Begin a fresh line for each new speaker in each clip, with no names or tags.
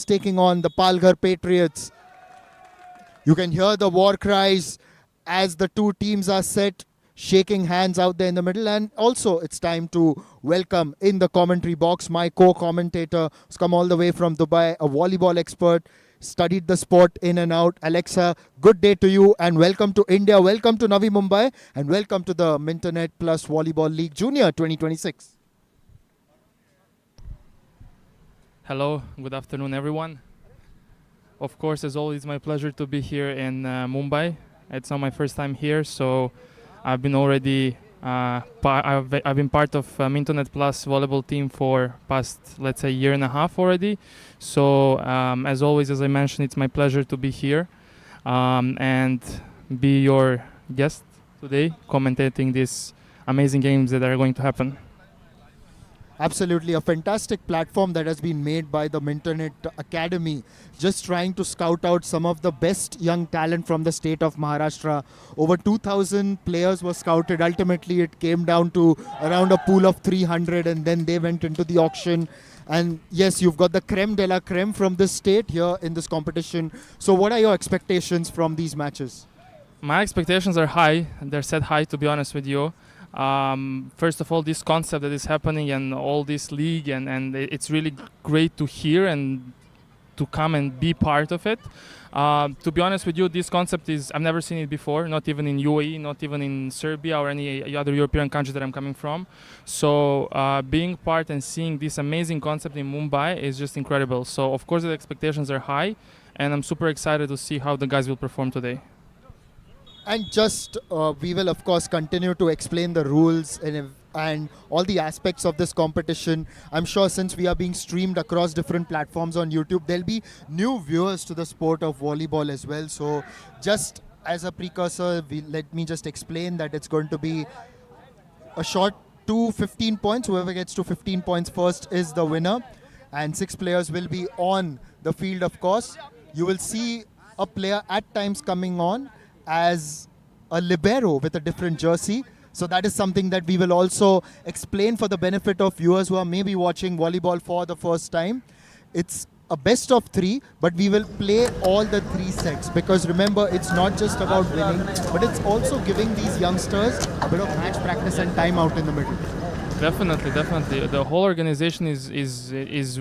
taking on the Palghar Patriots. You can hear the war cries as the two teams are set, shaking hands out there in the middle. And also, it's time to welcome in the commentary box my co-commentator who's come all the way from Dubai, a volleyball expert, studied the sport in and out. Alexa, good day to you and welcome to India. Welcome to Navi Mumbai and welcome to the Mintonette Volleyball League Junior 2026.
Hello, good afternoon everyone. Of course, as always, my pleasure to be here in Mumbai. It's not my first time here, so I've been already I've been part of Mintonette Plus volleyball team for past, let's say, year and a half already. So as always, as I mentioned, it's my pleasure to be here and be your guest today, commentating these amazing games that are going to happen.
Absolutely, a fantastic platform that has been made by the Mintonette Academy, just trying to scout out some of the best young talent from the state of Maharashtra. Over 2,000 players were scouted. Ultimately, it came down to around a pool of 300, and then they went into the auction. And yes, you've got the creme de la creme from this state here in this competition. So what are your expectations from these matches?
My expectations are high. They're set high, to be honest with you. First of all, this concept that is happening and all this league, and it's really great to hear and to come and be part of it. To be honest with you, this concept is, I've never seen it before, not even in UAE, not even in Serbia or any other European country that I'm coming from. So being part and seeing this amazing concept in Mumbai is just incredible. So of course the expectations are high, and I'm super excited to see how the guys will perform today.
And just, we will of course continue to explain the rules and all the aspects of this competition. I'm sure since we are being streamed across different platforms on YouTube, there'll be new viewers to the sport of volleyball as well. So just as a precursor, let me just explain that it's going to be a short 15 points. Whoever gets to 15 points first is the winner. And 6 players will be on the field, of course. You will see a player at times coming on as a libero with a different jersey. So that is something that we will also explain for the benefit of viewers who are maybe watching volleyball for the first time. It's a best of 3, but we will play all the 3 sets, because remember, it's not just about winning, but it's also giving these youngsters a bit of match practice and time out in the middle.
Definitely, definitely. The whole organization is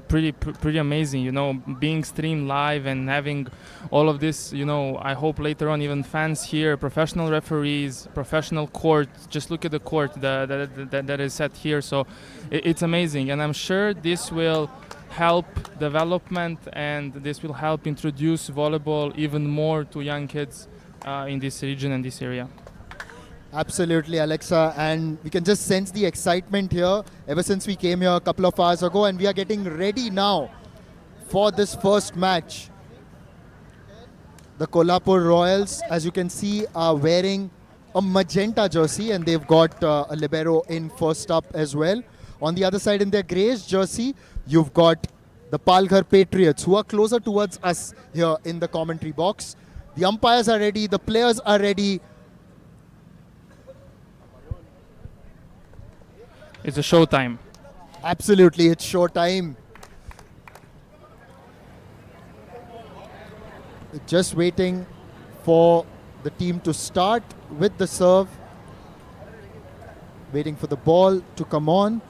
pretty amazing, you know, being streamed live and having all of this, you know. I hope later on even fans here, professional referees, professional court. Just look at the court that is set here. So it's amazing, and I'm sure this will help development, and this will help introduce volleyball even more to young kids in this region and this area.
Absolutely, Alexa, and we can just sense the excitement here ever since we came here a couple of hours ago, and we are getting ready now for this first match. The Kolhapur Royals, as you can see, are wearing a magenta jersey, and they've got a libero in first up as well. On the other side, in their greyish jersey, you've got the Palghar Patriots, who are closer towards us here in the commentary box. The umpires are ready, the players are ready.
It's a show time.
Absolutely, it's show time. Just waiting for the team to start with the serve. Waiting for the ball to come on.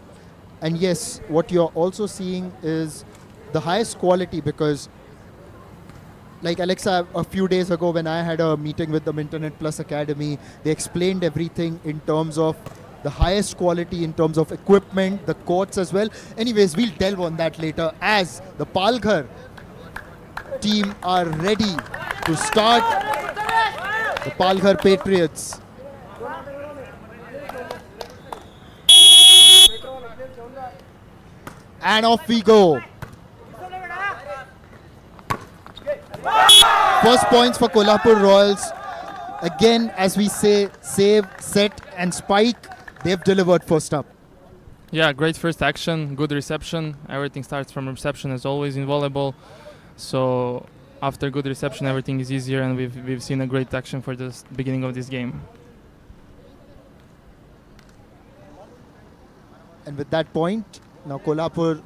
And yes, what you're also seeing is the highest quality, because like Alexa, a few days ago when I had a meeting with the Mintonette Plus Academy, they explained everything in terms of the highest quality in terms of equipment, the courts as well. Anyways, we'll delve on that later as the Palghar team are ready to start. The Palghar Patriots. And off we go. First points for Kolhapur Royals. Again, as we say, save, set and spike. They've delivered first up.
Yeah, great first action, good reception. Everything starts from reception as always in volleyball. So after good reception, everything is easier, and we've seen a great action for the beginning of this game.
And with that point, now Kolhapur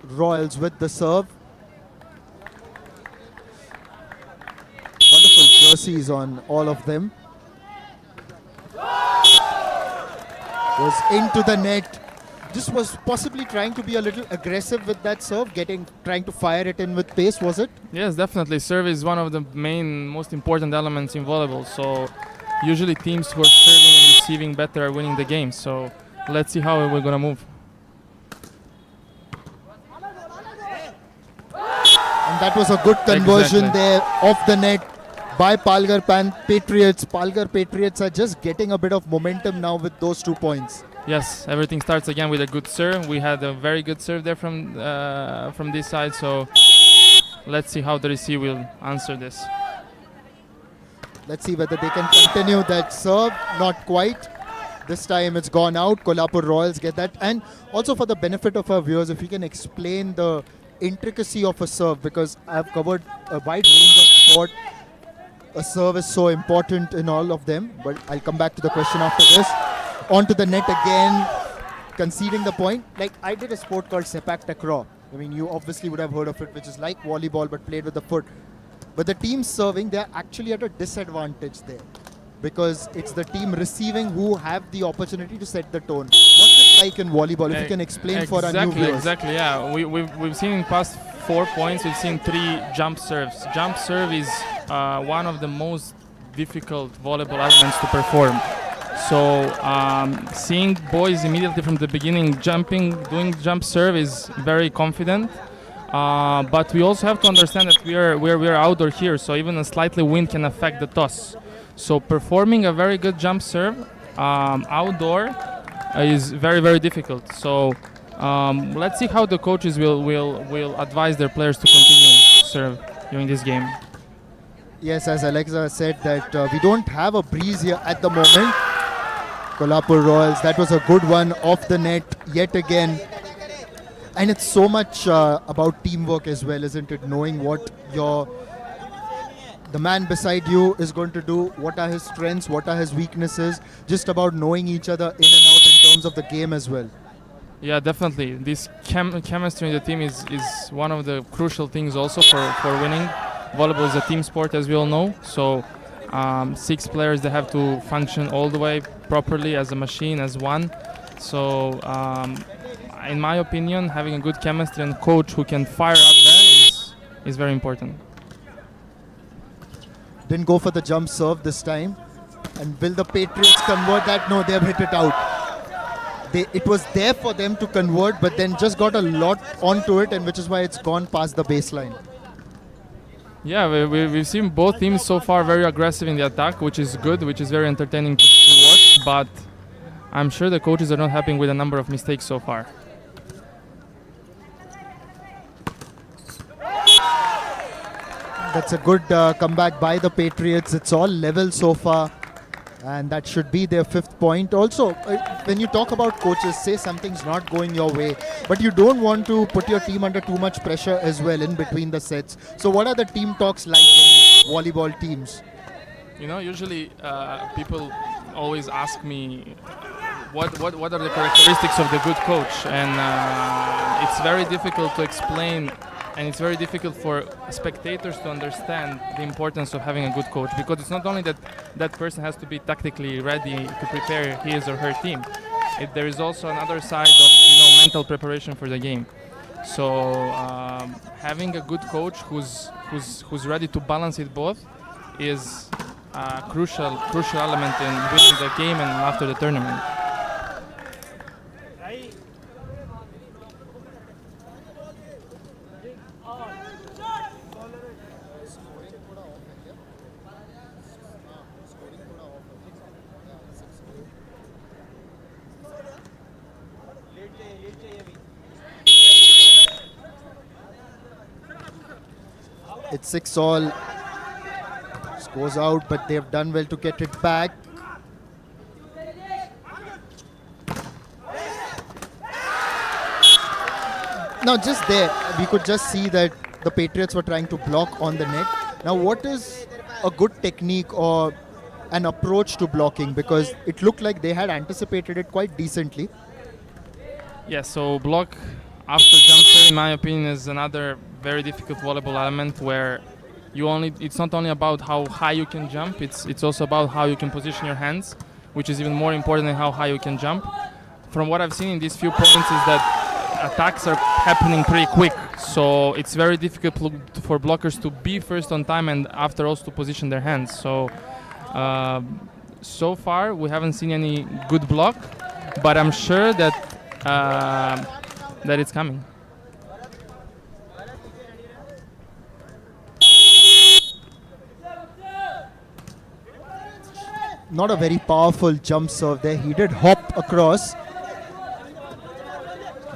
Royals with the serve. mercies on all of them. Was into the net. Just was possibly trying to be a little aggressive with that serve, trying to fire it in with pace, was it?
Yes, definitely. Serve is one of the most important elements in volleyball. So usually teams who are serving and receiving better are winning the game. So let's see how we're going to move.
And that was a good conversion there off the net by Palghar Patriots. Palghar Patriots are just getting a bit of momentum now with those 2 points.
Yes, everything starts again with a good serve. We had a very good serve there from this side. So let's see how the receive will answer this.
Let's see whether they can continue that serve. Not quite. This time it's gone out. Kolhapur Royals get that. And also for the benefit of our viewers, if you can explain the intricacy of a serve, because I've covered a wide range of sport. A serve is so important in all of them. But I'll come back to the question after this. Onto the net again, conceding the point. Like, I did a sport called Sepak Takraw. I mean, you obviously would have heard of it, which is like volleyball but played with the foot. But the team serving, they're actually at a disadvantage there, because it's the team receiving who have the opportunity to set the tone. What's it like in volleyball? If you can explain for our new viewers.
Exactly, yeah. We've seen in past 4 points, we've seen 3 jump serves. Jump serve is one of the most difficult volleyball elements to perform. So seeing boys immediately from the beginning doing jump serve is very confident. But we also have to understand that we are outdoor here, so even a slightly wind can affect the toss. So performing a very good jump serve outdoor is very, very difficult. So let's see how the coaches will advise their players to continue serve during this game.
Yes, as Alexa said, that we don't have a breeze here at the moment. Kolhapur Royals, that was a good one off the net yet again. And it's so much about teamwork as well, isn't it? Knowing what the man beside you is going to do, what are his strengths, what are his weaknesses, just about knowing each other in and out in terms of the game as well.
Yeah, definitely. This chemistry in the team is one of the crucial things also for winning. Volleyball is a team sport, as we all know. So 6 players, they have to function all the way properly as a machine, as one. So in my opinion, having a good chemistry and coach who can fire up there is very important.
Didn't go for the jump serve this time. And will the Patriots convert that? No, they've hit it out. It was there for them to convert, but then just got a lot onto it, and which is why it's gone past the baseline.
Yeah, we've seen both teams so far very aggressive in the attack, which is good, which is very entertaining to watch, but I'm sure the coaches are not happy with a number of mistakes so far.
That's a good comeback by the Patriots. It's all level so far, and that should be their 5th point. Also, when you talk about coaches, say something's not going your way, but you don't want to put your team under too much pressure as well in between the sets. So what are the team talks like in volleyball teams?
You know, usually people always ask me what are the characteristics of the good coach, and it's very difficult to explain. And it's very difficult for spectators to understand the importance of having a good coach, because it's not only that that person has to be tactically ready to prepare his or her team. There is also another side of mental preparation for the game. So having a good coach who's ready to balance it both is a crucial element in winning the game and after the tournament.
It's 6-all. Goes out, but they've done well to get it back. Now just there, we could just see that the Patriots were trying to block on the net. Now what is a good technique or an approach to blocking? Because it looked like they had anticipated it quite decently.
Yeah, so block after jump serve, in my opinion, is another very difficult volleyball element where it's not only about how high you can jump, it's also about how you can position your hands, which is even more important than how high you can jump. From what I've seen in these few points is that attacks are happening pretty quick, so it's very difficult for blockers to be first on time and after also to position their hands. So far we haven't seen any good block, but I'm sure that that it's coming.
Not a very powerful jump serve there. He did hop across.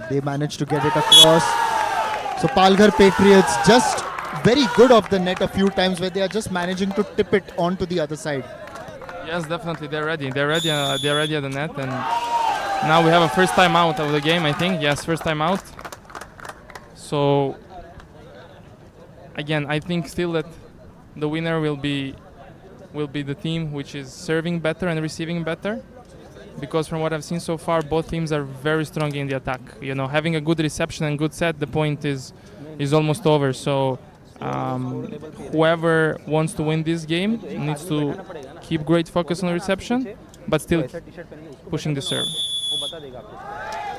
They managed to get it across. So Palghar Patriots just very good off the net a few times where they are just managing to tip it onto the other side.
Yes, definitely. They're ready. They're ready at the net. And now we have a first time out of the game, I think. Yes, first time out. So again, I think still that the winner will be the team which is serving better and receiving better, because from what I've seen so far, both teams are very strong in the attack. You know, having a good reception and good set, the point is almost over. So whoever wants to win this game needs to keep great focus on the reception, but still pushing the serve.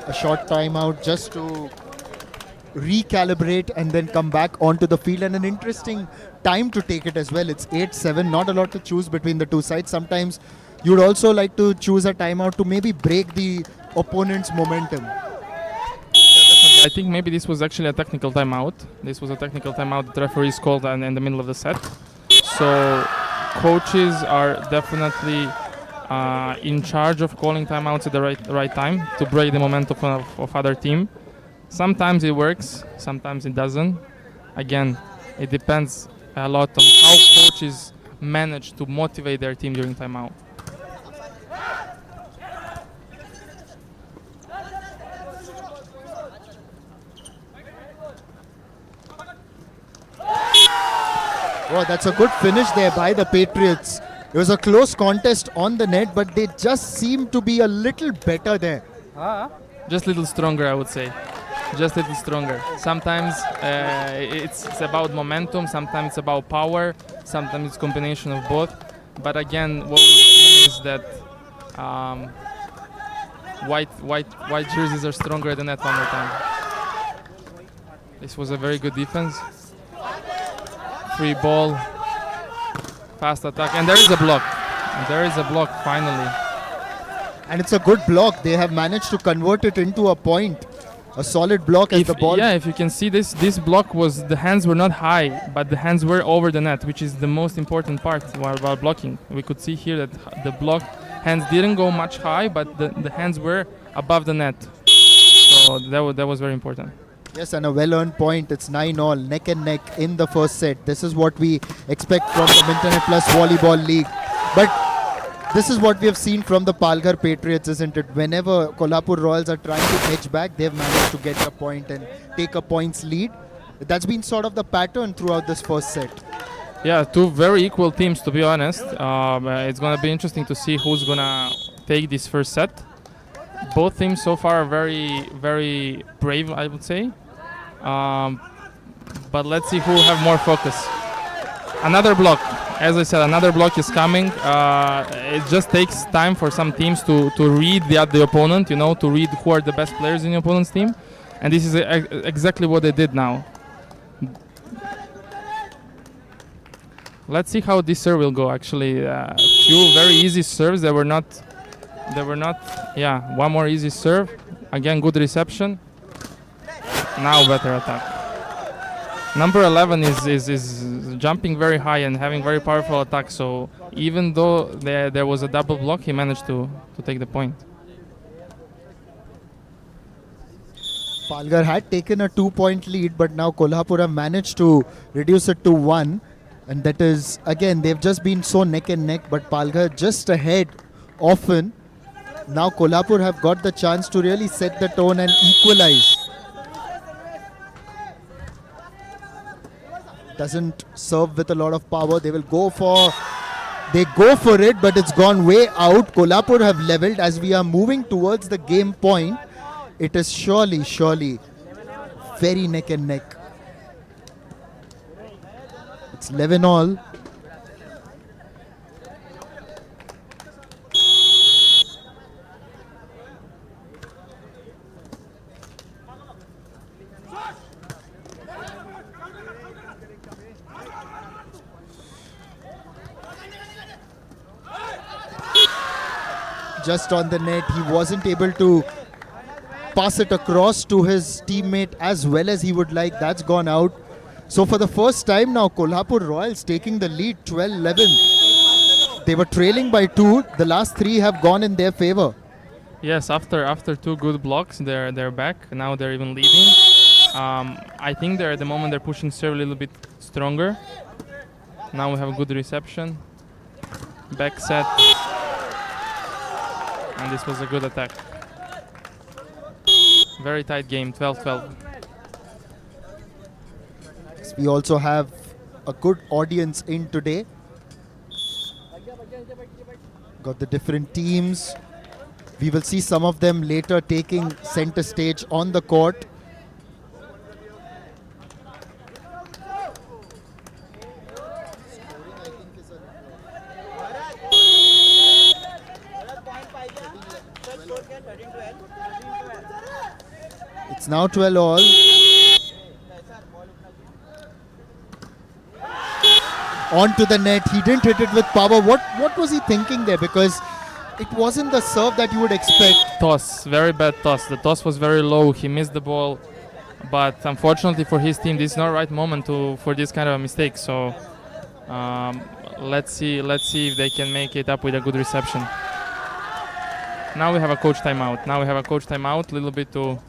A short timeout just to recalibrate and then come back onto the field, and an interesting time to take it as well. It's 8-7, not a lot to choose between the two sides. Sometimes you'd also like to choose a timeout to maybe break the opponent's momentum.
I think maybe this was actually a technical timeout. This was a technical timeout that the referees called in the middle of the set. So coaches are definitely in charge of calling timeouts at the right time to break the momentum of other team. Sometimes it works, sometimes it doesn't. Again, it depends a lot on how coaches manage to motivate their team during timeout.
Oh, that's a good finish there by the Patriots. It was a close contest on the net, but they just seem to be a little better there.
Just a little stronger, I would say. Just a little stronger. Sometimes it's about momentum, sometimes it's about power, sometimes it's a combination of both. But again, what we've seen is that white jerseys are stronger than net one more time. This was a very good defense. Free ball, fast attack, and there is a block. There is a block finally.
And it's a good block. They have managed to convert it into a point. A solid block as the ball.
Yeah, if you can see this block was, the hands were not high, but the hands were over the net, which is the most important part while blocking. We could see here that the block hands didn't go much high, but the hands were above the net. So that was very important.
Yes, and a well-earned point. It's 9-all, neck and neck in the first set. This is what we expect from the Mintonette Plus Volleyball League. But this is what we have seen from the Palghar Patriots, isn't it? Whenever Kolhapur Royals are trying to edge back, they've managed to get a point and take a points lead. That's been sort of the pattern throughout this first set.
Yeah, two very equal teams, to be honest. It's going to be interesting to see who's going to take this first set. Both teams so far are very, very brave, I would say. But let's see who will have more focus. Another block. As I said, another block is coming. It just takes time for some teams to read the opponent, you know, to read who are the best players in the opponent's team. And this is exactly what they did now. Let's see how this serve will go. Actually, few very easy serves. They were not. Yeah, one more easy serve. Again, good reception. Now better attack. Number 11 is jumping very high and having very powerful attack. So even though there was a double block, he managed to take the point.
Palghar had taken a 2-point lead, but now Kolhapur have managed to reduce it to 1. And that is, again, they've just been so neck and neck, but Palghar just ahead often. Now Kolhapur have got the chance to really set the tone and equalize. Doesn't serve with a lot of power. They go for it, but it's gone way out. Kolhapur have leveled. As we are moving towards the game point, it is surely very neck and neck. It's 11 all. Just on the net, he wasn't able to pass it across to his teammate as well as he would like. That's gone out. So for the first time now, Kolhapur Royals taking the lead 12-11. They were trailing by 2. The last 3 have gone in their favor.
Yes, after 2 good blocks, they're back. Now they're even leading. I think at the moment they're pushing serve a little bit stronger. Now we have a good reception. Back set. And this was a good attack. Very tight game, 12-12.
We also have a good audience in today. Got the different teams. We will see some of them later taking center stage on the court. It's now 12 all. Onto the net. He didn't hit it with power. What was he thinking there? Because it wasn't the serve that you would expect.
Toss, very bad toss. The toss was very low. He missed the ball. But unfortunately for his team, this is not the right moment for this kind of a mistake. So let's see if they can make it up with a good reception. Now we have a coach timeout. A little bit to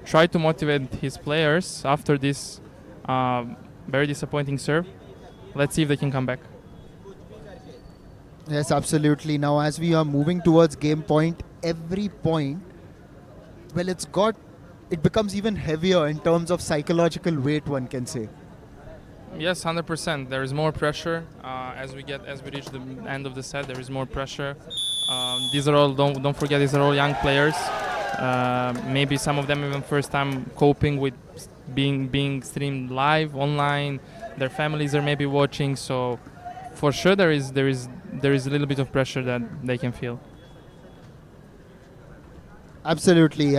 try to motivate his players after this very disappointing serve. Let's see if they can come back.
Yes, absolutely. Now as we are moving towards game point, every point, well, it becomes even heavier in terms of psychological weight, one can say.
Yes, 100%. There is more pressure as we reach the end of the set. There is more pressure. These are all don't forget, these are all young players. Maybe some of them even first time coping with being streamed live online. Their families are maybe watching, so for sure there is a little bit of pressure that they can feel.
Absolutely,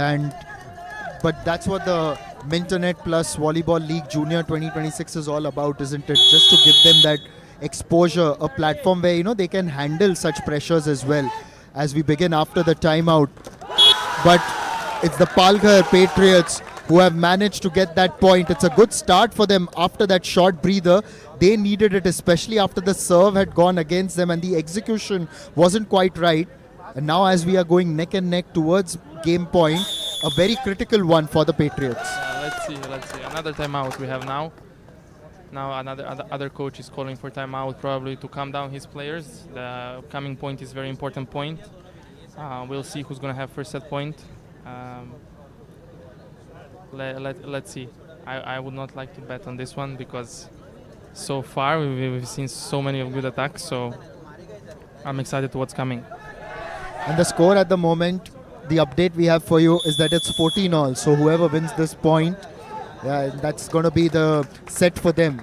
but that's what the Mintonette plus Volleyball League Junior 2026 is all about, isn't it? Just to give them that exposure, a platform where they can handle such pressures as well. As we begin after the timeout, but it's the Palghar Patriots who have managed to get that point. It's a good start for them after that short breather. They needed it, especially after the serve had gone against them and the execution wasn't quite right. And now as we are going neck and neck towards game point, a very critical one for the Patriots.
Let's see. Another timeout we have now. Now other coach is calling for timeout, probably to calm down his players. The coming point is very important point. We'll see who's going to have first set point. Let's see. I would not like to bet on this one because so far we've seen so many of good attacks, so I'm excited to what's coming.
And the score at the moment, the update we have for you is that it's 14 all. So whoever wins this point, that's going to be the set for them.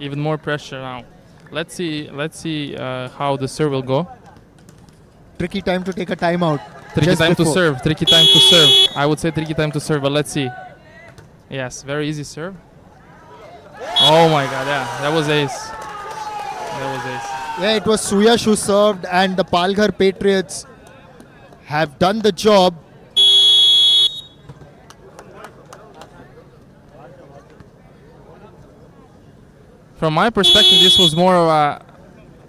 Even more pressure now. Let's see how the serve will go.
Tricky time to take a timeout.
Tricky time to serve. I would say tricky time to serve, but let's see. Yes, very easy serve. Oh my god, yeah, that was ace.
Yeah, it was Suyash who served, and the Palghar Patriots have done the job.
From my perspective, this was more of a,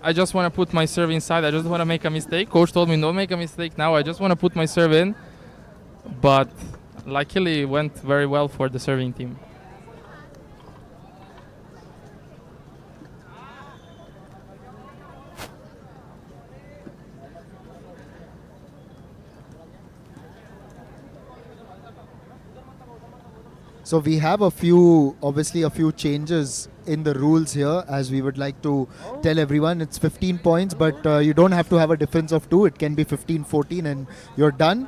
I just want to put my serve inside. I just want to make a mistake. Coach told me don't make a mistake now. I just want to put my serve in. But luckily, it went very well for the serving team.
So we have obviously a few changes in the rules here, as we would like to tell everyone. It's 15 points, but you don't have to have a difference of 2. It can be 15-14 and you're done.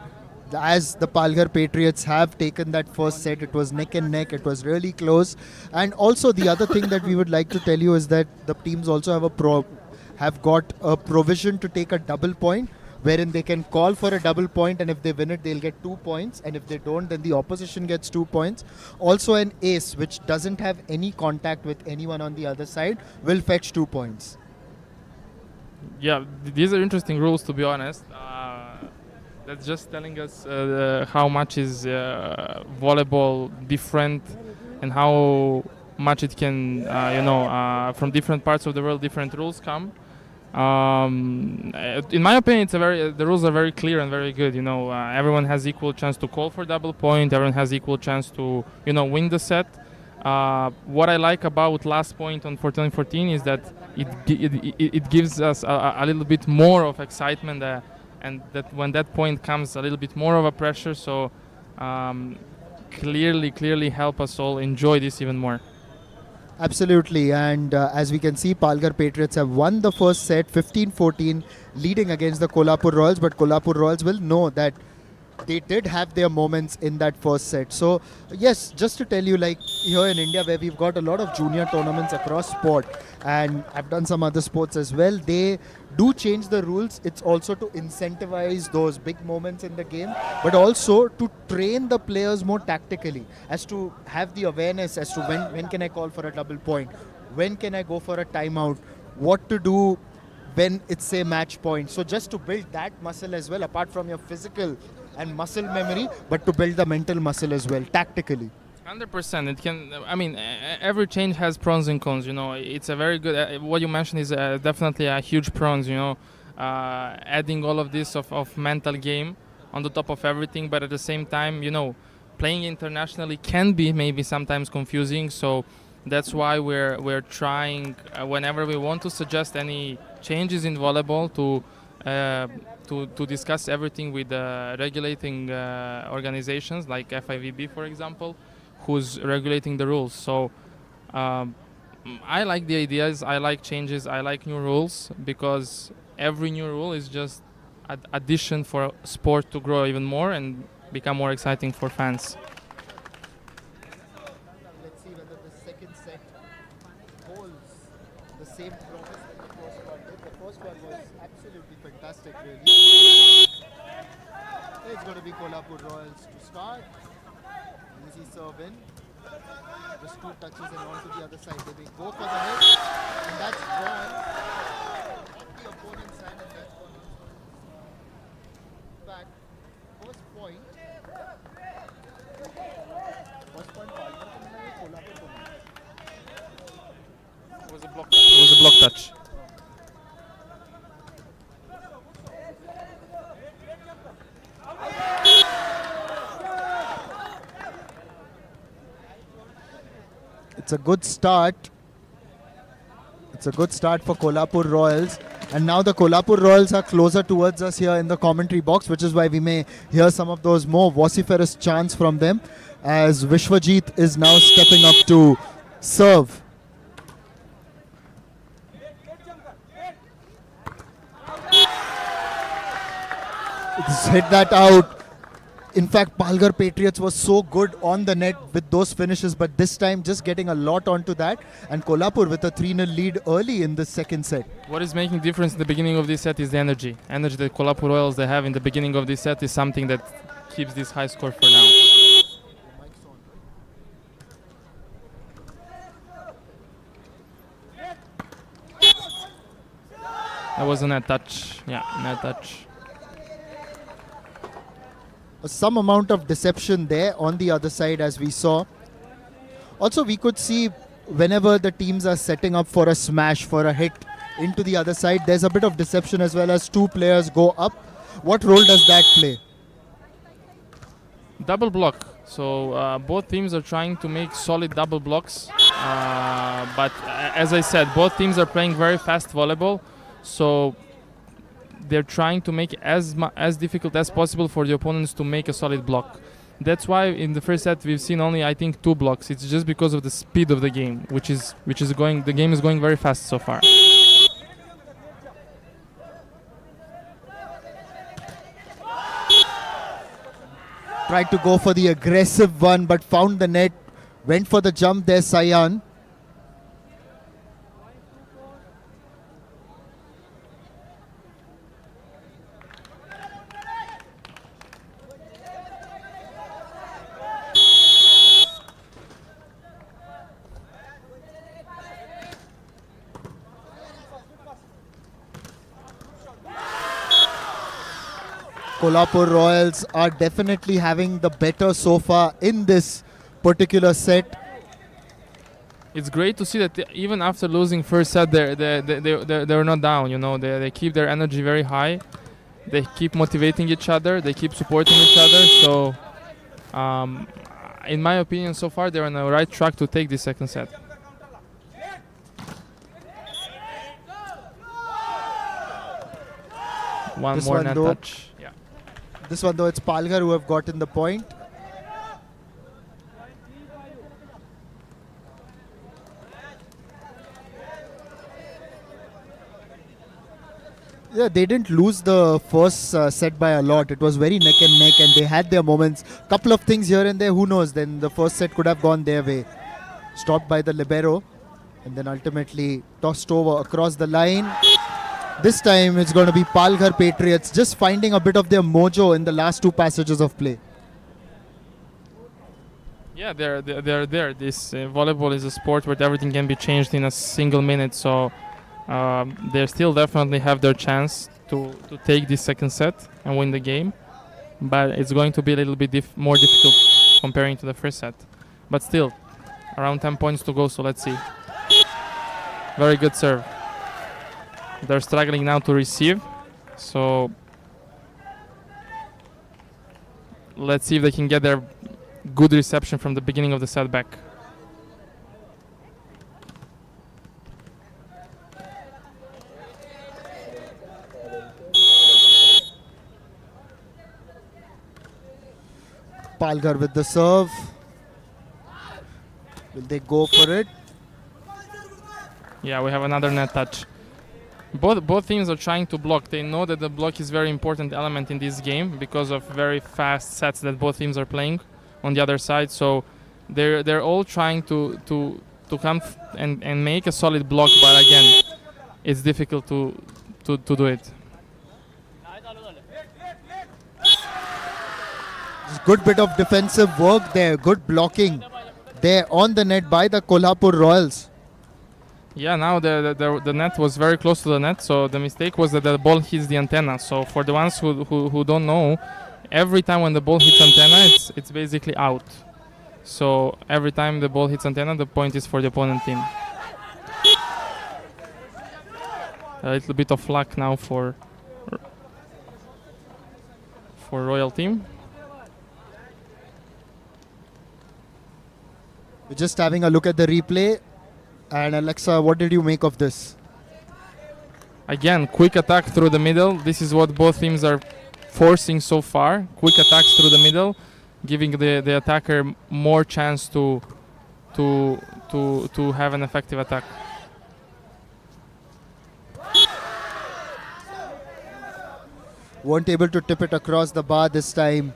as the Palghar Patriots have taken that first set. It was neck and neck. It was really close. And also the other thing that we would like to tell you is that the teams also have got a provision to take a double point, wherein they can call for a double point, and if they win it, they'll get 2 points, and if they don't, then the opposition gets 2 points. Also, an ace, which doesn't have any contact with anyone on the other side, will fetch 2 points.
Yeah, these are interesting rules, to be honest. That's just telling us how much is volleyball different, and how much it can, from different parts of the world, different rules come. In my opinion, the rules are very clear and very good. Everyone has equal chance to call for double point. Everyone has equal chance to, win the set. What I like about last point on 14-14 is that it gives us a little bit more of excitement, and that when that point comes, a little bit more of a pressure. So clearly help us all enjoy this even more.
Absolutely, and as we can see, Palghar Patriots have won the first set 15-14, leading against the Kolhapur Royals, but Kolhapur Royals will know that they did have their moments in that first set. So yes, just to tell you, like here in India, where we've got a lot of junior tournaments across sport, and I've done some other sports as well, they do change the rules. It's also to incentivize those big moments in the game, but also to train the players more tactically, as to have the awareness as to when can I call for a double point, when can I go for a timeout, what to do when it's, say, match point. So just to build that muscle as well, apart from your physical and muscle memory, but to build the mental muscle as well, tactically.
100%. It can. I mean, every change has pros and cons. It's a very good. What you mentioned is definitely a huge pros. Adding all of this of mental game on the top of everything, but at the same time, playing internationally can be maybe sometimes confusing. So that's why we're trying whenever we want to suggest any changes in volleyball to discuss everything with regulating organizations like FIVB, for example, who's regulating the rules. So I like the ideas, I like changes, I like new rules, because every new rule is just addition for sport to grow even more and become more exciting for fans.
Let's see whether the second set holds the same promise that the first one did. The first one was absolutely fantastic, really. It's going to be Kolhapur Royals to start. Easy serve in. Just 2 touches and on to the other side. They may go for the hit, and that's gone. Not the opponent's hand, and that's gone. In fact, first point. First point, Kolhapur.
It was a block touch. It was a block touch.
It's a good start. It's a good start for Kolhapur Royals. And now the Kolhapur Royals are closer towards us here in the commentary box, which is why we may hear some of those more vociferous chants from them, as Vishwajit is now stepping up to serve. It's hit that out. In fact, Palghar Patriots was so good on the net with those finishes, but this time just getting a lot onto that. And Kolhapur with a 3-0 lead early in the second set.
What is making difference in the beginning of this set is the energy. Energy that Kolhapur Royals they have in the beginning of this set is something that keeps this high score for now. That was a net touch. Yeah, net touch.
Some amount of deception there on the other side, as we saw. Also, we could see whenever the teams are setting up for a smash, for a hit into the other side, there's a bit of deception as well as 2 players go up. What role does that play?
Double block. So both teams are trying to make solid double blocks. But as I said, both teams are playing very fast volleyball. So they're trying to make as difficult as possible for the opponents to make a solid block. That's why in the first set we've seen only, I think, 2 blocks. It's just because of the speed of the game, which is going. The game is going very fast so far.
Tried to go for the aggressive one, but found the net. Went for the jump there, Sayan. Kolhapur Royals are definitely having the better so far in this particular set.
It's great to see that even after losing first set, they're not down. You know, they keep their energy very high. They keep motivating each other. They keep supporting each other. So, in my opinion, so far they're on the right track to take this second set. One
This
more
one
net
though-
touch. Yeah.
This one though, it's Palghar who have gotten the point. Yeah, they didn't lose the first set by a lot. It was very neck and neck, and they had their moments. Couple of things here and there, who knows? Then the first set could have gone their way. Stopped by the libero, and then ultimately tossed over across the line. This time it's going to be Palghar Patriots just finding a bit of their mojo in the last two passages of play.
Yeah, they're there. This volleyball is a sport where everything can be changed in a single minute. So they still definitely have their chance to take this second set and win the game. But it's going to be a little bit more difficult comparing to the first set. But still, around 10 points to go. So let's see. Very good serve. They're struggling now to receive. So let's see if they can get their good reception from the beginning of the set back.
Palghar with the serve. Will they go for it?
Yeah, we have another net touch. Both teams are trying to block. They know that the block is a very important element in this game because of very fast sets that both teams are playing on the other side. So they're all trying to come and make a solid block, but again, it's difficult to do it.
Good bit of defensive work there. Good blocking there on the net by the Kolhapur Royals.
Yeah, now the net was very close to the net, so the mistake was that the ball hits the antenna. So for the ones who don't know, every time when the ball hits antenna, it's basically out. So every time the ball hits antenna, the point is for the opponent team. A little bit of luck now for Royal team.
We're just having a look at the replay. And Alexa, what did you make of this?
Again, quick attack through the middle. This is what both teams are forcing so far. Quick attacks through the middle, giving the attacker more chance to have an effective attack.
Weren't able to tip it across the bar this time.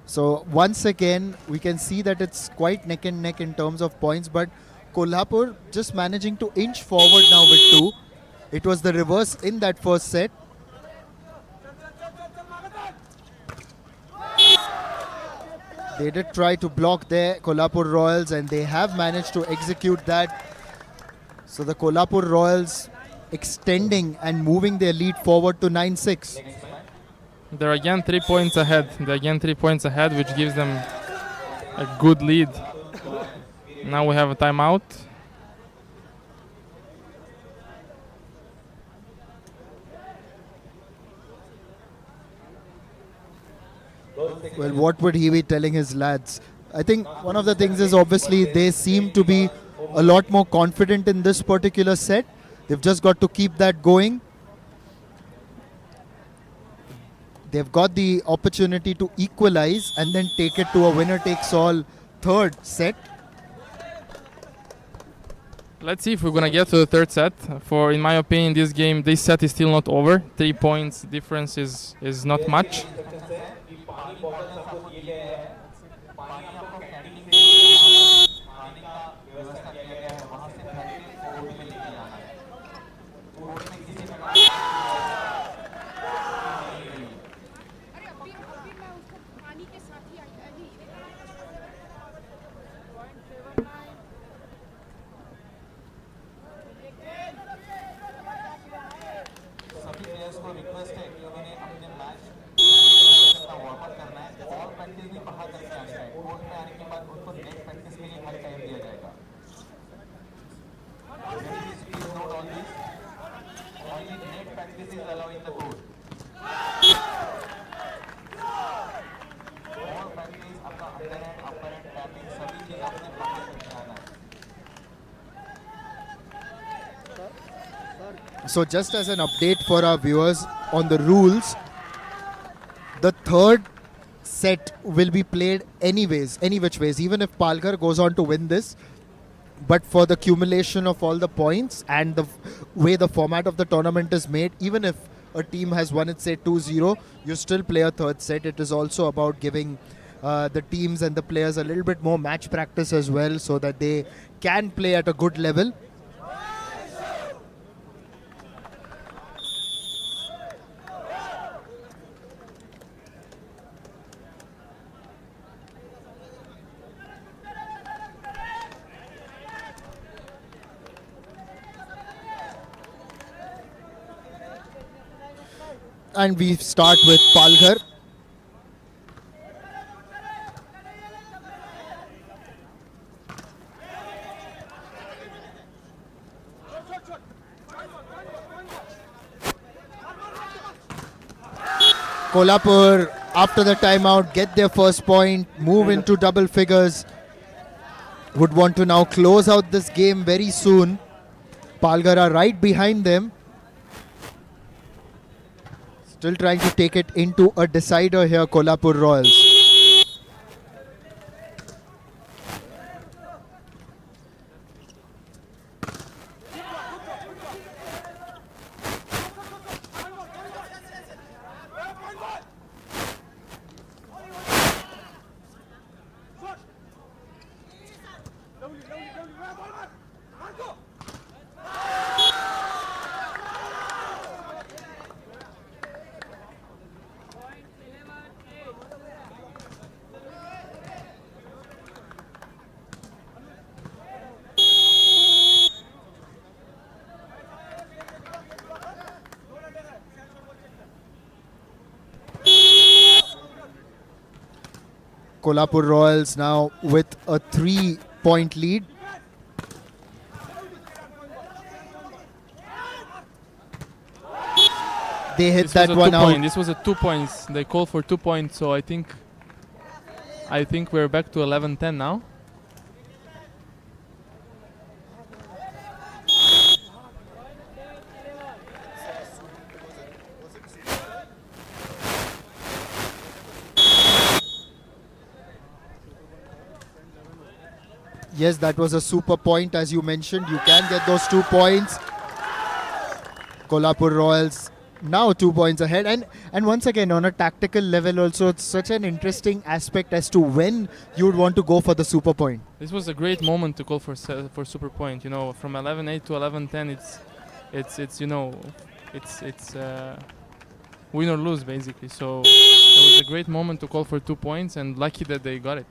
So once again, we can see that it's quite neck and neck in terms of points, but Kolhapur just managing to inch forward now with 2. It was the reverse in that first set. They did try to block there, Kolhapur Royals, and they have managed to execute that. So the Kolhapur Royals extending and moving their lead forward to 9-6.
They're again 3 points ahead. Which gives them a good lead. Now we have a timeout.
Well, what would he be telling his lads? I think one of the things is obviously they seem to be a lot more confident in this particular set. They've just got to keep that going. They've got the opportunity to equalize and then take it to a winner-takes-all third set.
Let's see if we're gonna get to the third set. In my opinion, this set is still not over. 3 points difference is not much.
So just as an update for our viewers on the rules, the third set will be played anyways, any which ways, even if Palghar goes on to win this. But for the accumulation of all the points and the way the format of the tournament is made, even if a team has won it, say 2-0, you still play a third set. It is also about giving the teams and the players a little bit more match practice as well, so that they can play at a good level. And we start with Palghar. Kolhapur, after the timeout, get their first point, move into double figures. Would want to now close out this game very soon. Palghar are right behind them. Still trying to take it into a decider here, Kolhapur Royals. Kolhapur Royals now with a 3-point lead. They hit that one out.
This was a 2 points. They called for 2 points, so I think we're back to 11-10 now.
Yes, that was a super point, as you mentioned. You can get those 2 points. Kolhapur Royals now 2 points ahead. And once again, on a tactical level also, it's such an interesting aspect as to when you would want to go for the super point.
This was a great moment to call for super point. You know, from 11-8 to 11-10, it's win or lose basically. So it was a great moment to call for 2 points, and lucky that they got it.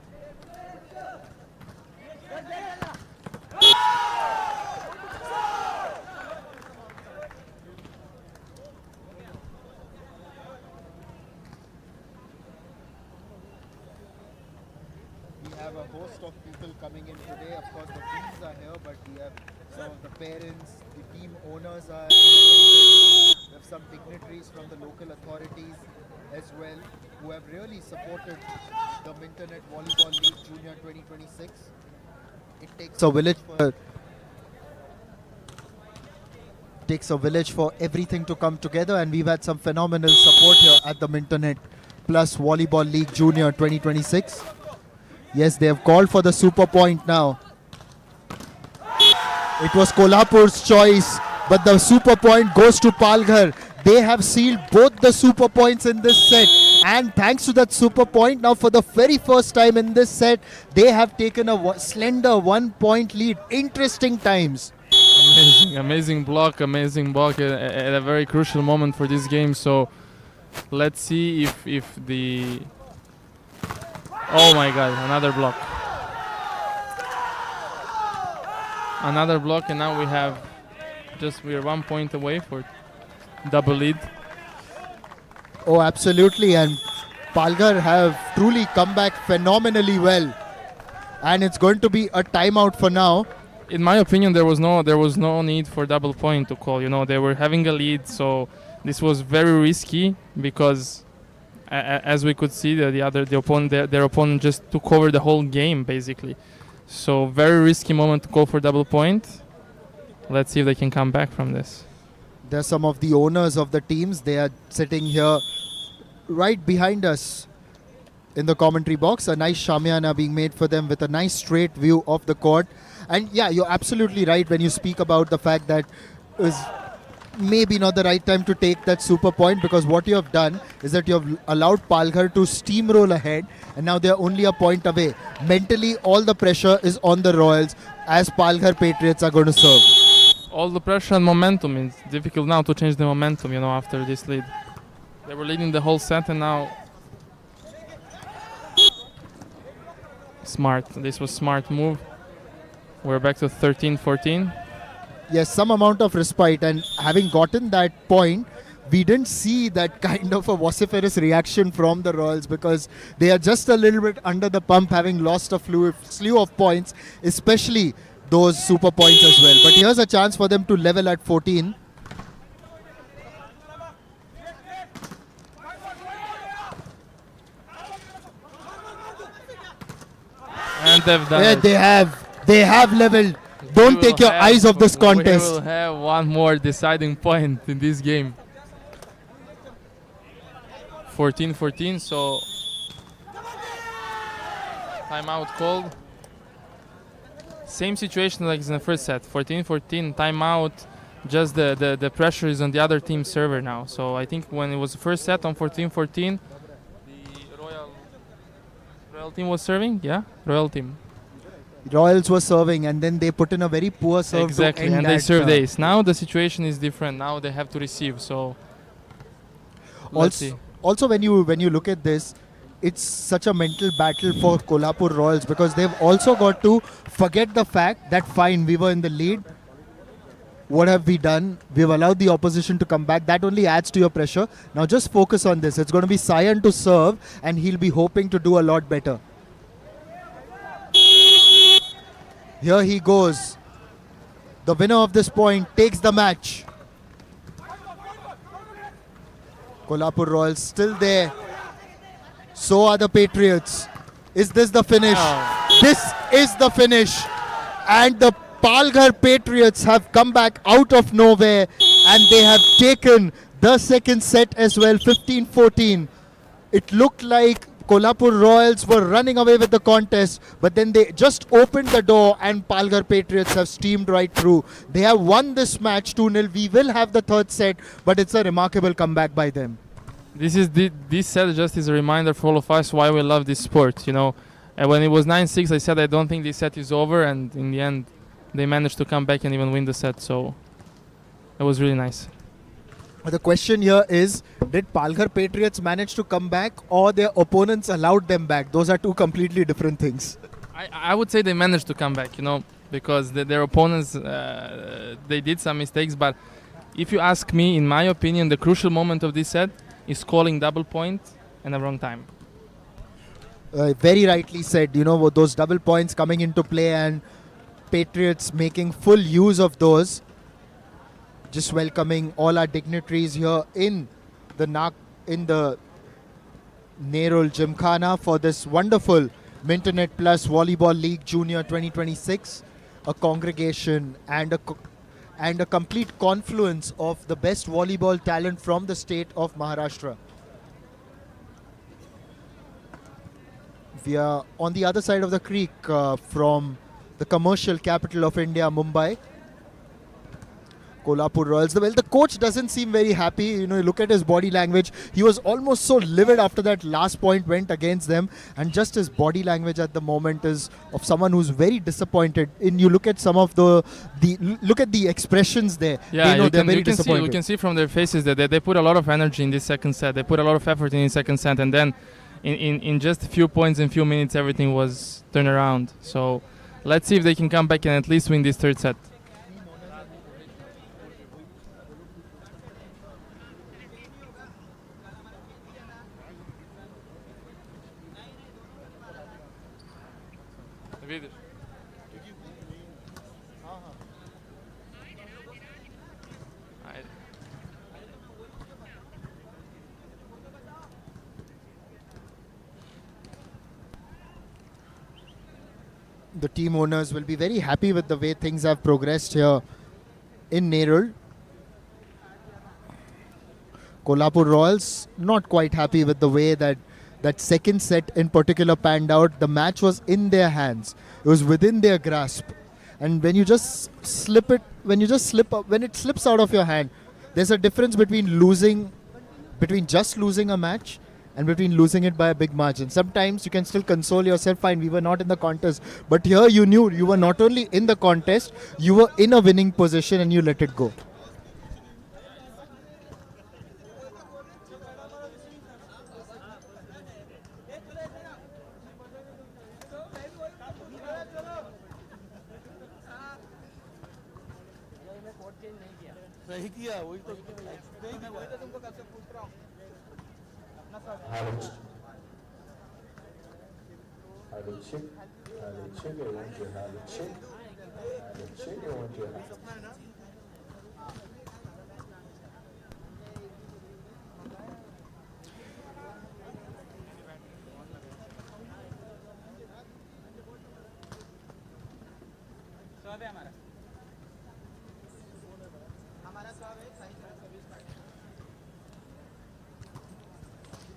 Have a host of people coming in today. Of course, the teams are here, but we have some of the parents, the team owners are in. We have some dignitaries from the local authorities as well, who have really supported the Mintonette Volleyball League Junior 2026. Takes a village for everything to come together, and we've had some phenomenal support here at the Mintonette Plus Volleyball League Junior 2026. Yes, they have called for the super point now. It was Kolhapur's choice, but the super point goes to Palghar. They have sealed both the super points in this set, And thanks to that super point, now for the very first time in this set, they have taken a slender 1 point lead. Interesting times.
Amazing block at a very crucial moment for this game. So let's see if the... Oh my god, another block. Another block, and now we're 1 point away for double lead.
Oh, absolutely. And Palghar have truly come back phenomenally well. And it's going to be a timeout for now.
In my opinion, there was no need for double point to call. You know, they were having a lead, so this was very risky because, as we could see, their opponent just took over the whole game basically. So very risky moment to call for double point. Let's see if they can come back from this.
There's some of the owners of the teams. They are sitting here right behind us in the commentary box. A nice shamiana being made for them with a nice straight view of the court. And yeah, you're absolutely right when you speak about the fact that it was maybe not the right time to take that super point, because what you have done is that you have allowed Palghar to steamroll ahead, and now they're only a point away. Mentally, all the pressure is on the Royals as Palghar Patriots are going to serve.
All the pressure and momentum. It's difficult now to change the momentum, you know, after this lead. They were leading the whole set, and now... Smart. This was smart move. We're back to 13-14.
Yes, some amount of respite, and having gotten that point, we didn't see that kind of a vociferous reaction from the Royals because they are just a little bit under the pump, having lost a slew of points, especially those super points as well. But here's a chance for them to level at 14.
And they've done
Yeah,
it.
they have leveled. Don't take your eyes off this contest.
We will have one more deciding point in this game. 14-14, so timeout called. Same situation like in the first set. 14-14, timeout. Just the pressure is on the other team's server now. So I think when it was the first set on 14-14, the Royal team was serving. Yeah, Royal team.
Royals were serving, and then they put in a very poor serve.
Exactly, and they served ace. Now the situation is different. Now they have to receive. So let's see.
Also, when you look at this, it's such a mental battle for Kolhapur Royals because they've also got to forget the fact that fine, we were in the lead. What have we done? We've allowed the opposition to come back. That only adds to your pressure. Now just focus on this. It's going to be Sayan to serve, and he'll be hoping to do a lot better. Here he goes. The winner of this point takes the match. Kolhapur Royals still there. So are the Patriots. Is this the finish?
Oh.
This is the finish. And the Palghar Patriots have come back out of nowhere, and they have taken the second set as well, 15-14. It looked like Kolhapur Royals were running away with the contest, but then they just opened the door and Palghar Patriots have steamed right through. They have won this match 2-0. We will have the third set, but it's a remarkable comeback by them.
This set just is a reminder for all of us why we love this sport. You know, and when it was 9-6, I said I don't think this set is over, and in the end, they managed to come back and even win the set. So it was really nice.
The question here is, did Palghar Patriots manage to come back, or their opponents allowed them back? Those are two completely different things.
I would say they managed to come back, you know, because their opponents, they did some mistakes. But if you ask me, in my opinion, the crucial moment of this set is calling double point and the wrong time.
Very rightly said, you know, those double points coming into play and Patriots making full use of those. Just welcoming all our dignitaries here in the Nerul Gymkhana for this wonderful Mintonette Plus Volleyball League Junior 2026, a congregation and a complete confluence of the best volleyball talent from the state of Maharashtra. We are on the other side of the creek from the commercial capital of India, Mumbai. Kolhapur Royals. Well, the coach doesn't seem very happy. You know, you look at his body language. He was almost so livid after that last point went against them, and just his body language at the moment is of someone who's very disappointed. And you look at some of the look at the expressions there.
Yeah,
they know they're very
you can
disappointed.
see, you can see from their faces that they put a lot of energy in this second set. They put a lot of effort in the second set, and then in just a few points in few minutes, everything was turned around. So let's see if they can come back and at least win this third set.
The team owners will be very happy with the way things have progressed here in Nerul. Kolhapur Royals not quite happy with the way that second set in particular panned out. The match was in their hands. It was within their grasp. And when you just slip it, when it slips out of your hand, there's a difference between just losing a match and between losing it by a big margin. Sometimes you can still console yourself, fine, we were not in the contest. But here you knew you were not only in the contest, you were in a winning position and you let it go.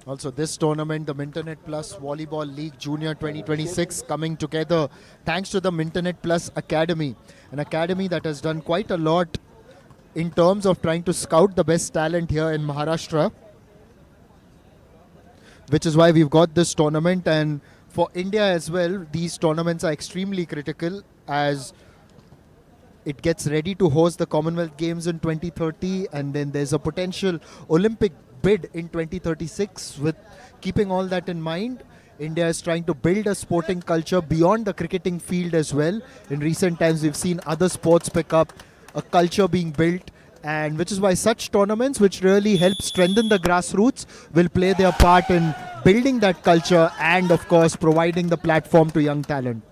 Also, this tournament, the Mintonette Volleyball League Junior 2026, coming together thanks to the Mintonette Academy, an academy that has done quite a lot in terms of trying to scout the best talent here in Maharashtra, which is why we've got this tournament. And for India as well, these tournaments are extremely critical as it gets ready to host the Commonwealth Games in 2030, and then there's a potential Olympic bid in 2036. With keeping all that in mind, India is trying to build a sporting culture beyond the cricketing field as well. In recent times, we've seen other sports pick up, a culture being built, and which is why such tournaments, which really help strengthen the grassroots, will play their part in building that culture and, of course, providing the platform to young talent.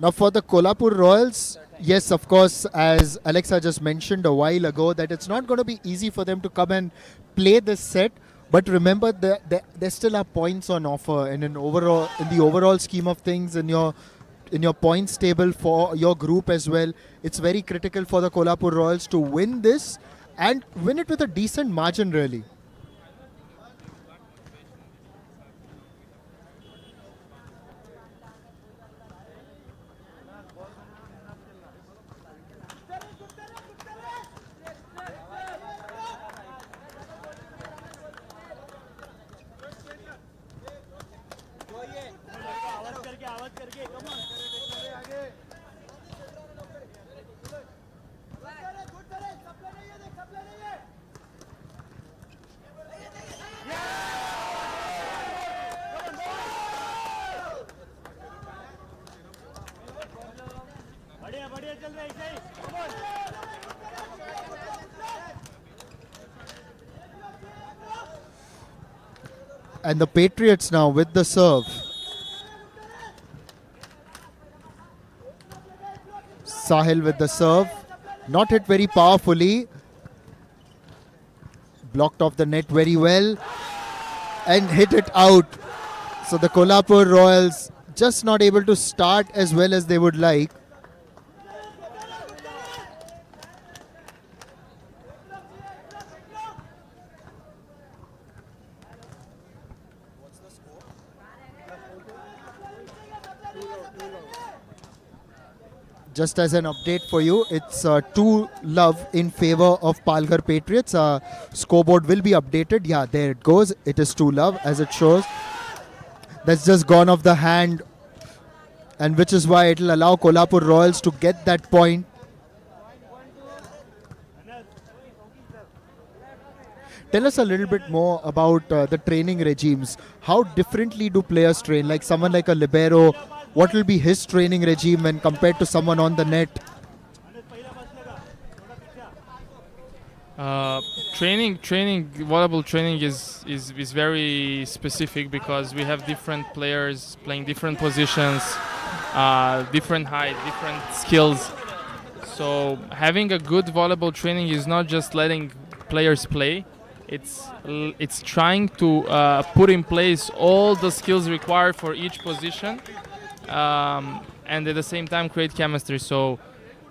Now for the Kolhapur Royals, yes, of course, as Alexa just mentioned a while ago, that it's not going to be easy for them to come and play this set. But remember, there still are points on offer, and in the overall scheme of things, in your points table for your group as well, it's very critical for the Kolhapur Royals to win this and win it with a decent margin, really. And the Patriots now with the serve. Sahil with the serve. Not hit very powerfully. Blocked off the net very well. And hit it out. So the Kolhapur Royals just not able to start as well as they would like. Just as an update for you, it's 2-love in favor of Palghar Patriots. Scoreboard will be updated. Yeah, there it goes. It is 2-love as it shows. That's just gone off the hand, and which is why it will allow Kolhapur Royals to get that point. Tell us a little bit more about the training regimes. How differently do players train? Like someone like a libero, what will be his training regime when compared to someone on the net?
Volleyball training is very specific because we have different players playing different positions, different height, different skills. So having a good volleyball training is not just letting players play. It's trying to put in place all the skills required for each position, and at the same time create chemistry. So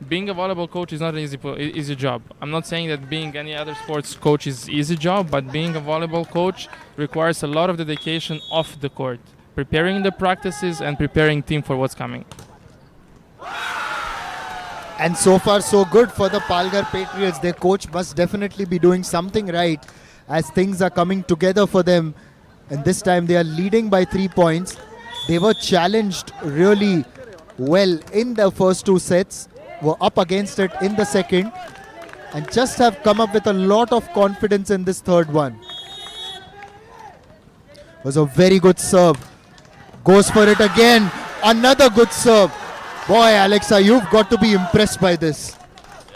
being a volleyball coach is not an easy job. I'm not saying that being any other sports coach is easy job, but being a volleyball coach requires a lot of dedication off the court, preparing the practices and preparing team for what's coming.
And so far so good for the Palghar Patriots. Their coach must definitely be doing something right as things are coming together for them. And this time they are leading by 3 points. They were challenged really well in the first 2 sets, were up against it in the second, and just have come up with a lot of confidence in this third one. It was a very good serve. Goes for it again. Another good serve. Boy, Alexa, you've got to be impressed by this.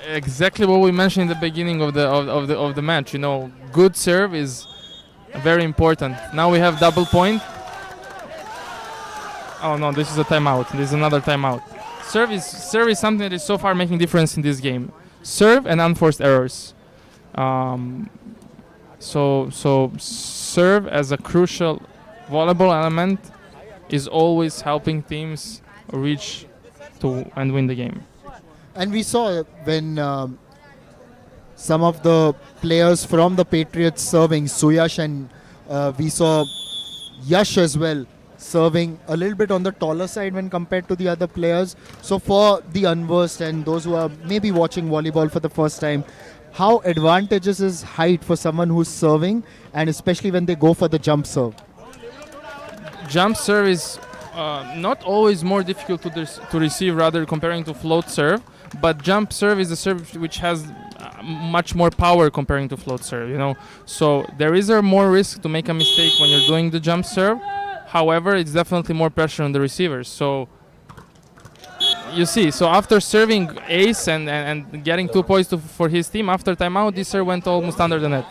Exactly what we mentioned in the beginning of the match. You know, good serve is very important. Now we have double point. Oh no, this is a timeout. This is another timeout. Serve is something that is so far making difference in this game. Serve and unforced errors. So serve as a crucial volleyball element is always helping teams reach to and win the game.
And we saw when some of the players from the Patriots serving, Suyash, and we saw Yash as well serving a little bit on the taller side when compared to the other players. So for the unversed and those who are maybe watching volleyball for the first time, how advantageous is height for someone who's serving, and especially when they go for the jump serve?
Jump serve is not always more difficult to receive, rather comparing to float serve, but jump serve is a serve which has much more power comparing to float serve, you know. So there is a more risk to make a mistake when you're doing the jump serve. However, it's definitely more pressure on the receivers. So you see, so after serving ace and getting 2 points for his team, after timeout, this serve went almost under the net.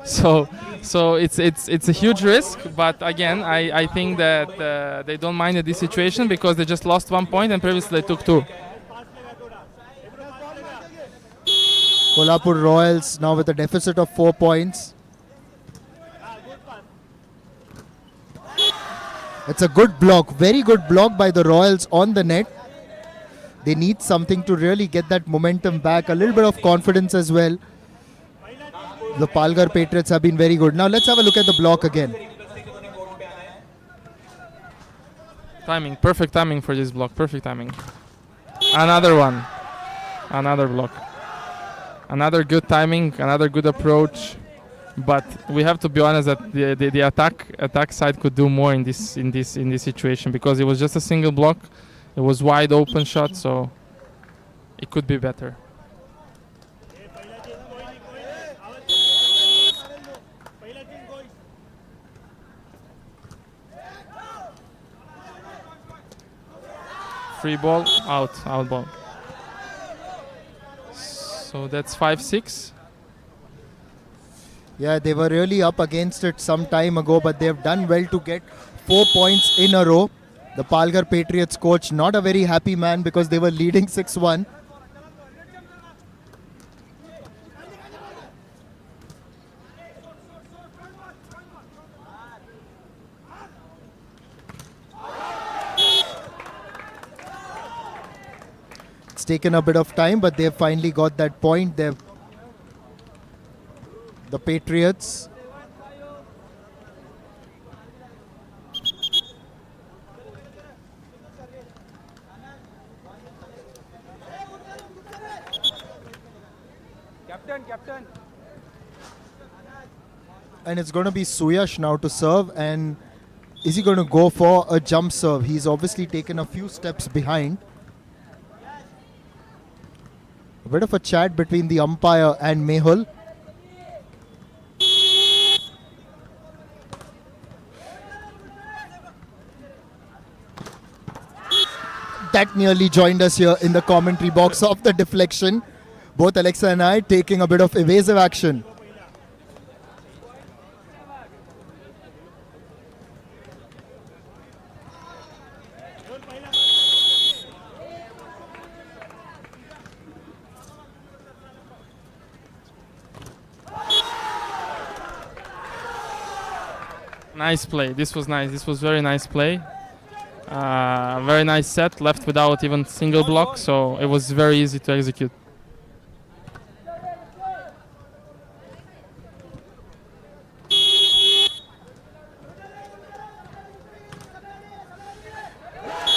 So it's a huge risk, but again, I think that they don't mind in this situation because they just lost 1 point and previously they took 2.
Kolhapur Royals now with a deficit of 4 points. It's a good block, very good block by the Royals on the net. They need something to really get that momentum back, a little bit of confidence as well. The Palghar Patriots have been very good. Now let's have a look at the block again.
Timing, perfect timing for this block, perfect timing. Another one, another block. Another good timing, another good approach, but we have to be honest that the attack side could do more in this situation because it was just a single block. It was wide open shot, so it could be better. Free ball, out ball. So that's 5-6.
Yeah, they were really up against it some time ago, but they've done well to get 4 points in a row. The Palghar Patriots coach, not a very happy man because they were leading 6-1. It's taken a bit of time, but they've finally got that point. The Patriots. And it's going to be Suyash now to serve. And is he going to go for a jump serve? He's obviously taken a few steps behind. A bit of a chat between the umpire and Mehul. That nearly joined us here in the commentary box of the deflection. Both Alexa and I taking a bit of evasive action.
Nice play. This was nice. This was very nice play. Very nice set, left without even single block, so it was very easy to execute.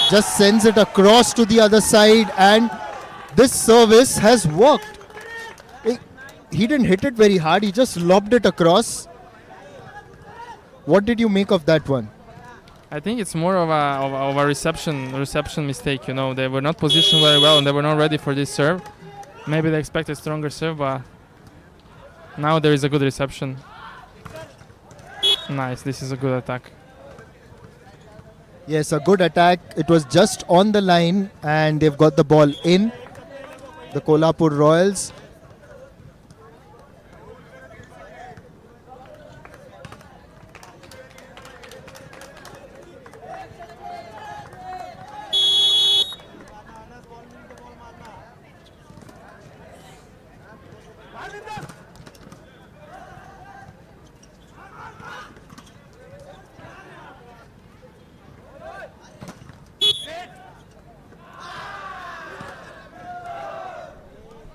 Just sends it across to the other side, and this service has worked. He didn't hit it very hard, he just lobbed it across. What did you make of that one?
I think it's more of a reception mistake. You know, they were not positioned very well and they were not ready for this serve. Maybe they expected stronger serve, but now there is a good reception. Nice, this is a good attack.
Yes, a good attack. It was just on the line and they've got the ball in. The Kolhapur Royals.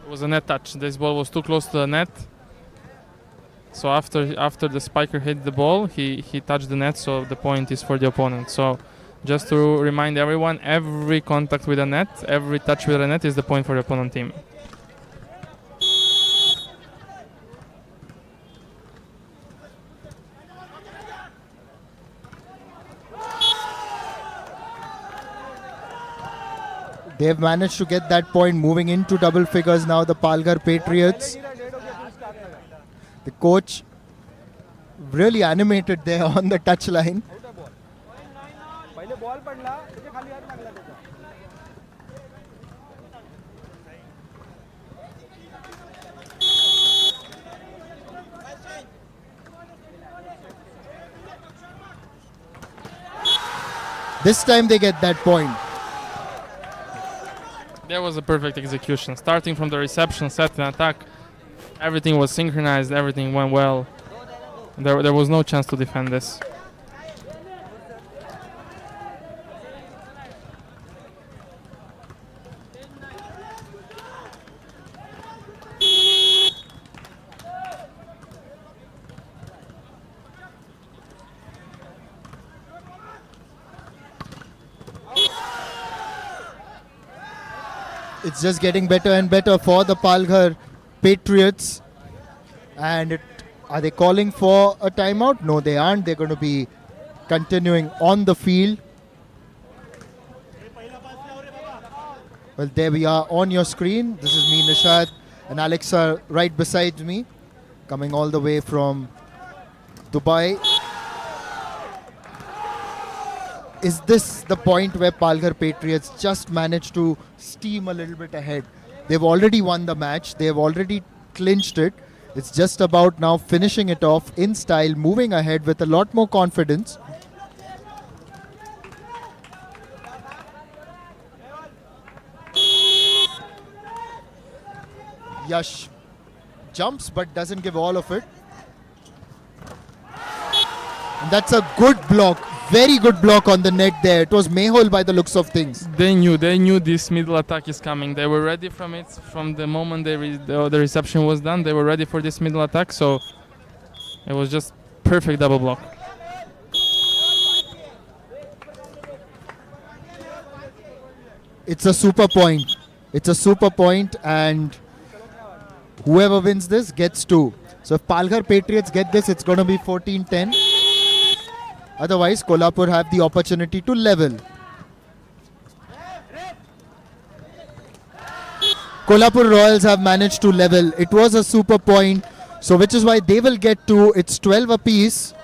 It was a net touch. This ball was too close to the net. So after the spiker hit the ball, he touched the net, so the point is for the opponent. So just to remind everyone, every contact with a net, every touch with a net is the point for the opponent team.
They've managed to get that point, moving into double figures now, the Palghar Patriots. The coach really animated there on the touchline. This time they get that point.
There was a perfect execution. Starting from the reception, set and attack, everything was synchronized, everything went well. There was no chance to defend this.
It's just getting better and better for the Palghar Patriots. And are they calling for a timeout? No, they aren't. They're going to be continuing on the field. Well, there we are on your screen. This is me, Nishad, and Alexa right beside me, coming all the way from Dubai. Is this the point where Palghar Patriots just managed to steam a little bit ahead? They've already won the match. They've already clinched it. It's just about now finishing it off in style, moving ahead with a lot more confidence. Yash jumps but doesn't give all of it. And that's a good block. Very good block on the net there. It was Mehul by the looks of things.
They knew this middle attack is coming. They were ready from it from the moment the reception was done. They were ready for this middle attack, so it was just perfect double block.
It's a super point. It's a super point, and Whoever wins this gets 2. So if Palghar Patriots get this, it's going to be 14-10. Otherwise, Kolhapur have the opportunity to level. Kolhapur Royals have managed to level. It was a super point, so which is why they will get 2. It's 12 apiece.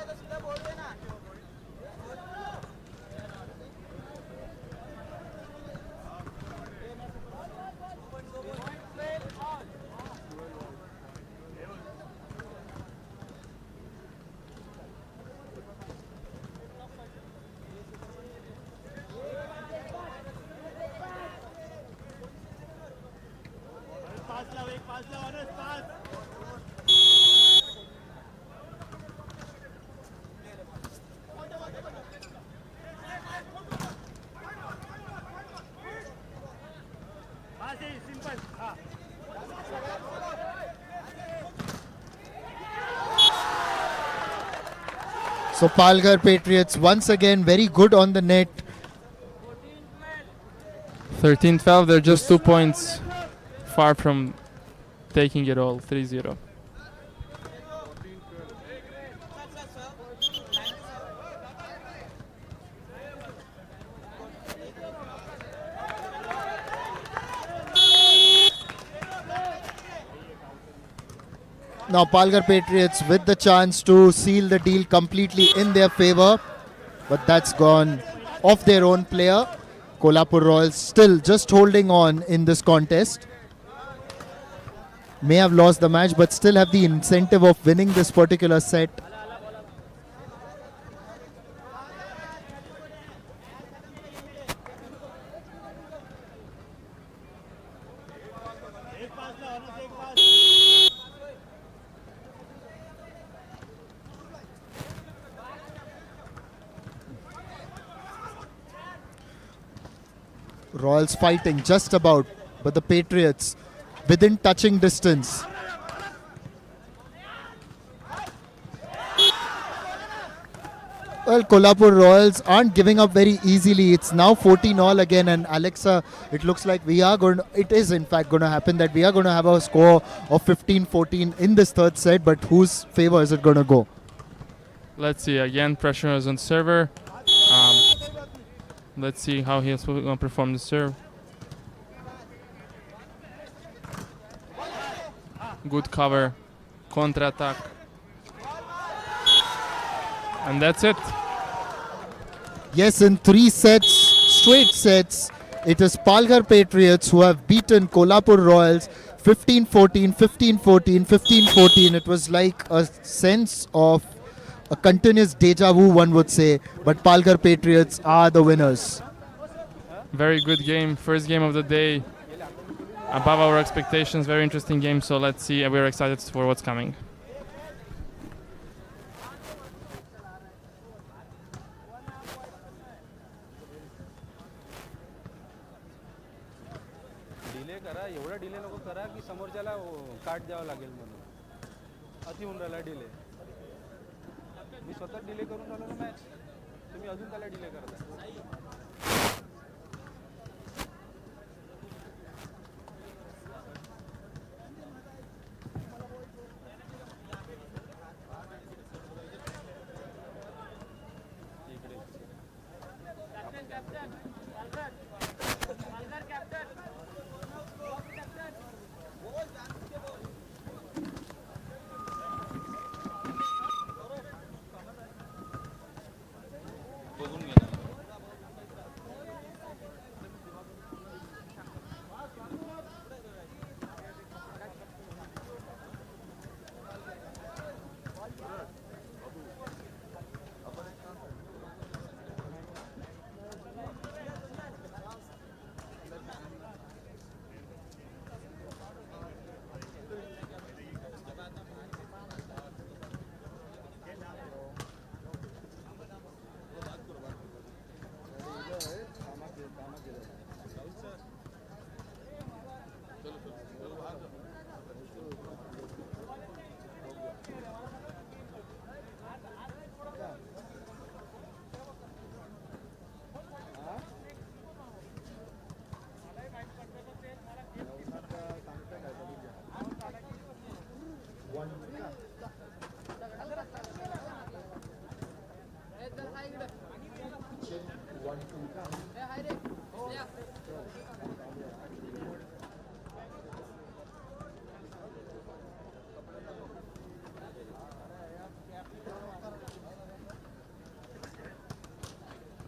So Palghar Patriots once again very good on the net.
13-12, they're just 2 points far from taking it all, 3-0.
Now Palghar Patriots with the chance to seal the deal completely in their favor, but that's gone off their own player. Kolhapur Royals still just holding on in this contest. May have lost the match, but still have the incentive of winning this particular set. Royals fighting just about, but the Patriots within touching distance. Well, Kolhapur Royals aren't giving up very easily. It's now 14-all again, and Alexa, it looks like it is in fact going to happen that we are going to have a score of 15-14 in this third set, but whose favor is it going to go?
Let's see, again, pressure is on server. Let's see how he's going to perform the serve. Good cover, contra-attack. And that's it.
Yes, in 3 sets, straight sets, it is Palghar Patriots who have beaten Kolhapur Royals 15-14, 15-14, 15-14. It was like a sense of a continuous deja vu, one would say, but Palghar Patriots are the winners.
Very good game, first game of the day. Above our expectations, very interesting game, so let's see, we're excited for what's coming.
Delay करा एवढा delay नको करा की समोरच्याला काट द्यावा लागेल म्हणून अति होऊन राहिला डिले मी स्वतः डिले करून आलो ना मॅच तुम्ही अजून त्याला डिले करता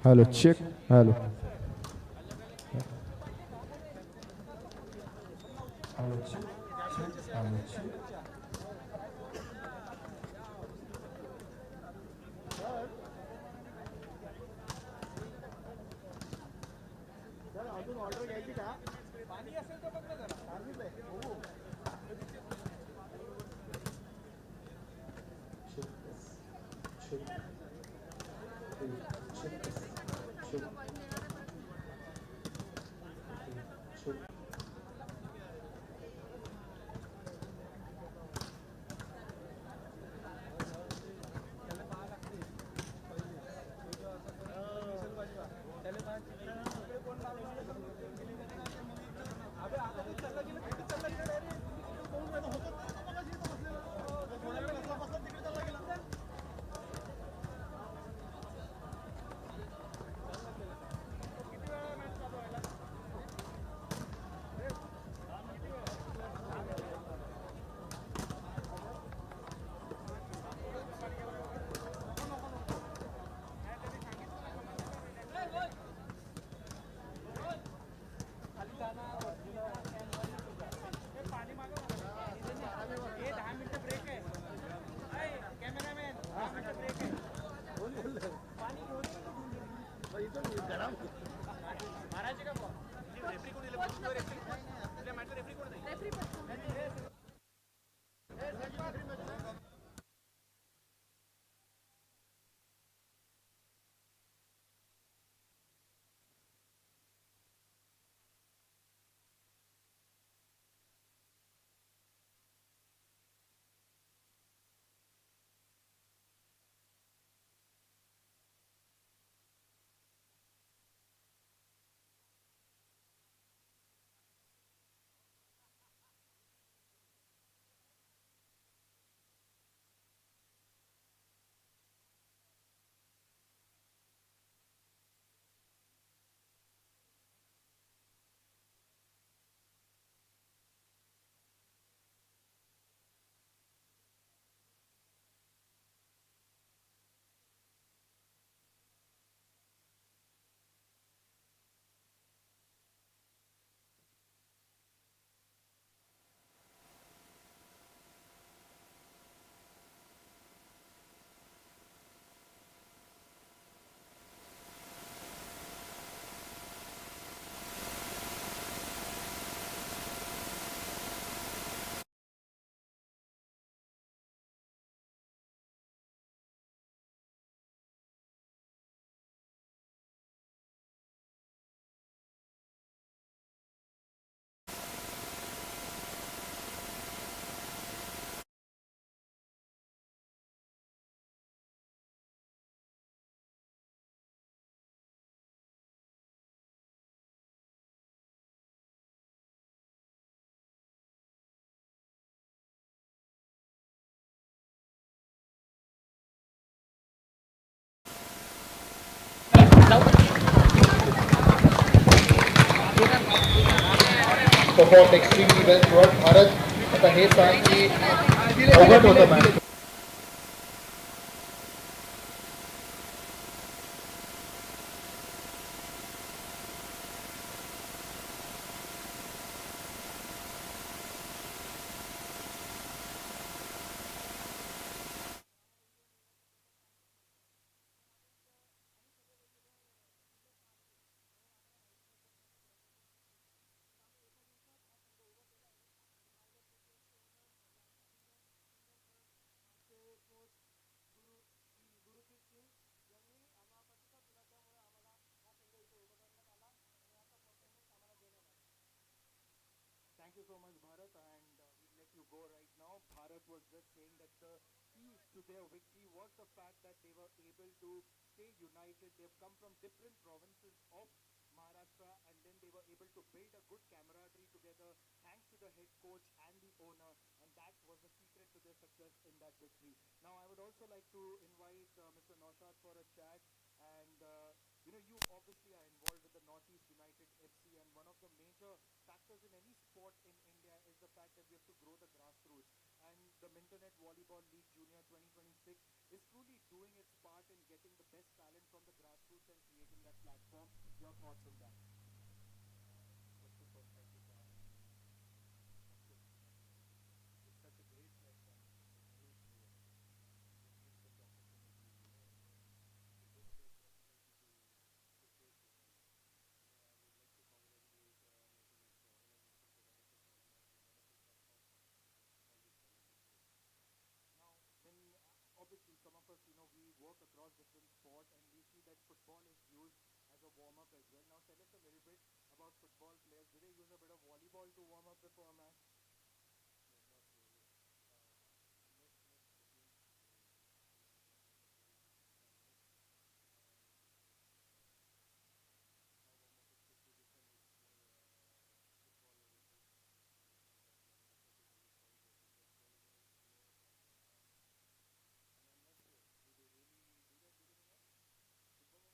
Hello, check. Hello. Hello, check. Hello, check.
Performed extremely well throughout Bharat. आता हे सांग की अवघड होतं match.
Thank you so much, Bharat, and we'll let you go right now. Bharat was just saying that the key to their victory was the fact that they were able to stay united. They've come from different provinces of Maharashtra, and then they were able to build a good camaraderie together thanks to the head coach and the owner, and that was the secret to their success. that victory. Now, I would also like to invite Mr. Naushad for a chat. And, you obviously are involved with the Northeast United FC, and one of the major factors in any sport in India is the fact that we have to grow the grassroots. And the Mintonette Volleyball League Junior 2026 is truly doing its part in getting the best talent from the grassroots and creating that platform. Your thoughts on that?
First of all, thank you for having me. It's such a great platform for new players. It gives such opportunity to give the opportunity to showcase yourself. I would like to congratulate Mintonette for organization for wonderful tournament, wonderful platform for all these talented players.
Now, when obviously some of us, we work across different sports, and we see that football is used as a warm up as well. Now, tell us a little bit about football players. Do they use a bit of volleyball to warm up before a match?
No, not really. Most of the teams they use very mix, and our warm up is totally different. It's more football oriented, but most of the team use volleyball because volleyball is more advanced. And I'm not sure, do they really do that during a match? Football warm up?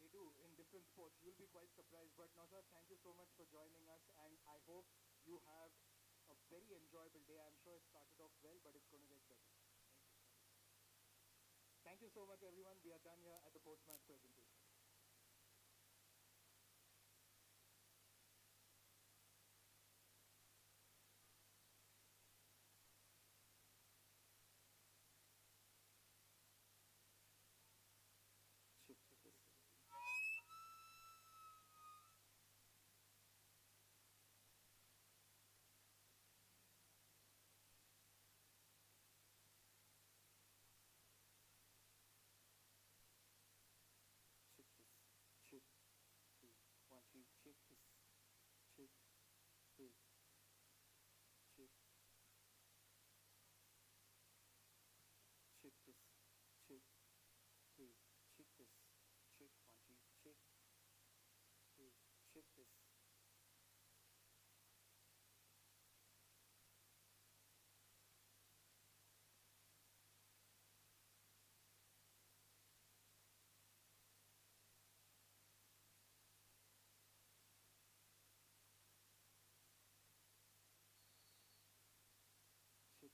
They do in different sports. You'll be quite surprised. But Nausar, thank you so much for joining us, and I hope you have a very enjoyable day. I'm sure it started off well, but it's going to get better.
Thank you. Thank you so much.
Thank you so much, everyone. We are done here at the post-match presentation.
Check this. Check this. Check. Two. 1, 2. Check this. Check. Two. Check. Check this. Check. Two. Check this. Check. 1, 2. Check. Two. Check this. Check.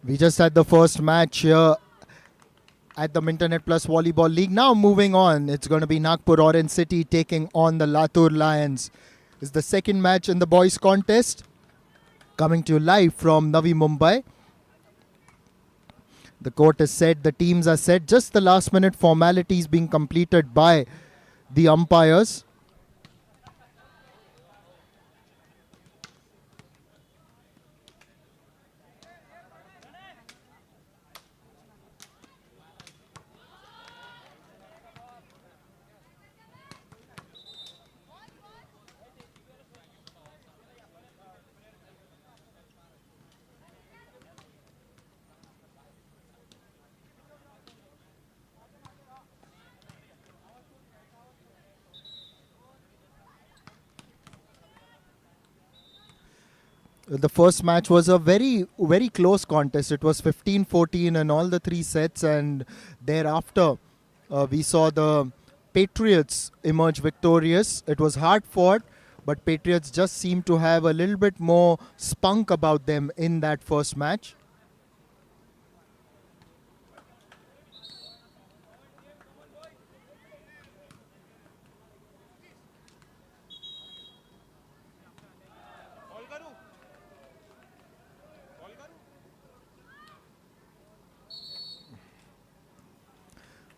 We just had the first match here at the Mintonette Volleyball League. Now moving on, it's going to be Nagpur Orange City taking on the Latur Lions. It's the second match in the boys contest, coming to you live from Navi Mumbai. The court is set, the teams are set, just the last minute formalities being completed by the umpires. The first match was a very, very close contest. It was 15-14 in all the three sets, and thereafter we saw the Patriots emerge victorious. It was hard fought, but Patriots just seemed to have a little bit more spunk about them in that first match.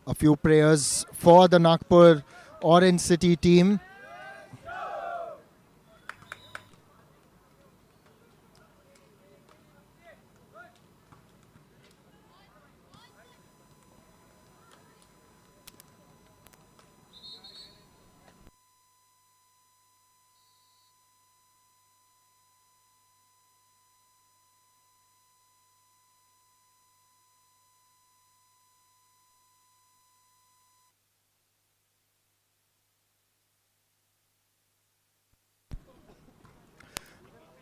A few prayers for the Nagpur Orange City team.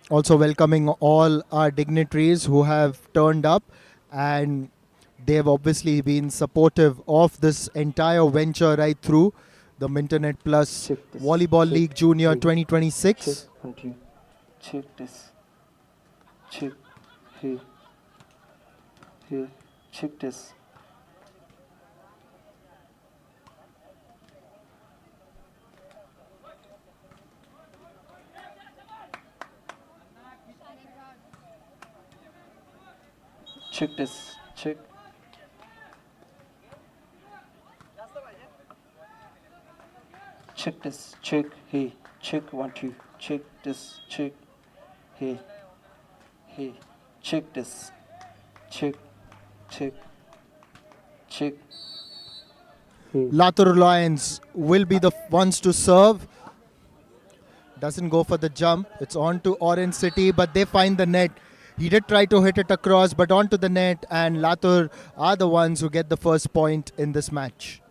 Also welcoming all our dignitaries who have turned up, and they've obviously been supportive of this entire venture right through the Mintonette Plus Volleyball League Junior 2026.
Continue. Check this. Check. Here. Here. Check this. Check this. Check. Check this. Check. Hey. Check 1 2. Check this. Check. Hey. Hey. Check this. Check. Check. Check. Hey.
Latur Lions will be the ones to serve. Doesn't go for the jump. It's on to Orange City, but they find the net. He did try to hit it across, but onto the net, and Latur are the ones who get the first point in this match.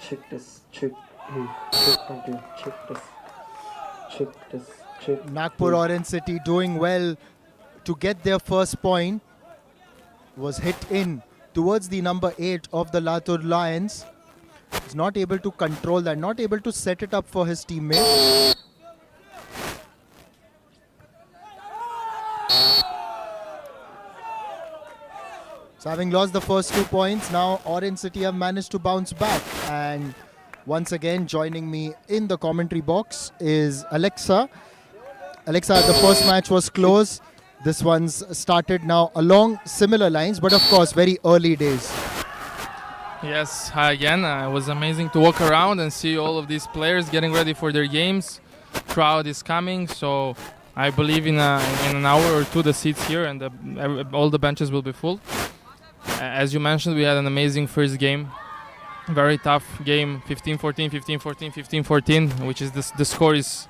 check this, check, hey, check 1 2, check this, check this, check.
Nagpur
hey.
Orange City doing well to get their first point. Was hit in towards the number 8 of the Latur Lions. He's not able to control that, not able to set it up for his teammate. So having lost the first 2 points, now Orange City have managed to bounce back. And once again, joining me in the commentary box is Alexa. Alexa, the first match was close. This one's started now along similar lines, but of course, very early days.
Yes, hi again. It was amazing to walk around and see all of these players getting ready for their games. Crowd is coming, so I believe in an hour or two the seats here and all the benches will be full. As you mentioned, we had an amazing first game. Very tough game, 15-14, 15-14, 15-14, which is the score is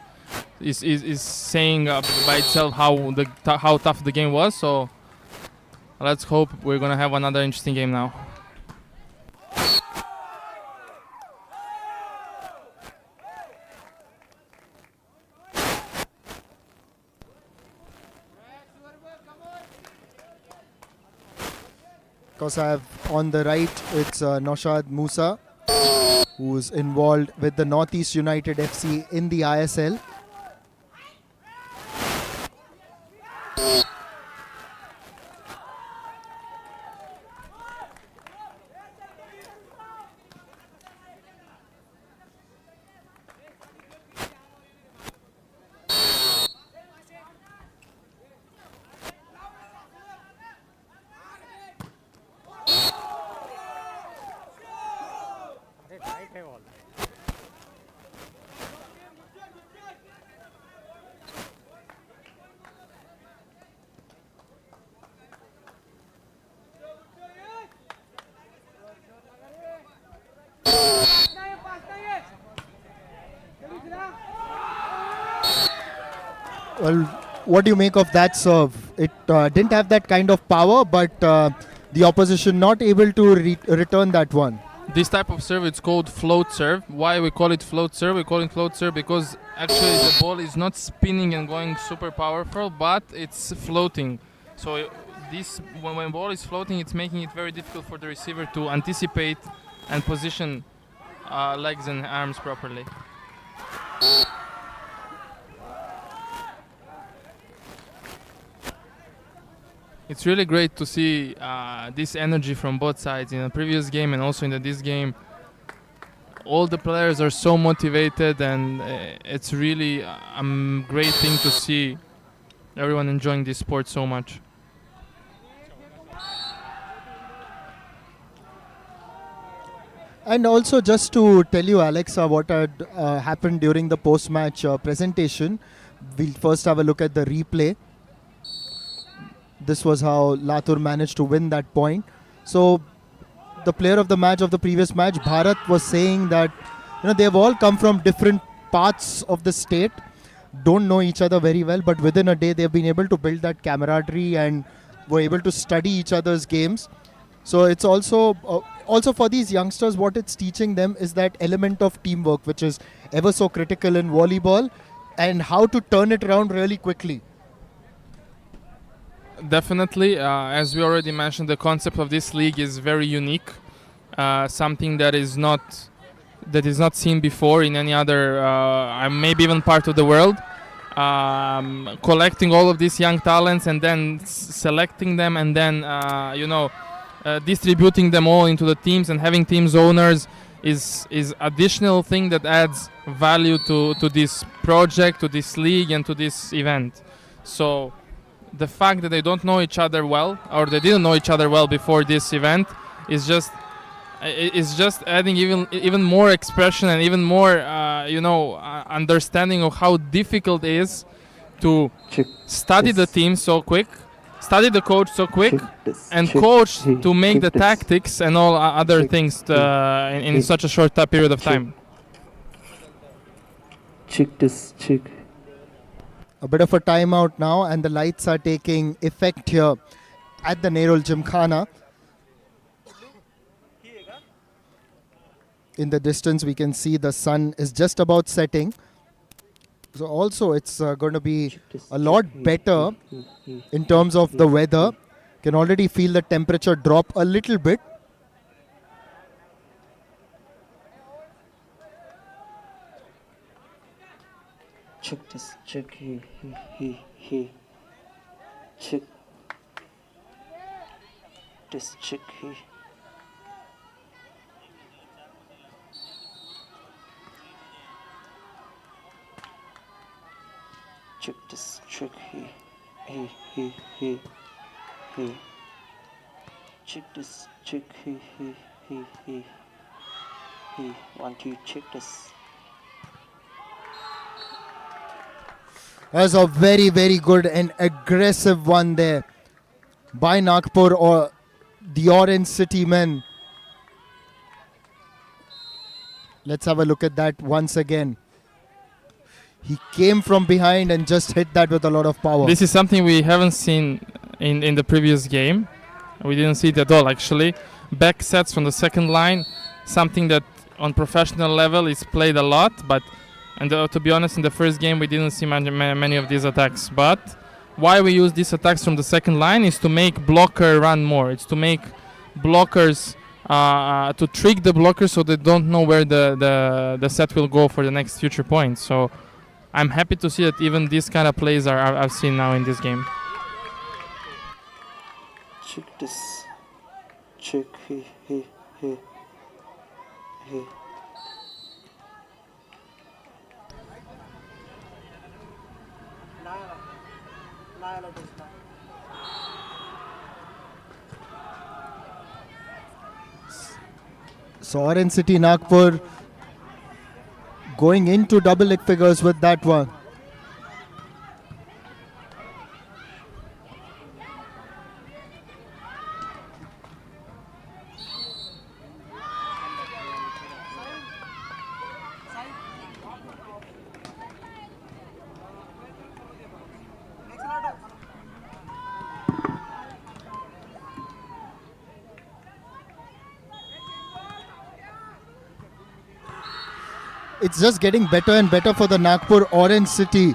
saying by itself how tough the game was. So let's hope we're gonna have another interesting game now.
Because I have on the right, it's Naushad Musa, who's involved with the Northeast United FC in the ISL. Well, what do you make of that serve? It didn't have that kind of power, but the opposition not able to return that one.
This type of serve it's called float serve. Why we call it float serve? We call it float serve because actually the ball is not spinning and going super powerful, but it's floating. So this when ball is floating, it's making it very difficult for the receiver to anticipate and position legs and arms properly. It's really great to see this energy from both sides in the previous game and also in this game. All the players are so motivated and it's really a great thing to see everyone enjoying this sport so much.
And also just to tell you, Alexa, what had happened during the post-match presentation, we'll first have a look at the replay. This was how Latur managed to win that point. So the player of the match of the previous match, Bharat, was saying that they've all come from different parts of the state, don't know each other very well, but within a day they've been able to build that camaraderie and were able to study each other's games. So it's also for these youngsters, what it's teaching them is that element of teamwork, which is ever so critical in volleyball, and how to turn it around really quickly.
Definitely, as we already mentioned, the concept of this league is very unique, something that is not seen before in any other, maybe even part of the world. Collecting all of these young talents and then selecting them and then distributing them all into the teams and having teams owners is additional thing that adds value to this project, to this league, and to this event. So the fact that they don't know each other well, or they didn't know each other well before this event, is just adding even more expression and even more understanding of how difficult it is to study the team so quick, study the coach so quick, and coach to make the tactics and all other things in such a short period of time.
Check.
A bit of a timeout now, and the lights are taking effect here at the Nerul Gymkhana. In the distance, we can see the sun is just about setting. So also, it's going to be a lot better in terms of the weather. Can already feel the temperature drop a little bit.
Check this. Check. He. Check. This. Check. He. Check this. Check. He. Check this. Check. He. 1 2. Check this.
That's a very, very good and aggressive one there by Nagpur or the Orange City men. Let's have a look at that once again. He came from behind and just hit that with a lot of power.
This is something we haven't seen in the previous game. We didn't see it at all, actually. Back sets from the second line, something that on professional level is played a lot, but to be honest, in the first game we didn't see many of these attacks. But why we use these attacks from the second line is to make blocker run more. It's to make blockers, to trick the blockers so they don't know where the set will go for the next future points. So I'm happy to see that even these kind of plays I've seen now in this game.
Check this. Check. He.
So Orange City Nagpur going into double figures with that one. It's just getting better and better for the Nagpur Orange City.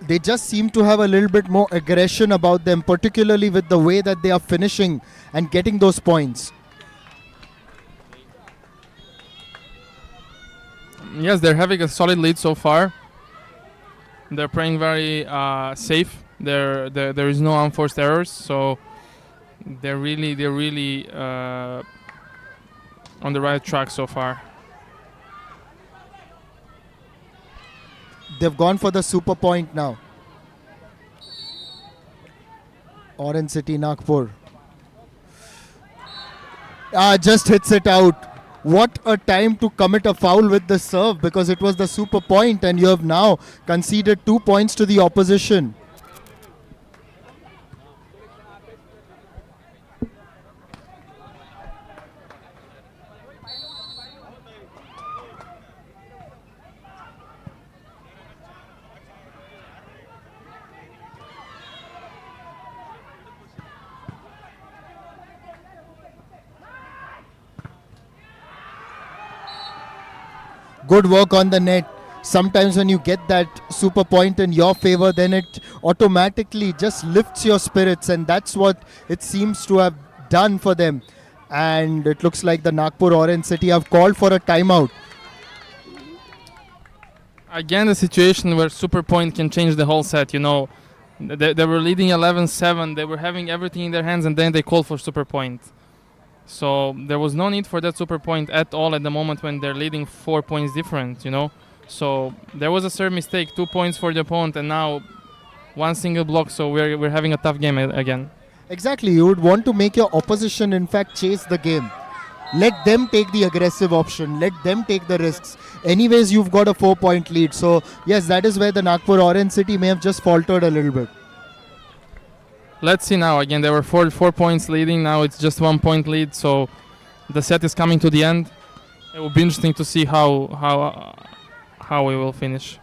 They just seem to have a little bit more aggression about them, particularly with the way that they are finishing and getting those points.
Yes, they're having a solid lead so far. They're playing very safe. There is no unforced errors, so they're really on the right track so far.
They've gone for the super point now. Orange City Nagpur. Just hits it out. What a time to commit a foul with the serve, because it was the super point and you have now conceded 2 points to the opposition. Good work on the net. Sometimes when you get that super point in your favor, then it automatically just lifts your spirits, and that's what it seems to have done for them. And it looks like the Nagpur Orange City have called for a timeout.
Again, the situation where super point can change the whole set. You know, they were leading 11-7. They were having everything in their hands, and then they called for super point. So there was no need for that super point at all at the moment when they're leading 4 points different, you know. So there was a serve mistake, 2 points for the opponent, and now one single block. So we're having a tough game again.
Exactly. You would want to make your opposition, in fact, chase the game. Let them take the aggressive option. Let them take the risks. Anyways, you've got a 4-point lead. So yes, that is where the Nagpur Orange City may have just faltered a little bit.
Let's see now. Again, they were 4 points leading. Now it's just 1 point lead. So the set is coming to the end. It will be interesting to see how we will finish.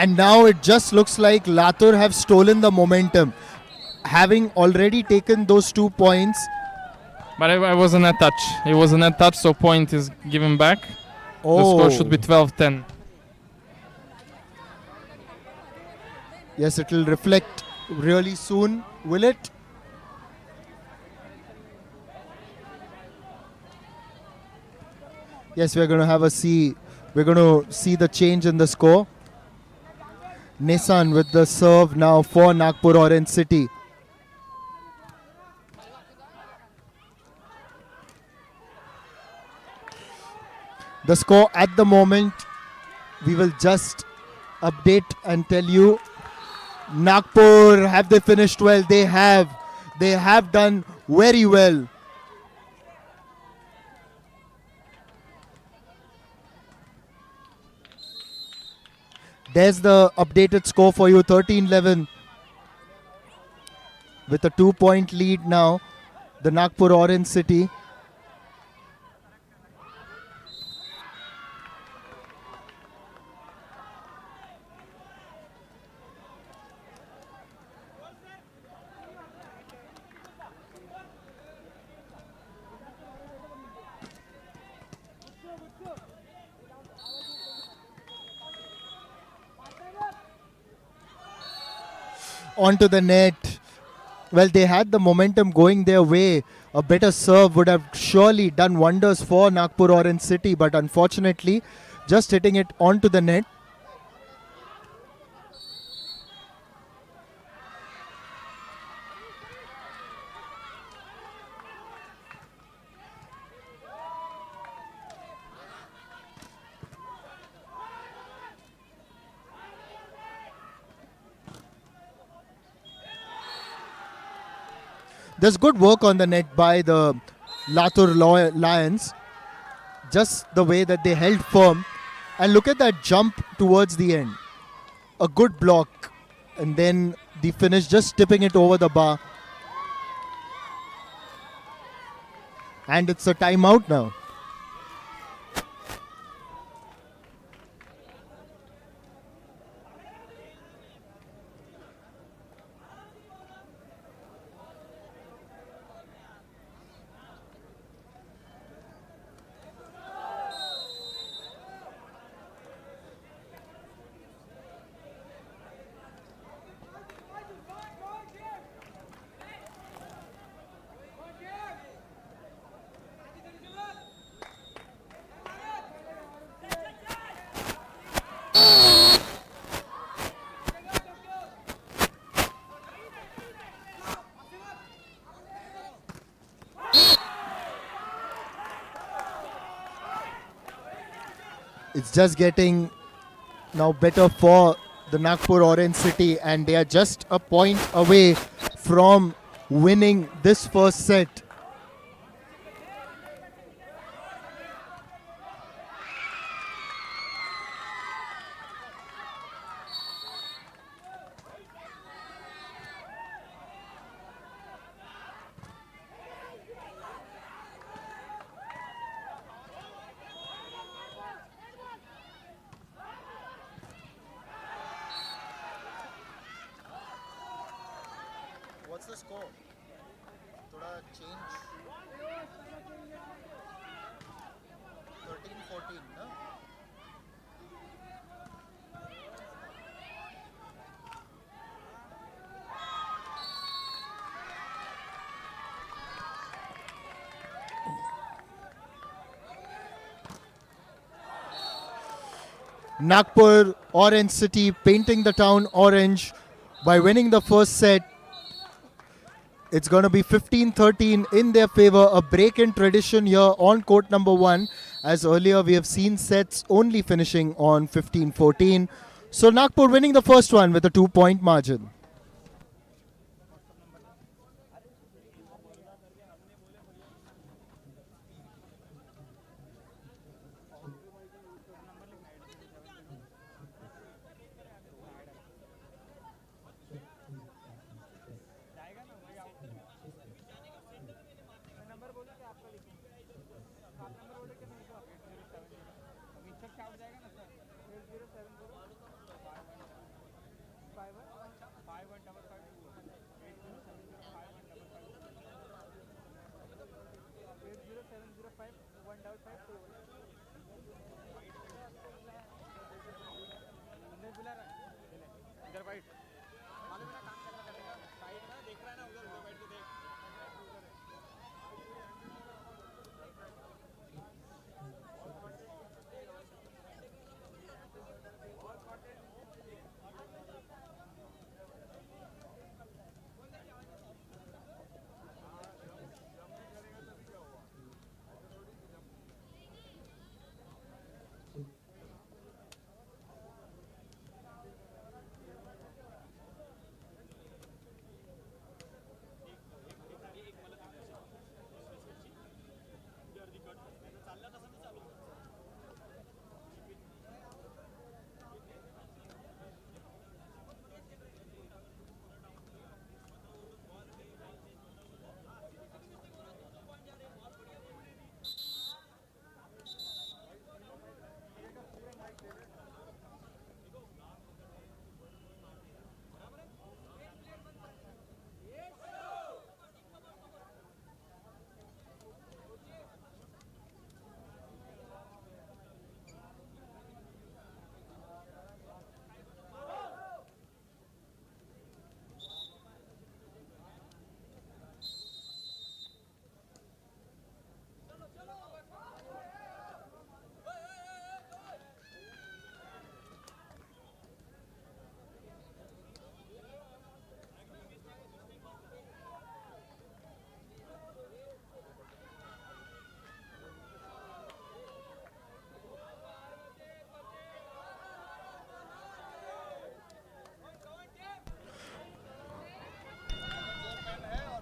And now it just looks like Latur have stolen the momentum. Having already taken those 2 points.
But I was a net touch. It was a net touch, so point is given back.
Oh.
The score should be 12-10.
Yes, it will reflect really soon, will it? Yes, we're going to have a see. We're going to see the change in the score. Nissan with the serve now for Nagpur Orange City. The score at the moment, we will just update and tell you. Nagpur, have they finished well? They have. They have done very well. There's the updated score for you, 13-11. With a 2-point lead now, the Nagpur Orange City. Onto the net. Well, they had the momentum going their way. A better serve would have surely done wonders for Nagpur Orange City, but unfortunately, just hitting it onto the net. There's good work on the net by the Latur Lions. Just the way that they held firm. And look at that jump towards the end. A good block. And then the finish, just tipping it over the bar. And it's a timeout now. It's just getting now better for the Nagpur Orange City, and they are just a point away from winning this first set. What's the score? Thoda change. 13-14, no? Nagpur Orange City painting the town orange by winning the first set. It's going to be 15-13 in their favor. A break in tradition here on court number 1. As earlier we have seen sets only finishing on 15-14. So Nagpur winning the first one with a 2-point margin.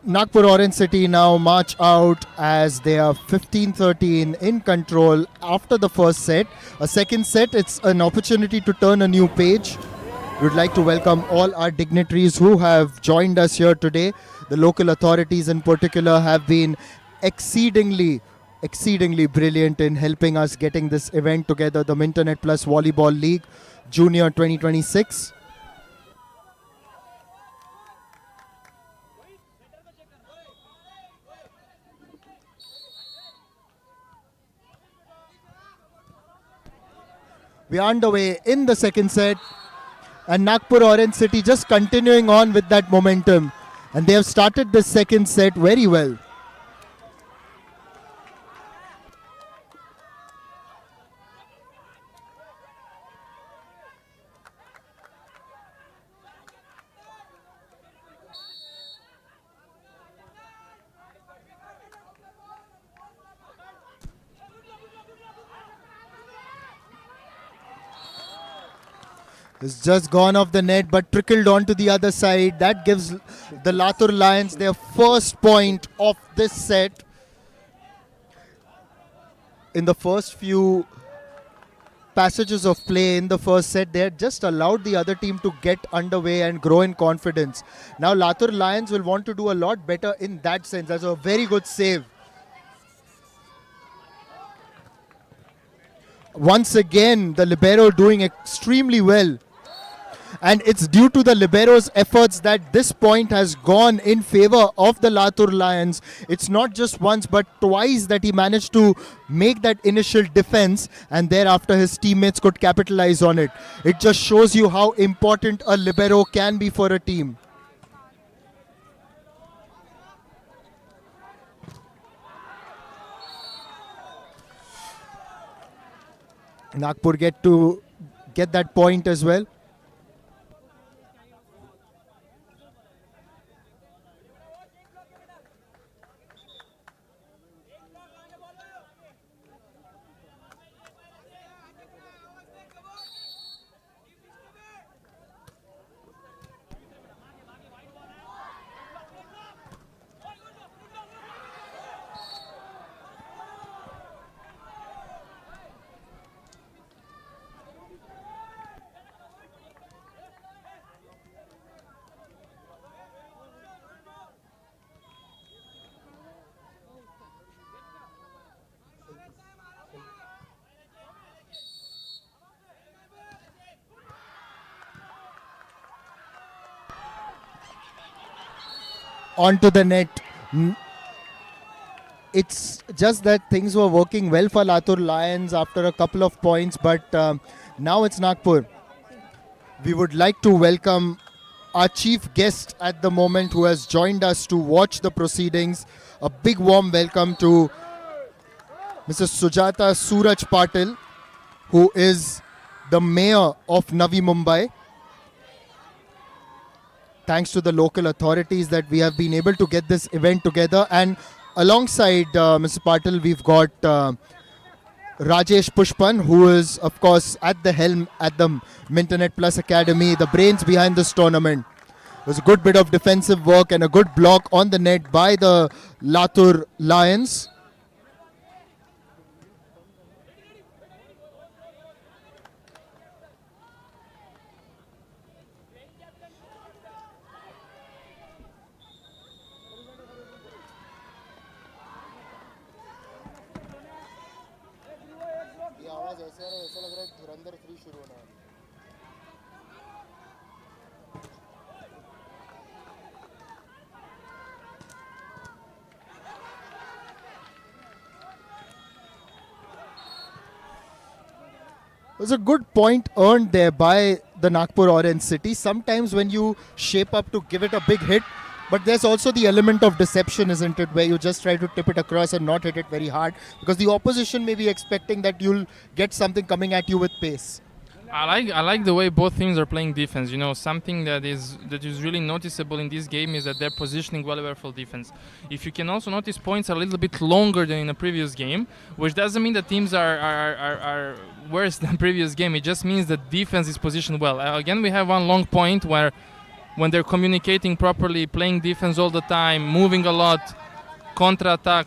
Nagpur Orange City now march out as they are 15-13 in control after the first set. A second set, it's an opportunity to turn a new page. We'd like to welcome all our dignitaries who have joined us here today. The local authorities in particular have been exceedingly brilliant in helping us getting this event together, the Mintonette Volleyball League Junior 2026. We are underway in the second set, and Nagpur Orange City just continuing on with that momentum, and they have started the second set very well. It's just gone off the net but trickled onto the other side. That gives the Latur Lions their first point of this set. In the first few passages of play in the first set, they had just allowed the other team to get underway and grow in confidence. Now Latur Lions will want to do a lot better in that sense. That's a very good save. Once again, the libero doing extremely well. And it's due to the libero's efforts that this point has gone in favor of the Latur Lions. It's not just once but twice that he managed to make that initial defense, and thereafter his teammates could capitalize on it. It just shows you how important a libero can be for a team. Nagpur get that point as well. Onto the net. It's just that things were working well for Latur Lions after a couple of points, but now it's Nagpur. We would like to welcome our chief guest at the moment who has joined us to watch the proceedings. A big warm welcome to Mrs. Sujata Suraj Patil, who is the mayor of Navi Mumbai. Thanks to the local authorities that we have been able to get this event together. And alongside Mr. Patil, we've got Rajesh Pushpan, who is, of course, at the helm at the Mintonette Plus Academy, the brains behind this tournament. It was a good bit of defensive work and a good block on the net by the Latur Lions. There's a good point earned there by the Nagpur Orange City. Sometimes when you shape up to give it a big hit, but there's also the element of deception, isn't it, where you just try to tip it across and not hit it very hard because the opposition may be expecting that you'll get something coming at you with pace.
I like the way both teams are playing defense. You know, something that is really noticeable in this game is that they're positioning well for defense. If you can also notice, points are a little bit longer than in the previous game, which doesn't mean that teams are worse than previous game. It just means that defense is positioned well. Again, we have one long point where when they're communicating properly, playing defense all the time, moving a lot, counter-attack.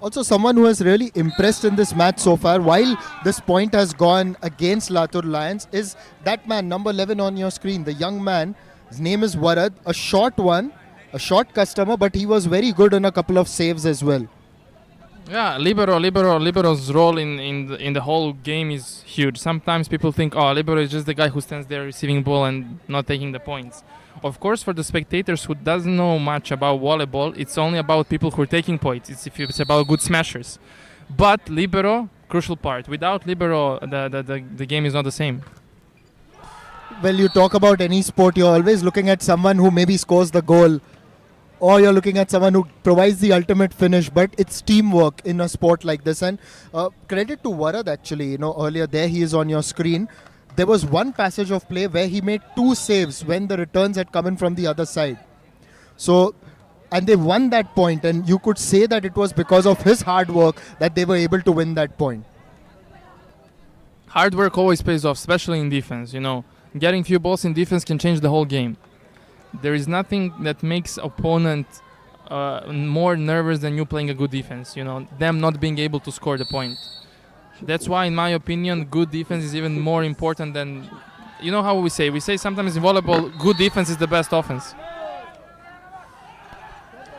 Also, someone who has really impressed in this match so far, while this point has gone against Latur Lions, is that man, number 11 on your screen, the young man. His name is Warad, a short one, a short customer, but he was very good on a couple of saves as well.
Yeah, Libero's role in the whole game is huge. Sometimes people think, oh, Libero is just the guy who stands there receiving ball and not taking the points. Of course, for the spectators who doesn't know much about volleyball, it's only about people who are taking points. It's about good smashers. But Libero, crucial part. Without Libero, the game is not the same.
Well, you talk about any sport, you're always looking at someone who maybe scores the goal, or you're looking at someone who provides the ultimate finish, but it's teamwork in a sport like this. And credit to Warad, actually. You know, earlier there he is on your screen. There was one passage of play where he made 2 saves when the returns had come in from the other side. So, and they won that point, and you could say that it was because of his hard work that they were able to win that point.
Hard work always pays off, especially in defense. You know, getting few balls in defense can change the whole game. There is nothing that makes opponent more nervous than you playing a good defense. You know, them not being able to score the point. That's why, in my opinion, good defense is even more important than, you know how we say sometimes in volleyball, good defense is the best offense.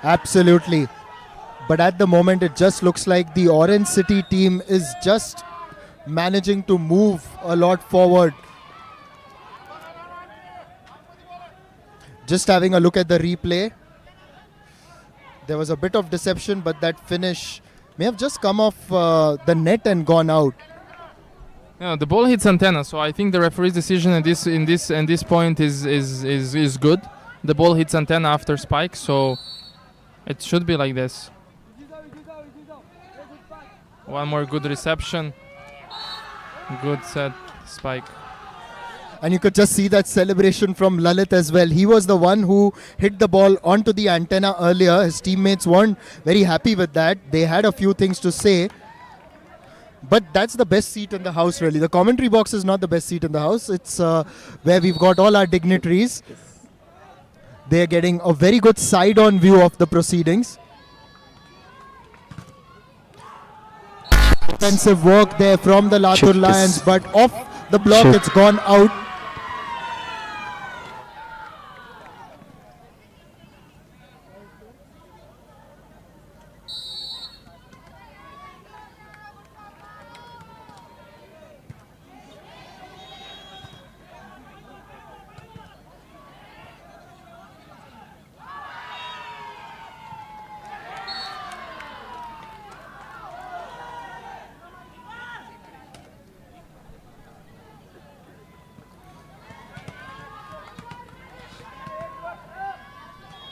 Absolutely. But at the moment, it just looks like the Orange City team is just managing to move a lot forward. Just having a look at the replay. There was a bit of deception, but that finish may have just come off the net and gone out.
Yeah, the ball hits antenna, so I think the referee's decision at this point is good. The ball hits antenna after spike, so it should be like this. One more good reception. Good set, spike.
And you could just see that celebration from Lalit as well. He was the one who hit the ball onto the antenna earlier. His teammates weren't very happy with that. They had a few things to say. But that's the best seat in the house, really. The commentary box is not the best seat in the house. It's where we've got all our dignitaries. They're getting a very good side-on view of the proceedings. Offensive work there from the Latur Lions, but off the block, it's gone out.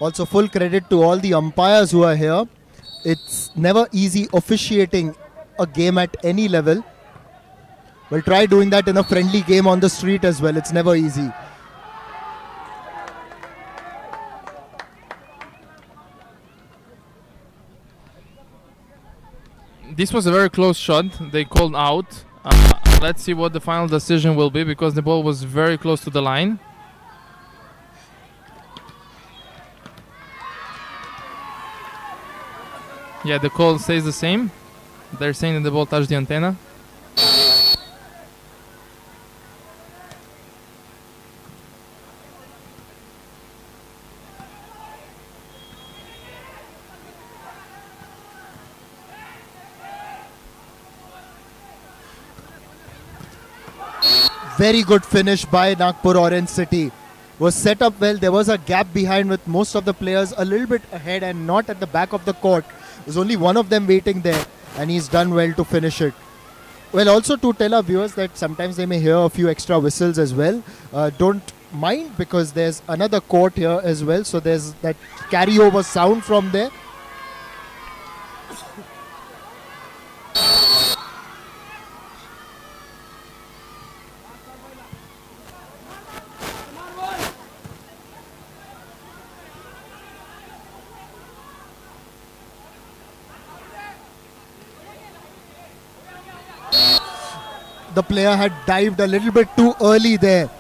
Also, full credit to all the umpires who are here. It's never easy officiating a game at any level. We'll try doing that in a friendly game on the street as well. It's never easy.
This was a very close shot. They called out. Let's see what the final decision will be, because the ball was very close to the line. Yeah, the call stays the same. They're saying that the ball touched the antenna.
Very good finish by Nagpur Orange City. Was set up well. There was a gap behind with most of the players a little bit ahead and not at the back of the court. There's only one of them waiting there, and he's done well to finish it. Well, also to tell our viewers that sometimes they may hear a few extra whistles as well. Don't mind, because there's another court here as well. So there's that carryover sound from there. The player had dived a little bit too early there,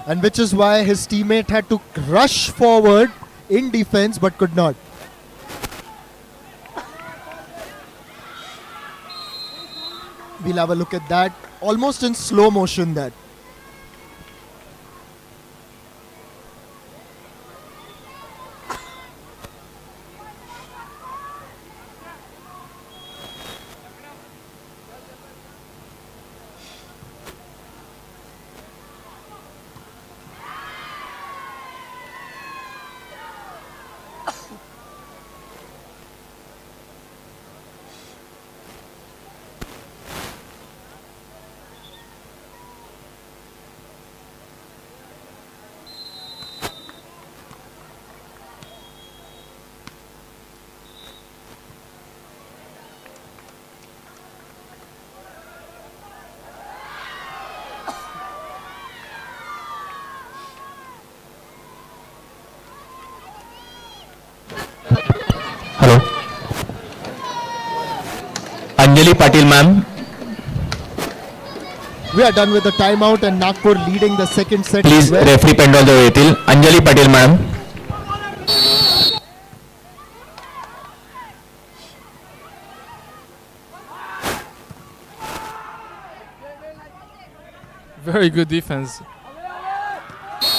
and which is why his teammate had to rush forward in defense but could not. We'll have a look at that, almost in slow motion that.
Hello. Anjali Patil ma'am.
We are done with the timeout, and Nagpur leading the second set.
Please
as well.
referee pendol the येतील. Anjali Patil ma'am.
Very good defense.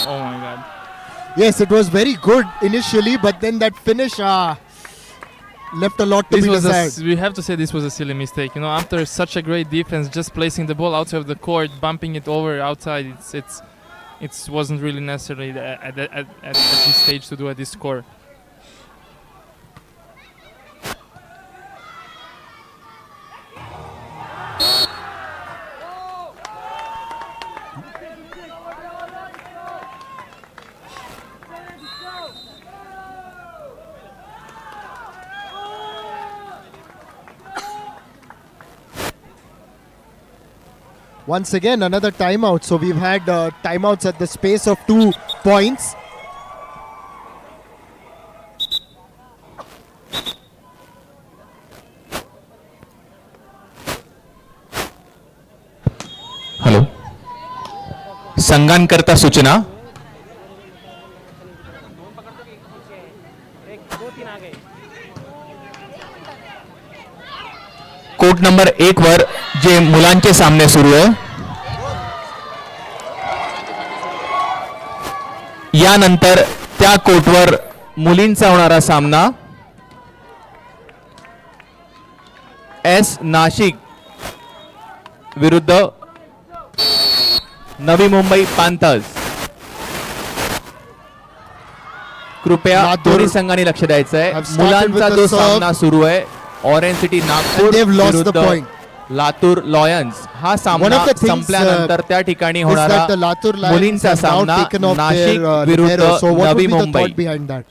Oh my god.
Yes, it was very good initially, but then that finish left a lot to
This
be
was
desired.
we have to say this was a silly mistake. You know, after such a great defense, just placing the ball outside of the court, bumping it over outside, it wasn't really necessary at this stage to do at this score.
Once again, another timeout. So we've had timeouts at the space of 2 points.
Hello. संघांकरता सूचना. Court number 1 वर जे मुलांचे सामने सुरू आहे, यानंतर त्या कोर्टवर मुलींचा होणारा सामना एस नाशिक विरुद्ध नवी मुंबई पांथर्स. कृपया
लातूर
दोन्ही संघांनी लक्ष द्यायचं आहे.
have started
मुलांचा
with
जो
the serve.
सामना सुरू आहे orange city Nagpur
And they've lost the
विरुद्ध
point.
लातूर लॉयन्स. हा
One
सामना
of the things,
संपल्यानंतर त्या ठिकाणी
is
होणारा
that the Latur Lions
मुलींचा
have now
सामना
taken off
नाशिक
their
विरुद्ध
libero. So what would
Navi
be the
Mumbai.
thought behind that?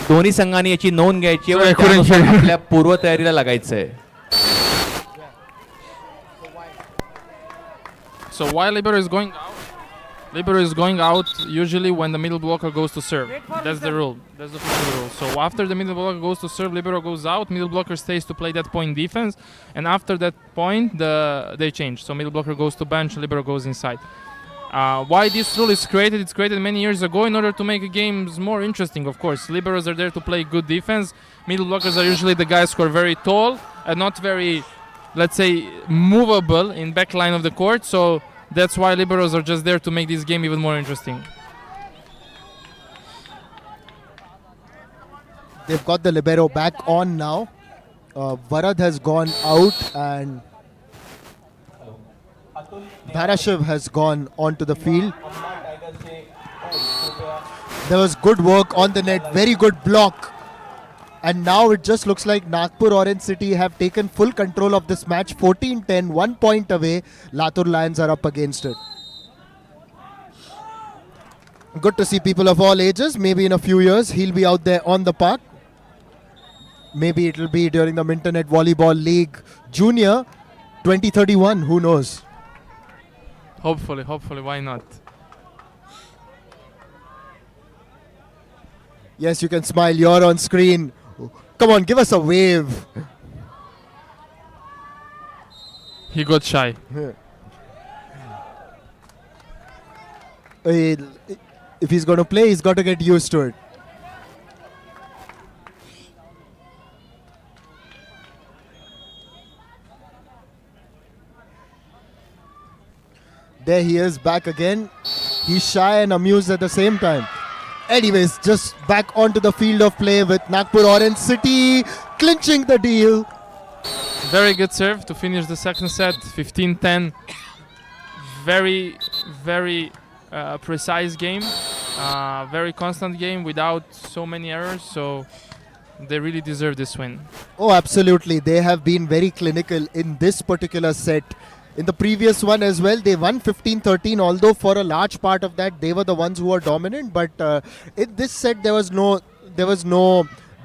दोन्ही संघांनी याची नोंद घ्यायची
Sorry,
आहे
I
व
couldn't
त्यानुसार
hear you.
आपल्या पूर्वतयारीला लागायचं आहे.
So while libero is going out usually when the middle blocker goes to serve. That's the rule. That's the official rule. So after the middle blocker goes to serve, libero goes out, middle blocker stays to play that point defense, and after that point, they change. So middle blocker goes to bench, libero goes inside. Why this rule is created? It's created many years ago in order to make games more interesting, of course. Liberos are there to play good defense. Middle blockers are usually the guys who are very tall and not very, let's say, movable in back line of the court. So that's why liberos are just there to make this game even more interesting.
They've got the libero back on now. Varad has gone out and Dharashiv has gone onto the field. There was good work on the net, very good block. And now it just looks like Nagpur Orange City have taken full control of this match. 14-10, 1 point away. Latur Lions are up against it. Good to see people of all ages. Maybe in a few years he'll be out there on the park. Maybe it'll be during the Mintonette Volleyball League Junior 2031. Who knows?
Hopefully, why not?
Yes, you can smile. You're on screen. Come on, give us a wave.
He got shy.
If he's going to play, he's got to get used to it. There he is back again. He's shy and amused at the same time. Anyways, just back onto the field of play with Nagpur Orange City clinching the deal.
Very good serve to finish the second set. 15-10. Very, very precise game. Very constant game without so many errors. So they really deserve this win.
Oh, absolutely. They have been very clinical in this particular set. In the previous one as well, they won 15-13, although for a large part of that, they were the ones who were dominant. But in this set, there was no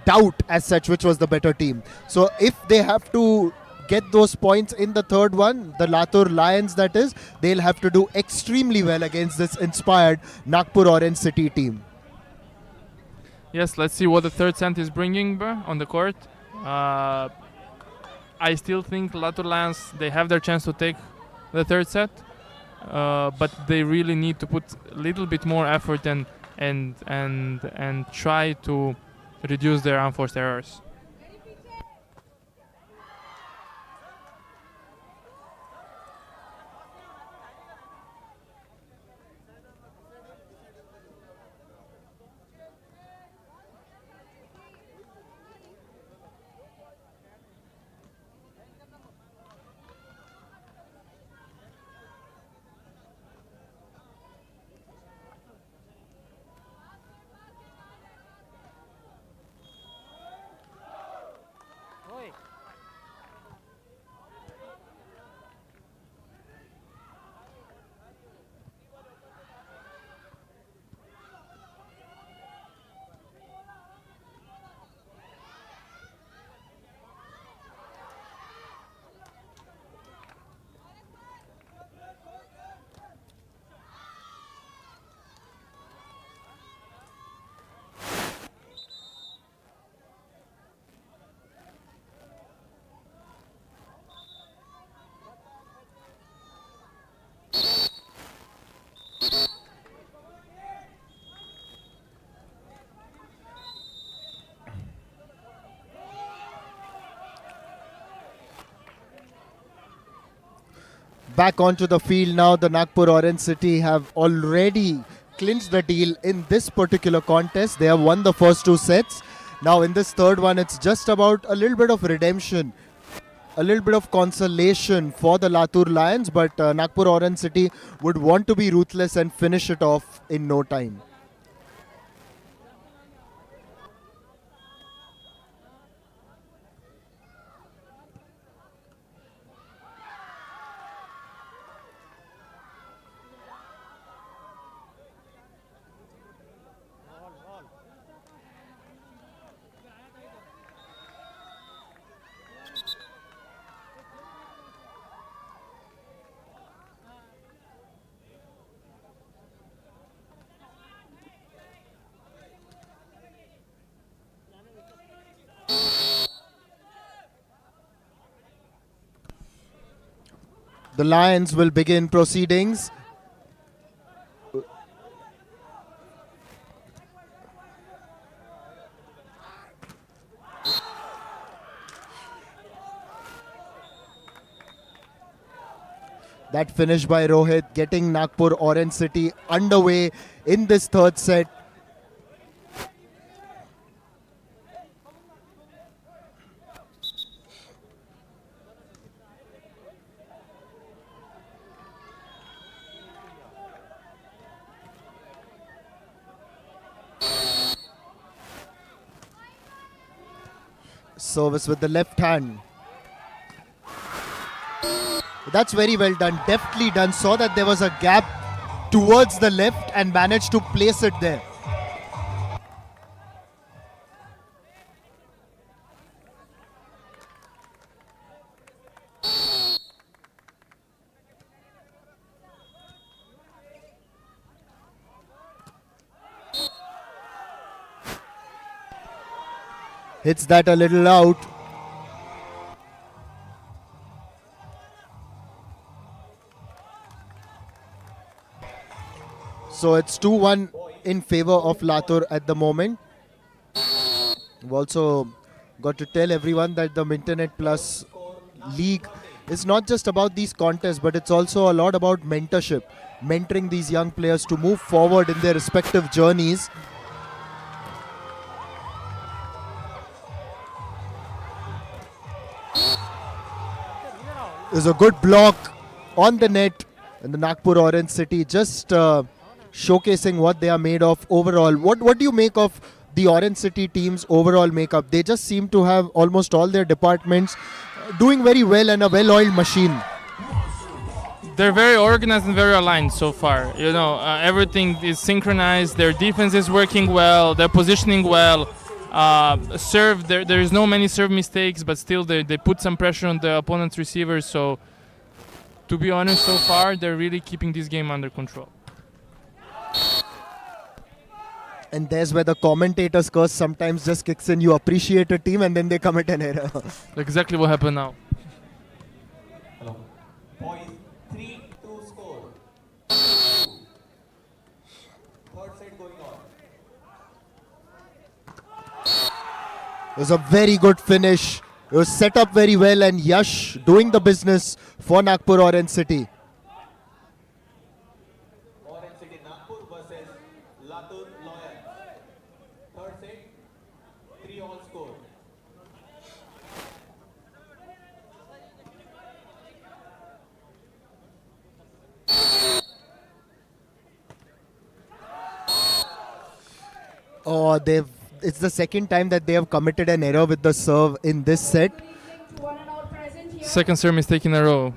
doubt as such which was the better team. So if they have to get those points in the third one, the Latur Lions that is, they'll have to do extremely well against this inspired Nagpur Orange City team.
Yes, let's see what the third set is bringing on the court. I still think Latur Lions, they have their chance to take the third set, but they really need to put a little bit more effort and try to reduce their unforced errors.
Back onto the field now, the Nagpur Orange City have already clinched the deal in this particular contest. They have won the first two sets. Now in this third one, it's just about a little bit of redemption, a little bit of consolation for the Latur Lions, but Nagpur Orange City would want to be ruthless and finish it off in no time. The Lions will begin proceedings. That finish by Rohit, getting Nagpur Orange City underway in this third set. Service with the left hand. That's very well done, deftly done. Saw that there was a gap towards the left and managed to place it there. Hits that a little out. So it's 2-1 in favor of Latur at the moment. We've also got to tell everyone that the Mintonette Plus League is not just about these contests, but it's also a lot about mentorship, mentoring these young players to move forward in their respective journeys. There's a good block on the net, and the Nagpur Orange City just showcasing what they are made of overall. What do you make of the Orange City team's overall makeup? They just seem to have almost all their departments doing very well and a well-oiled machine.
They're very organized and very aligned so far. You know, everything is synchronized. Their defense is working well. They're positioning well. Serve, there is no many serve mistakes, but still they put some pressure on the opponent's receivers. So, to be honest, so far they're really keeping this game under control.
And there's where the commentator's curse sometimes just kicks in. You appreciate a team and then they commit an error.
Exactly what happened now.
Hello. Point 3-2 score. Third set going on.
It was a very good finish. It was set up very well, and Yash doing the business for Nagpur Orange City.
Orange City Nagpur versus Latur Lions. Third set, 3-all score.
Oh, it's the second time that they have committed an error with the serve in this set.
Second serve mistake in a row.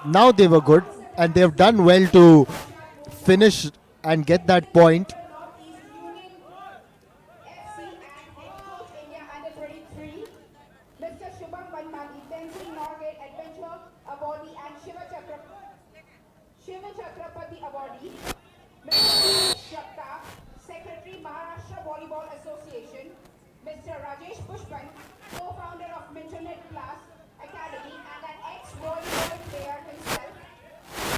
Now they were good, and they've done well to finish and get that point.
Secretary Maharashtra Volleyball Association, Mr. Rajesh Pushpan, co-founder of Mintonette Plus Academy and an ex-volleyball player himself,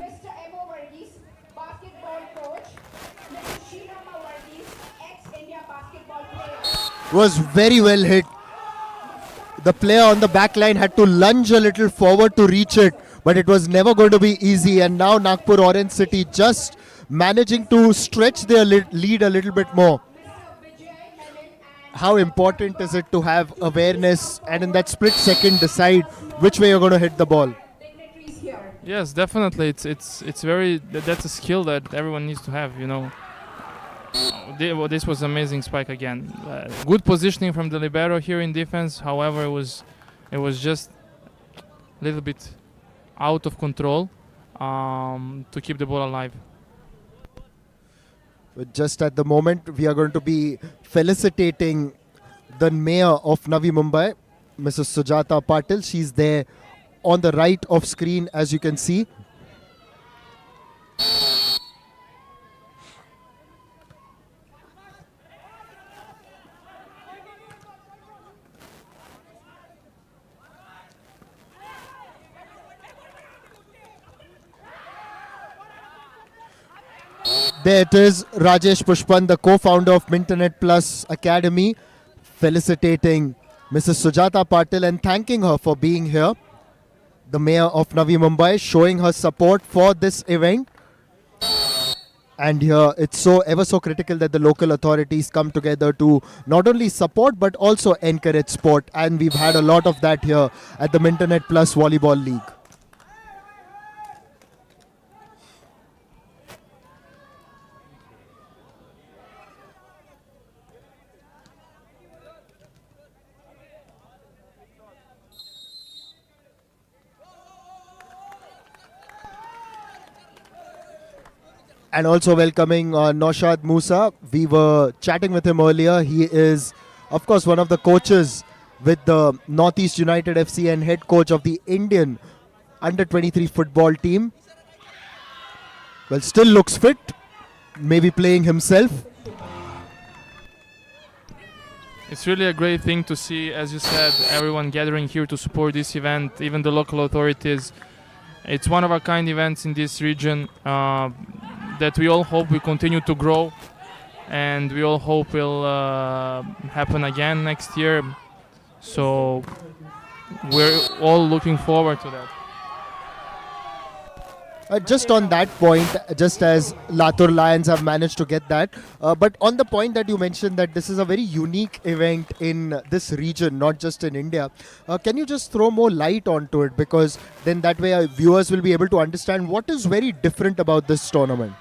Mr. M.O. Varghese, basketball coach, Mr. Srirama Varghese, ex-India basketball player.
Was very well hit. The player on the back line had to lunge a little forward to reach it, but it was never going to be easy. And now Nagpur Orange City just managing to stretch their lead a little bit more. How important is it to have awareness and in that split second decide which way you're going to hit the ball?
Yes, definitely. It's very that's a skill that everyone needs to have. You know. This was amazing spike again. Good positioning from the libero here in defense. However, it was just a little bit out of control to keep the ball alive.
But just at the moment, we are going to be felicitating the mayor of Navi Mumbai, Mrs. Sujata Patil. She's there on the right of screen, as you can see. There it is, Rajesh Pushpan, the co-founder of Mintonette Plus Academy, felicitating Mrs. Sujata Patil and thanking her for being here. The mayor of Navi Mumbai showing her support for this event. And here it's so ever so critical that the local authorities come together to not only support but also encourage sport. And we've had a lot of that here at the Mintonette Plus Volleyball League. And also welcoming Naushad Musa. We were chatting with him earlier. He is, of course, one of the coaches with the Northeast United FC and head coach of the Indian under-23 football team. Well, still looks fit. Maybe playing himself.
It's really a great thing to see, as you said, everyone gathering here to support this event, even the local authorities. It's one of a kind events in this region that we all hope will continue to grow, and we all hope will happen again next year. So we're all looking forward to that.
Just on that point, just as Latur Lions have managed to get that, but on the point that you mentioned that this is a very unique event in this region, not just in India, can you just throw more light onto it? Because then that way our viewers will be able to understand what is very different about this tournament.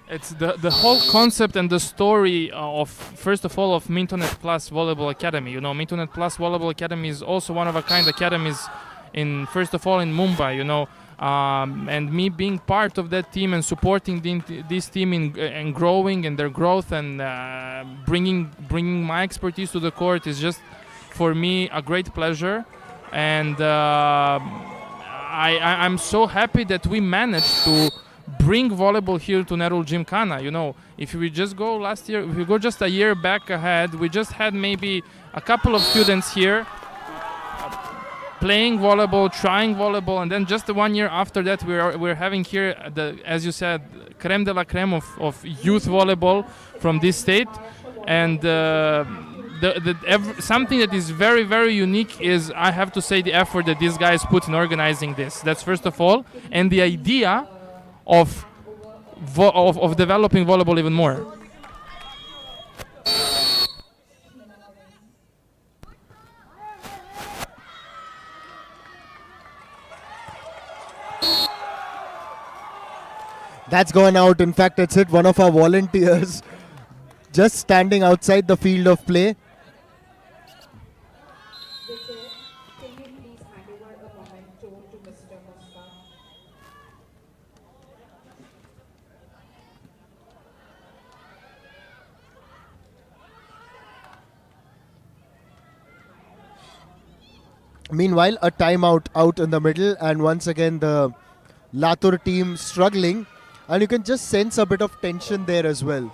It's the whole concept and the story of, first of all, of Mintonette Plus Volleyball Academy. You know, Mintonette Plus Volleyball Academy is also one of a kind academies in, first of all, in Mumbai, you know. And me being part of that team and supporting this team in growing and their growth and bringing my expertise to the court is just for me a great pleasure. And I'm so happy that we managed to bring volleyball here to Nerul Gymkhana. You know, if we just go last year, if we go just a year back ahead, we just had maybe a couple of students here playing volleyball, trying volleyball, and then just 1 year after that, we're having here the, as you said, creme de la creme of youth volleyball from this state. And something that is very, very unique is, I have to say, the effort that these guys put in organizing this. That's first of all, and the idea of developing volleyball even more.
That's gone out. In fact, it's hit one of our volunteers just standing outside the field of play.
Can you please hand over a memento to Mr. Musta?
Meanwhile, a timeout out in the middle, and once again the Latur team struggling, and you can just sense a bit of tension there as well.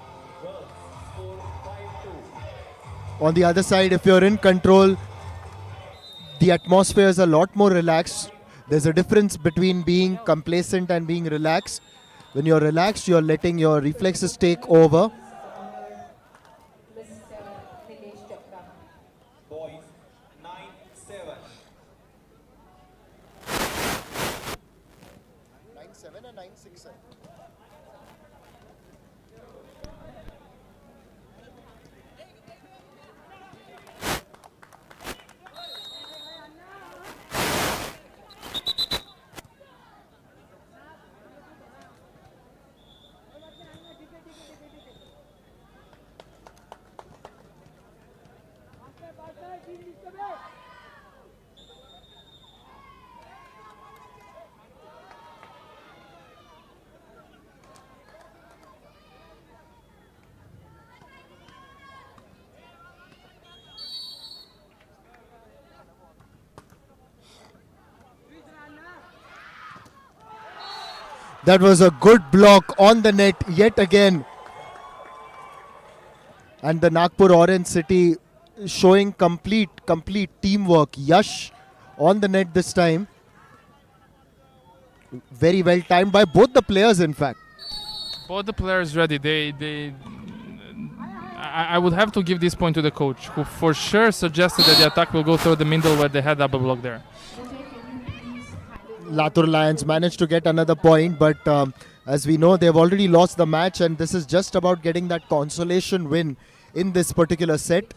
On the other side, if you're in control, the atmosphere is a lot more relaxed. There's a difference between being complacent and being relaxed. When you're relaxed, you're letting your reflexes take over.
Boys 9-7.
9-7 or 9-6? That was a good block on the net yet again. And the Nagpur Orange City showing complete teamwork. Yash on the net this time. Very well timed by both the players, in fact.
Both the players ready. I would have to give this point to the coach, who for sure suggested that the attack will go through the middle where they had double block there.
Latur Lions managed to get another point, but as we know, they've already lost the match, and this is just about getting that consolation win in this particular set.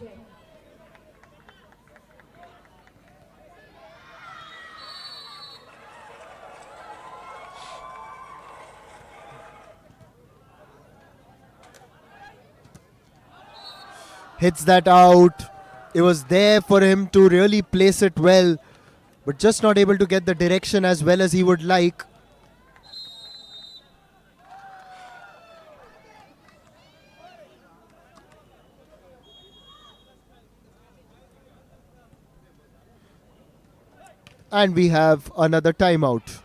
Hits that out. It was there for him to really place it well, but just not able to get the direction as well as he would like. And we have another timeout.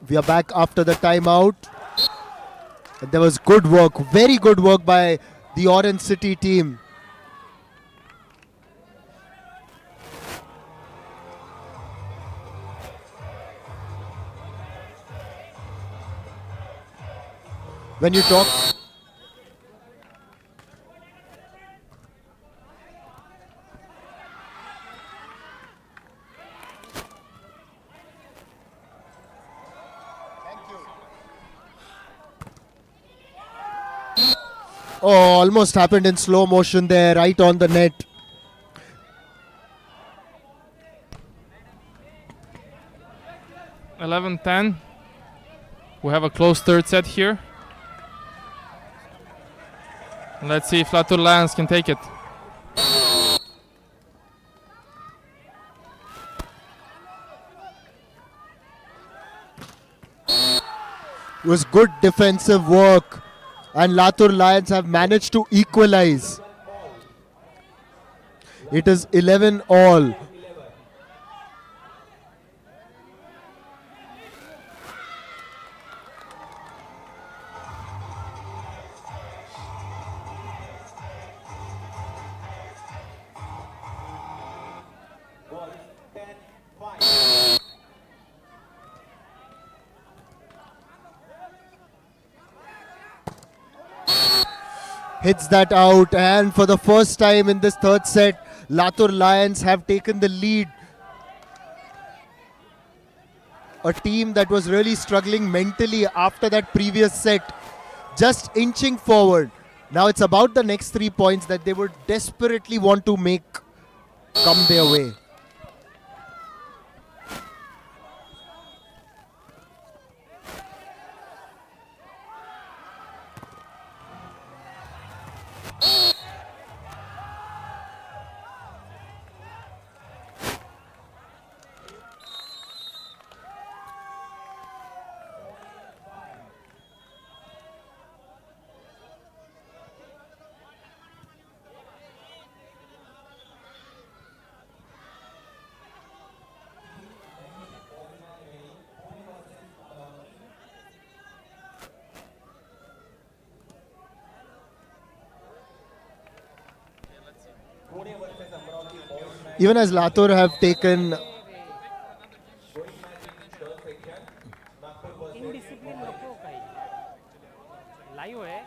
We are back after the timeout. And there was good work, very good work by the Orange City team. When you talk... Oh, almost happened in slow motion there, right on the net.
(11-10). We have a close third set here. Let's see if Latur Lions can take it.
It was good defensive work, and Latur Lions have managed to equalize. It is 11 all. Hits that out, and for the first time in this third set, Latur Lions have taken the lead. A team that was really struggling mentally after that previous set, just inching forward. Now it's about the next 3 points that they would desperately want to make come their way. Even as Latur have taken
indiscipline नको काही live आहे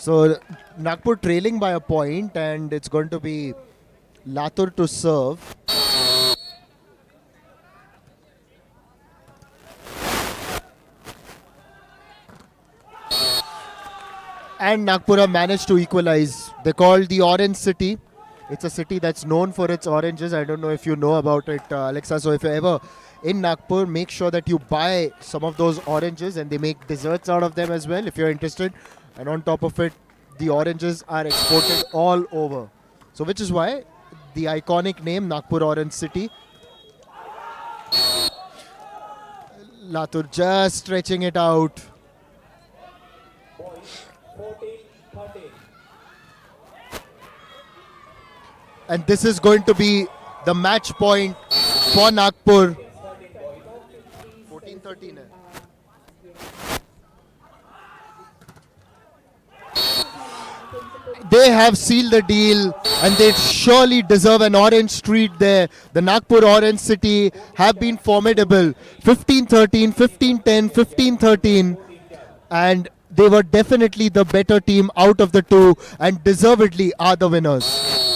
So Nagpur trailing by a point, and it's going to be Latur to serve. And Nagpur have managed to equalize. They called the Orange City. It's a city that's known for its oranges. I don't know if you know about it, Alexa. So if you're ever in Nagpur, make sure that you buy some of those oranges, and they make desserts out of them as well if you're interested. And on top of it, the oranges are exported all over. So which is why the iconic name Nagpur Orange City. Latur just stretching it out.
Boys 14-13.
And this is going to be the match point for Nagpur. 14-13. They have sealed the deal, and they surely deserve an orange street there. The Nagpur Orange City have been formidable. 15-13, 15-10, 15-13. And they were definitely the better team out of the two, and deservedly are the winners.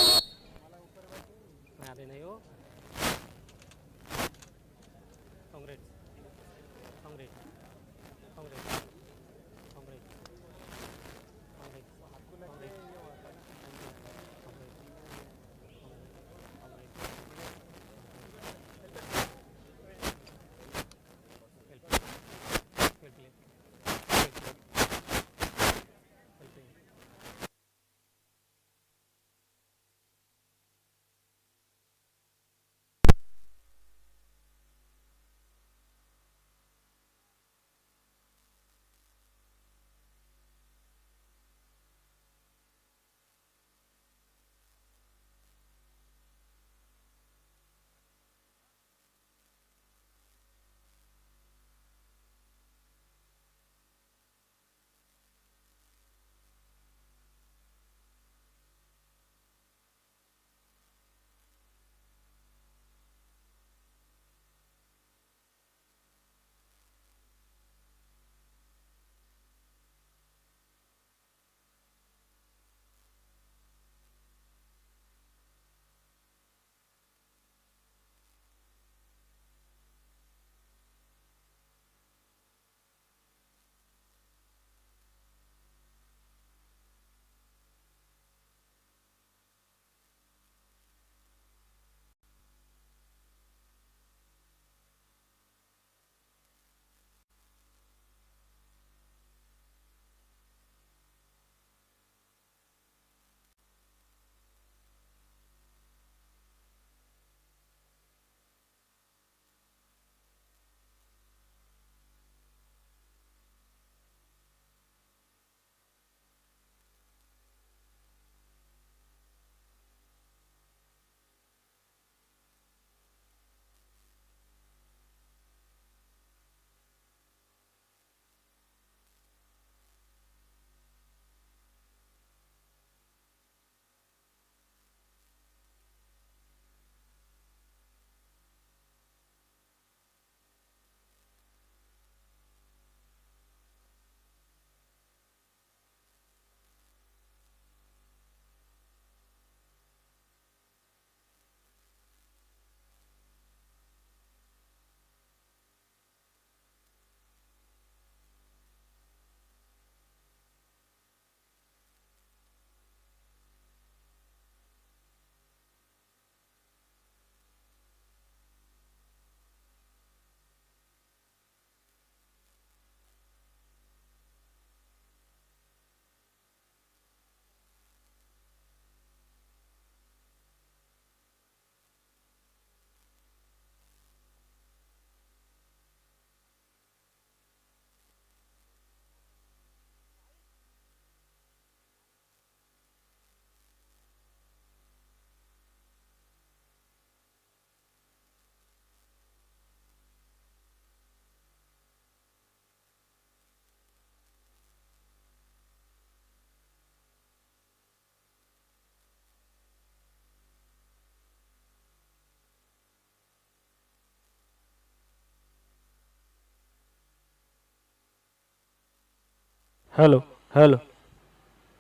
Hello hello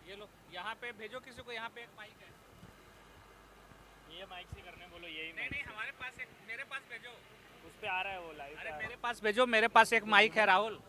ये लो यहाँ पे भेजो किसी को, यहाँ पे एक mic है, ये माइक से करने बोलो, यही नहीं नहीं हमारे पास एक, मेरे पास भेजो, उस पे आ रहा है वो लाइव, अरे मेरे पास भेजो, मेरे पास एक माइक है Rahul.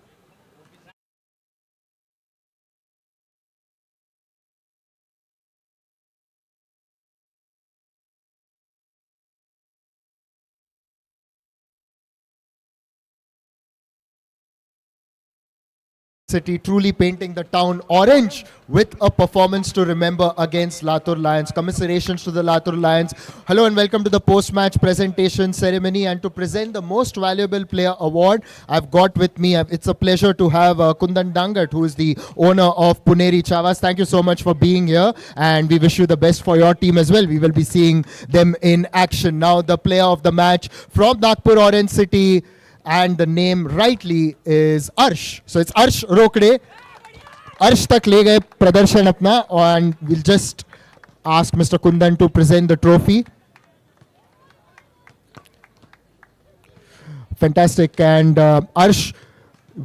City truly painting the town orange with a performance to remember against Latur Lions. Commiserations to the Latur Lions. Hello and welcome to the post-match presentation ceremony. And to present the Most Valuable Player Award, I've got with me, it's a pleasure to have Kundan Dangat, who is the owner of Puneri Chavas. Thank you so much for being here, and we wish you the best for your team as well. We will be seeing them in action. Now the player of the match from Nagpur Orange City, and the name rightly is Arsh. So it's Arsh Rokde. Arsh tak le gaye pradarshan apna, and we'll just ask Mr. Kundan to present the trophy. Fantastic. And Arsh,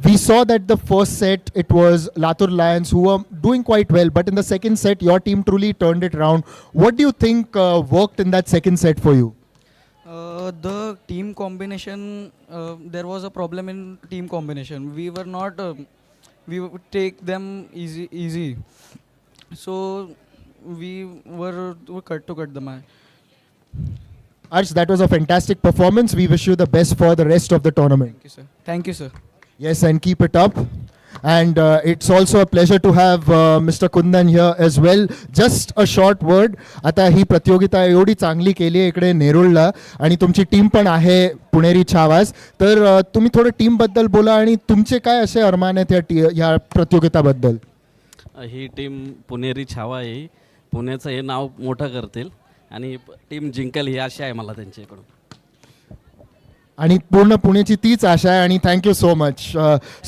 we saw that the first set it was Latur Lions who were doing quite well, but in the second set your team truly turned it around. What do you think worked in that second set for you?
The team combination, there was a problem in team combination. We were not, we would take them easy. So we were cut the match.
Arsh, that was a fantastic performance. We wish you the best for the rest of the tournament.
Thank you, sir. Thank you, sir.
Yes, and keep it up. And it's also a pleasure to have Mr. Kundan here as well. Just a short word. आता ही प्रतियोगिता एवढी चांगली केली आहे इकडे नेरुळला आणि तुमची team पण आहे पुणेरी छावास. तर तुम्ही थोडं टीम बद्दल बोला आणि तुमचे काय असे अरमान आहेत या प्रतियोगिताबद्दल?
ही टीम पुणेरी छावा आहे. पुण्याचं हे नाव मोठं करतील आणि टीम जिंकेल ही आशा आहे मला त्यांच्याकडून.
आणि पूर्ण पुणेची तीच आशा आहे आणि thank you so much.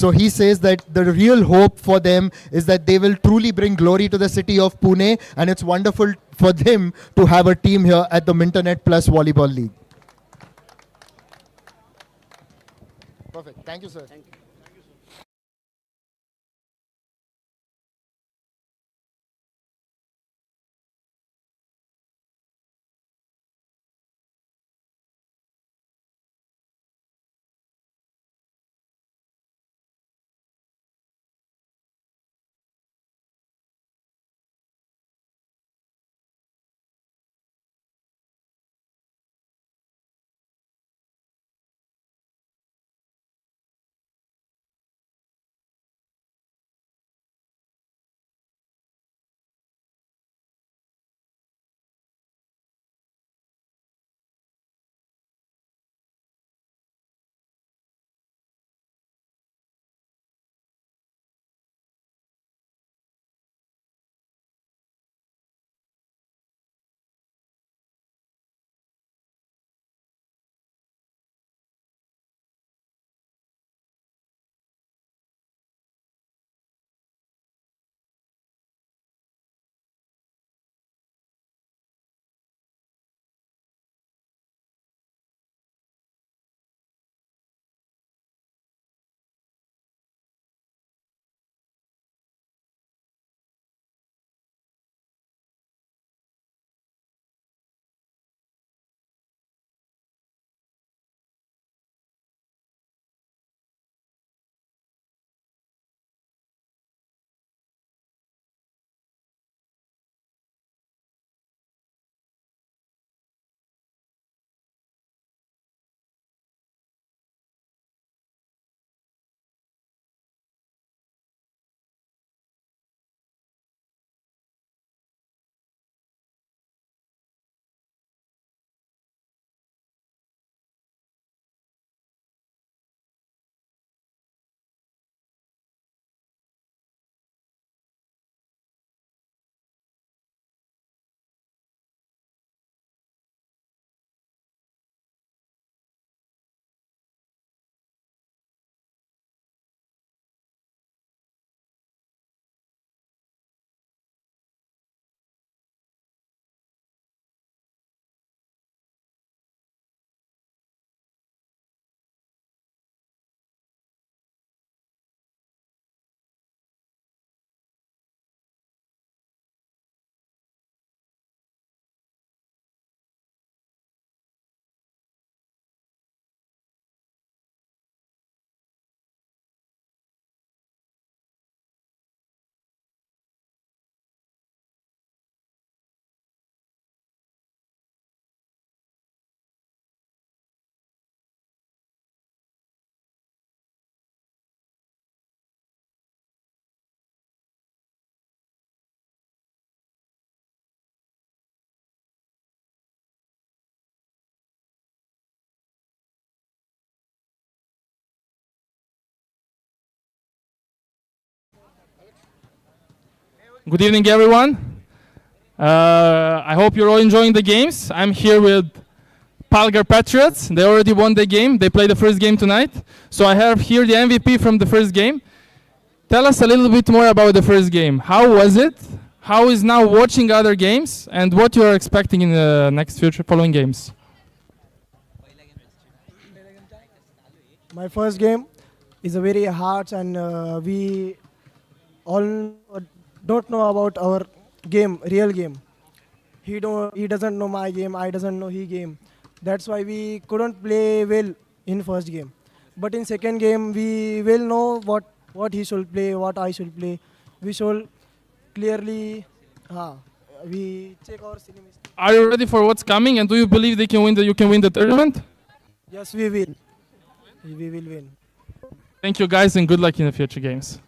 So he says that the real hope for them is that they will truly bring glory to the city of Pune and it's wonderful for them to have a team here at the Mintonette plus volleyball league. Perfect. Thank you sir.
Good evening, everyone. I hope you're all enjoying the games. I'm here with Palgar Patriots. They already won the game. They played the first game tonight. So I have here the MVP from the first game. Tell us a little bit more about the first game. How was it? How is now watching other games? And what you are expecting in the next future following games?
My first game is a very hard, and we all don't know about our game, real game. He doesn't know my game, I doesn't know he game. That's why we couldn't play well in first game. But in second game, we will know what he should play, what I should play. We should clearly, we check our cinemas.
Are you ready for what's coming? And do you believe they can win you can win the tournament?
Yes, we will. We will win.
Thank you, guys, and good luck in the future games.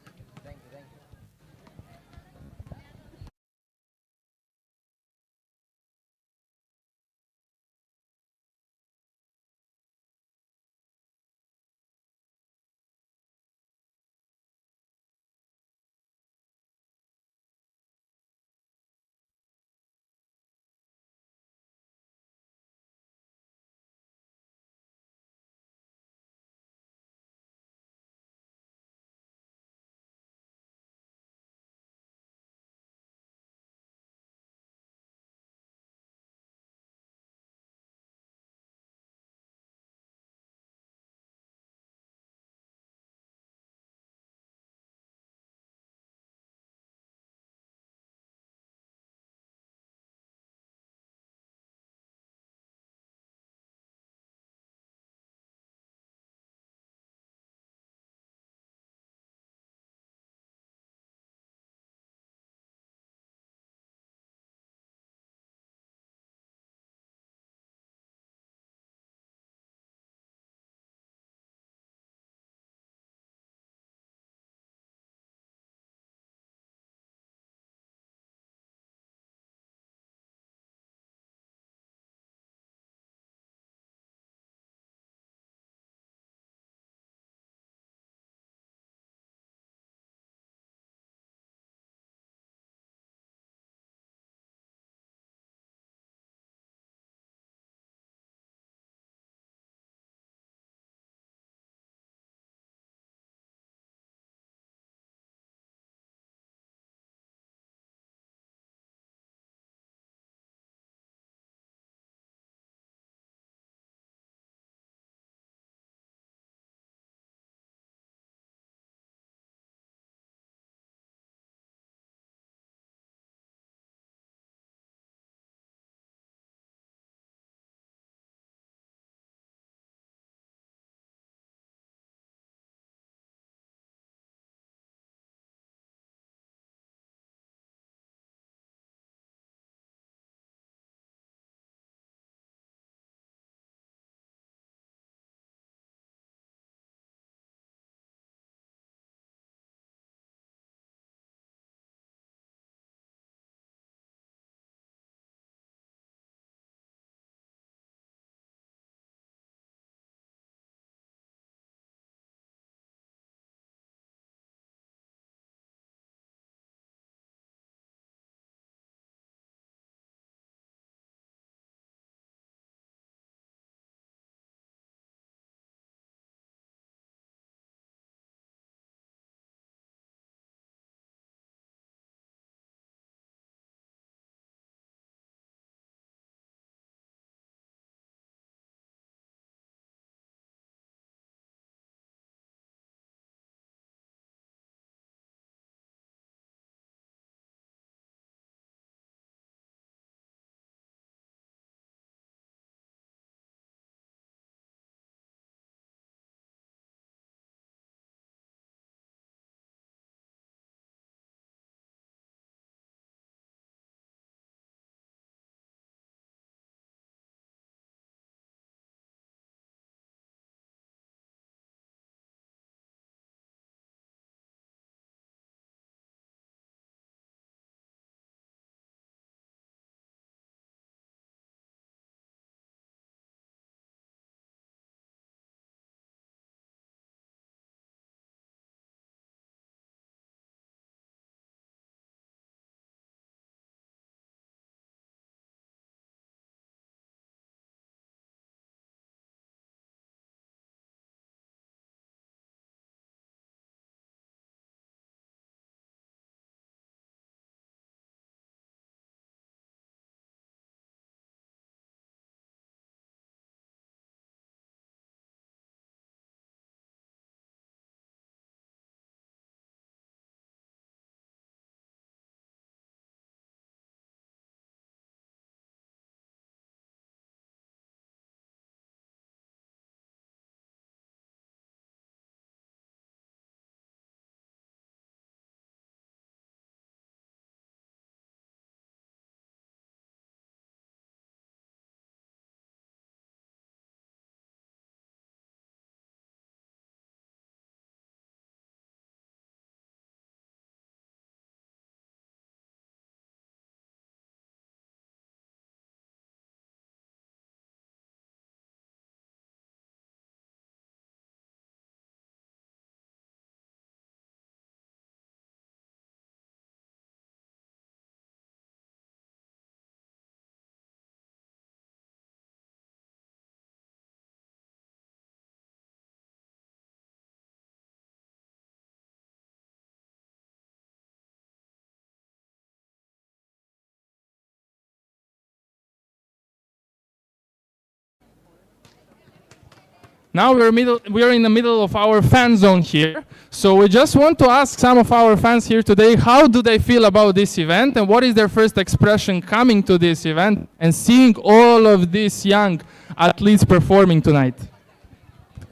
Now we're in the middle of our fan zone here. So we just want to ask some of our fans here today, how do they feel about this event and what is their first expression coming to this event and seeing all of these young athletes performing tonight?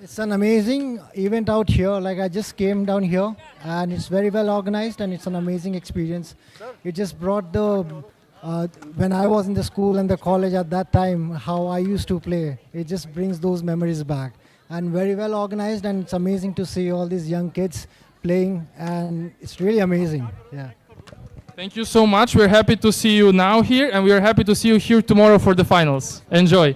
It's an amazing event out here. Like, I just came down here and it's very well organized and it's an amazing experience. It just brought the, when I was in the school and the college at that time, how I used to play. It just brings those memories back. And very well organized, and it's amazing to see all these young kids playing, and it's really amazing. Yeah.
Thank you so much. We're happy to see you now here, and we're happy to see you here tomorrow for the finals. Enjoy.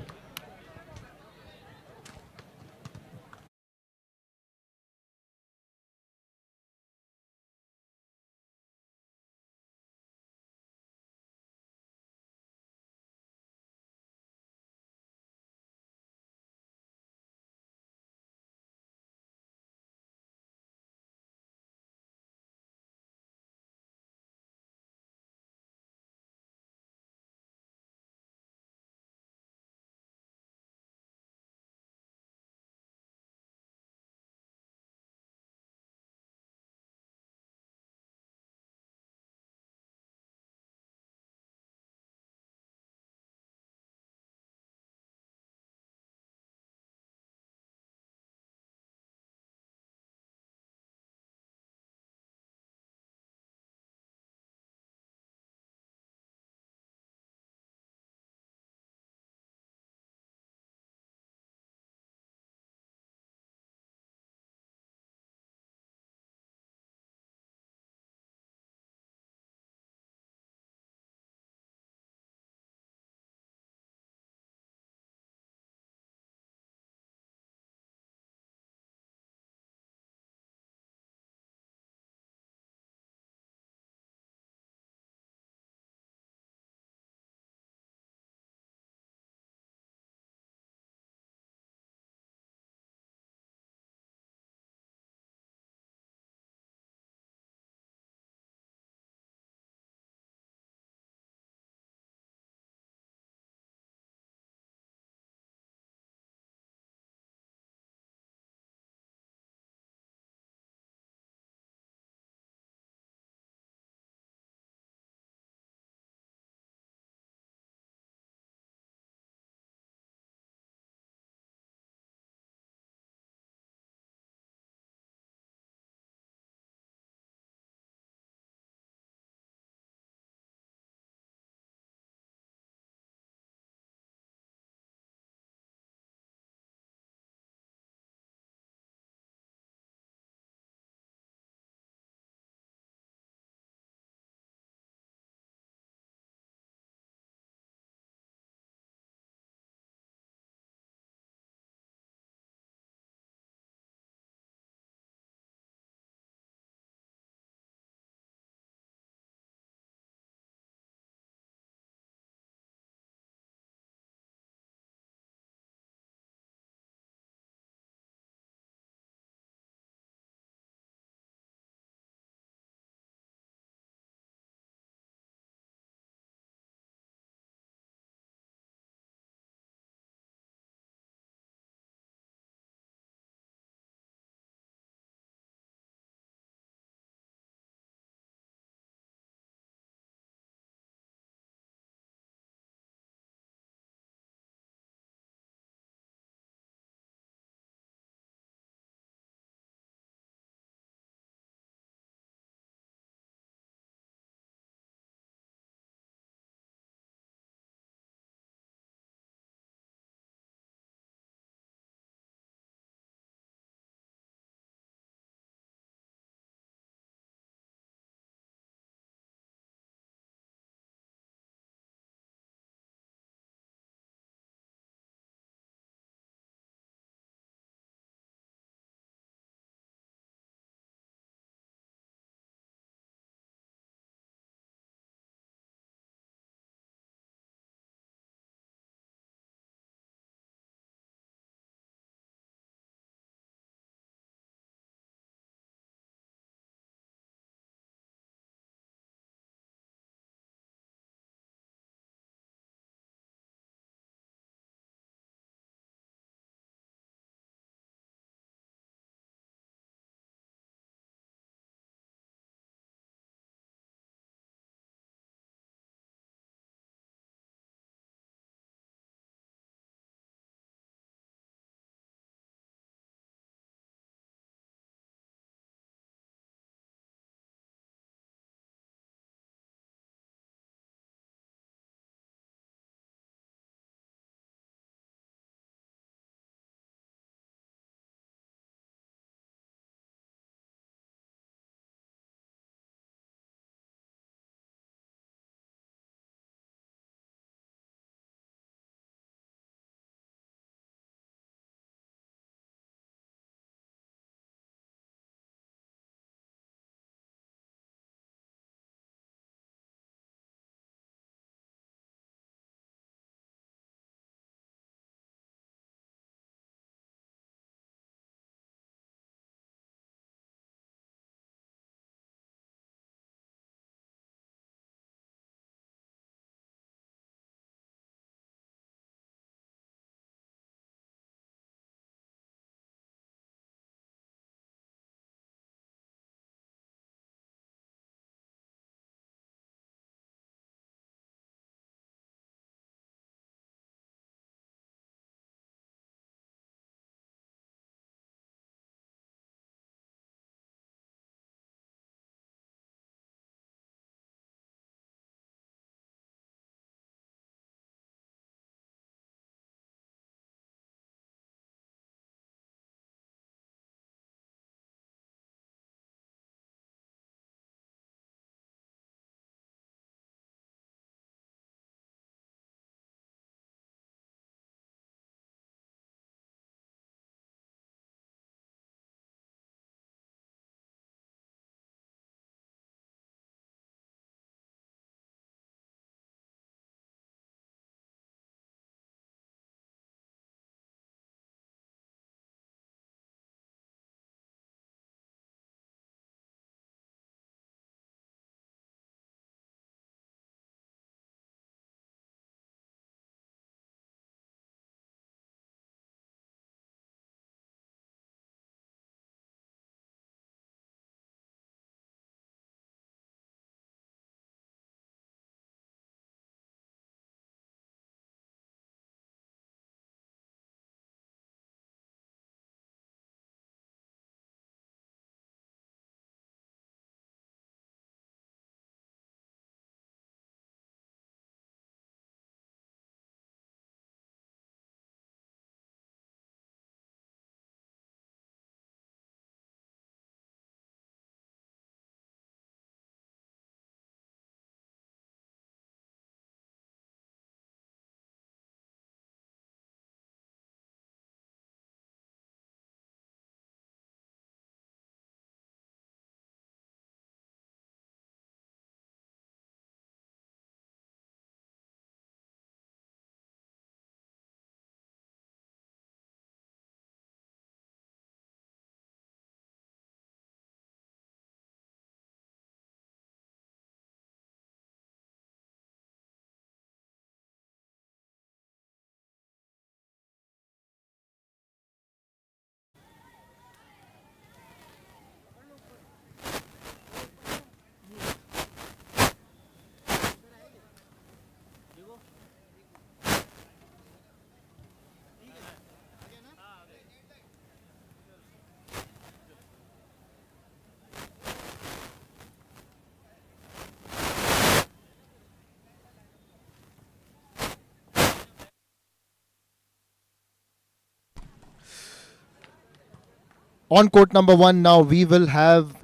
On court number 1 now, we will have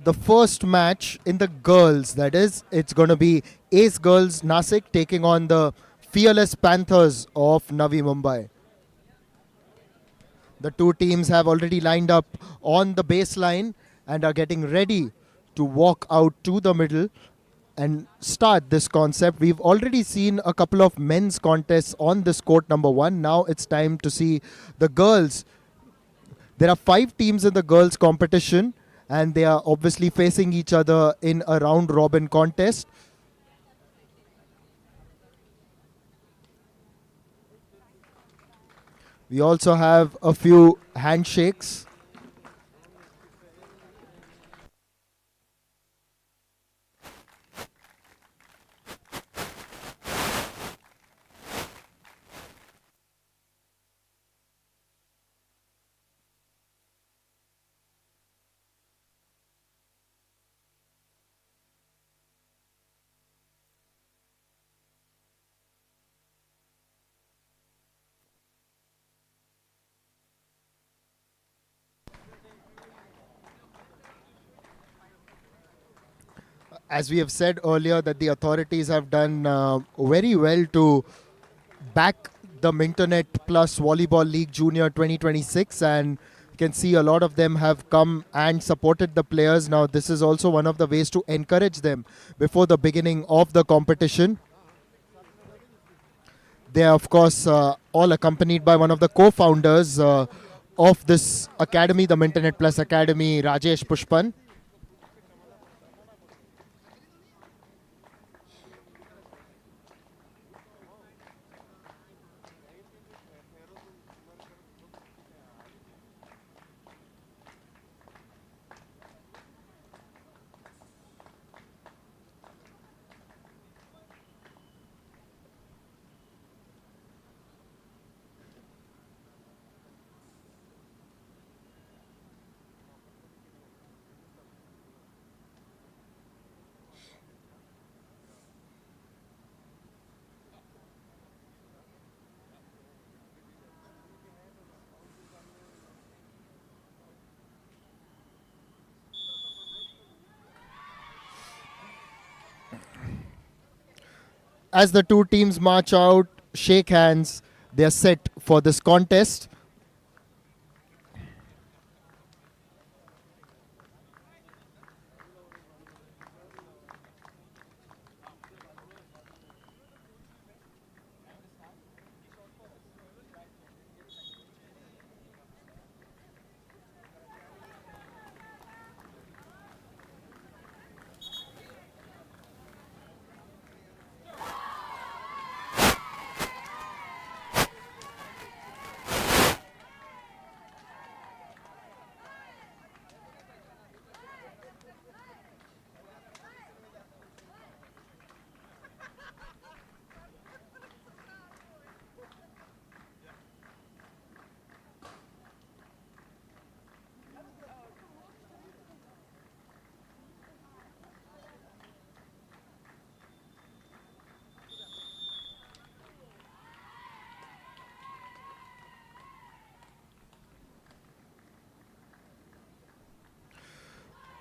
the first match in the girls. That is, it's going to be Ace Girls Nasik taking on the Fearless Panthers of Navi Mumbai. The two teams have already lined up on the baseline and are getting ready to walk out to the middle and start this concept. We've already seen a couple of men's contests on this court number 1. Now it's time to see the girls. There are 5 teams in the girls competition, and they are obviously facing each other in a round robin contest. We also have a few handshakes. As we have said earlier, that the authorities have done very well to back the Mintonette Plus Volleyball League Junior 2026, and you can see a lot of them have come and supported the players. Now this is also one of the ways to encourage them before the beginning of the competition. They are of course all accompanied by one of the co-founders of this academy, the Mintonette Plus Academy, Rajesh Pushpan. As the two teams march out, shake hands, they are set for this contest.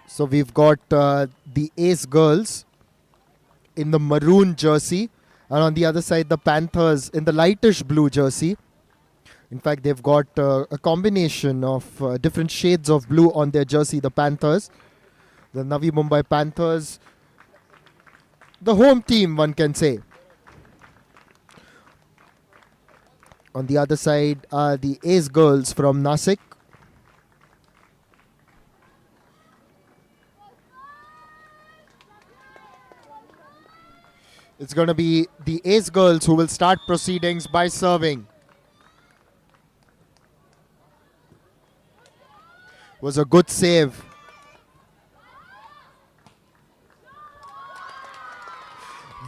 So we've got the Ace Girls in the maroon jersey, and on the other side the Panthers in the lightish blue jersey. In fact, they've got a combination of different shades of blue on their jersey, the Panthers. The Navi Mumbai Panthers, the home team, one can say. On the other side are the Ace Girls from Nasik. It's going to be the Ace Girls who will start proceedings by serving. Was a good save.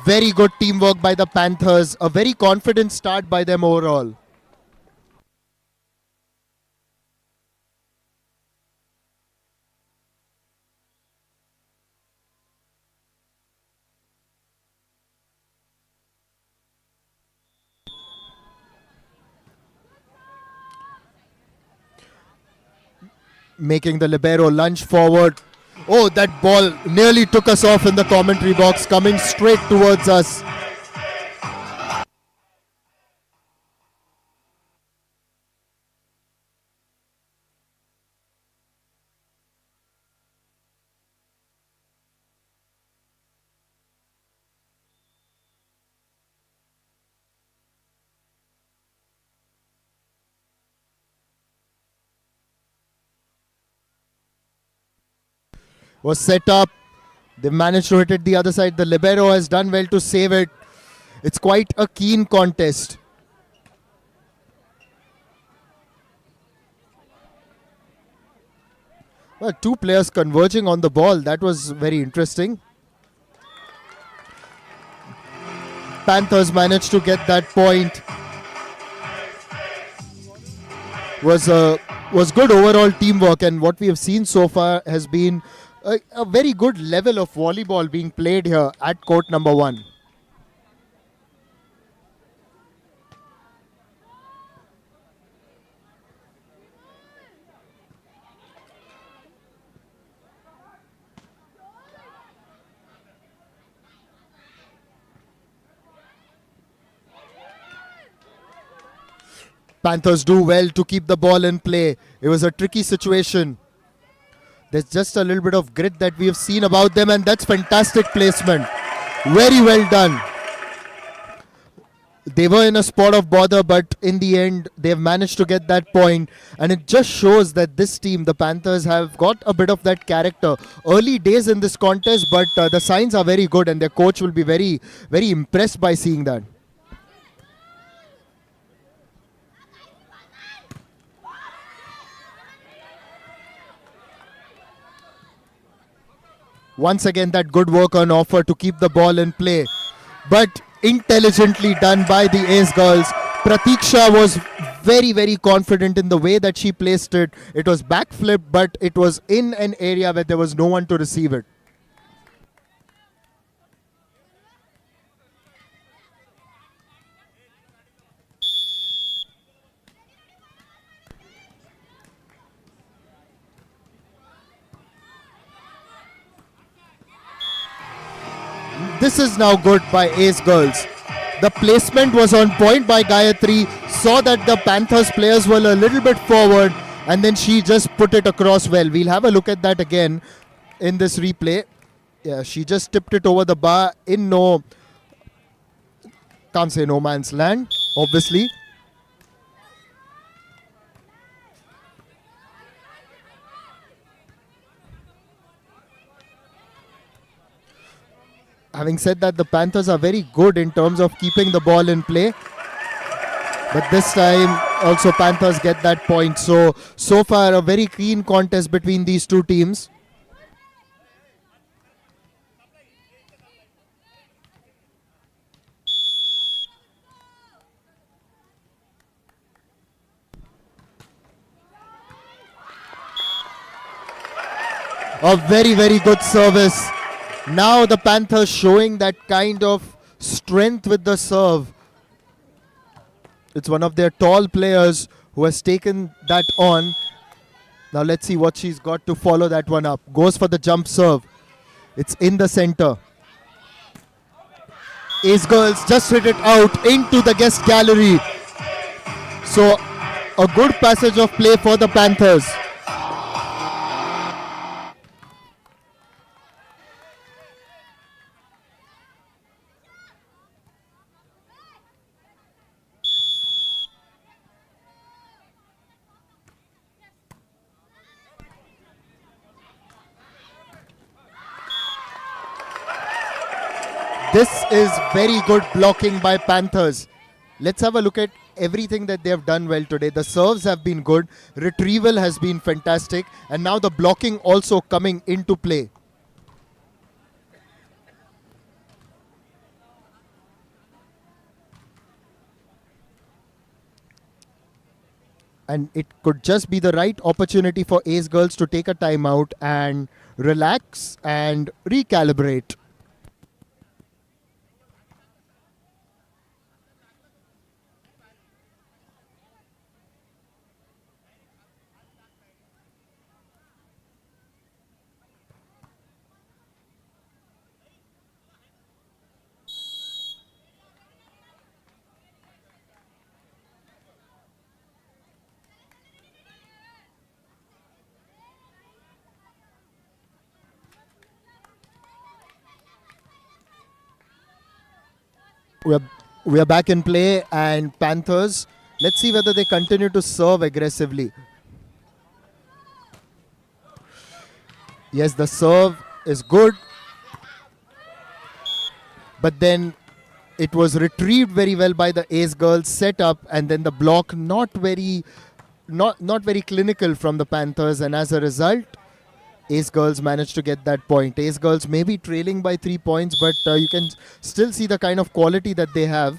Very good teamwork by the Panthers. A very confident start by them overall. making the libero lunge forward. Oh, that ball nearly took us off in the commentary box, coming straight towards us. Was set up. They managed to hit it the other side. The libero has done well to save it. It's quite a keen contest. Well, two players converging on the ball. That was very interesting. Panthers managed to get that point. Was good overall teamwork, and what we have seen so far has been a very good level of volleyball being played here at court number 1. Panthers do well to keep the ball in play. It was a tricky situation. There's just a little bit of grit that we have seen about them, and that's fantastic placement. Very well done. They were in a spot of bother, but in the end, they've managed to get that point. And it just shows that this team, the Panthers, have got a bit of that character. Early days in this contest, but the signs are very good, and their coach will be very, very impressed by seeing that. Once again, that good work on offer to keep the ball in play. But intelligently done by the Ace girls. Pratiksha was very, very confident in the way that she placed it. It was backflip, but it was in an area where there was no one to receive it. This is now good by Ace girls. The placement was on point by Gayatri. Saw that the Panthers players were a little bit forward, and then she just put it across well. We'll have a look at that again in this replay. Yeah, she just tipped it over the bar in can't say no man's land, obviously. Having said that, the Panthers are very good in terms of keeping the ball in play. But this time, also Panthers get that point. So far, a very keen contest between these two teams. A very, very good service. Now the Panthers showing that kind of strength with the serve. It's one of their tall players who has taken that on. Now let's see what she's got to follow that one up. Goes for the jump serve. It's in the center. Ace girls just hit it out into the guest gallery. So a good passage of play for the Panthers. This is very good blocking by Panthers. Let's have a look at everything that they have done well today. The serves have been good. Retrieval has been fantastic. And now the blocking also coming into play. And it could just be the right opportunity for Ace girls to take a timeout and relax and recalibrate. We are back in play, and Panthers, let's see whether they continue to serve aggressively. Yes, the serve is good, but then it was retrieved very well by the Ace girls, set up, and then the block not very clinical from the Panthers, and as a result, Ace girls managed to get that point. Ace girls may be trailing by 3 points, but you can still see the kind of quality that they have.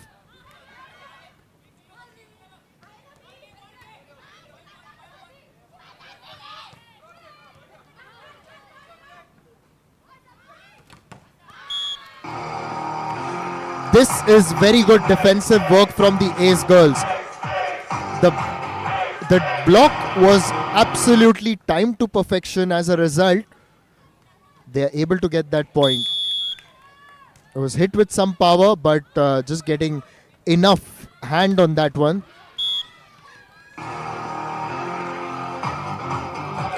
This is very good defensive work from the Ace girls. The block was absolutely timed to perfection. As a result, they are able to get that point. It was hit with some power, but just getting enough hand on that one.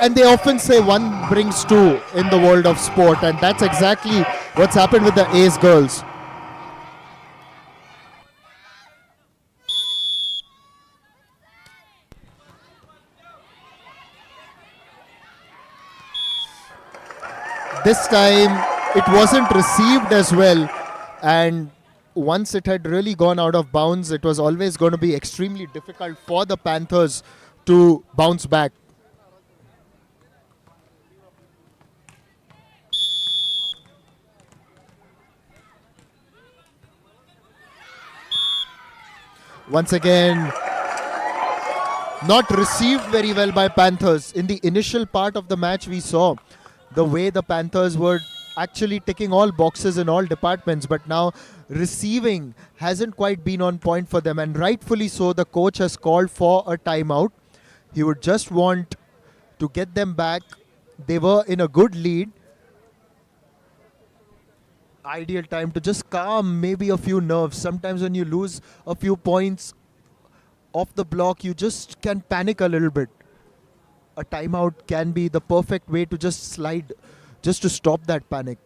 And they often say one brings two in the world of sport, and that's exactly what's happened with the Ace girls. This time it wasn't received as well, and once it had really gone out of bounds, it was always going to be extremely difficult for the Panthers to bounce back. Once again, not received very well by Panthers. In the initial part of the match, we saw the way the Panthers were actually ticking all boxes in all departments, but now receiving hasn't quite been on point for them, and rightfully so. The coach has called for a timeout. He would just want to get them back. They were in a good lead. Ideal time to just calm maybe a few nerves. Sometimes when you lose a few points off the block, you just can panic a little bit. A timeout can be the perfect way to just slide, just to stop that panic.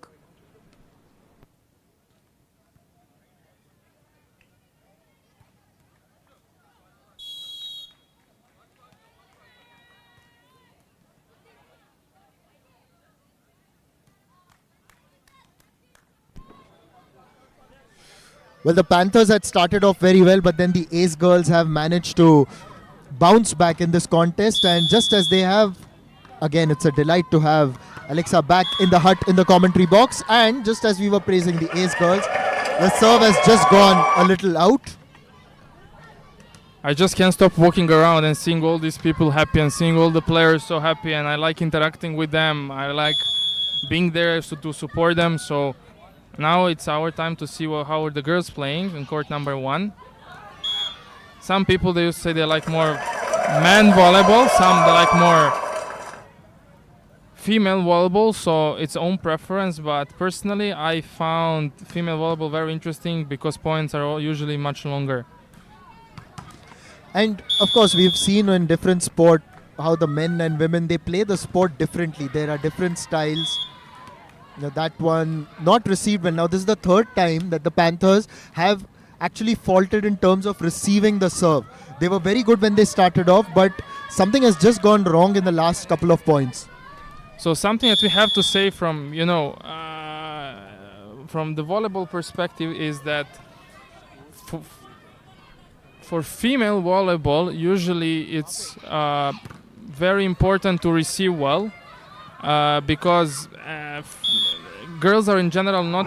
Well, the Panthers had started off very well, but then the Ace girls have managed to bounce back in this contest, and just as they have, again, it's a delight to have Alexa back in the hut in the commentary box. And just as we were praising the Ace girls, the serve has just gone a little out.
I just can't stop walking around and seeing all these people happy and seeing all the players so happy, and I like interacting with them. I like being there to support them. So now it's our time to see how are the girls playing in court number 1. Some people, they say they like more man volleyball, some they like more female volleyball, so it's own preference, but personally I found female volleyball very interesting because points are usually much longer.
And of course, we've seen in different sport how the men and women, they play the sport differently. There are different styles. Now, that one not received well. Now this is the third time that the Panthers have actually faltered in terms of receiving the serve. They were very good when they started off, but something has just gone wrong in the last couple of points.
So something that we have to say from, from the volleyball perspective is that for female volleyball, usually it's very important to receive well, because girls are in general not...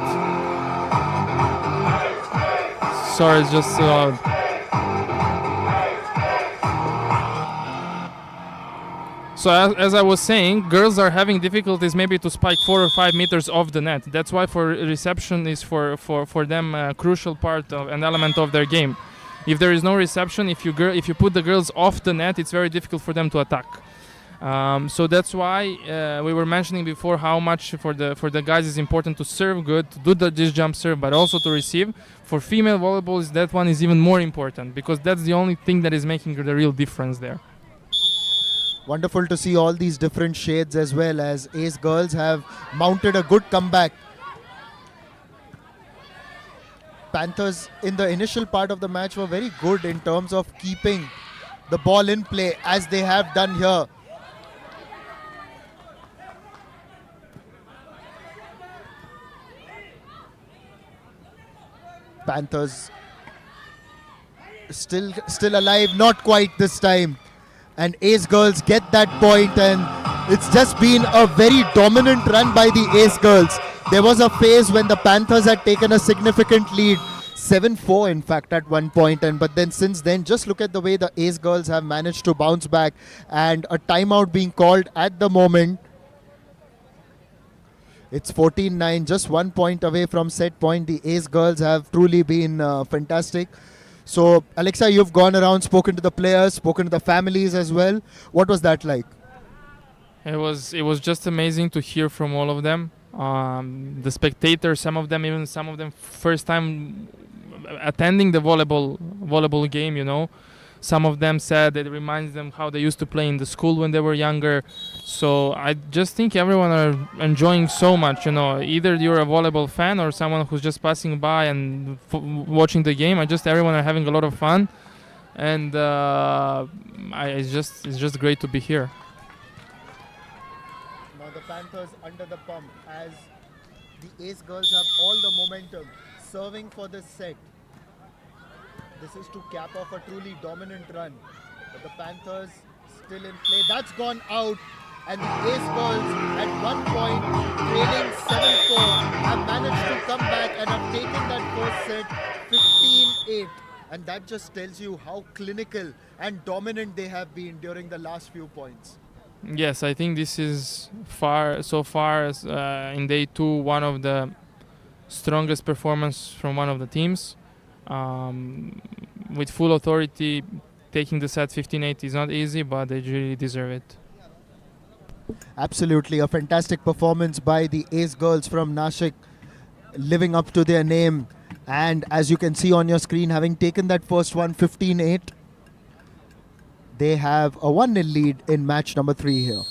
Sorry, it's just so loud. So as I was saying, girls are having difficulties maybe to spike 4 or 5 meters off the net. That's why for reception is for them a crucial part of an element of their game. If there is no reception, if you put the girls off the net, it's very difficult for them to attack. So that's why we were mentioning before how much for the guys is important to serve good, to do this jump serve, but also to receive. For female volleyball, that one is even more important because that's the only thing that is making the real difference there.
Wonderful to see all these different shades as well, as Ace girls have mounted a good comeback. Panthers in the initial part of the match were very good in terms of keeping the ball in play as they have done here. Panthers still alive, not quite this time. And Ace Girls get that point, and it's just been a very dominant run by the Ace Girls. There was a phase when the Panthers had taken a significant lead, 7-4 in fact at one point, but then since then, just look at the way the Ace Girls have managed to bounce back, and a timeout being called at the moment. It's 14-9, just 1 point away from set point. The Ace Girls have truly been fantastic. So, Alexa, you've gone around, spoken to the players, spoken to the families as well. What was that like?
It was just amazing to hear from all of them. The spectators, some of them first time attending the volleyball game, you know. Some of them said that it reminds them how they used to play in the school when they were younger. So I just think everyone are enjoying so much, you know. Either you're a volleyball fan or someone who's just passing by and watching the game. Everyone are having a lot of fun, and it's just great to be here.
Now the Panthers under the pump as the Ace Girls have all the momentum, serving for this set. This is to cap off a truly dominant run. But the Panthers still in play. That's gone out. And the Ace Girls at one point, trailing 7-4, have managed to come back and have taken that first set 15-8. And that just tells you how clinical and dominant they have been during the last few points.
Yes, I think this is so far as in day 2, one of the strongest performance from one of the teams. With full authority, taking the set 15-8 is not easy, but they really deserve it.
Absolutely, a fantastic performance by the Ace Girls from Nashik, living up to their name. And as you can see on your screen, having taken that first one 15-8, they have a 1-0 lead in match number 3 here.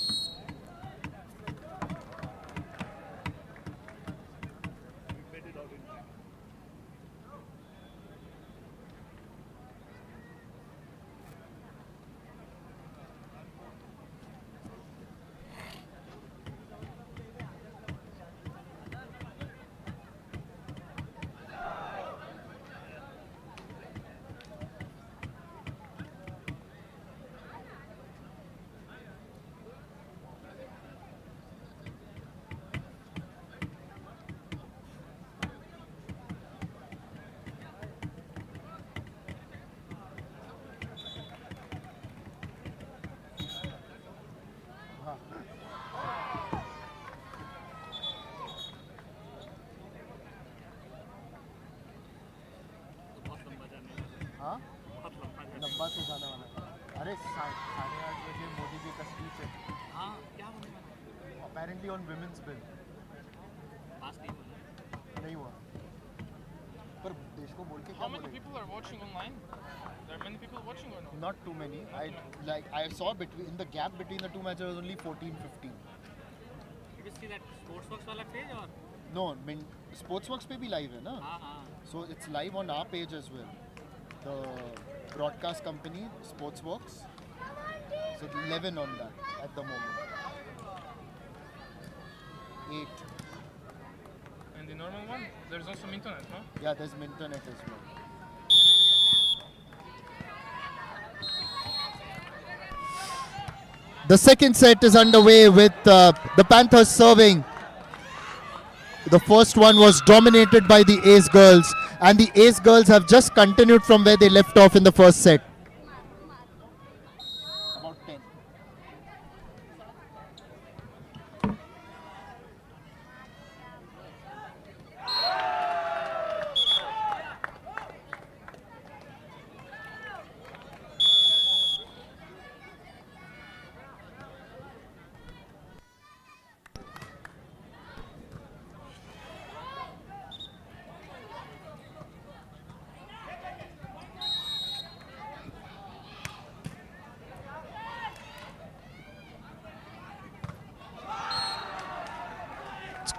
लंबा तो जाने वाला है। अरे 8:30 बजे मोदी जी का speech है। हाँ, क्या होने वाला है? Apparently on women's bill. पास नहीं हुआ। पर देश को बोल के क्या बोलेंगे?
How many people are watching online? There are many people watching or not?
Not too many. I saw in the gap between the two matches was only 14-15.
Did you see that Sportzworkz वाला page or?
No, I mean Sportzworkz पे भी live है ना?
हाँ हाँ.
So it's live on our page as well. The broadcast company Sportzworkz. So 11 on that at the moment. 8.
And the normal one? There's also Mintonette, no?
Yeah, there's Mintonette as well. The second set is underway with the Panthers serving. The first one was dominated by the Ace Girls, and the Ace Girls have just continued from where they left off in the first set. About 10.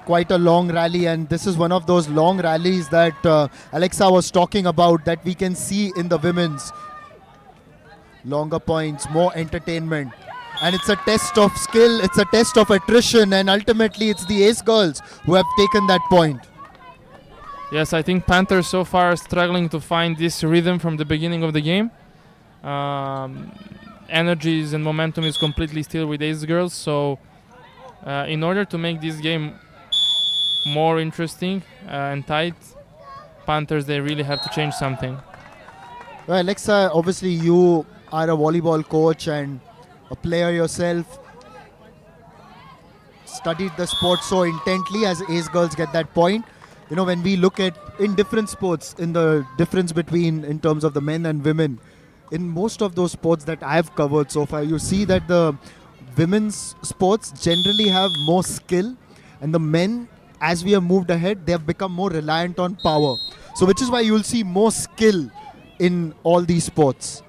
quite a long rally, and this is one of those long rallies that Alexa was talking about that we can see in the women's. Longer points, more entertainment. And it's a test of skill, it's a test of attrition, and ultimately it's the ace girls who have taken that point.
Yes, I think Panthers so far are struggling to find this rhythm from the beginning of the game. Energies and momentum is completely still with ace girls, so in order to make this game more interesting and tight, Panthers, they really have to change something.
Well, Alexa, obviously you are a volleyball coach and a player yourself. Studied the sport so intently as ace girls get that point. You know, when we look at in different sports, in the difference between in terms of the men and women, in most of those sports that I've covered so far, you see that the women's sports generally have more skill, and the men, as we have moved ahead, they have become more reliant on power. So which is why you'll see more skill in all these sports.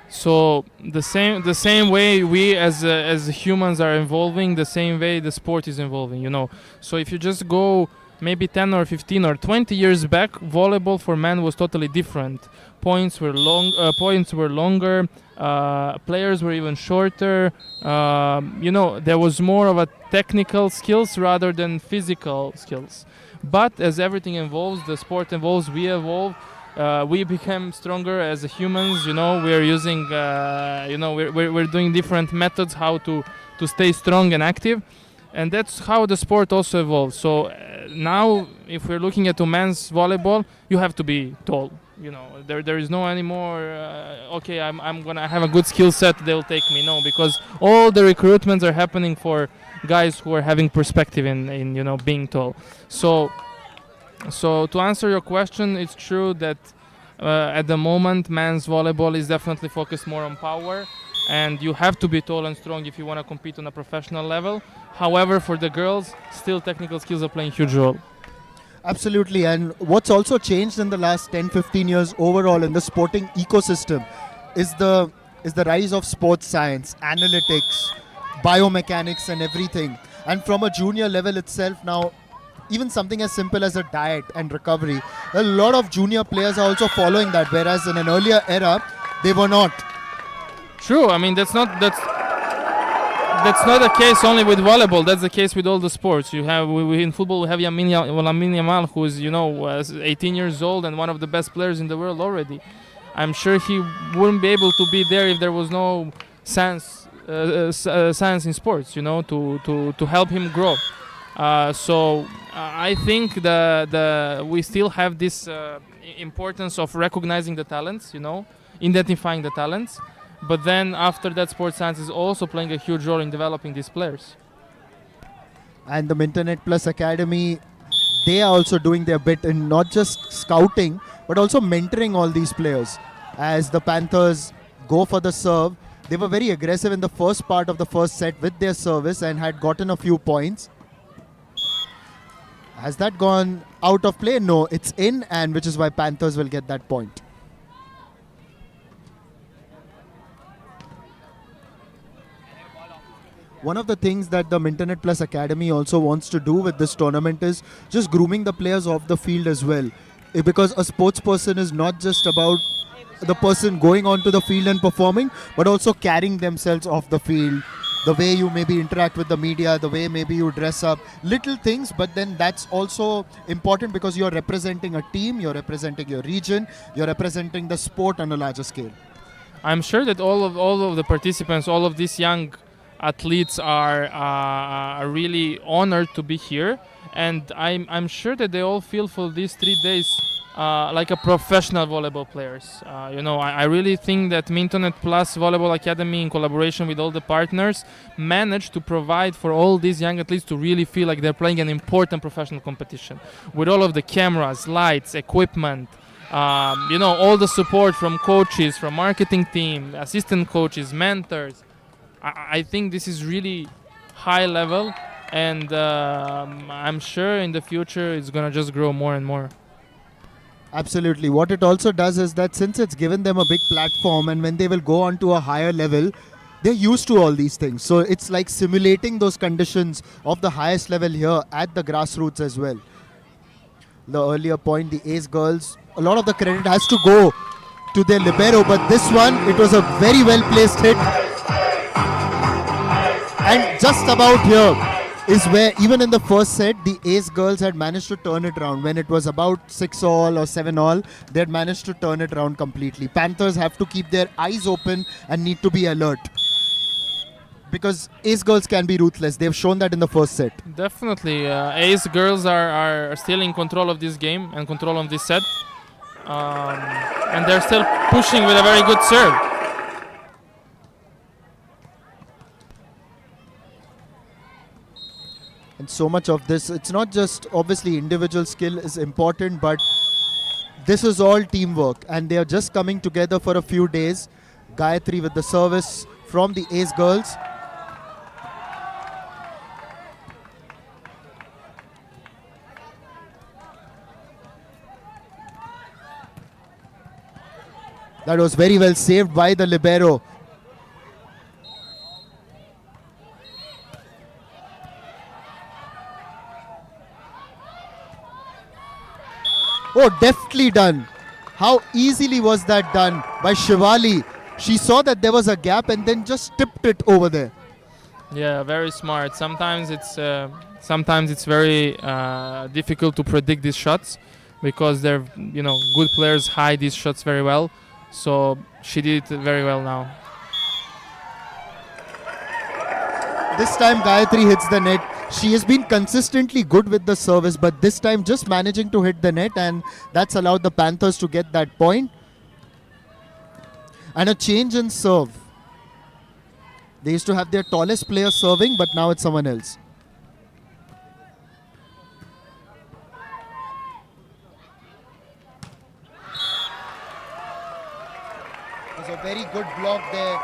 So the same way we as humans are evolving, the same way the sport is evolving, you know. So if you just go maybe 10 or 15 or 20 years back, volleyball for men was totally different. Points were longer, players were even shorter. You know, there was more of a technical skills rather than physical skills. But as everything evolves, the sport evolves, we evolve. We become stronger as humans. You know, we're using, you know, we're doing different methods how to stay strong and active. And that's how the sport also evolves. So now, if we're looking at men's volleyball, you have to be tall. You know, there is no anymore. Okay, I'm gonna have a good skill set. They'll take me. No, because all the recruitments are happening for guys who are having perspective in you know being tall. So to answer your question, it's true that at the moment, men's volleyball is definitely focused more on power. And you have to be tall and strong if you want to compete on a professional level. However, for the girls, still technical skills are playing a huge role.
Absolutely, and what's also changed in the last 10-15 years overall in the sporting ecosystem is the rise of sports science, analytics, biomechanics and everything. And from a junior level itself now, even something as simple as a diet and recovery, a lot of junior players are also following that, whereas in an earlier era, they were not.
True. I mean, that's not the case only with volleyball. That's the case with all the sports. You have we in football we have Lamine Yamal, who is 18 years old and one of the best players in the world already. I'm sure he wouldn't be able to be there if there was no science in sports. You know, to help him grow. So I think we still have this importance of recognizing the talents. You know, identifying the talents. But then after that, sports science is also playing a huge role in developing these players.
And the Mintonette Plus Academy, they are also doing their bit in not just scouting, but also mentoring all these players. As the Panthers go for the serve, they were very aggressive in the first part of the first set with their service and had gotten a few points. Has that gone out of play? No, it's in, and which is why Panthers will get that point. One of the things that the Mintonette Plus Academy also wants to do with this tournament is just grooming the players off the field as well. Because a sports person is not just about the person going onto the field and performing, but also carrying themselves off the field. The way you maybe interact with the media, the way maybe you dress up, little things, but then that's also important because you're representing a team, you're representing your region, you're representing the sport on a larger scale.
I'm sure that all of the participants, all of these young athletes are really honored to be here, and I'm sure that they all feel for these 3 days like a professional volleyball players. You know, I really think that Mintonette Plus Volleyball Academy, in collaboration with all the partners, managed to provide for all these young athletes to really feel like they're playing an important professional competition with all of the cameras, lights, equipment. You know, all the support from coaches, from marketing team, assistant coaches, mentors. I think this is really high level, and I'm sure in the future it's going to just grow more and more.
Absolutely. What it also does is that since it's given them a big platform, and when they will go on to a higher level, they're used to all these things. So it's like simulating those conditions of the highest level here at the grassroots as well. The earlier point, the Ace girls, a lot of the credit has to go to their libero, but this one, it was a very well placed hit. And just about here is where, even in the first set, the Ace girls had managed to turn it around. When it was about 6-all or 7-all, they had managed to turn it around completely. Panthers have to keep their eyes open and need to be alert, because Ace girls can be ruthless. They've shown that in the first set.
Definitely. Ace girls are still in control of this game and control of this set. And they're still pushing with a very good serve.
And so much of this, it's not just obviously individual skill is important, but this is all teamwork. And they are just coming together for a few days. Gayatri with the service from the Ace girls. That was very well saved by the libero. Oh, deftly done. How easily was that done by Shivali? She saw that there was a gap and then just tipped it over there.
Yeah, very smart. Sometimes it's very difficult to predict these shots, because they're good players hide these shots very well. So she did it very well now.
This time Gayatri hits the net. She has been consistently good with the service, but this time just managing to hit the net, and that's allowed the Panthers to get that point. And a change in serve. They used to have their tallest player serving, but now it's someone else. It was a very good block there,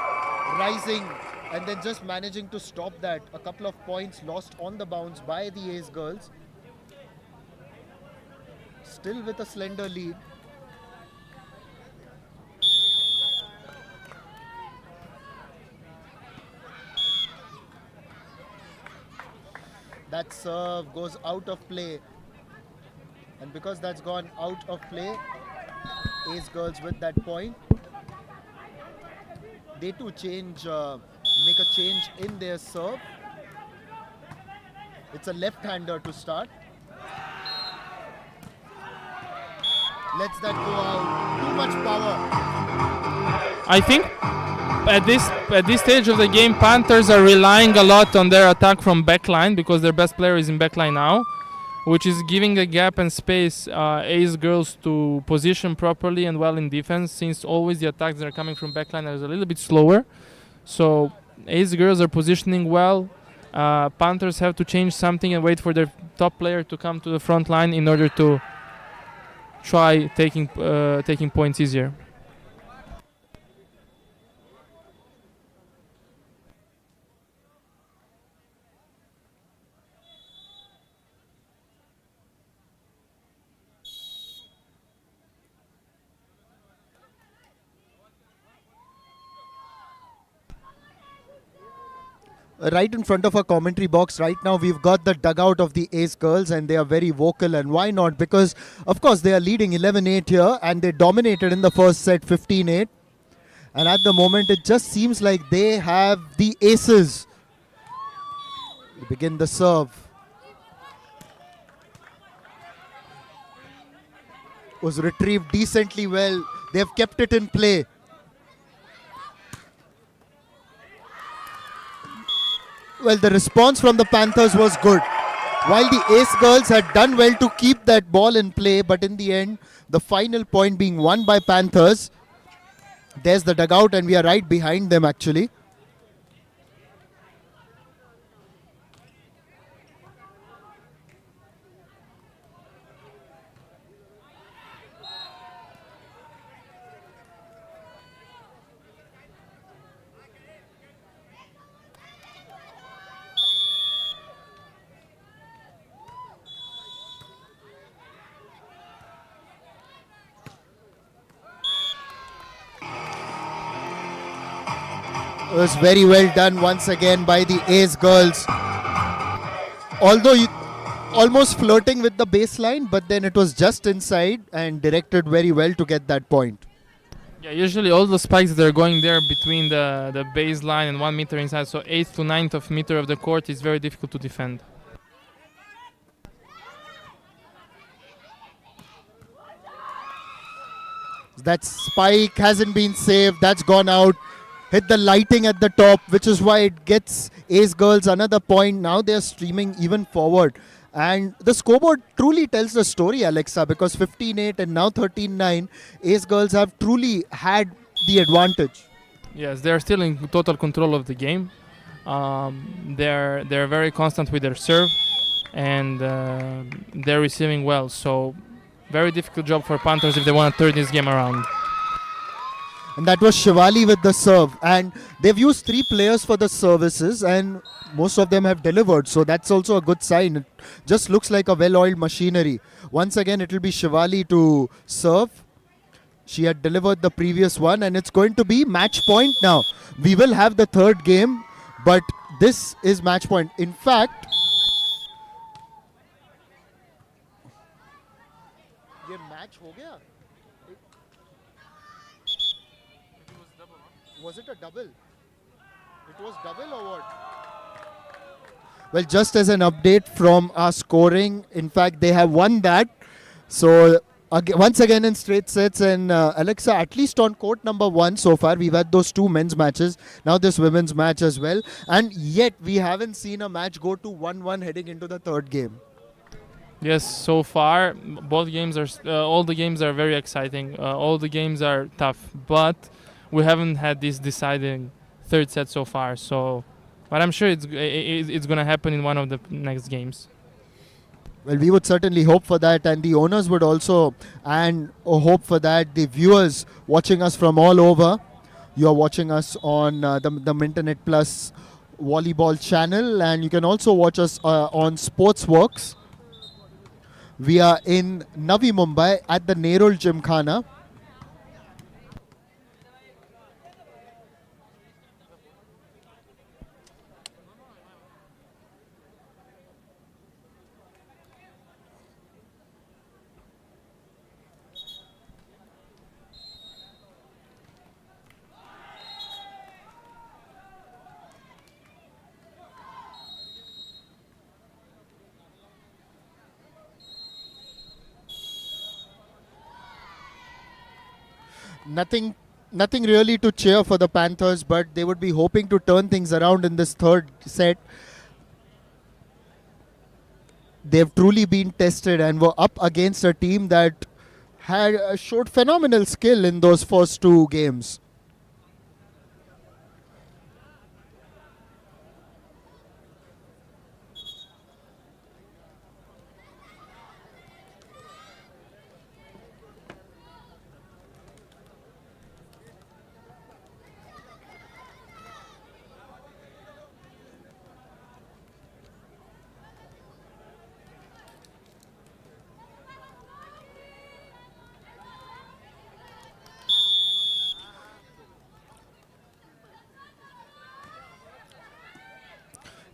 rising and then just managing to stop that. A couple of points lost on the bounce by the Ace girls. Still with a slender lead. That serve goes out of play. And because that's gone out of play, Ace girls with that point. They too make a change in their serve. It's a left-hander to start. Lets that go out. Too much power.
I think at this stage of the game, Panthers are relying a lot on their attack from backline, because their best player is in backline now, which is giving a gap and space Ace girls to position properly and well in defense, since always the attacks that are coming from backline are a little bit slower. So Ace girls are positioning well. Panthers have to change something and wait for their top player to come to the front line in order to try taking points easier.
Right in front of our commentary box right now, we've got the dugout of the Ace girls, and they are very vocal. And why not? Because, of course, they are leading 11-8 here, and they dominated in the first set 15-8. And at the moment, it just seems like they have the aces. We begin the serve. Was retrieved decently well. They have kept it in play. Well, the response from the Panthers was good. While the Ace girls had done well to keep that ball in play, but in the end, the final point being won by Panthers. There's the dugout, and we are right behind them actually. It was very well done once again by the Ace girls. Although almost flirting with the baseline, but then it was just inside and directed very well to get that point.
Yeah, usually all the spikes that are going there between the baseline and 1 meter inside, so 8th to 9th of meter of the court is very difficult to defend.
That spike hasn't been saved. That's gone out. Hit the lighting at the top, which is why it gets Ace girls another point. Now they're streaming even forward. And the scoreboard truly tells the story, Alexa, because 15-8 and now 13-9, Ace girls have truly had the advantage.
Yes, they're still in total control of the game. They're very constant with their serve, and they're receiving well. So very difficult job for Panthers if they want to turn this game around.
And that was Shivali with the serve. And they've used 3 players for the services, and most of them have delivered. So that's also a good sign. It just looks like a well-oiled machinery. Once again, it will be Shivali to serve. She had delivered the previous one, and it's going to be match point now. We will have the third game, but this is match point. In fact, ये match हो गया? Was it a double? It was double or what? Well, just as an update from our scoring, in fact, they have won that. So, once again in straight sets, and Alexa, at least on court number 1 so far, we've had those 2 men's matches, now this women's match as well. And yet, we haven't seen a match go to 1-1 heading into the third game.
Yes, so far, both games are, all the games are very exciting. All the games are tough, but we haven't had this deciding third set so far. So, but I'm sure it's going to happen in one of the next games.
Well, we would certainly hope for that, and the owners would also hope for that. The viewers watching us from all over, you are watching us on the Mintonette Plus volleyball channel, and you can also watch us on Sportzworkz. We are in Navi Mumbai at the Nerul Gymkhana. Nothing really to cheer for the Panthers, but they would be hoping to turn things around in this third set. They've truly been tested and were up against a team that had showed phenomenal skill in those first 2 games.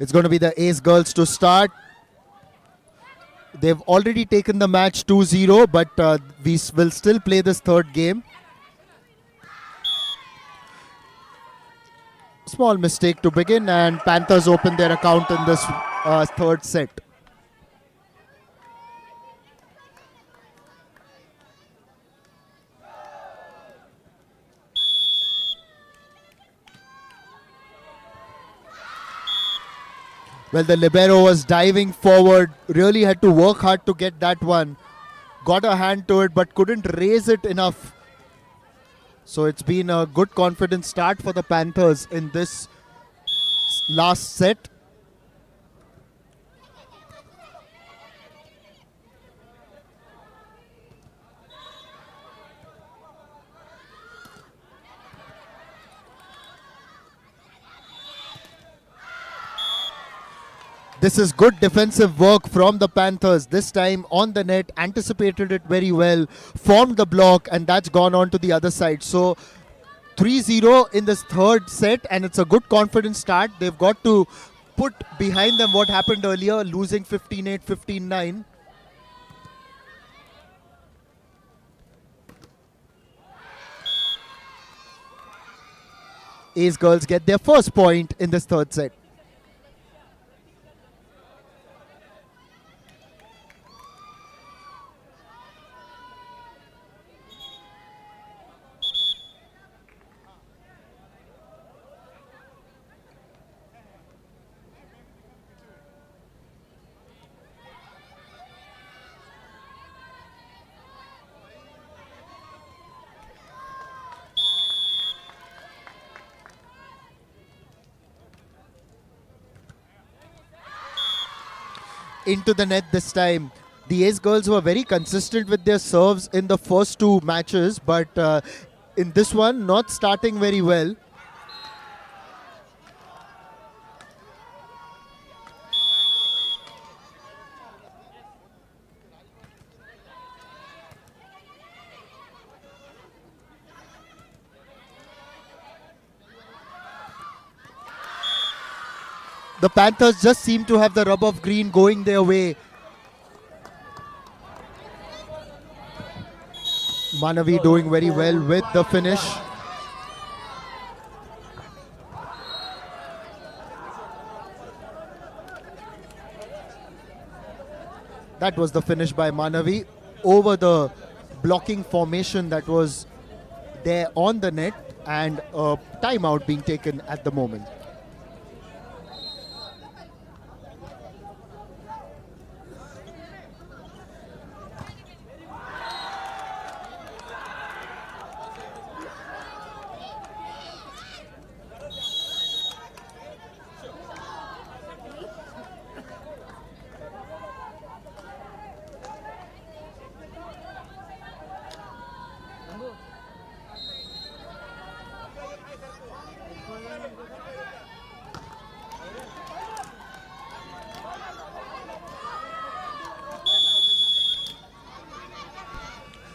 It's going to be the Ace girls to start. They've already taken the match 2-0, but we will still play this third game. Small mistake to begin, and Panthers open their account in this third set. Well, the libero was diving forward, really had to work hard to get that one. Got a hand to it, but couldn't raise it enough. So it's been a good confident start for the Panthers in this last set. This is good defensive work from the Panthers. This time on the net, anticipated it very well, formed the block, and that's gone on to the other side. So 3-0 in this third set, and it's a good confident start. They've got to put behind them what happened earlier, losing 15-8, 15-9. Ace girls get their first point in this third set. Into the net this time. The Ace girls were very consistent with their serves in the first two matches, but in this one, not starting very well. The Panthers just seem to have the rub of green going their way. Manavi doing very well with the finish. That was the finish by Manavi over the blocking formation that was there on the net, and a timeout being taken at the moment.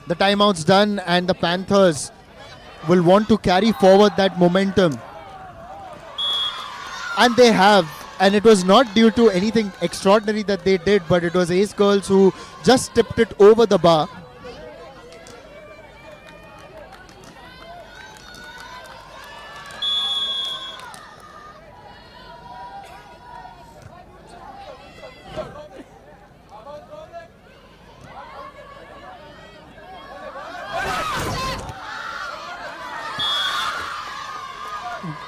The timeout's done, and the Panthers will want to carry forward that momentum. And they have. And it was not due to anything extraordinary that they did, but it was Ace girls who just tipped it over the bar.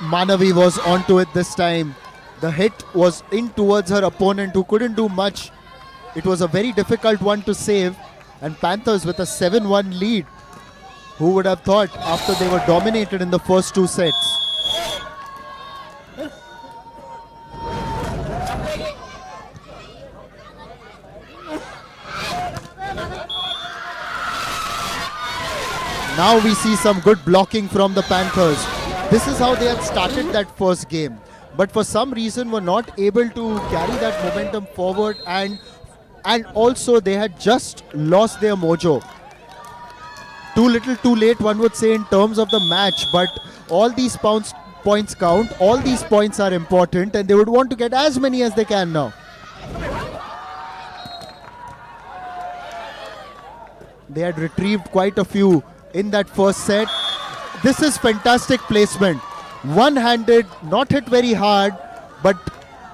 Manavi was onto it this time. The hit was in towards her opponent, who couldn't do much. It was a very difficult one to save, and Panthers with a 7-1 lead. Who would have thought after they were dominated in the first two sets? Now we see some good blocking from the Panthers. This is how they had started that first game, but for some reason were not able to carry that momentum forward, and also they had just lost their mojo. Too little too late, one would say, in terms of the match, but all these points count, all these points are important, and they would want to get as many as they can now. They had retrieved quite a few in that first set. This is fantastic placement. One-handed, not hit very hard, but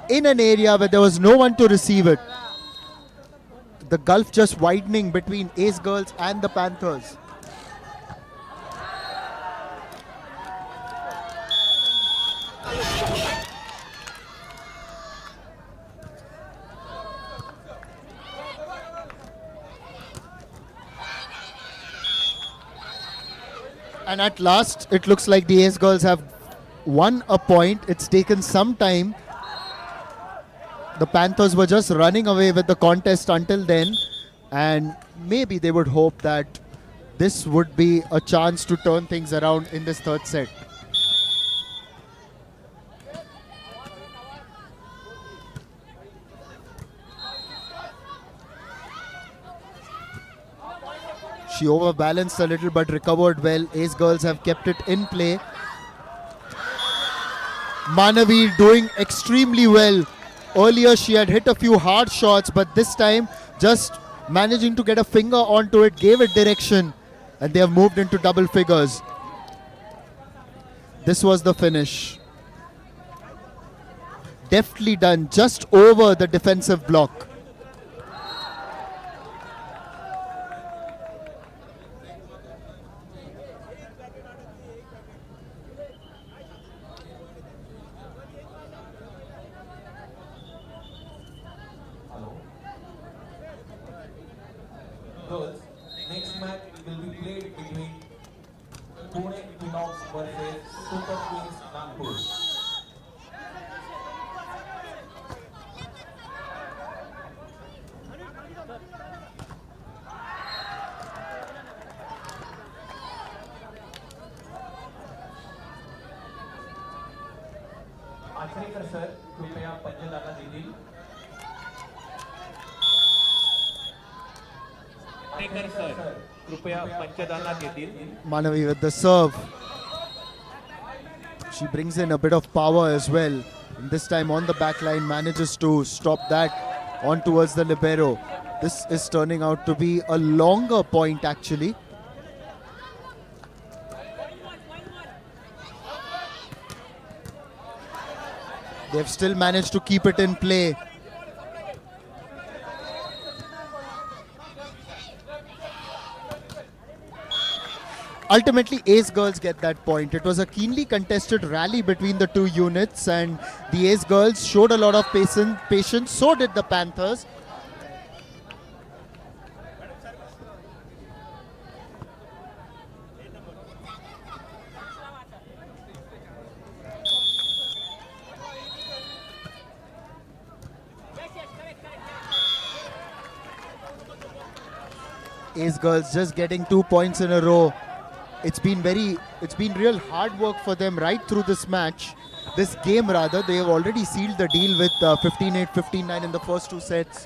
in an area where there was no one to receive it. The gulf just widening between Ace girls and the Panthers. And at last, it looks like the Ace girls have won a point. It's taken some time. The Panthers were just running away with the contest until then, and maybe they would hope that this would be a chance to turn things around in this third set. She overbalanced a little but recovered well. Ace girls have kept it in play. Manavi doing extremely well. Earlier she had hit a few hard shots, but this time just managing to get a finger onto it, gave it direction, and they have moved into double figures. This was the finish. Deftly done, just over the defensive block.
Girls, next match will be played between Pune Equinox versus Super Queens Nagpur. Achrekar sir कृपया पंचदाना दीजिए. Achrekar sir कृपया पंचदाना दीजिए.
Manavi with the serve. She brings in a bit of power as well. And this time on the back line manages to stop that on towards the libero. This is turning out to be a longer point actually. They've still managed to keep it in play. Ultimately, Ace girls get that point. It was a keenly contested rally between the two units, and the Ace girls showed a lot of patience. So did the Panthers. Ace girls just getting 2 points in a row. It's been real hard work for them right through this match. This game rather, they have already sealed the deal with 15-8, 15-9 in the first two sets.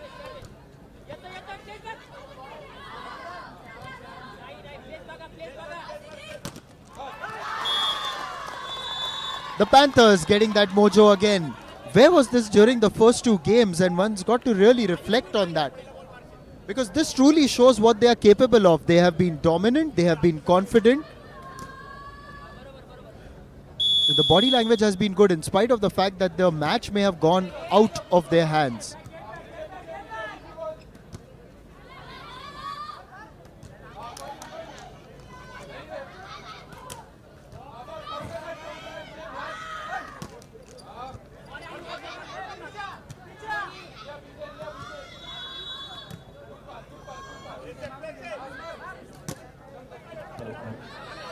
The Panthers getting that mojo again. Where was this during the first two games? And one's got to really reflect on that. Because this truly shows what they are capable of. They have been dominant, they have been confident. The body language has been good in spite of the fact that the match may have gone out of their hands.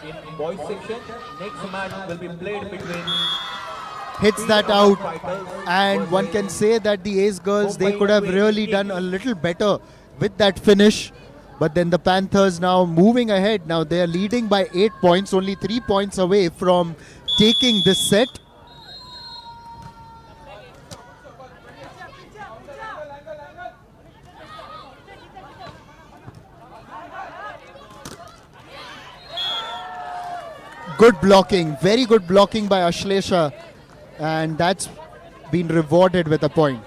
In boys section, next match will be played between
Hits that out, and one can say that the Ace girls, they could have really done a little better with that finish. But then the Panthers now moving ahead. Now they are leading by 8 points, only 3 points away from taking this set. Good blocking, very good blocking by Ashlesha, and that's been rewarded with a point.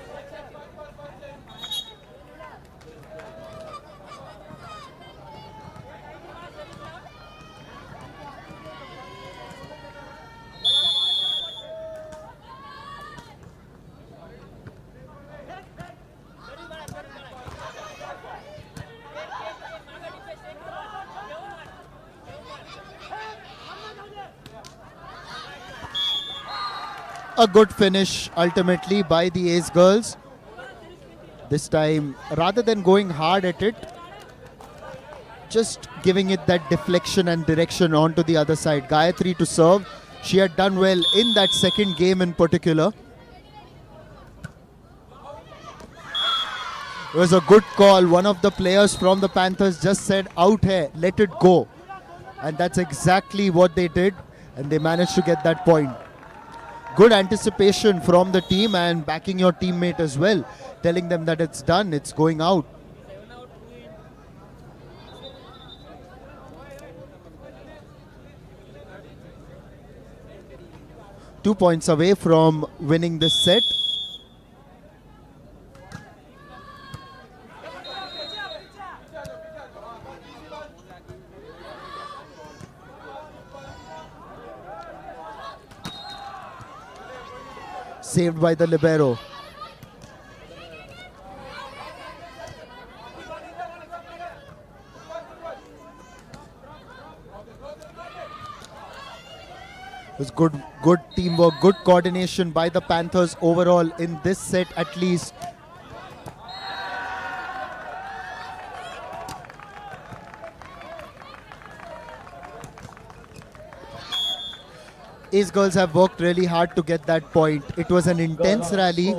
A good finish ultimately by the Ace girls. This time, rather than going hard at it, just giving it that deflection and direction onto the other side. Gayatri to serve. She had done well in that second game in particular. It was a good call. One of the players from the Panthers just said, out hai, let it go. And that's exactly what they did. And they managed to get that point. Good anticipation from the team and backing your teammate as well. Telling them that it's done, it's going out. 2 points away from winning this set. Saved by the libero. It was good teamwork, good coordination by the Panthers overall in this set at least. Ace girls have worked really hard to get that point. It was an intense rally,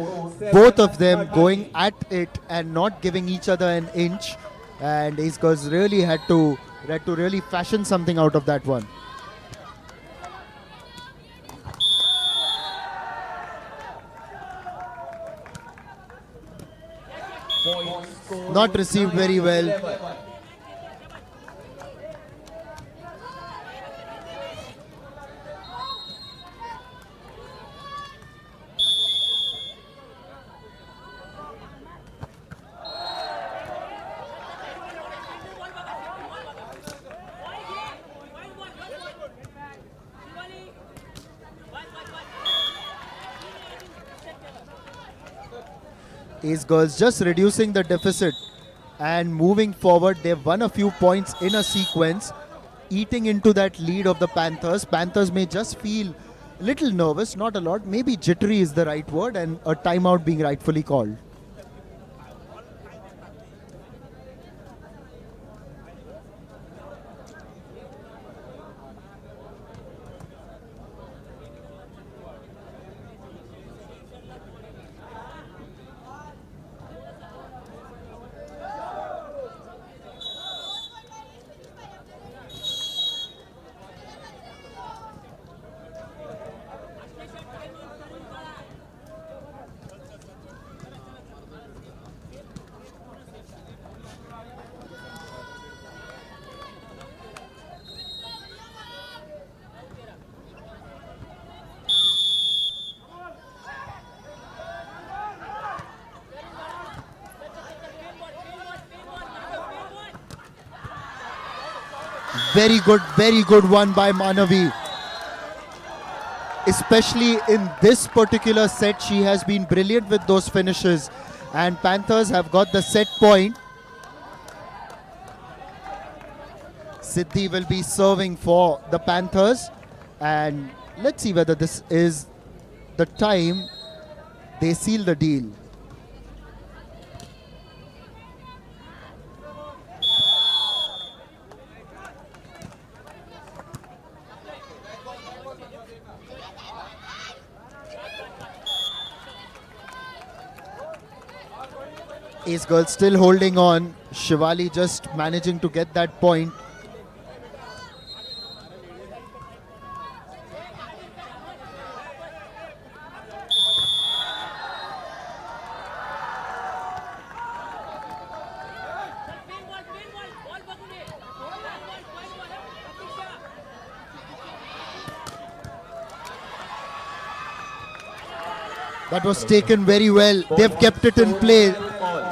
both of them going at it and not giving each other an inch. And Ace girls really had to really fashion something out of that one. Not received very well. Ace girls just reducing the deficit and moving forward. They've won a few points in a sequence, eating into that lead of the Panthers. Panthers may just feel a little nervous, not a lot. Maybe jittery is the right word, and a timeout being rightfully called. Very good one by Manavi. Especially in this particular set, she has been brilliant with those finishes. And Panthers have got the set point. Siddhi will be serving for the Panthers. And let's see whether this is the time they seal the deal. Ace girls still holding on. Shivali just managing to get that point. That was taken very well. They've kept it in play.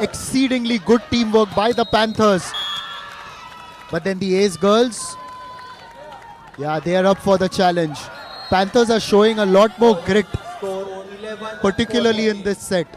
Exceedingly good teamwork by the Panthers. But then the Ace girls, yeah, they are up for the challenge. Panthers are showing a lot more grit, particularly in this set.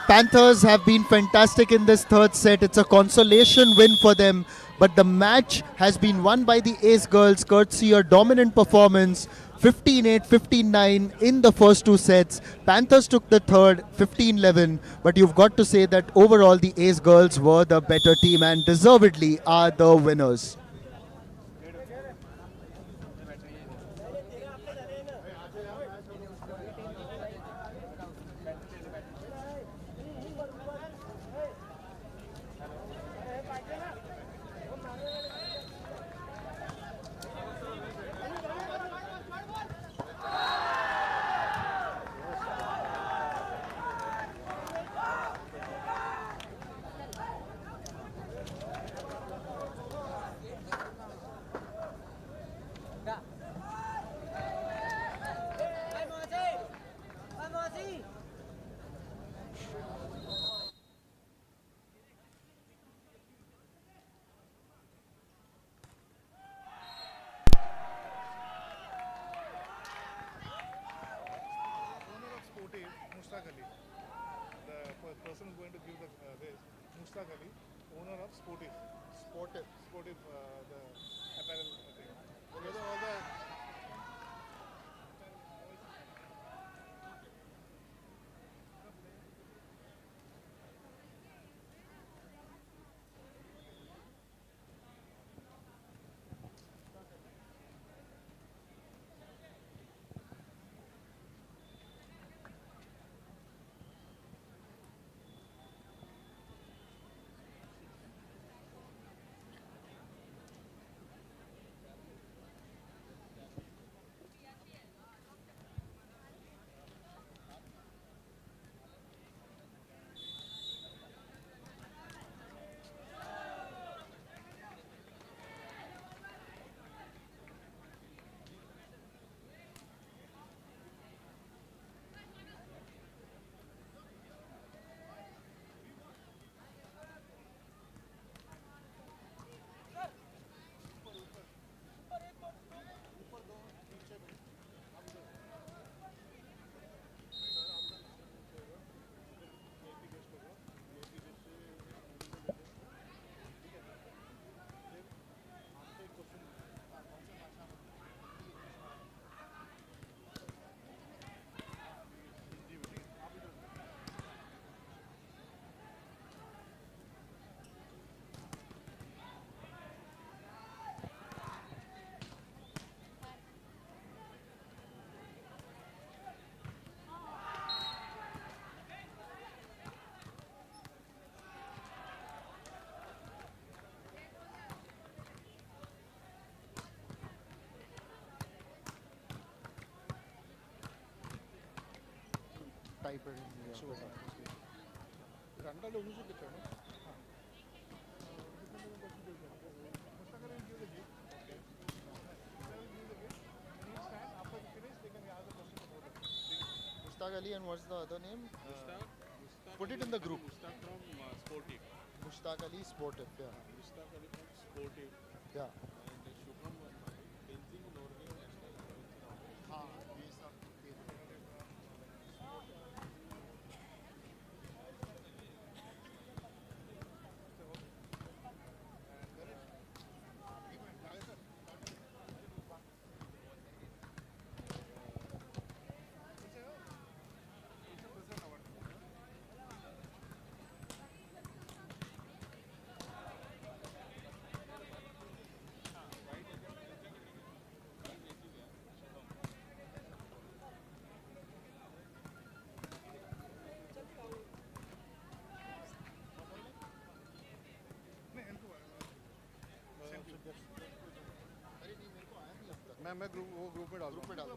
Panthers have been fantastic in this third set. It's a consolation win for them, but the match has been won by the Ace girls courtesy a dominant performance, 15-8, 15-9 in the first two sets. Panthers took the third, 15-11, but you've got to say that overall the Ace girls were the better team and deservedly are the winners.
person who's going to give the this, Mushtaq Ali, owner of Sportive. Sportive, the apparel thing. Okay, so all the
type it in here.
രണ്ടാളും ഒന്നിച്ച് കിട്ടണം.
Mushtaq Ali, and what's the other name? Put it in the group.
Mushtaq from Sportive.
Mushtaq Ali Sportive, yeah.
Mushtaq Ali from Sportive.
Yeah.
And Shubham Tenzing Norway national. मैं group में डाल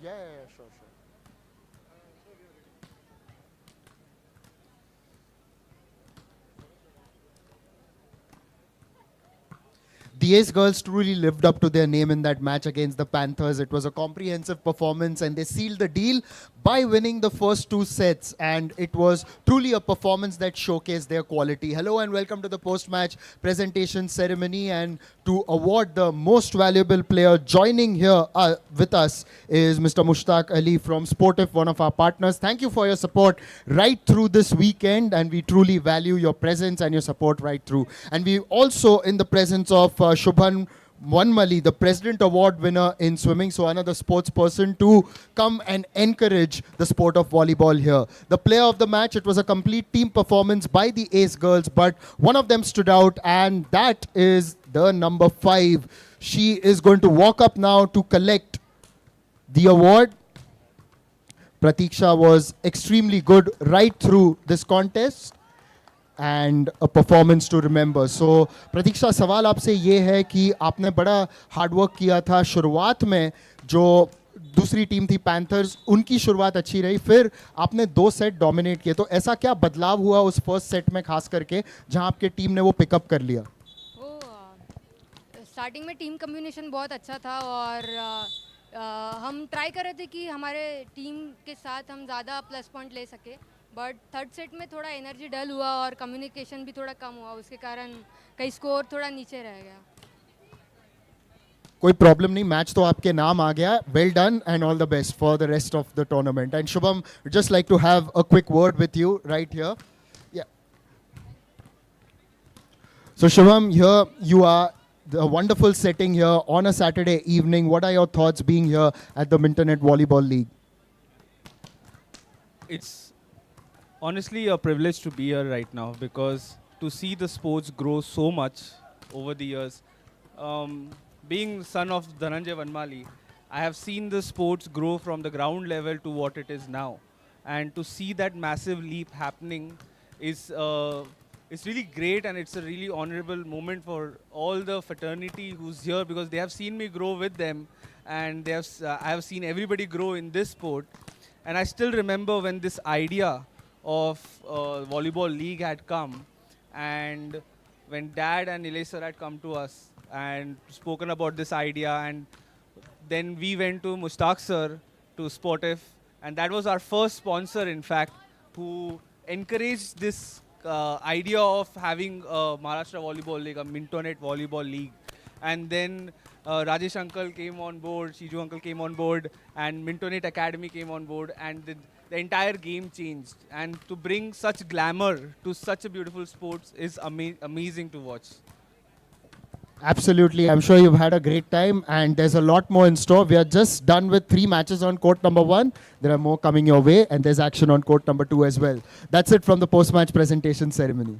Yeah, sure. The Ace girls truly lived up to their name in that match against the Panthers. It was a comprehensive performance and they sealed the deal by winning the first two sets, and it was truly a performance that showcased their quality. Hello and welcome to the post-match presentation ceremony, and to award the most valuable player, joining here with us is Mr. Mushtaq Ali from Sportive, one of our partners. Thank you for your support right through this weekend, and we truly value your presence and your support right through. And we also in the presence of Shubhan Vanmali, the President Award winner in swimming, so another sports person to come and encourage the sport of volleyball here. The player of the match, it was a complete team performance by the Ace girls, but one of them stood out, and that is the number 5. She is going to walk up now to collect the award. Pratiksha was extremely good right through this contest and a performance to remember. So प्रतीक्षा सवाल आपसे ये है कि आपने बड़ा hard work किया था शुरुआत में, जो दूसरी टीम थी पैंथर्स, उनकी शुरुआत अच्छी रही, फिर आपने 2 सेट डोमिनेट किए, तो ऐसा क्या बदलाव हुआ उस फर्स्ट सेट में खास करके जहां आपके टीम ने वो पिकअप कर लिया?
स्टार्टिंग में टीम कम्बिनेशन बहुत अच्छा था और हम ट्राई कर रहे थे कि हमारे टीम के साथ हम ज़्यादा प्लस पॉइंट ले सके, बट थर्ड सेट में थोड़ा एनर्जी डल हुआ और कम्युनिकेशन भी थोड़ा कम हुआ, उसके कारण कई स्कोर थोड़ा नीचे रह गया।
कोई प्रॉब्लम नहीं, मैच तो आपके नाम आ गया. Well done and all the best for the rest of the tournament. And Shubham, just like to have a quick word with you right here. So Shubham, here you are, the wonderful setting here on a Saturday evening. What are your thoughts being here at the Mintonette Volleyball League?
It's honestly a privilege to be here right now, because to see the sports grow so much over the years. Being son of Dhananjay Vanmali, I have seen the sports grow from the ground level to what it is now. And to see that massive leap happening is it's really great, and it's a really honorable moment for all the fraternity who's here, because they have seen me grow with them, and they have, I have seen everybody grow in this sport. And I still remember when this idea of volleyball league had come, and when Dad and Nilesh sir had come to us and spoken about this idea, and then we went to Mushtaq sir, to Sportif, and that was our first sponsor, in fact, who encouraged this idea of having a Maharashtra Volleyball League, a Mintonette Volleyball League. And then Rajesh uncle came on board, Shiju uncle came on board, and Mintonette Academy came on board, and the entire game changed. And to bring such glamour to such a beautiful sports is amazing to watch.
Absolutely. I'm sure you've had a great time, and there's a lot more in store. We are just done with 3 matches on court number 1. There are more coming your way, and there's action on court number 2 as well. That's it from the post-match presentation ceremony.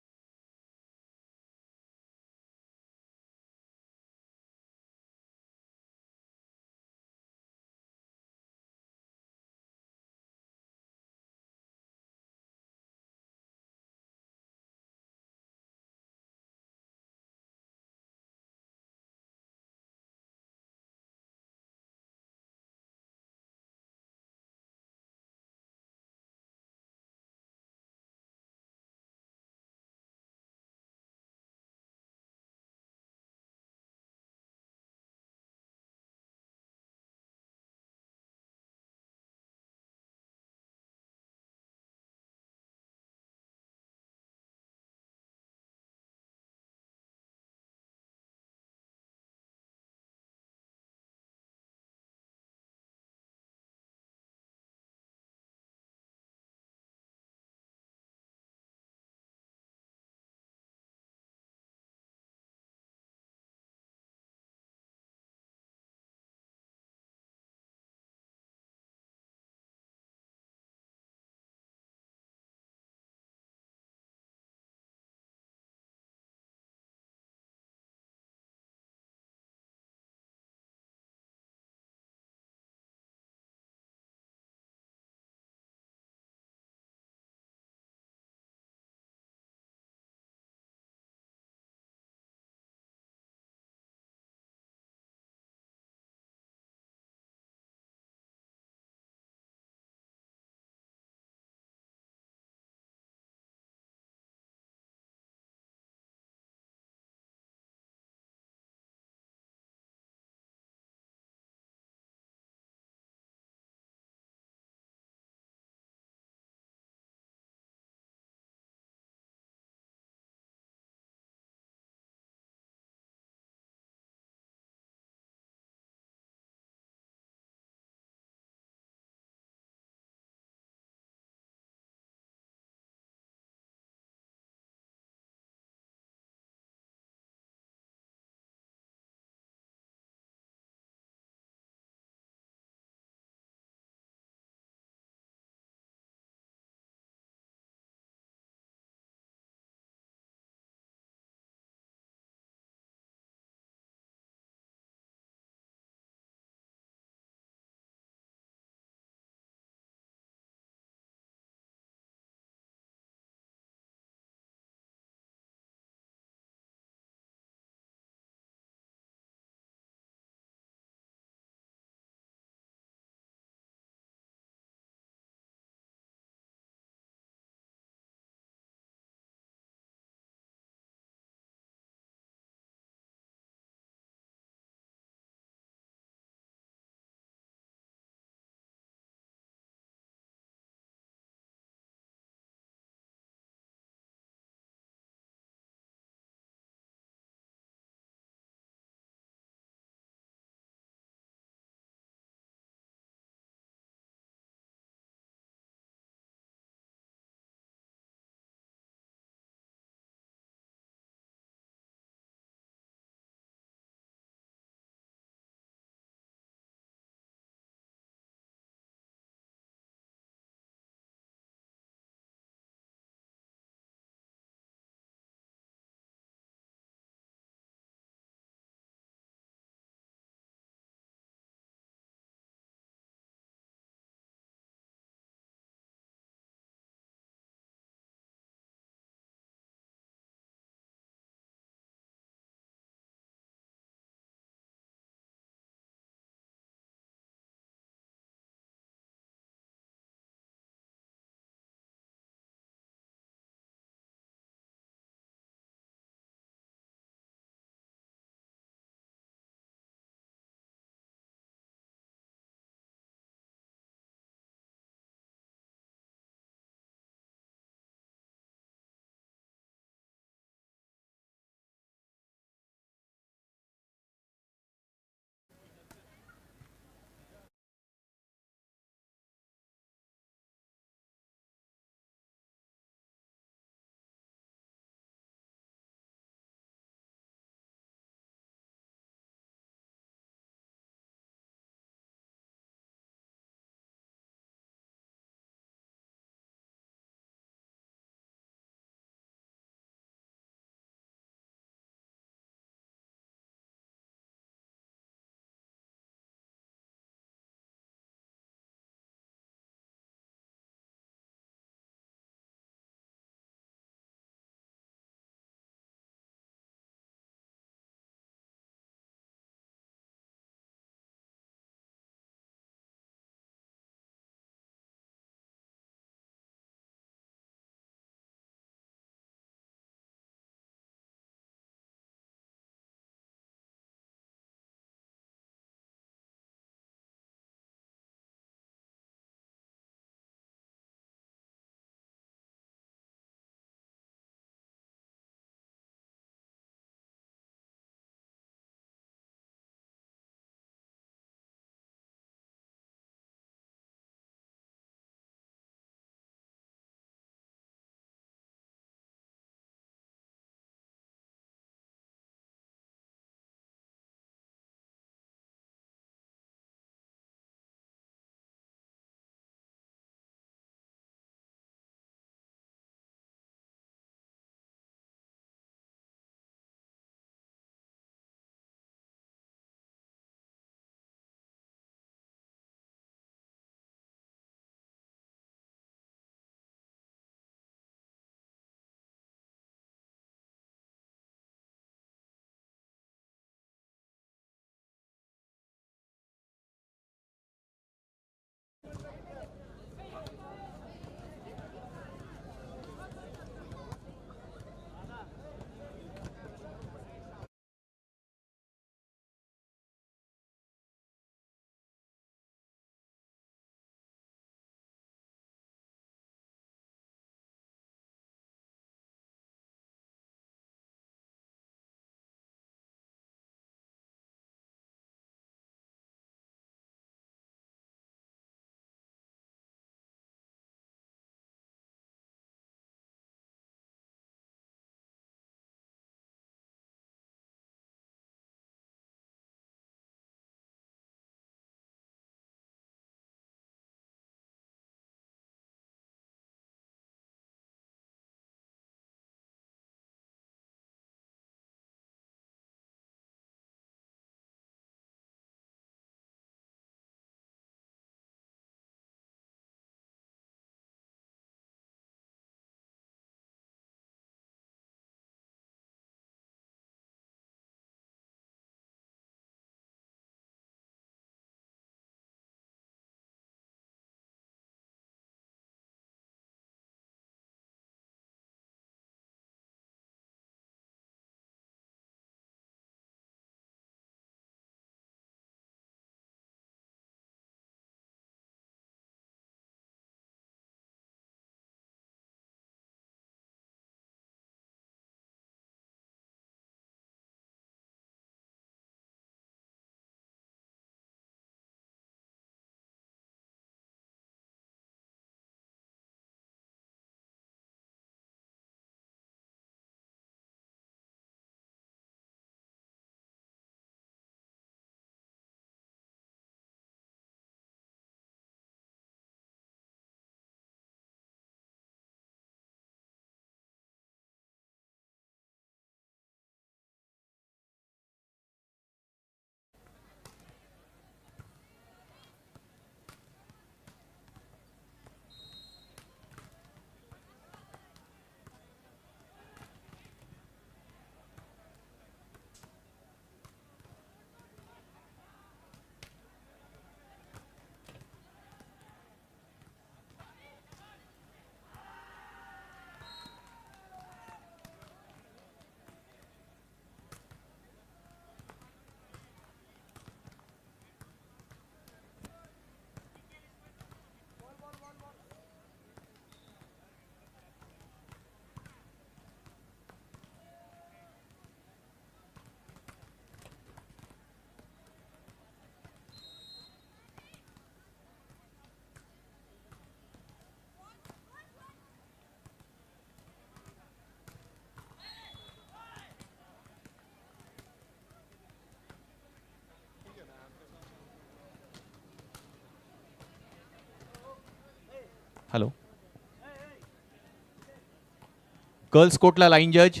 Girls कोर्टला line जज.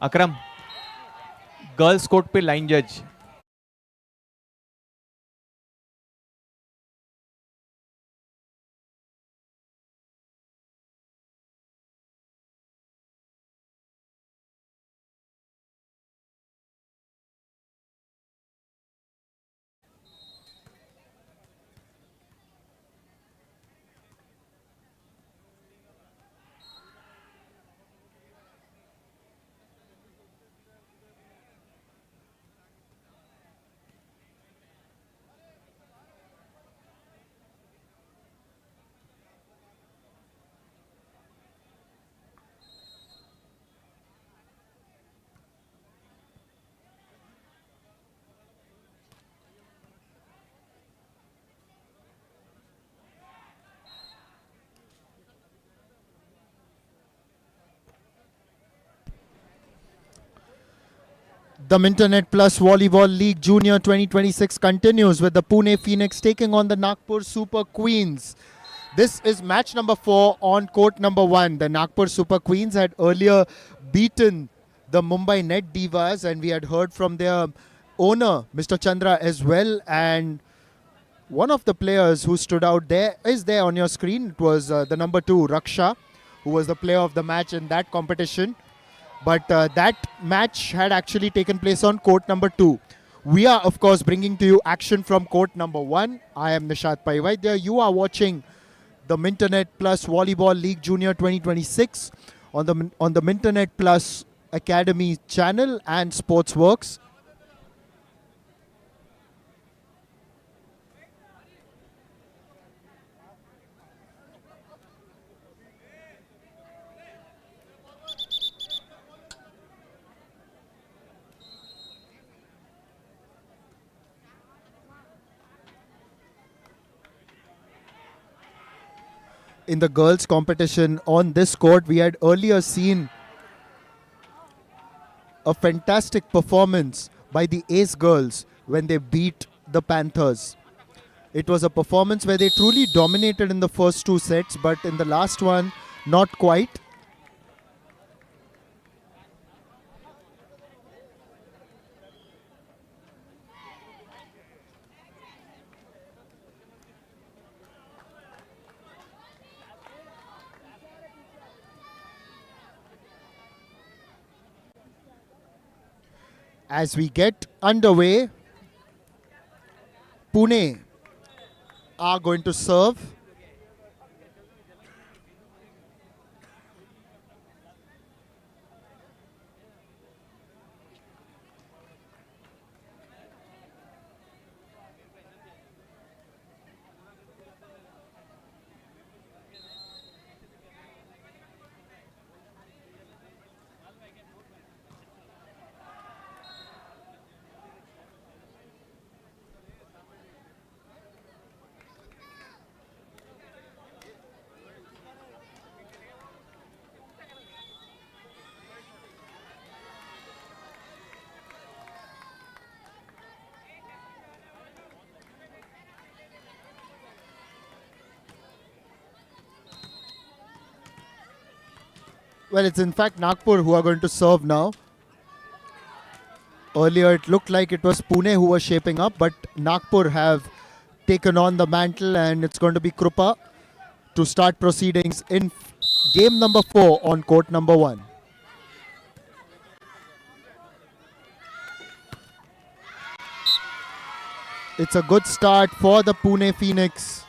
Akram, girls court पे line जज.
The Mintonette Volleyball League Junior 2026 continues with the Pune Phoenix taking on the Nagpur Super Queens. This is match number 4 on court number 1. The Nagpur Super Queens had earlier beaten the Mumbai Net Divas, and we had heard from their owner, Mr. Chandra, as well. And one of the players who stood out there is there on your screen. It was the number 2, Raksha, who was the player of the match in that competition. But that match had actually taken place on court number 2. We are, of course, bringing to you action from court number 1. I am Nishat Paivaidya. You are watching the Mintonette Volleyball League Junior 2026 on the Mintonette Academy channel and Sportzworkz. In the girls competition on this court, we had earlier seen a fantastic performance by the Ace girls when they beat the Panthers. It was a performance where they truly dominated in the first 2 sets, but in the last one, not quite. As we get underway, Pune are going to serve. Well, it's in fact Nagpur who are going to serve now. Earlier it looked like it was Pune who was shaping up, but Nagpur have taken on the mantle, and it's going to be Krupa to start proceedings in game number 4 on court number 1. It's a good start for the Pune Phoenix.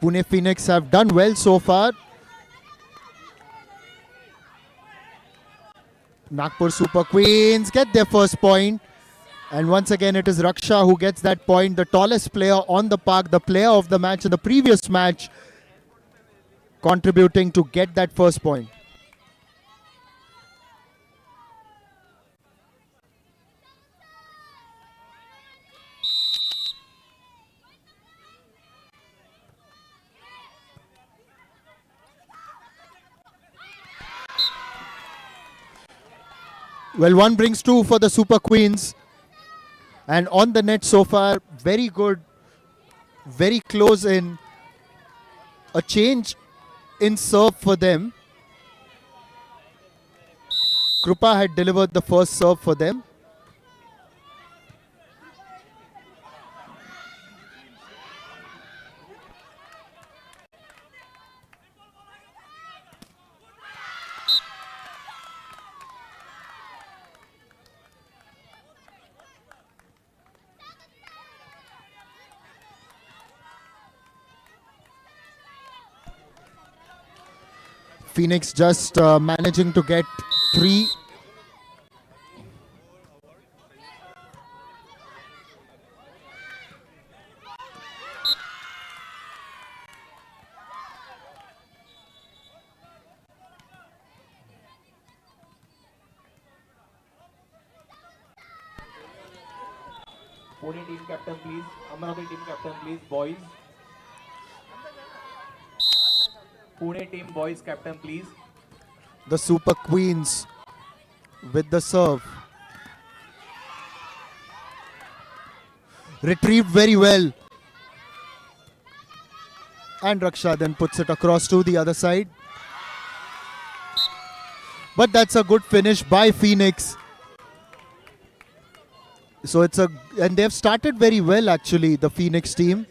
Pune Phoenix have done well so far. Nagpur Super Queens get their first point, And once again, it is Raksha who gets that point. The tallest player on the park, the player of the match in the previous match, contributing to get that first point. Well, one brings two for the Super Queens. And on the net so far, very good, very close in. A change in serve for them. Krupa had delivered the first serve for them. Phoenix just managing to get 3.
Pune team captain, please. Amravati team captain, please. Boys. Pune team boys captain, please.
The Super Queens with the serve. Retrieved very well. And Raksha then puts it across to the other side. But that's a good finish by Phoenix. So and they've started very well actually, the Phoenix team.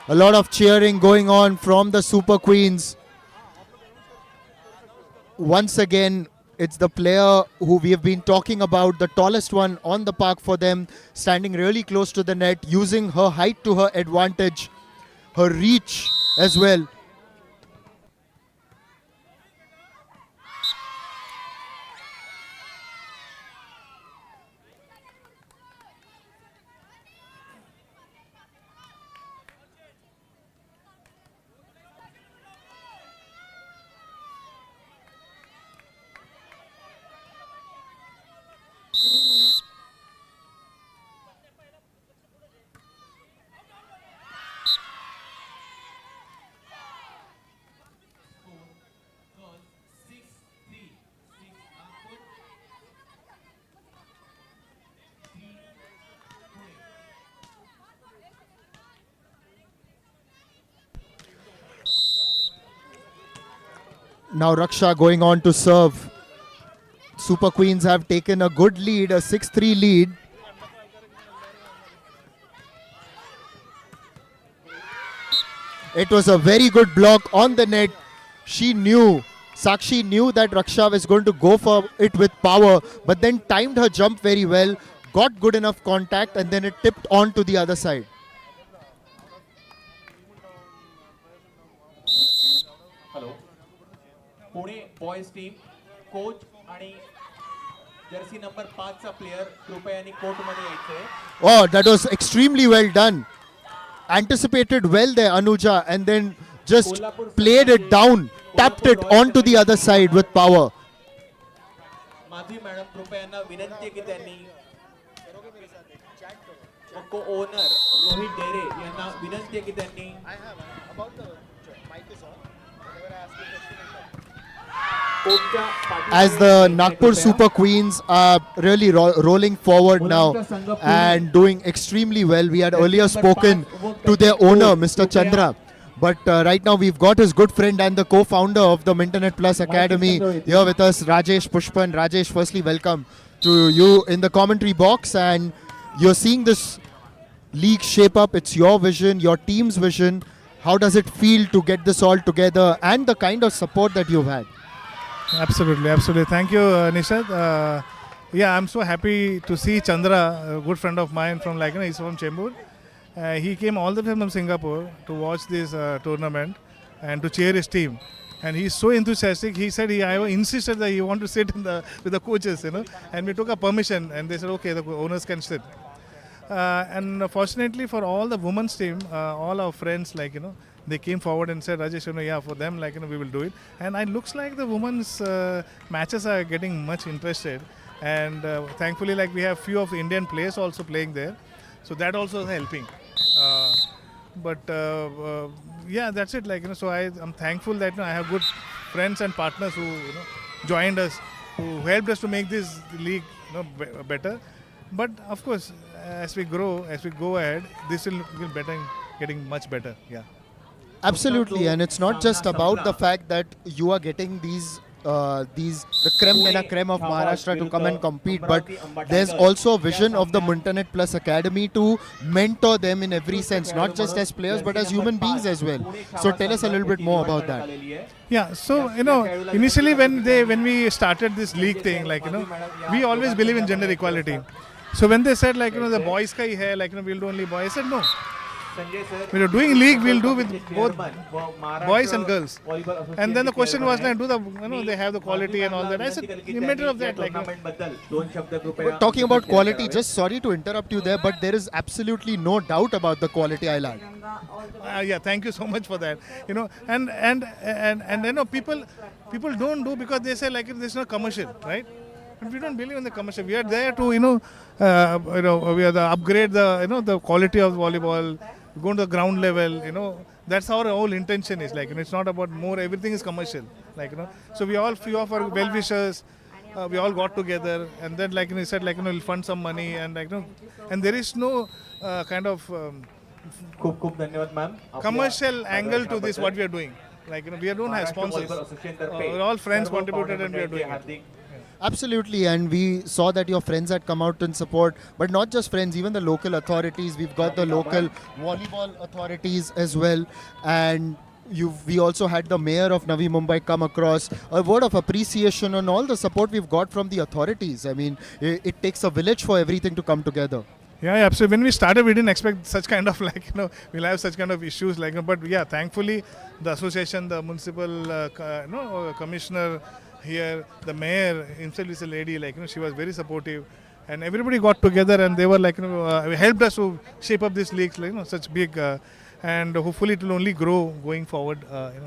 A lot of cheering going on from the Super Queens. Once again, it's the player who we have been talking about, the tallest one on the park for them, standing really close to the net, using her height to her advantage, her reach as well. Now Raksha going on to serve. Super Queens have taken a good lead, a 6-3 lead. It was a very good block on the net. She knew, Sakshi knew that Raksha was going to go for it with power, but then timed her jump very well, got good enough contact, and then it tipped on to the other side.
Hello. Pune boys team, coach आणि jersey number 5 चा player कृपया यांनी court मध्ये यायचंय.
Oh, that was extremely well done. Anticipated well there, Anuja, and then just played it down, tapped it onto the other side with power.
माझी madam कृपया यांना विनंती आहे की त्यांनी co-owner रोहित डेरे यांना विनंती आहे की त्यांनी
As the Nagpur Super Queens are really rolling forward now and doing extremely well. We had earlier spoken to their owner, Mr. Chandra. But right now we've got his good friend and the co-founder of the Mintonette Plus Academy here with us, Rajesh Pushpan. Rajesh, firstly, welcome to you in the commentary box. And you're seeing this league shape up. It's your vision, your team's vision. How does it feel to get this all together and the kind of support that you've had?
Absolutely, absolutely. Thank you, Nishad. Yeah, I'm so happy to see Chandra, a good friend of mine from he's from Chembur. He came all the way from Singapore to watch this tournament and to cheer his team. And he's so enthusiastic. He said I insisted that he wanted to sit with the coaches, And we took a permission, and they said, okay, the owners can sit. And fortunately for all the women's team, all our friends, they came forward and said, Rajesh, yeah, for them, we will do it. And it looks like the women's matches are getting much interested. And thankfully, we have few of the Indian players also playing there. So that also is helping. Yeah, that's it. So I'm thankful that I have good friends and partners who joined us, who helped us to make this league better. But of course, as we grow, as we go ahead, this will better, getting much better. Yeah.
Absolutely, and it's not just about the fact that you are getting the creme de la creme of Maharashtra to come and compete, but there's also a vision of the Mintonette Plus Academy to mentor them in every sense, not just as players but as human beings as well. So tell us a little bit more about that.
Yeah, so initially when we started this league thing, we always believe in gender equality. So when they said the boys ka hi hai, we'll do only boys, I said no. When you're doing league, we'll do with both boys and girls. And then the question was, they have the quality and all that. I said, in matter of that,
But talking about quality, just sorry to interrupt you there, but there is absolutely no doubt about the quality, I'll add.
Yeah, thank you so much for that. And people don't do because they say there's no commercial, right? But we don't believe in the commercial. We are there to we are the upgrade the quality of volleyball, go to the ground level. That's our whole intention is it's not about more. Everything is commercial, So we all, few of our well-wishers, we all got together, and then he said we'll fund some money, and and there is no kind of commercial angle to this what we are doing. We don't have sponsors. We're all friends contributed, and we are doing it.
Absolutely, and we saw that your friends had come out in support, but not just friends, even the local authorities. We've got the local volleyball authorities as well, and we also had the mayor of Navi Mumbai come across, a word of appreciation on all the support we've got from the authorities. I mean, it takes a village for everything to come together.
Yeah, absolutely. When we started, we didn't expect such kind of we'll have such kind of issues but yeah, thankfully the association, the municipal commissioner here, the mayor himself is a lady, she was very supportive, and everybody got together and they were helped us to shape up this league, such big, and hopefully it will only grow going forward.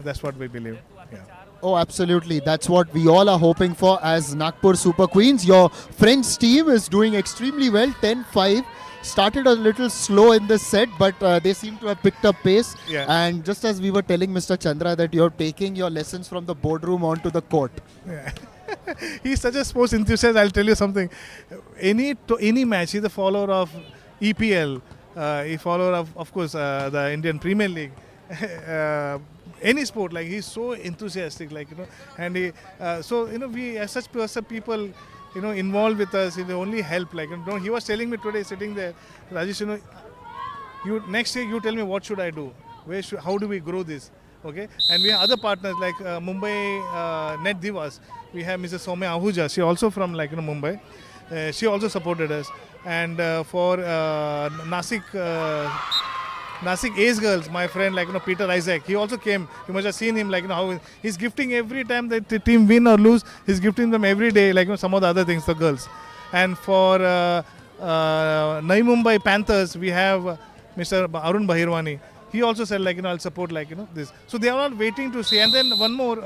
That's what we believe. Yeah.
Oh, absolutely. That's what we all are hoping for as Nagpur Super Queens. Your friends team is doing extremely well, 10-5. Started a little slow in this set, but they seem to have picked up pace.
Yeah.
And just as we were telling Mr. Chandra that you're taking your lessons from the boardroom onto the court.
Yeah. He's such a sports enthusiast. I'll tell you something. Any match, he's a follower of EPL. He's a follower of course, the Indian Premier League. Any sport, he's so enthusiastic, and he, we as such people, involved with us, they only help. He was telling me today, sitting there, Rajesh, next year you tell me what should I do, how do we grow this, okay? And we have other partners like Mumbai Net Divas. We have Mrs. Soumya Ahuja. She also from Mumbai. She also supported us. And for Nasik Ace Girls, my friend Peter Isaac, he also came. You must have seen him how he's gifting every time the team win or lose. He's gifting them every day some of the other things, the girls. And for Navi Mumbai Panthers, we have Mr. Arun Bahirwani. He also said I'll support this. So they are all waiting to see. And then one more,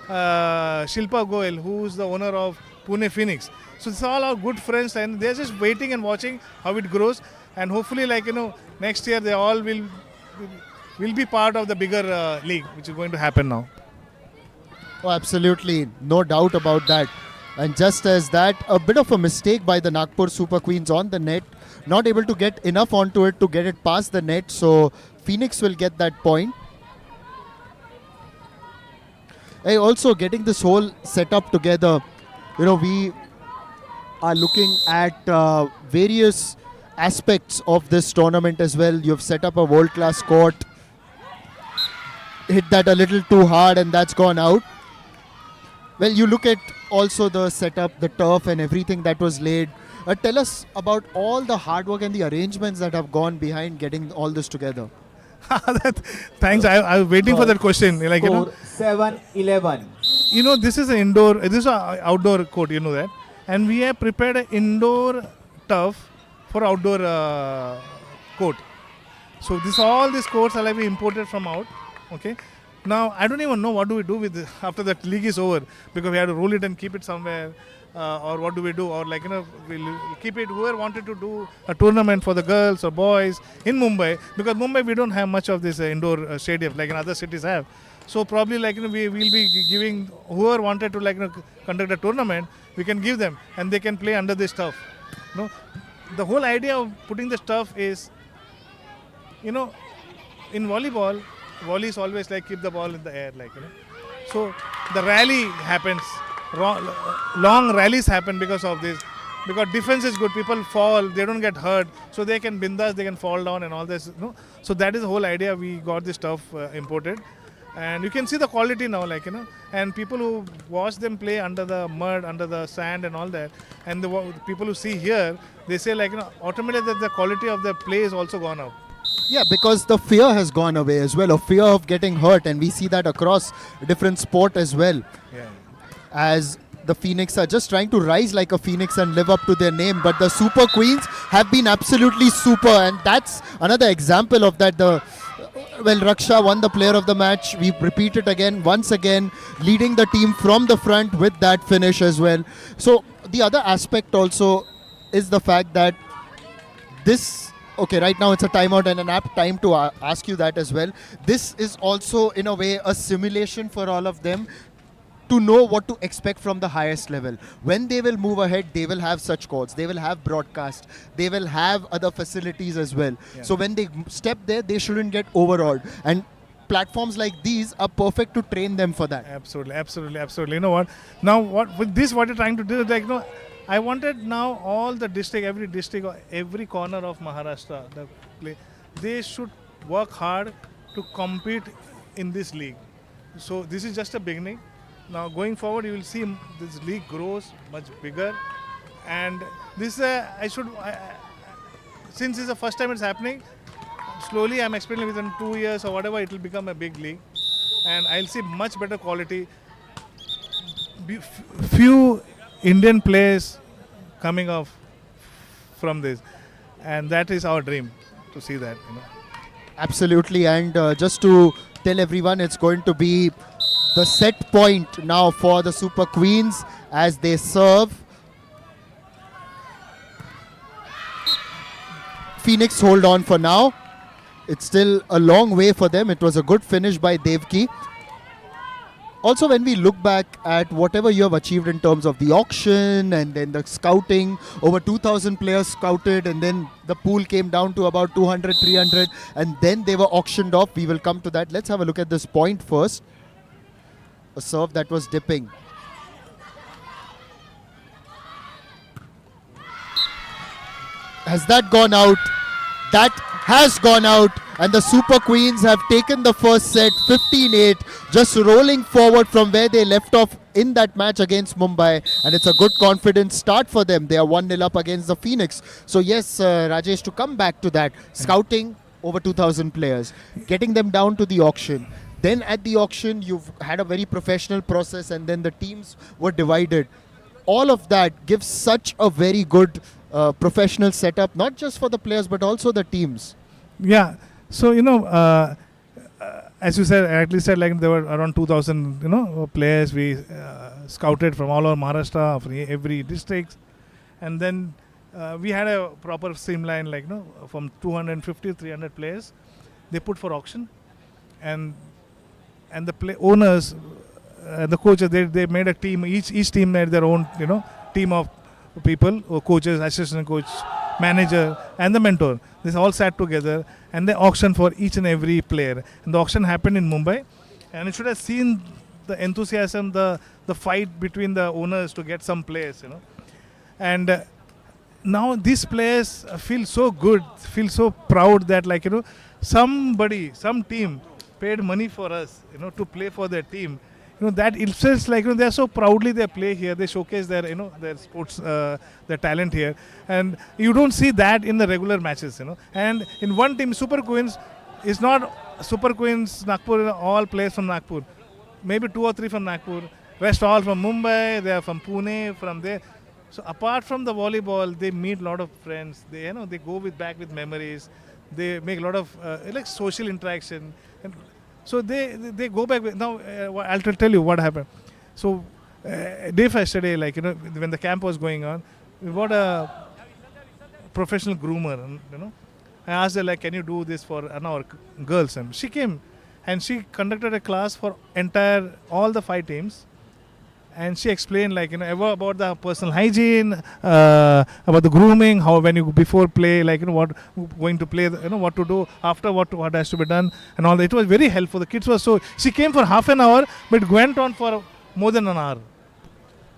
Shilpa Goel, who is the owner of Pune Phoenix. So it's all our good friends, and they're just waiting and watching how it grows. And hopefully, next year they all will be part of the bigger league, which is going to happen now.
Oh, absolutely. No doubt about that. And just as that, a bit of a mistake by the Nagpur Super Queens on the net. Not able to get enough onto it to get it past the net. So Phoenix will get that point. Hey, also getting this whole setup together, we are looking at various aspects of this tournament as well. You've set up a world-class court, hit that a little too hard and that's gone out. Well, you look at also the setup, the turf and everything that was laid. Tell us about all the hard work and the arrangements that have gone behind getting all this together.
Thanks. I was waiting for that question. Like,
7-11.
This is an indoor, this is an outdoor court, you know that. And we have prepared an indoor turf for outdoor court. So all these courts are like imported from out. Okay. Now, I don't even know what do we do with it after that league is over, because we have to roll it and keep it somewhere, or what do we do, or we'll keep it. Whoever wanted to do a tournament for the girls or boys in Mumbai, because Mumbai we don't have much of this indoor stadium like in other cities have. So probably we will be giving whoever wanted to conduct a tournament, we can give them and they can play under this turf. The whole idea of putting the turf is, in volleyball, volley is always keep the ball in the air, So the rally happens, long rallies happen because of this. Because defense is good, people fall, they don't get hurt, so they can bindas, they can fall down and all this. So that is the whole idea. We got this stuff imported, and you can see the quality now, and people who watch them play under the mud, under the sand and all that, and the people who see here, they say automatically that the quality of the play is also gone up.
Yeah, because the fear has gone away as well, of fear of getting hurt, and we see that across different sport as well.
Yeah.
As the Phoenix are just trying to rise like a phoenix and live up to their name, but the Super Queens have been absolutely super, and that's another example of that. Raksha won the player of the match. We repeat it again, once again, leading the team from the front with that finish as well. So the other aspect also is the fact that right now it's a timeout and an apt time to ask you that as well. This is also in a way a simulation for all of them to know what to expect from the highest level. When they will move ahead, they will have such courts, they will have broadcast, they will have other facilities as well. Yeah. So when they step there, they shouldn't get overawed. And platforms like these are perfect to train them for that.
Absolutely, absolutely, absolutely. You know what? Now, with this, what you're trying to do is I wanted now all the district, every corner of Maharashtra, they should work hard to compete in this league. So this is just a beginning. Now going forward, you will see this league grows much bigger, and this since it's the first time it's happening, slowly I'm expecting within 2 years or whatever, it will become a big league, and I'll see much better quality. Few Indian players coming off from this, and that is our dream, to see that.
Absolutely, and just to tell everyone, it's going to be the set point now for the Super Queens as they serve. Phoenix hold on for now. It's still a long way for them. It was a good finish by Devki. Also, when we look back at whatever you have achieved in terms of the auction and then the scouting, over 2,000 players scouted, and then the pool came down to about 200, 300, and then they were auctioned off. We will come to that. Let's have a look at this point first. A serve that was dipping. Has that gone out? That has gone out, and the Super Queens have taken the first set 15-8, just rolling forward from where they left off in that match against Mumbai, and it's a good confident start for them. They are 1-0 up against the Phoenix. So yes, Rajesh, to come back to that, scouting over 2,000 players, getting them down to the auction. Then at the auction, you've had a very professional process, and then the teams were divided. All of that gives such a very good professional setup, not just for the players, but also the teams.
Yeah. So, as you said, at least there were around 2,000, players we scouted from all over Maharashtra, from every district. And then we had a proper streamline, from 250 to 300 players, they put for auction. And the owners, the coaches, they made a team. Each team made their own, team of people, or coaches, assistant coach, manager, and the mentor. They all sat together and they auctioned for each and every player. And the auction happened in Mumbai, and you should have seen the enthusiasm, the fight between the owners to get some players, and now these players feel so good, feel so proud that some team paid money for us, to play for their team. That itself, they are so proudly they play here. They showcase their, their sports, their talent here, and you don't see that in the regular matches, And in one team, Super Queens is not Super Queens Nagpur. All players from Nagpur, maybe 2 or 3 from Nagpur. Rest all from Mumbai. They are from Pune, from there. So apart from the volleyball, they meet a lot of friends. They, they go back with memories. They make a lot of social interaction. And so they go back. Now I'll tell you what happened. So day first day, when the camp was going on, we bought a professional groomer. I asked her can you do this for our girls? And she came, and she conducted a class for all the 5 teams. And she explained about the personal hygiene, about the grooming, how when you before play, what going to play, what to do after, what has to be done, and all that. It was very helpful. The kids were so. She came for half an hour, but it went on for more than an hour.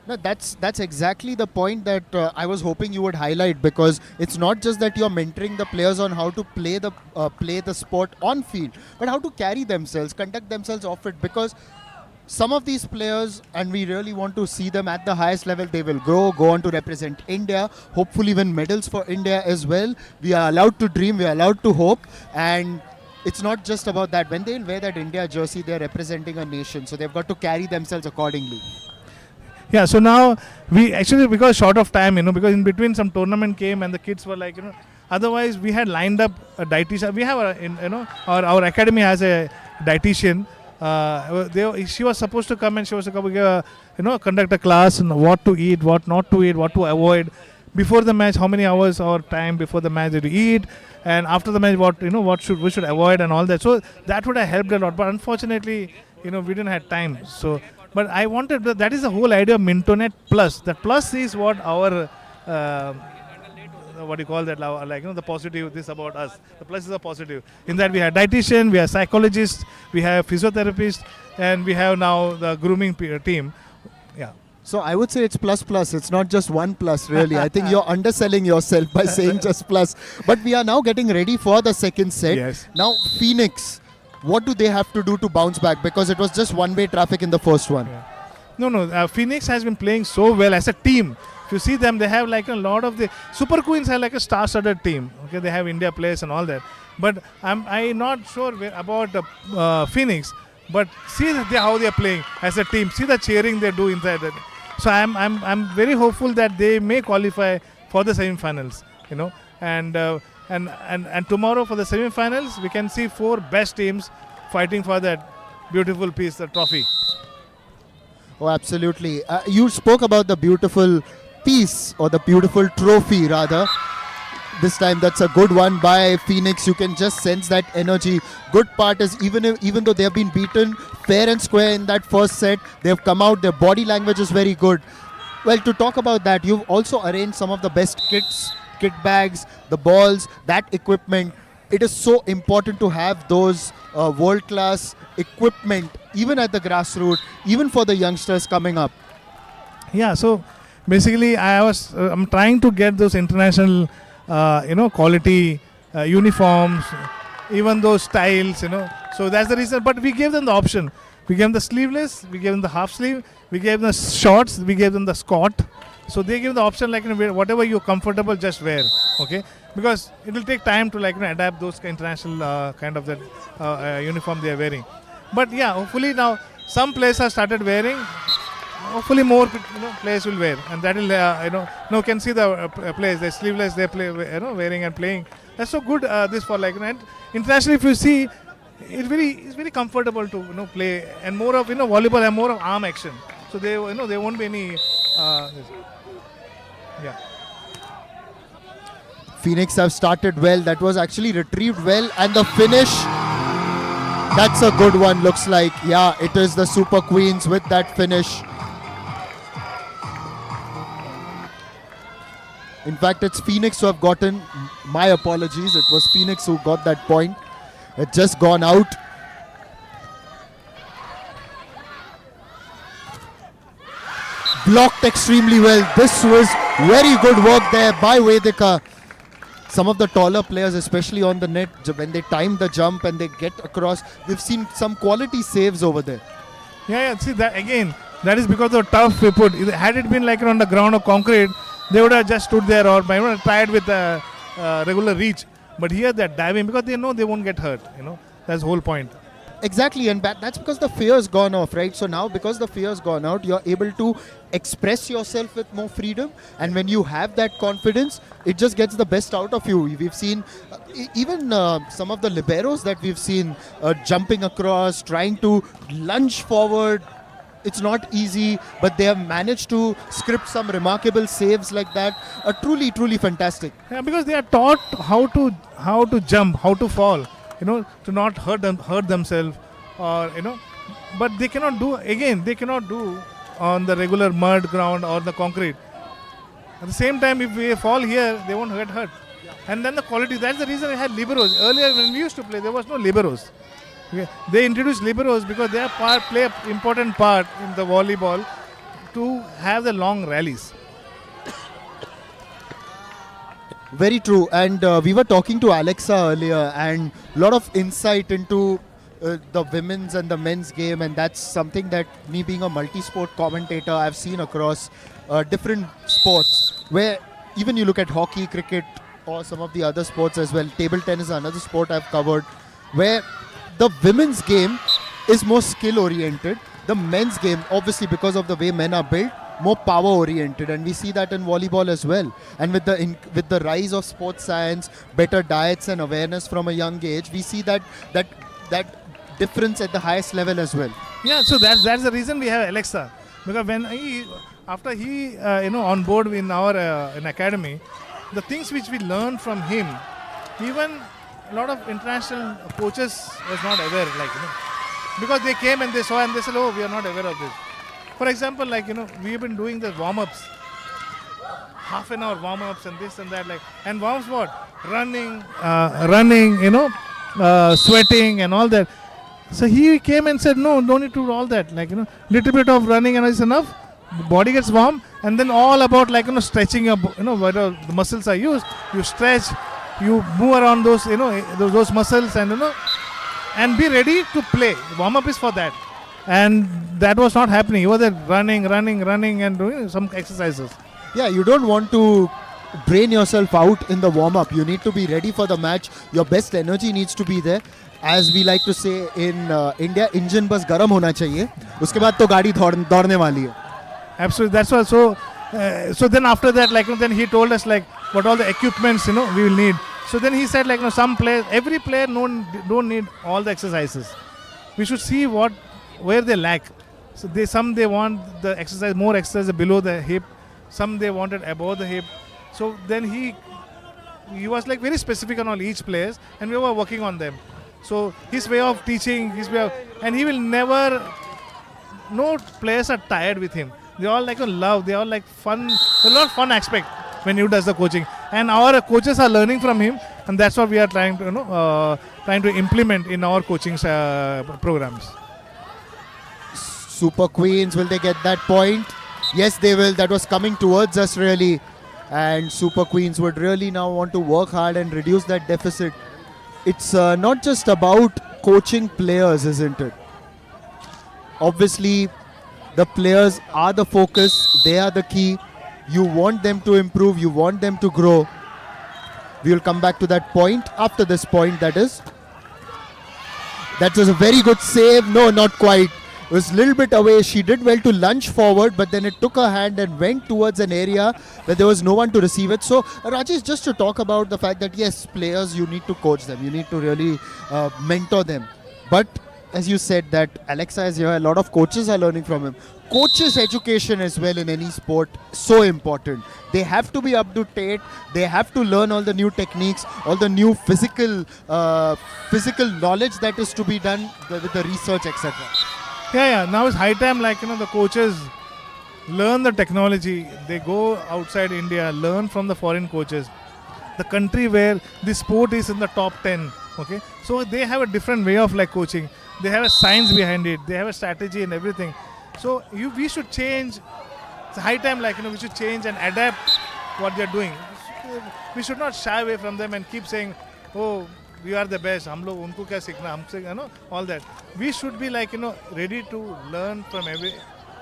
No, that's exactly the point that I was hoping you would highlight, because it's not just that you're mentoring the players on how to play the sport on field, but how to carry themselves, conduct themselves off it, because some of these players, and we really want to see them at the highest level, they will go on to represent India, hopefully win medals for India as well. We are allowed to dream, we are allowed to hope, and it's not just about that. When they wear that India jersey, they're representing a nation, so they've got to carry themselves accordingly.
Yeah, so now we actually, because short of time, because in between some tournament came and the kids were otherwise we had lined up a dietitian. We have our academy has a dietitian. She was supposed to come and she was supposed to conduct a class on what to eat, what not to eat, what to avoid before the match, how many hours or time before the match did you eat, and after the match what we should avoid and all that. So that would have helped a lot, but unfortunately we didn't have time. So but I wanted that is the whole idea of Mintonette Plus. That plus is what our what do you call that, the positive, this about us. The plus is a positive. In that we have dietitian, we have psychologists, we have physiotherapists, and we have now the grooming team. Yeah.
So I would say it's plus. It's not just one plus, really. I think you're underselling yourself by saying just plus. But we are now getting ready for the second set.
Yes.
Now, Phoenix, what do they have to do to bounce back? Because it was just one-way traffic in the first one.
Yeah. No. Phoenix has been playing so well as a team. If you see them, they have a lot of the Super Queens have a star-studded team. Okay, they have India players and all that. But I'm not sure about Phoenix. But see how they are playing as a team. See the cheering they do inside that. So I'm very hopeful that they may qualify for the semi-finals. And tomorrow for the semi-finals, we can see 4 best teams fighting for that beautiful piece, the trophy.
Oh, absolutely. You spoke about the beautiful piece, or the beautiful trophy rather. This time that's a good one by Phoenix. You can just sense that energy. Good part is even though they have been beaten fair and square in that first set, they have come out, their body language is very good. Well, to talk about that, you've also arranged some of the best kits, kit bags, the balls, that equipment. It is so important to have those world-class equipment, even at the grassroots, even for the youngsters coming up.
Yeah, so basically I'm trying to get those international quality uniforms, even those styles, So that's the reason. But we gave them the option. We gave them the sleeveless, we gave them the half sleeve, we gave them the shorts, we gave them the Scott. So they give the option whatever you're comfortable, just wear. Okay, because it will take time to adapt those international kind of that uniform they are wearing. But yeah, hopefully now some players have started wearing. Hopefully more players will wear, and that will now can see the players, they sleeveless, they play wearing and playing. That's so good. This for and internationally, if you see, it's very comfortable to play, and more of volleyball have more of arm action, so they there won't be any. Yeah.
Phoenix have started well. That was actually retrieved well, and the finish. That's a good one. Looks like it is the Super Queens with that finish. In fact, it's Phoenix who have gotten, my apologies, it was Phoenix who got that point. It just gone out. blocked extremely well. This was very good work there by Vedika. Some of the taller players, especially on the net, when they time the jump and they get across, we've seen some quality saves over there.
Yeah, see that again. That is because of the turf we put. Had it been like on the ground of concrete, they would have just stood there or tried with a regular reach. But here they're diving because they know they won't get hurt. That's the whole point.
Exactly, and that's because the fear's gone off, right? So now, because the fear's gone out, you're able to express yourself with more freedom. And when you have that confidence, it just gets the best out of you. We've seen even some of the liberos that we've seen jumping across, trying to lunge forward. It's not easy, but they have managed to script some remarkable saves like that. Truly, truly fantastic.
Yeah, because they are taught how to jump, how to fall. To not hurt themselves, or but they cannot do on the regular mud ground or the concrete. At the same time, if we fall here, they won't get hurt. Yeah. And then the quality, that's the reason I had liberos. Earlier when we used to play, there was no liberos. Okay. They introduced liberos because they play an important part in the volleyball to have the long rallies.
Very true, and we were talking to Alexa earlier, and a lot of insight into the women's and the men's game, and that's something that me being a multi-sport commentator, I've seen across different sports, where even you look at hockey, cricket, or some of the other sports as well. Table tennis is another sport I've covered, where the women's game is more skill-oriented. The men's game, obviously because of the way men are built, more power oriented, and we see that in volleyball as well. And with the rise of sports science, better diets and awareness from a young age, we see that difference at the highest level as well.
Yeah, so that's the reason we have Alexa, because after he on board in our in academy, the things which we learned from him, even a lot of international coaches was not aware, because they came and they saw and they said, oh, we are not aware of this. For example, we've been doing the warm-ups, half an hour warm-ups and this and that, and warm-ups what? Running, sweating and all that. So he came and said, no, don't need to do all that. Little bit of running and it's enough. The body gets warm, and then all about stretching your, whether the muscles are used. You stretch, you move around those, those muscles, and be ready to play. Warm-up is for that. And that was not happening. He was there running and doing some exercises.
Yeah, you don't want to drain yourself out in the warm-up. You need to be ready for the match. Your best energy needs to be there. As we like to say in India, engine bas garam hona chahiye. Uske baad to gaadi daudne wali hai.
Absolutely, that's all. So then after that, then he told us what all the equipments we will need. So then he said some players, every player don't need all the exercises. We should see where they lack. So some they want the exercise, more exercise below the hip, some they wanted above the hip. So then he was very specific on all each players, and we were working on them. So his way of teaching, and he will never, no players are tired with him. They all love, they all fun. There's a lot of fun aspect when he does the coaching, and our coaches are learning from him, and that's what we are trying to implement in our coaching programs.
Super Queens, will they get that point? Yes, they will. That was coming towards us really, and Super Queens would really now want to work hard and reduce that deficit. It's not just about coaching players, isn't it? Obviously, the players are the focus. They are the key. You want them to improve. You want them to grow. We will come back to that point after this point, that is. That was a very good save. No, not quite. It was a little bit away. She did well to lunge forward, but then it took her hand and went towards an area where there was no one to receive it. So, Rajesh, just to talk about the fact that, yes, players, you need to coach them. You need to really mentor them. But as you said that Alexa is here, a lot of coaches are learning from him. Coaches' education as well in any sport, so important. They have to be up to date. They have to learn all the new techniques, all the new physical knowledge that is to be done with the research, etc.
Yeah. Now it's high time, the coaches learn the technology. They go outside India, learn from the foreign coaches. The country where this sport is in the top 10. Okay, so they have a different way of coaching. They have a science behind it. They have a strategy and everything. So we should change it's high time, like, we should change and adapt what they're doing. We should not shy away from them and keep saying, oh, we are the best, hum log unko kya seekhna, humse, all that. We should be like, ready to learn from every.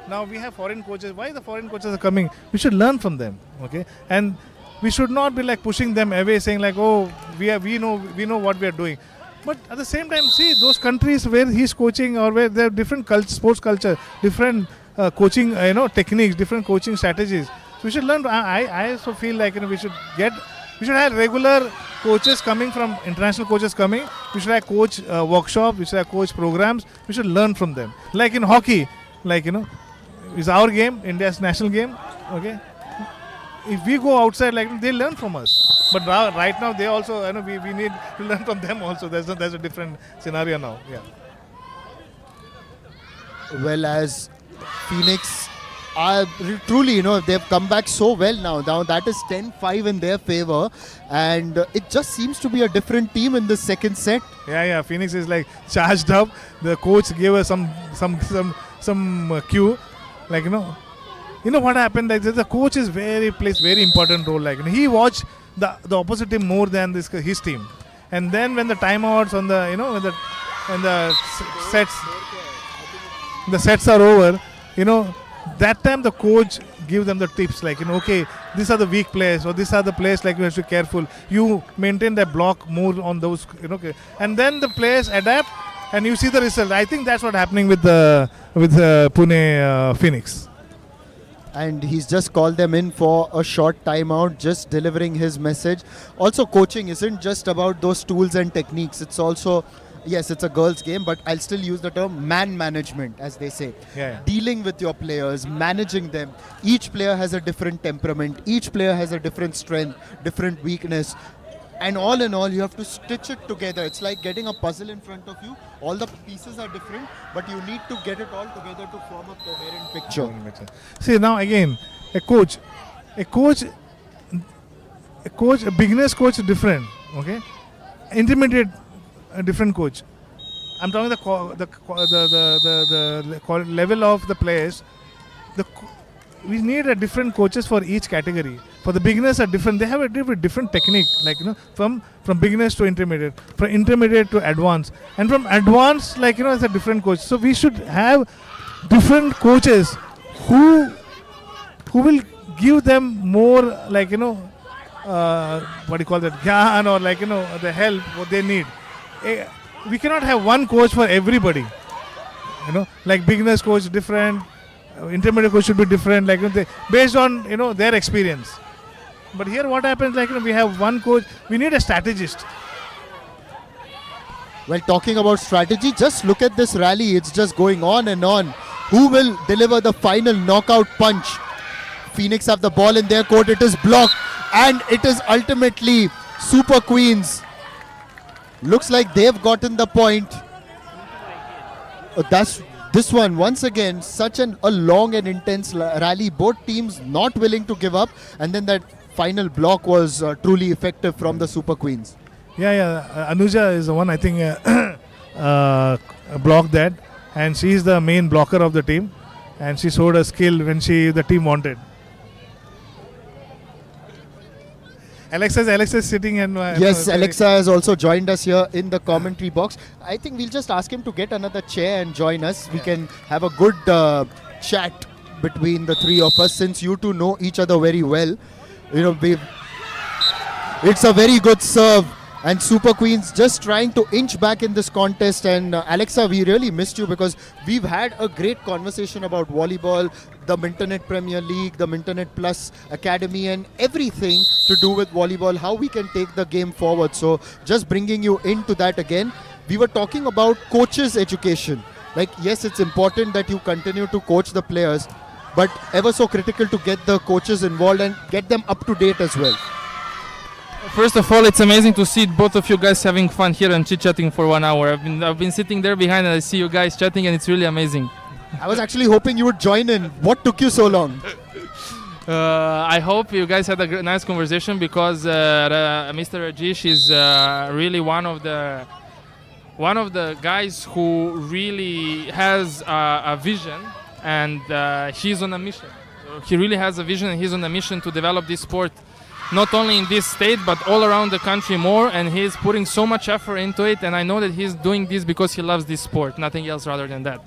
Now we have foreign coaches. Why the foreign coaches are coming? We should learn from them, okay? And we should not be like pushing them away, saying like, oh, we know what we are doing. But at the same time, see those countries where he's coaching or where there are different sports culture, different coaching, techniques, different coaching strategies. So we should learn. I also feel like we should have regular coaches coming from international coaches coming. We should have coach workshops. We should have coach programs. We should learn from them. Like in hockey, like it's our game, India's national game. Okay, if we go outside, like they learn from us. But now, right now, they also we need to learn from them also. There's a different scenario now. Yeah.
Well, as Phoenix are truly, they've come back so well now. Now that is 10-5 in their favor, and it just seems to be a different team in the second set.
Yeah. Phoenix is like charged up. The coach gave us some cue, like what happened. Like the coach is plays very important role. Like he watched the opposite team more than his team, and then when the timeouts on the when the sets are over, that time the coach give them the tips like okay, these are the weak players or these are the players like you have to be careful. You maintain the block more on those and then the players adapt and you see the result. I think that's what happening with Pune Phoenix.
And he's just called them in for a short timeout, just delivering his message. Also, coaching isn't just about those tools and techniques. It's also, yes, it's a girls' game, but I'll still use the term man management, as they say.
Yeah.
Dealing with your players, managing them. Each player has a different temperament. Each player has a different strength, different weakness. And all in all, you have to stitch it together. It's like getting a puzzle in front of you. All the pieces are different, but you need to get it all together to form a coherent picture.
See, now again, a beginner's coach is different, okay? Intermediate, a different coach. I'm talking the level of the players. We need a different coaches for each category. For the beginners are different. They have a different technique, like from beginners to intermediate, from intermediate to advanced, and from advanced, like it's a different coach. So we should have different coaches who will give them more, like what do you call that, gyan, or like the help what they need. We cannot have one coach for everybody. Like beginners coach different. Intermediate coach should be different, like based on their experience. But here, what happens, like we have one coach. We need a strategist.
Well, talking about strategy, just look at this rally. It's just going on and on. Who will deliver the final knockout punch? Phoenix have the ball in their court. It is blocked, and it is ultimately Super Queens. Looks like they've gotten the point. That's this one, once again, such a long and intense rally. Both teams not willing to give up. And then that final block was truly effective from the Super Queens.
Yeah. Anuja is the one, I think, blocked that. And she's the main blocker of the team. And she showed a skill when the team wanted. Alexa is sitting and
yes, Alexa has also joined us here in the commentary box. I think we'll just ask him to get another chair and join us. We can have a good chat between the three of us, since you two know each other very well. It's a very good serve, and Super Queens just trying to inch back in this contest. And Alexa, we really missed you because we've had a great conversation about volleyball, the Mintonette Premier League, the Mintonette Plus Academy, and everything to do with volleyball, how we can take the game forward. So just bringing you into that again, we were talking about coaches' education. Like, yes, it's important that you continue to coach the players, but ever so critical to get the coaches involved and get them up to date as well.
First of all, it's amazing to see both of you guys having fun here and chit-chatting for 1 hour. I've been sitting there behind and I see you guys chatting, and it's really amazing.
I was actually hoping you would join in. What took you so long?
I hope you guys had a nice conversation, because Mr. Rajesh is really one of the guys who really has a vision, and he's on a mission. he really has a vision, and he's on a mission to develop this sport not only in this state but all around the country more, and he's putting so much effort into it, and I know that he's doing this because he loves this sport, nothing else rather than that.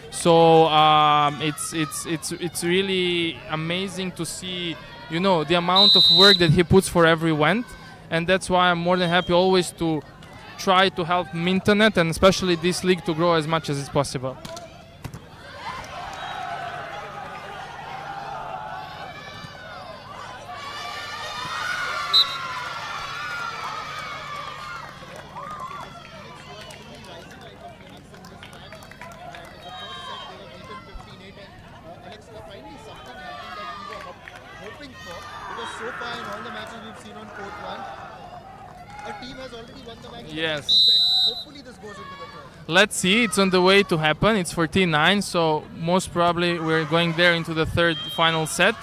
So it's really amazing to see, you know, the amount of work that he puts for every event, and that's why I'm more than happy always to try to help Mintonette and especially this league to grow as much as it's possible. Yes.
Hopefully this goes into the third.
Let's see, it's on the way to happen. It's 14-9, so most probably we're going there into the third final set.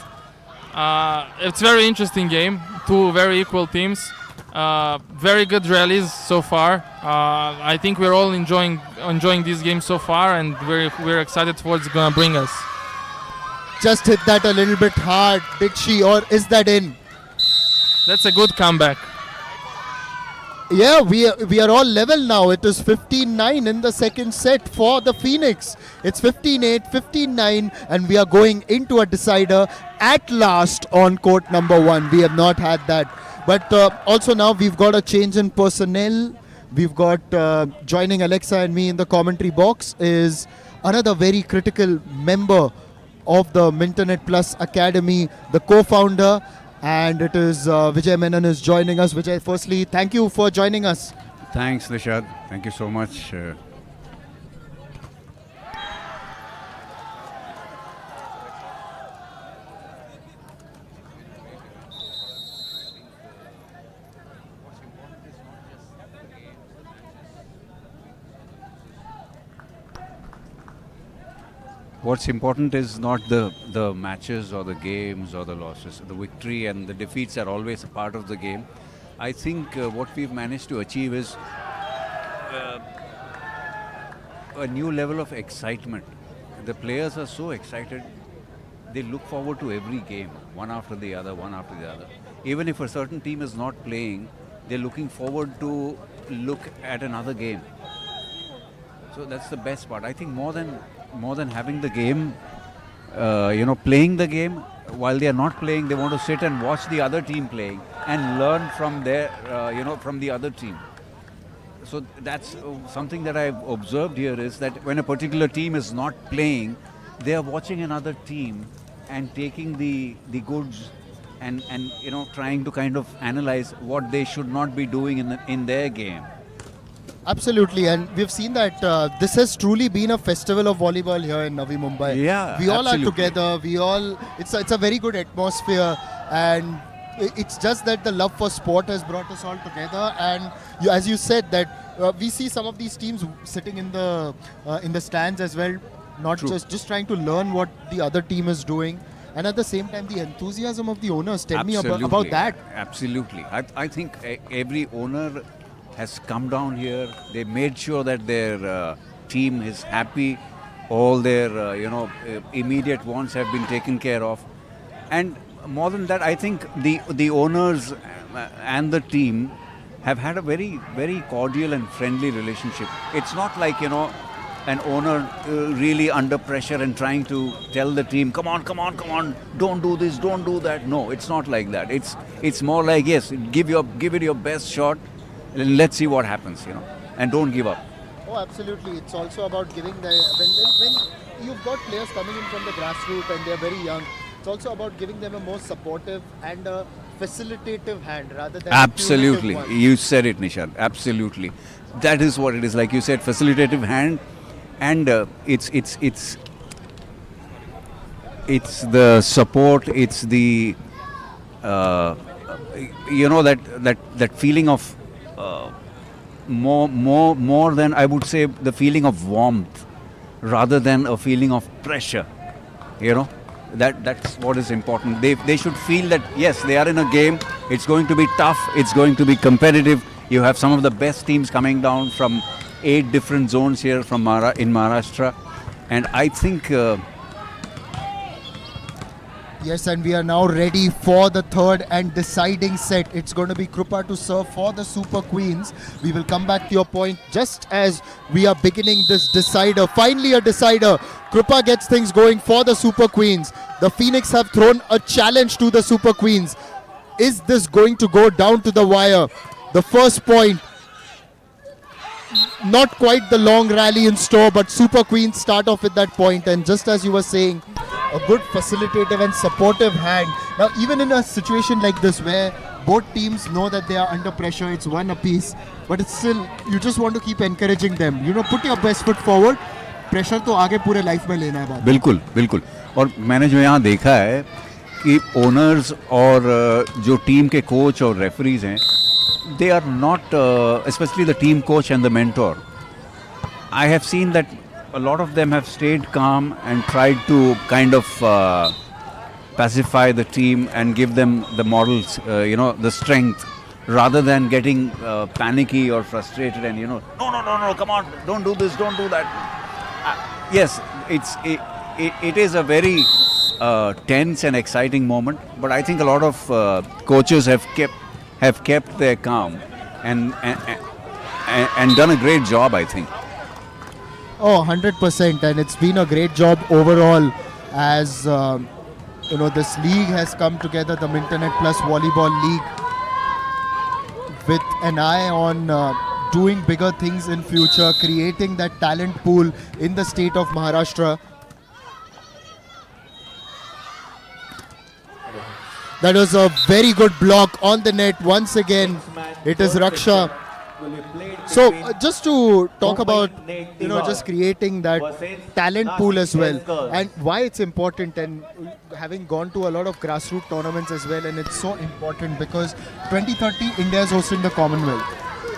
It's a very interesting game, two very equal teams. Very good rallies so far. I think we're all enjoying this game so far, and we're excited for what's gonna bring us.
Just hit that a little bit hard, did she, or is that in?
That's a good comeback.
Yeah, we are all level now. It is 15-9 in the second set for the Phoenix. It's 15-8, 15-9, and we are going into a decider at last on court number 1. We have not had that. But also now we've got a change in personnel. We've got joining Alexa and me in the commentary box is another very critical member of the Mintonette Plus Academy, the co-founder. And it is Vijay Menon is joining us. Vijay, firstly, thank you for joining us.
Thanks, Nishad. Thank you so much. What's important is not the matches or the games or the losses. The victory and the defeats are always a part of the game. I think what we've managed to achieve is a new level of excitement. The players are so excited. They look forward to every game, one after the other, one after the other. Even if a certain team is not playing, they're looking forward to look at another game. So that's the best part. I think more than having the game, playing the game, while they are not playing, they want to sit and watch the other team playing and learn from their, from the other team. So that's something that I've observed here is that when a particular team is not playing, they are watching another team and taking the goods and trying to kind of analyze what they should not be doing in their game.
Absolutely, and we've seen that this has truly been a festival of volleyball here in Navi Mumbai.
Yeah,
we all
absolutely.
are together. It's a very good atmosphere, and it's just that the love for sport has brought us all together. And as you said, that we see some of these teams sitting in the stands as well, not just trying to learn what the other team is doing. And at the same time, the enthusiasm of the owners. Tell me about that.
Absolutely. I think every owner has come down here. They made sure that their team is happy. All their immediate wants have been taken care of. And more than that, I think the owners and the team have had a very, very cordial and friendly relationship. It's not like, an owner really under pressure and trying to tell the team, come on, don't do this, don't do that. No, it's not like that. It's more like, yes, give it your best shot. Let's see what happens, and don't give up.
Oh, absolutely. It's also about giving when you've got players coming in from the grassroots and they're very young, it's also about giving them a more supportive and a facilitative hand rather than
Absolutely.
one.
You said it, Nishad. Absolutely. That is what it is. Like you said, facilitative hand, and it's the support, it's the that feeling of more than, I would say, the feeling of warmth rather than a feeling of pressure. That's what is important. They should feel that yes, they are in a game. It's going to be tough. It's going to be competitive. You have some of the best teams coming down from 8 different zones here in Maharashtra, and I think
Yes, and we are now ready for the third and deciding set. It's going to be Krupa to serve for the Super Queens. We will come back to your point just as we are beginning this decider. Finally a decider. Krupa gets things going for the Super Queens. The Phoenix have thrown a challenge to the Super Queens. Is this going to go down to the wire? The first point. Not quite the long rally in store, but Super Queens start off with that point. And just as you were saying, a good facilitative and supportive hand. Now, even in a situation like this where both teams know that they are under pressure, it's one apiece, but it's still, you just want to keep encouraging them. You know, put your best foot forward. Pressure तो आगे पूरे life में लेना है बात.
बिल्कुल बिल्कुल. और मैंने जो यहाँ देखा है कि ओनर्स और जो टीम के कोच और रेफरीज हैं, they are not, especially the team coach and the mentor. I have seen that a lot of them have stayed calm and tried to kind of pacify the team and give them the models, the strength, rather than getting panicky or frustrated and, no, come on, don't do this, don't do that. Yes, it is a very tense and exciting moment, but I think a lot of coaches have kept their calm and done a great job, I think.
Oh, 100%, and it's been a great job overall as this league has come together, the Mintonette Volleyball League, with an eye on doing bigger things in future, creating that talent pool in the state of Maharashtra. That was a very good block on the net. Once again, it is Raksha. So just to talk about, just creating that talent pool as well, and why it's important, and having gone to a lot of grassroots tournaments as well, and it's so important because 2030 India is hosting the Commonwealth.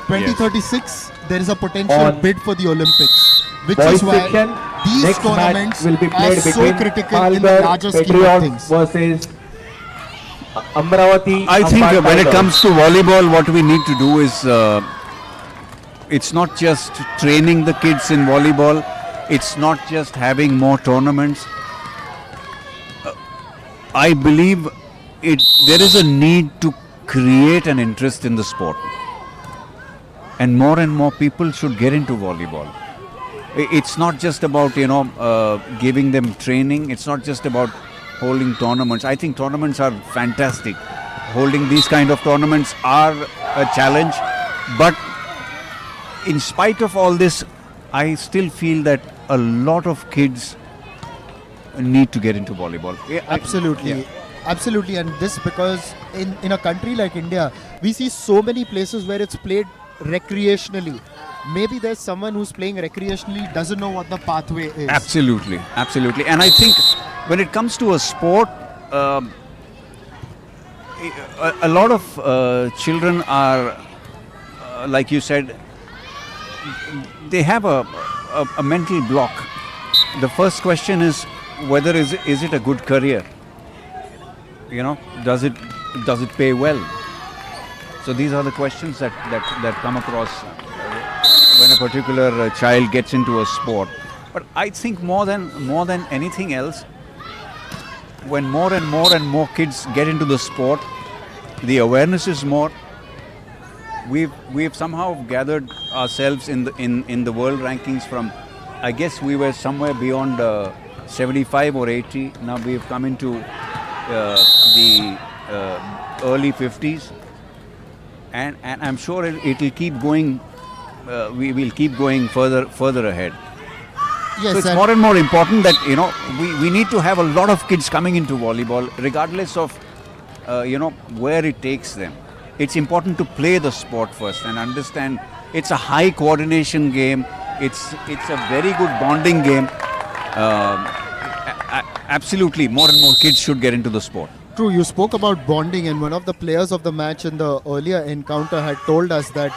2036 there is a potential bid for the Olympics, which is why these tournaments will be played are so critical in the larger scheme of things.
Versus Amravati.
I think when it comes to volleyball, what we need to do is it's not just training the kids in volleyball, it's not just having more tournaments. I believe there is a need to create an interest in the sport, and more people should get into volleyball. It's not just about giving them training, it's not just about holding tournaments. I think tournaments are fantastic. Holding these kind of tournaments are a challenge, but in spite of all this, I still feel that a lot of kids need to get into volleyball.
Absolutely. Absolutely, and this because in a country like India, we see so many places where it's played recreationally. Maybe there's someone who's playing recreationally doesn't know what the pathway is.
Absolutely. And I think when it comes to a sport, a lot of children are, like you said, they have a mental block. The first question is whether is it a good career? Does it pay well? So these are the questions that come across when a particular child gets into a sport. But I think more than anything else, when more and more kids get into the sport, the awareness is more. We've somehow gathered ourselves in the world rankings from, I guess we were somewhere beyond 75 or 80. Now we've come into the early 50s, and I'm sure it will keep going. We will keep going further ahead.
Yes,
so it's more and more important that we need to have a lot of kids coming into volleyball, regardless of where it takes them. It's important to play the sport first and understand it's a high coordination game. It's a very good bonding game. Absolutely, more and more kids should get into the sport.
True, you spoke about bonding, and one of the players of the match in the earlier encounter had told us that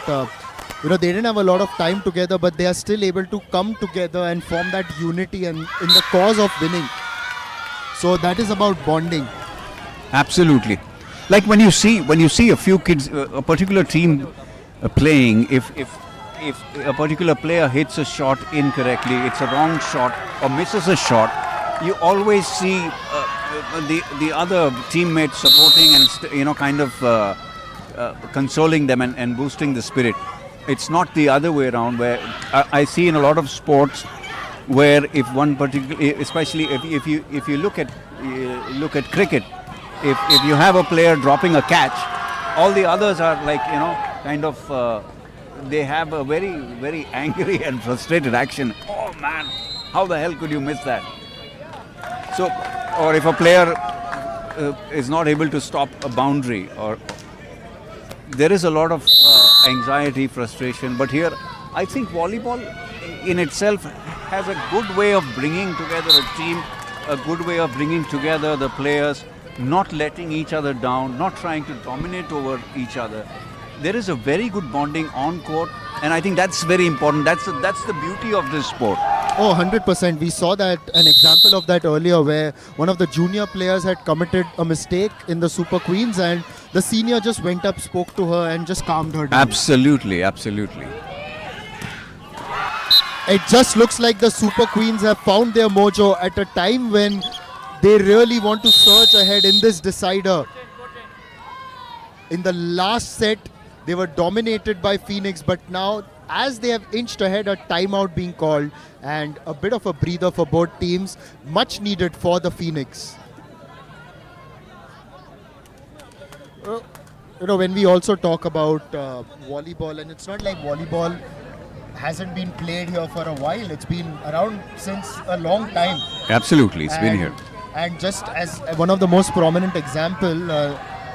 they didn't have a lot of time together, but they are still able to come together and form that unity and in the cause of winning. So that is about bonding.
Absolutely. Like when you see a few kids, a particular team playing, if a particular player hits a shot incorrectly, it's a wrong shot, or misses a shot, you always see the other teammates supporting and kind of consoling them and boosting the spirit. It's not the other way around, where I see in a lot of sports where if one particular, especially if you look at cricket, if you have a player dropping a catch, all the others are like kind of they have a very, very angry and frustrated action. Oh man, how the hell could you miss that? So, or if a player is not able to stop a boundary, or there is a lot of anxiety, frustration. But here, I think volleyball in itself has a good way of bringing together a team, a good way of bringing together the players, not letting each other down, not trying to dominate over each other. There is a very good bonding on court, and I think that's very important. That's the beauty of this sport.
Oh, 100%. We saw that, an example of that earlier, where one of the junior players had committed a mistake in the Super Queens, and the senior just went up, spoke to her, and just calmed her down.
Absolutely, absolutely.
It just looks like the Super Queens have found their mojo at a time when they really want to surge ahead in this decider. In the last set, they were dominated by Phoenix, but now as they have inched ahead, a timeout being called and a bit of a breather for both teams, much needed for the Phoenix. When we also talk about volleyball, and it's not like volleyball hasn't been played here for a while. It's been around since a long time.
Absolutely, it's been here.
And just as one of the most prominent example,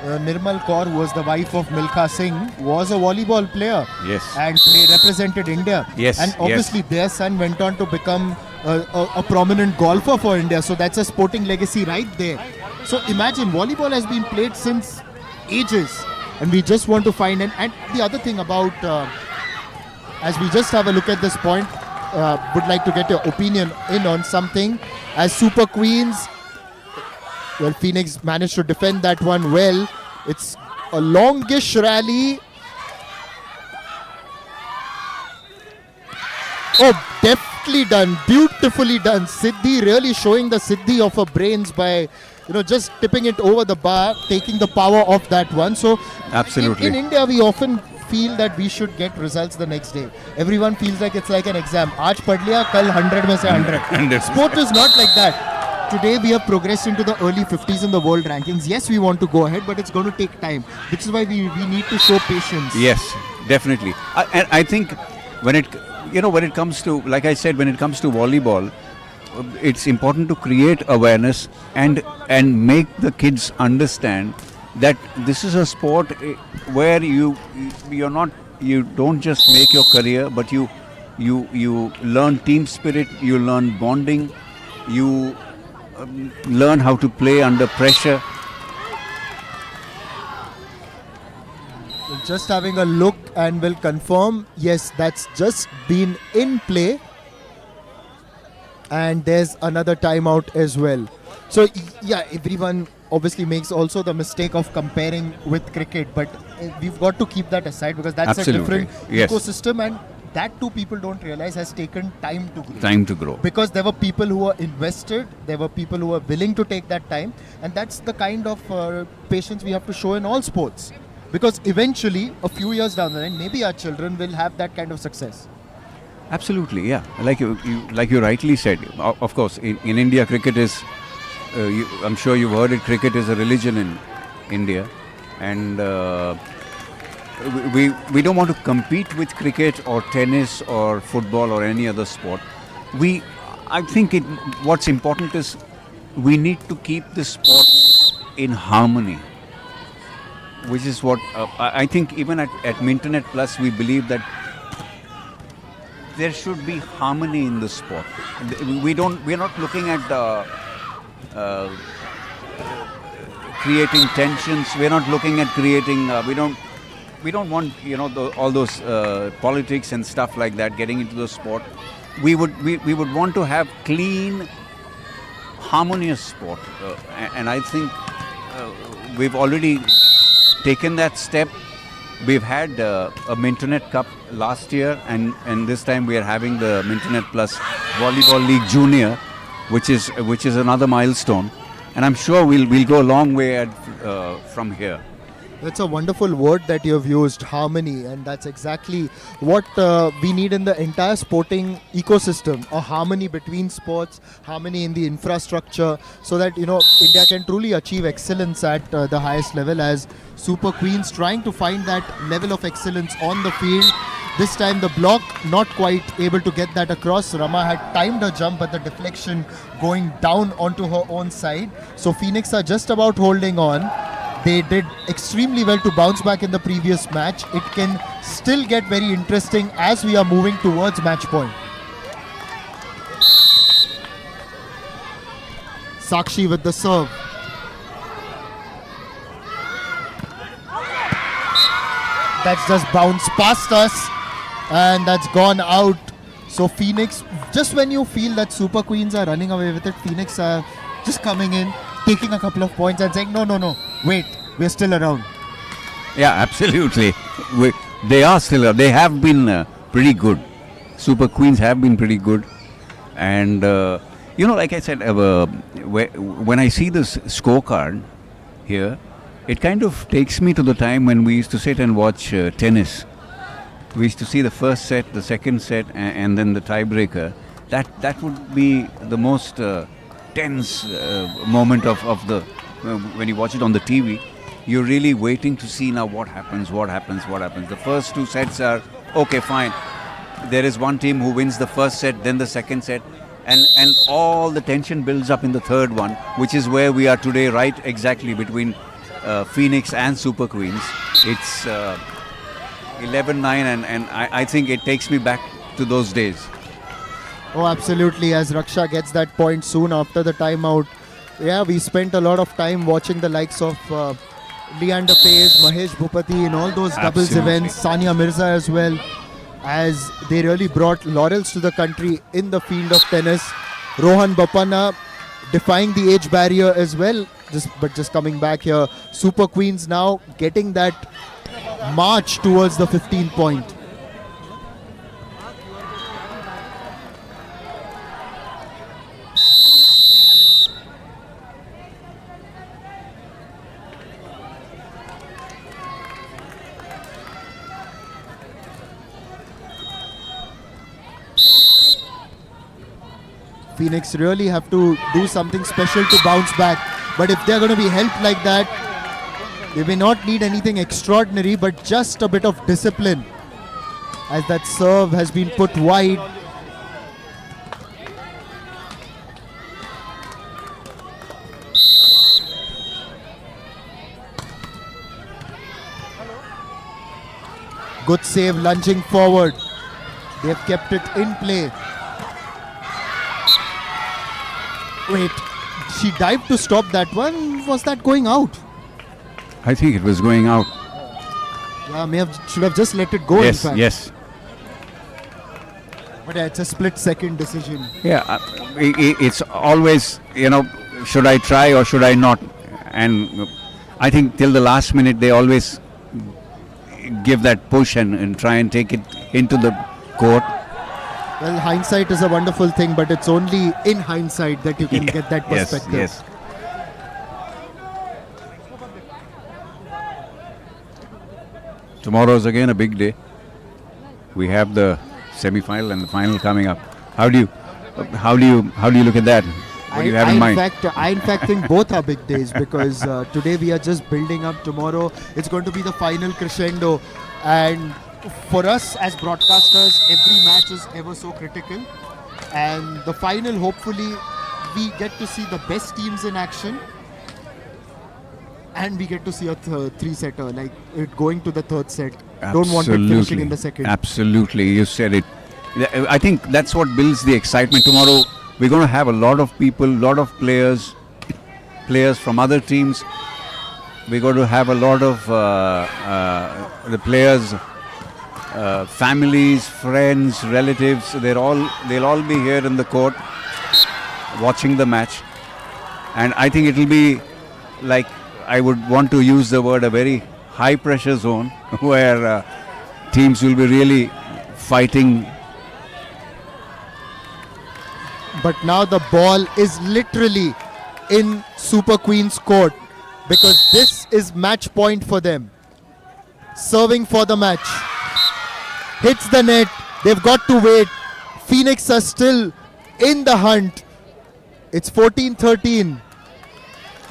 Nirmal Kaur, who was the wife of Milkha Singh, was a volleyball player.
Yes.
And represented India.
Yes.
And obviously their son went on to become a prominent golfer for India. So that's a sporting legacy right there. So imagine, volleyball has been played since ages. And we just want to find and the other thing about, as we just have a look at this point, would like to get your opinion on something. As Super Queens, well, Phoenix managed to defend that one well. It's a longish rally. Oh, deftly done, beautifully done. Siddhi really showing the Siddhi of her brains by, just tipping it over the bar, taking the power of that one. So,
absolutely.
In India, we often feel that we should get results the next day. Everyone feels like it's like an exam. Aaj pad liya, kal 100 mein se 100. Sport is not like that. Today we have progressed into the early 50s in the world rankings. Yes, we want to go ahead, but it's going to take time, which is why we need to show patience.
Yes, definitely. And I think when it comes to, like I said, when it comes to volleyball, it's important to create awareness and make the kids understand that this is a sport where you don't just make your career, but you learn team spirit, you learn bonding, you learn how to play under pressure.
Just having a look and will confirm, yes, that's just been in play. And there's another timeout as well. So yeah, everyone obviously makes also the mistake of comparing with cricket, but we've got to keep that aside because that's
Absolutely.
a different
Yes.
ecosystem, and that too people don't realize has taken time to grow.
Time to grow.
Because there were people who were invested, there were people who were willing to take that time, and that's the kind of patience we have to show in all sports. Because eventually, a few years down the line, maybe our children will have that kind of success.
Absolutely, yeah. Like you rightly said, of course, in India, cricket is, I'm sure you've heard it, cricket is a religion in India. And we don't want to compete with cricket or tennis or football or any other sport. I think what's important is we need to keep the sport in harmony, which is what I think even at Mintonette Plus we believe that there should be harmony in the sport. We're not looking at creating tensions. We're not looking at creating. We don't want all those politics and stuff like that getting into the sport. We would want to have clean, harmonious sport, and I think we've already taken that step. We've had a Mintonette Cup last year, and this time we are having the Mintonette Plus Volleyball League Junior, which is another milestone. and I'm sure we'll go a long way from here.
That's a wonderful word that you have used, harmony, and that's exactly what we need in the entire sporting ecosystem, a harmony between sports, harmony in the infrastructure, so that India can truly achieve excellence at the highest level, as Super Queens trying to find that level of excellence on the field. This time the block not quite able to get that across. Rama had timed her jump, but the deflection going down onto her own side. So Phoenix are just about holding on. They did extremely well to bounce back in the previous match. It can still get very interesting as we are moving towards match point. Sakshi with the serve. That's just bounced past us and that's gone out. So Phoenix, just when you feel that Super Queens are running away with it, Phoenix are just coming in, taking a couple of points and saying, no, wait, we're still around.
Yeah, absolutely. They are still, they have been pretty good. Super Queens have been pretty good. And, like I said, when I see this scorecard here, it kind of takes me to the time when we used to sit and watch tennis. We used to see the first set, the second set, and then the tiebreaker. That would be the most tense moment of the when you watch it on the TV. You're really waiting to see now what happens. The first two sets are okay, fine. There is one team who wins the first set, then the second set, and all the tension builds up in the third one, which is where we are today, right exactly between Phoenix and Super Queens. It's 11-9 and I think it takes me back to those days.
Oh, absolutely, as Raksha gets that point soon after the timeout. Yeah, we spent a lot of time watching the likes of Leander Pace, Mahesh Bhupati in all those doubles events, Sania Mirza as well, as they really brought laurels to the country in the field of tennis. Rohan Bopanna defying the age barrier as well, just coming back here. Super Queens now getting that march towards the 15 point. Phoenix really have to do something special to bounce back. But if they're going to be helped like that, they may not need anything extraordinary, but just a bit of discipline. As that serve has been put wide. Good save, lunging forward. They've kept it in play. Wait, she dived to stop that one. Was that going out?
I think it was going out.
Yeah, should have just let it go.
Yes,
in fact.
yes.
But yeah, it's a split-second decision.
Yeah, it's always, should I try or should I not? And I think till the last minute they always give that push and try and take it into the court.
Well, hindsight is a wonderful thing, but it's only in hindsight that you can get that perspective.
Yes. Tomorrow is again a big day. We have the semi-final and the final coming up. How do you look at that? What do you have in mind?
I in fact think both are big days because today we are just building up. Tomorrow it's going to be the final crescendo, and for us as broadcasters, every match is ever so critical, and the final, hopefully we get to see the best teams in action, and we get to see a three-setter, like it going to the third set. Don't want it finishing in the second.
Absolutely, you said it. I think that's what builds the excitement. Tomorrow we're going to have a lot of people, lot of players from other teams. We're going to have a lot of the players, families, friends, relatives. They'll all be here in the court watching the match, and I think it'll be like, I would want to use the word, a very high pressure zone where teams will be really fighting.
But now the ball is literally in Super Queen's court, because this is match point for them. Serving for the match. Hits the net. They've got to wait. Phoenix are still in the hunt. It's 14-13.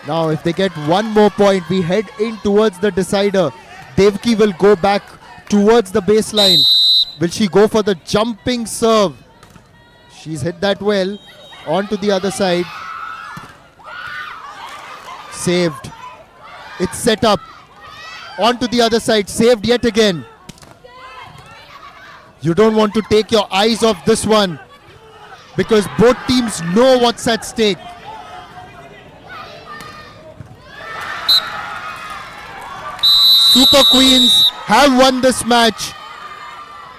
Now if they get one more point, we head in towards the decider. Devki will go back towards the baseline. Will she go for the jumping serve? She's hit that well. On to the other side. Saved. It's set up. On to the other side. Saved yet again. You don't want to take your eyes off this one, because both teams know what's at stake. Super Queens have won this match.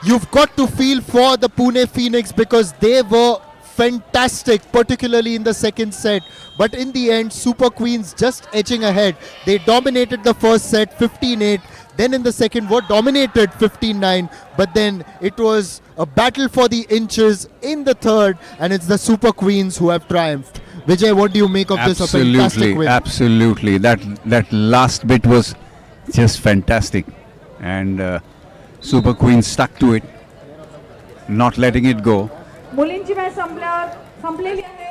You've got to feel for the Pune Phoenix, because they were fantastic, particularly in the second set. But in the end, Super Queens just edging ahead. They dominated the first set 15-8. Then in the second were dominated 15-9. But then it was a battle for the inches in the third, and it's the Super Queens who have triumphed. Vijay, what do you make of this? A fantastic win.
Absolutely. That last bit was just fantastic. And Super Queens stuck to it, not letting it go.
मुलींची match संपलेली आहे.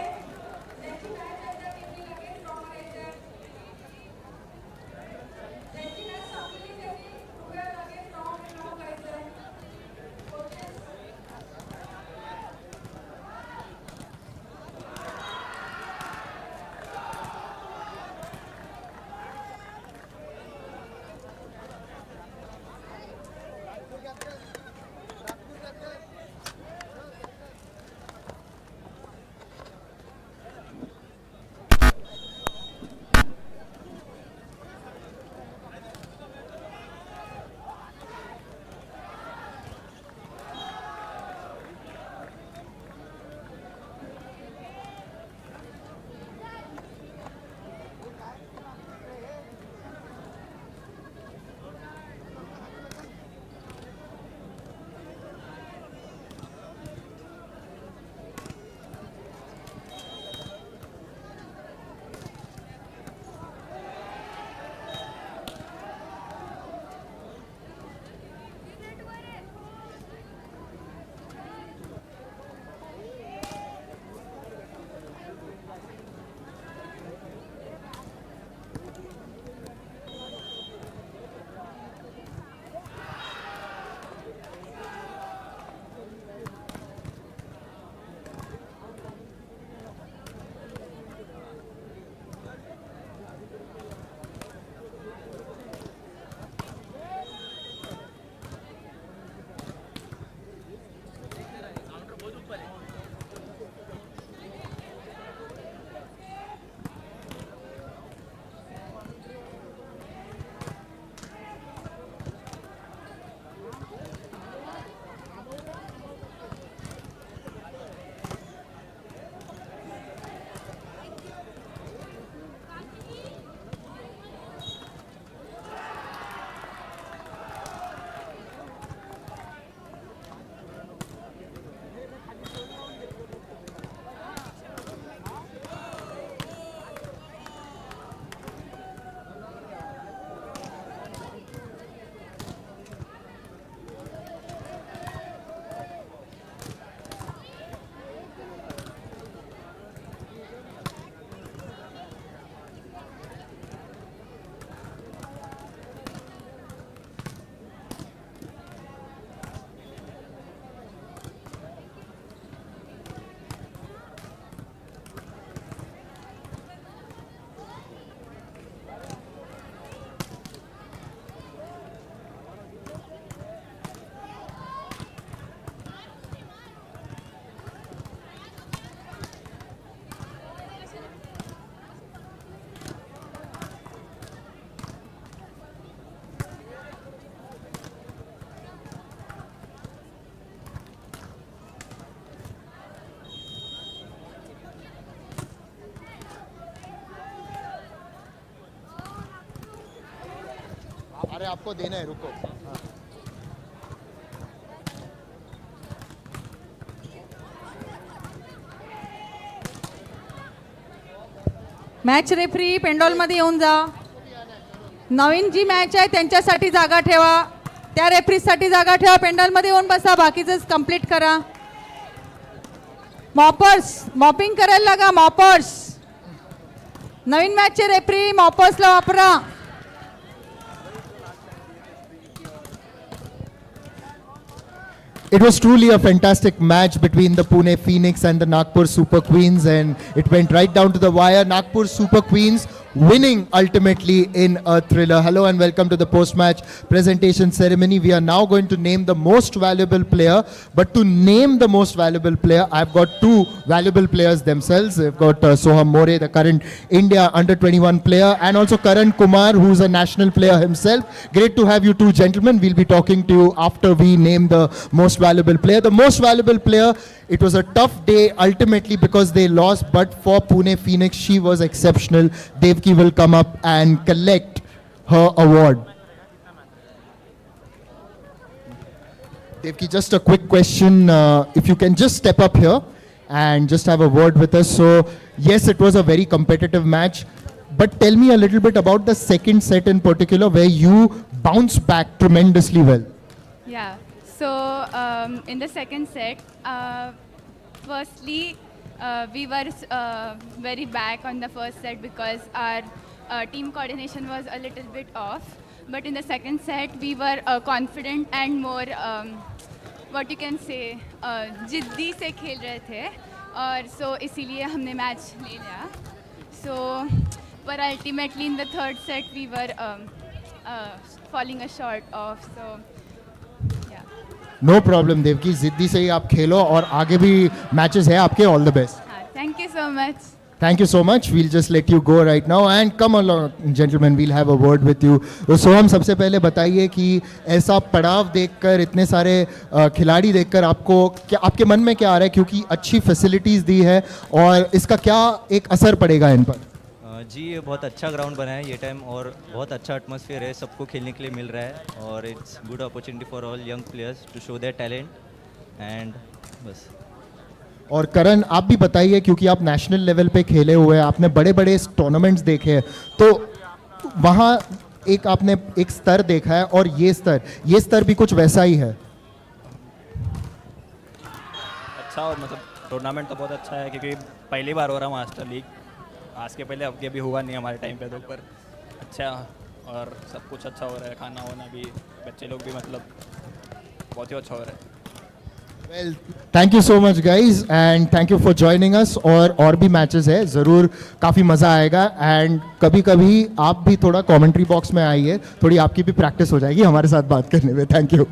अरे आपको देना है, रुको.
Match referee पेंडॉलमध्ये येऊन जा. नवीन जी मॅच आहे त्यांच्यासाठी जागा ठेवा, त्या रेफरीसाठी जागा ठेवा. पेंडॉलमध्ये येऊन बसा, बाकीचंच कंप्लीट करा. मॉपर्स मॉपिंग करायला लागा. मॉपर्स नवीन मॅचचे रेफरी मॉपर्सला वापरा.
It was truly a fantastic match between the Pune Phoenix and the Nagpur Super Queens, and it went right down to the wire. Nagpur Super Queens winning ultimately in a thriller. Hello and welcome to the post-match presentation ceremony. We are now going to name the most valuable player, but to name the most valuable player, I've got two valuable players themselves. I've got Soham More, the current India under-21 player, and also Karan Kumar, who's a national player himself. Great to have you two gentlemen. We'll be talking to you after we name the most valuable player. The most valuable player, it was a tough day ultimately because they lost, but for Pune Phoenix, she was exceptional. Devki will come up and collect her award. Devki, just a quick question. If you can just step up here and just have a word with us. So, yes, it was a very competitive match, but tell me a little bit about the second set in particular where you bounced back tremendously well.
Yeah. So in the second set, firstly, we were very back on the first set because our team coordination was a little bit off. But in the second set, we were confident and more, what you can say, जिद्दी से खेल रहे थे, और so इसीलिए हमने match ले लिया. So, but ultimately in the third set, we were falling a short of. So.
No problem, Devki. जिद्दी से ही आप खेलो और आगे भी मैचेस है आपके. All the best.
Thank you so much.
Thank you so much. We'll just let you go right now and come along, gentlemen. We'll have a word with you. So हम सबसे पहले बताइए कि ऐसा पड़ाव देखकर, इतने सारे खिलाड़ी देखकर आपको क्या, आपके मन में क्या आ रहा है, क्योंकि अच्छी फैसिलिटीज़ दी है और इसका क्या एक असर पड़ेगा इन पर?
जी, ये बहुत अच्छा ग्राउंड बना है ये टाइम, और बहुत अच्छा एटमॉस्फेयर है, सबको खेलने के लिए मिल रहा है, और it's good opportunity for all young players to show their talent and बस.
और करण, आप भी बताइए, क्योंकि आप नेशनल लेवल पे खेले हुए हैं, आपने बड़े बड़े टूर्नामेंट्स देखे हैं, तो वहाँ एक आपने एक स्तर देखा है और ये स्तर भी कुछ वैसा ही है.
अच्छा, और मतलब टूर्नामेंट तो बहुत अच्छा है क्योंकि पहली बार हो रहा मास्टर लीग. आज के पहले अब भी हुआ नहीं हमारे टाइम पे, तो पर अच्छा, और सब कुछ अच्छा हो रहा है, खाना वाना भी, बच्चे लोग भी, मतलब बहुत ही अच्छा हो रहा है.
Well, thank you so much guys and thank you for joining us. और भी मैचेस है, ज़रूर काफ़ी मज़ा आएगा, एंड कभी कभी आप भी थोड़ा कमेंट्री बॉक्स में आइए, थोड़ी आपकी भी प्रैक्टिस हो जाएगी हमारे साथ बात करने में. Thank you.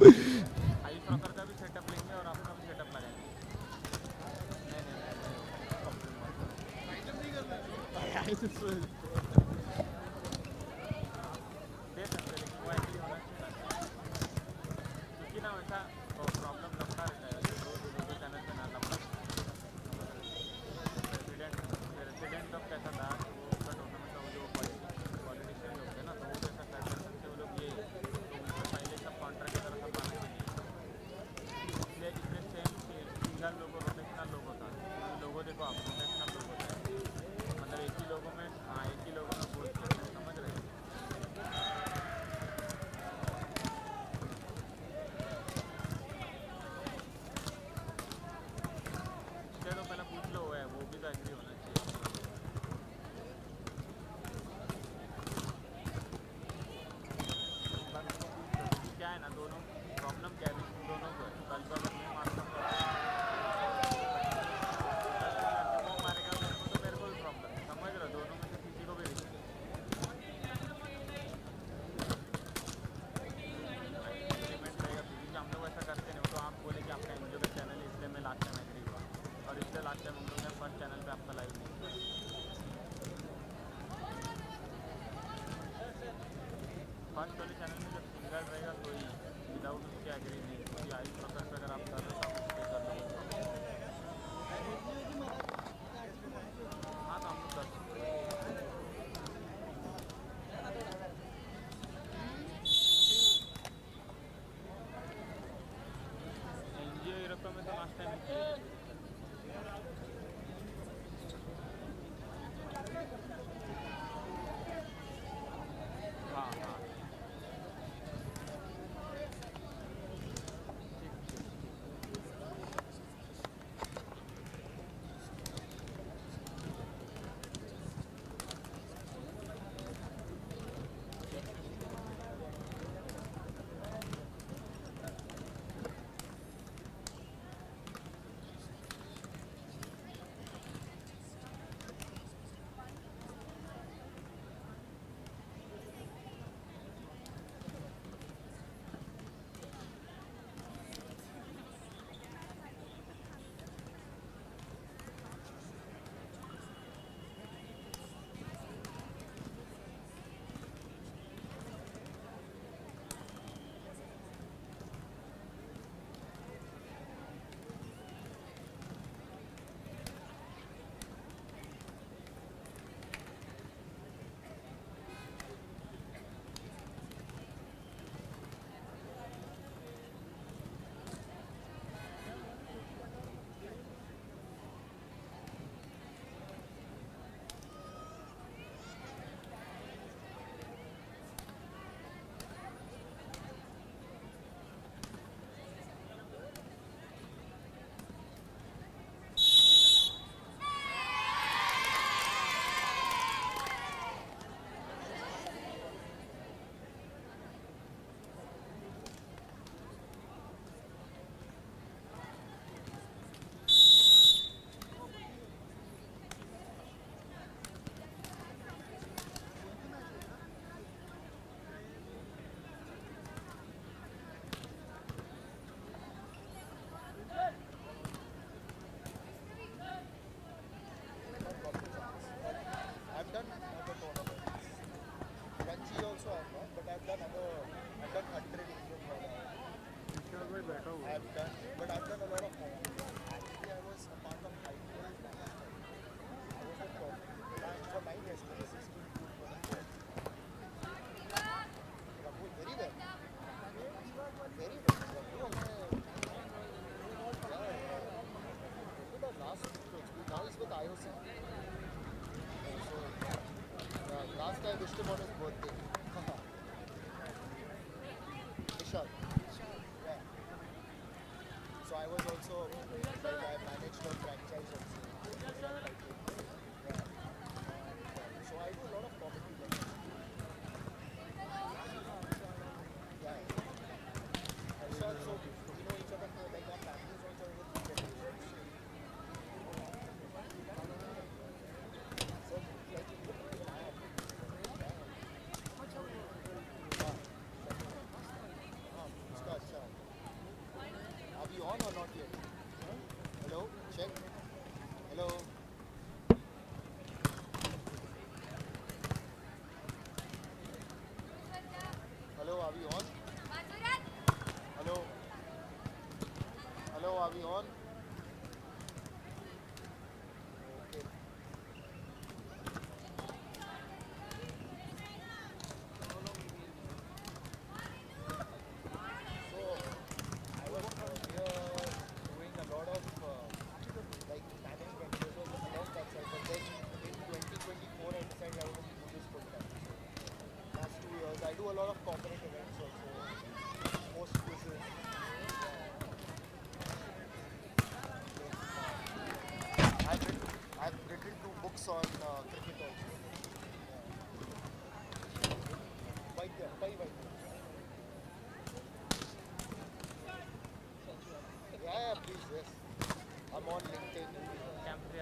I've done, but I've done a lot of hockey. Actually, I was a part of high school. I was a pro. For 9 years, 2016 to 2024. Rahul, very well. Very well. Last now he's with IOC. So, last I wished him on his birthday. Vishal. Yeah. So I was also, like, I managed a franchise also. Yeah. So I do a lot of comedy. Yeah. Vishal, so we know each other for, like, our families also over 3 generations. So, like, even I have. उसका अच्छा है. Are we on or not yet? Hello? Check. Hello? Hello, are we on? Hello? Hello, are we on? Okay. So, I was here doing a lot of like management. This was along that side, but then in 2024 I decided I want to do this full time. So, last 2 years I do a lot of corporate events also, host quizzes. I've written 2 books on cricket also. Right there, right there. Yeah, please, yes. I'm on LinkedIn. Actually,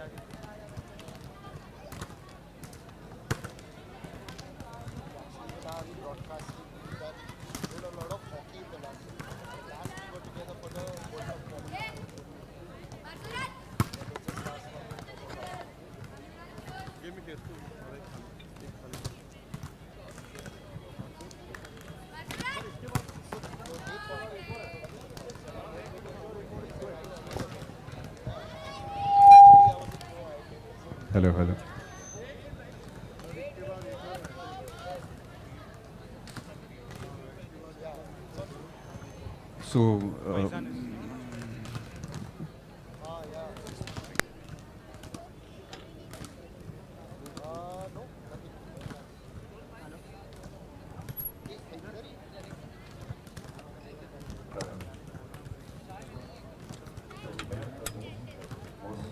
now we broadcasting. We've done a lot of hockey in the last year. Last we were together for the World Cup qualifier. Give me this too.
Hello, hello. So,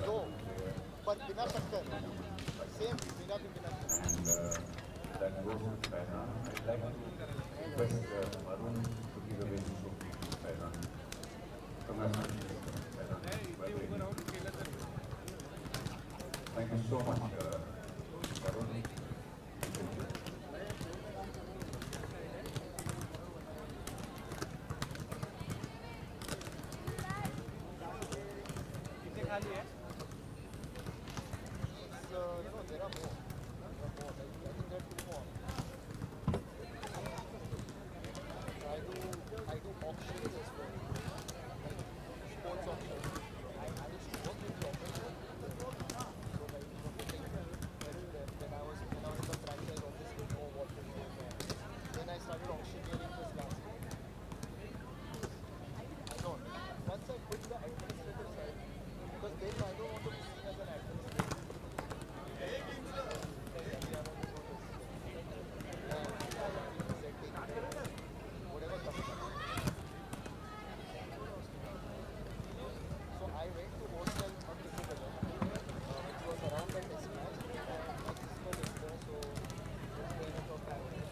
No, but बिना टक्कर. Same, बिना भी बिना.
that goes with Pairan. I'd like to request Arun to give away the trophy to Pairan. Congratulations, Pairan. Thank you so much, Arun.
कितने खाली है?
No, there are more. I think there are 2 more. I do auctions as well. Like sports auctions. I used to work with the auctions. So like when I was in the franchise office with more what to do. Then I started auctioneering this last year. No, once I quit the administrative side, because then I don't want to be seen as an administrator. Whatever comes up. So I went to hostel a cricket event, which was around the test match. My sister is there, so parents of family.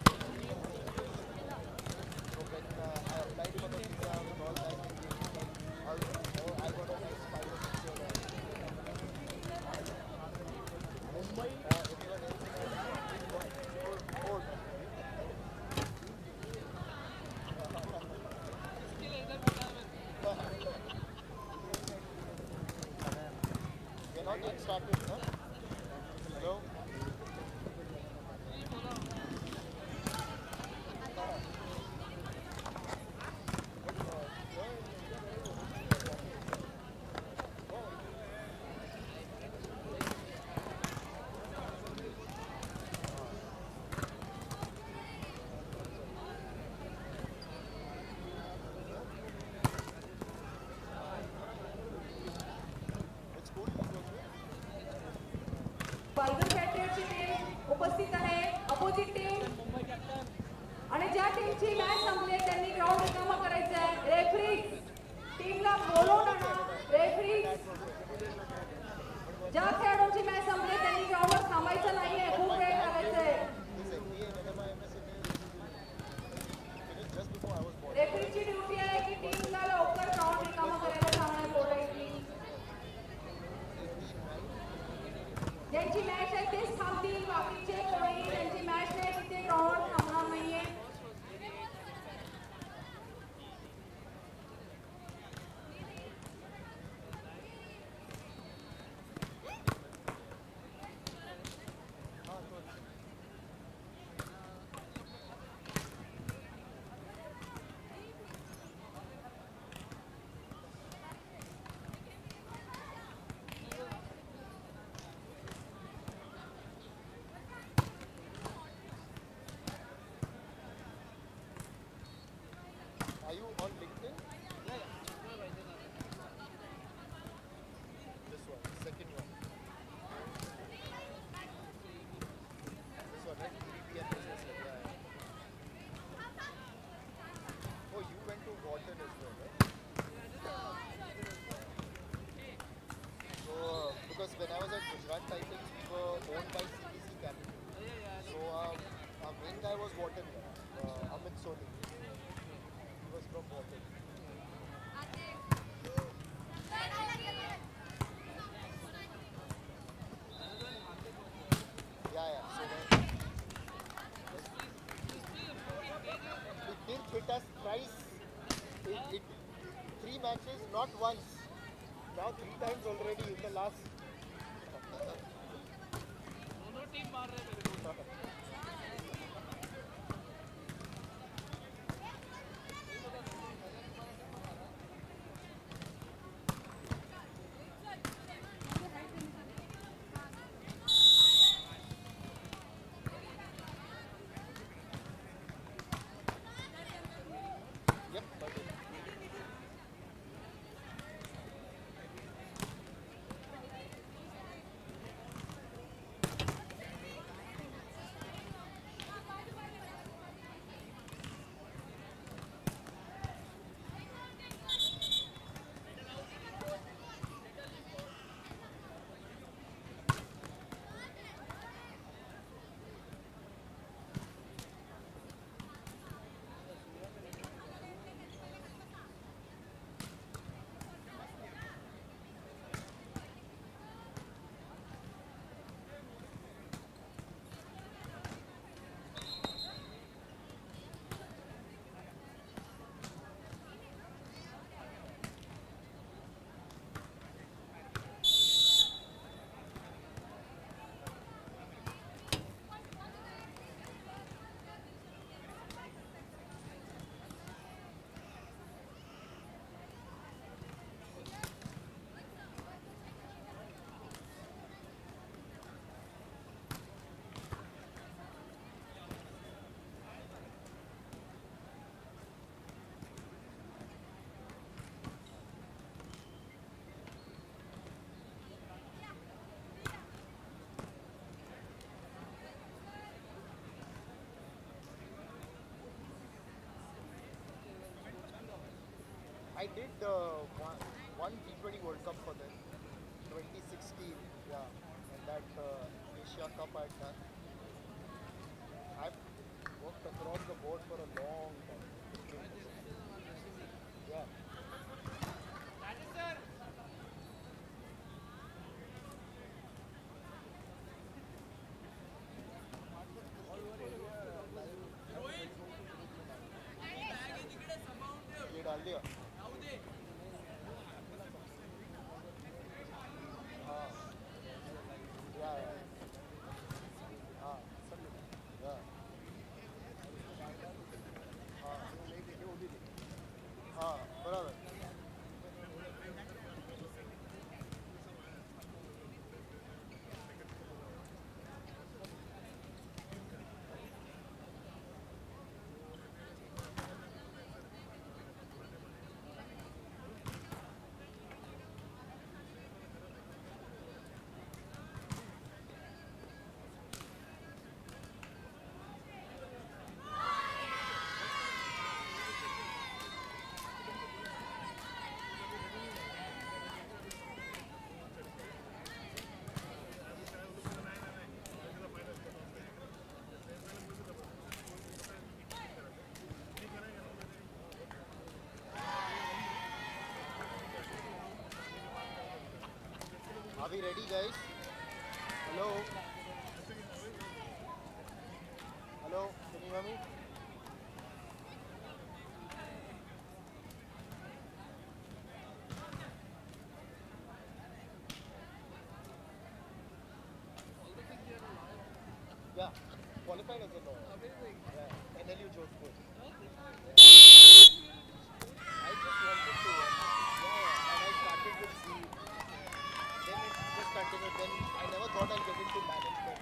So when I applied for the visa with all that, I got a nice 5 or 6 year old. Mumbai, everyone else we're not yet started, huh? Hello?
ज्यांची match संपली आहे त्यांनी ground रिकामा करायचं आहे. Referee टीमला बोलवून आणा. रेफरी ज्या खेळाडूंची मॅच संपली त्यांनी ग्राउंडवर थांबायचं नाहीये. खूप वेळ घालायचंय. रेफरीची ड्युटी आहे की टीमला लवकर ग्राउंड रिकामा करायला सांगणार पोरांनी. ज्यांची मॅच आहे तेच थांबतील. बाकीचे कोणी ज्यांची मॅच नाही तिथे ग्राउंडवर थांबणार नाहीये.
Are you on LinkedIn? This one, second one. This one, right? 3 p.m. business club. Yeah. Oh, you went to Walton as well, right? So, because when I was at Gujarat Titans, we were owned by CBC Capital. So, our main guy was Walton, Amit Soni. He was from Walton. Yeah. So it did hit us thrice. It 3 matches, not once. Now 3 times already in the last. I did one T20 World Cup for them, 2016, yeah, and that Asia Cup I'd done. I've worked across the board for a long time. Yeah. ये डाल दिया हाँ या हाँ सब या हाँ हाँ बराबर we ready, guys? Hello? Hello? Can you hear me? Yeah, qualified as a lawyer. Yeah, NLU Jodhpur. I just wanted to, and I started with C. Then it just continued. Then I never thought I'll get into management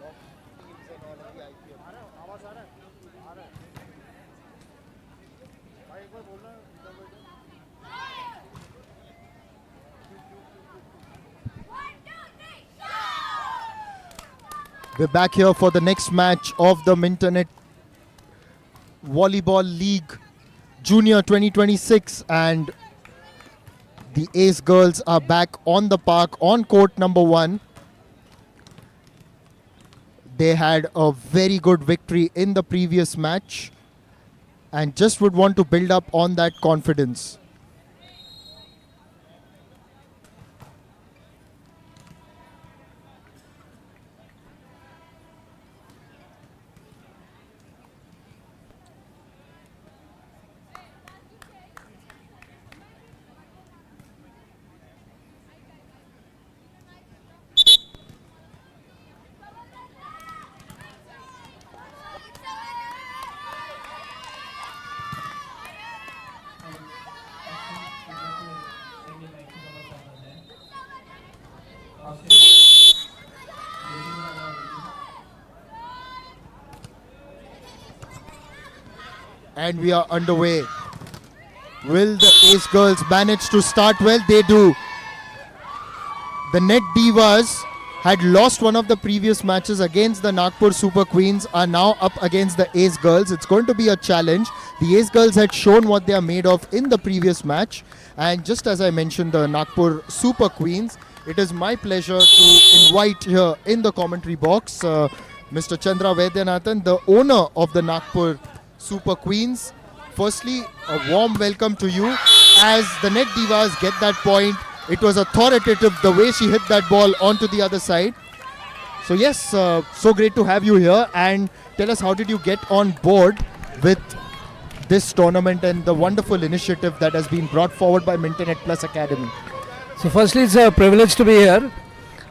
of teams and all in the IPL. आवाज आ रहा है? आ रहा है. भाई एक बार बोलना We're back here for the next match of the Mintonette Volleyball League Junior 2026, and the Ace girls are back on the park on court number 1. They had a very good victory in the previous match and just would want to build up on that confidence. And we are underway. Will the Ace girls manage to start well? They do. The Net Divas had lost one of the previous matches against the Nagpur Super Queens, are now up against the Ace girls. It's going to be a challenge. The Ace girls had shown what they are made of in the previous match. And just as I mentioned, the Nagpur Super Queens, it is my pleasure to invite here in the commentary box Mr. Chandra Vaidyanathan, the owner of the Nagpur Super Queens. Firstly, a warm welcome to you. As the Net Divas get that point, it was authoritative the way she hit that ball onto the other side. So yes, so great to have you here, and tell us, how did you get on board with this tournament and the wonderful initiative that has been brought forward by Mintonette Plus Academy?
So firstly, it's a privilege to be here.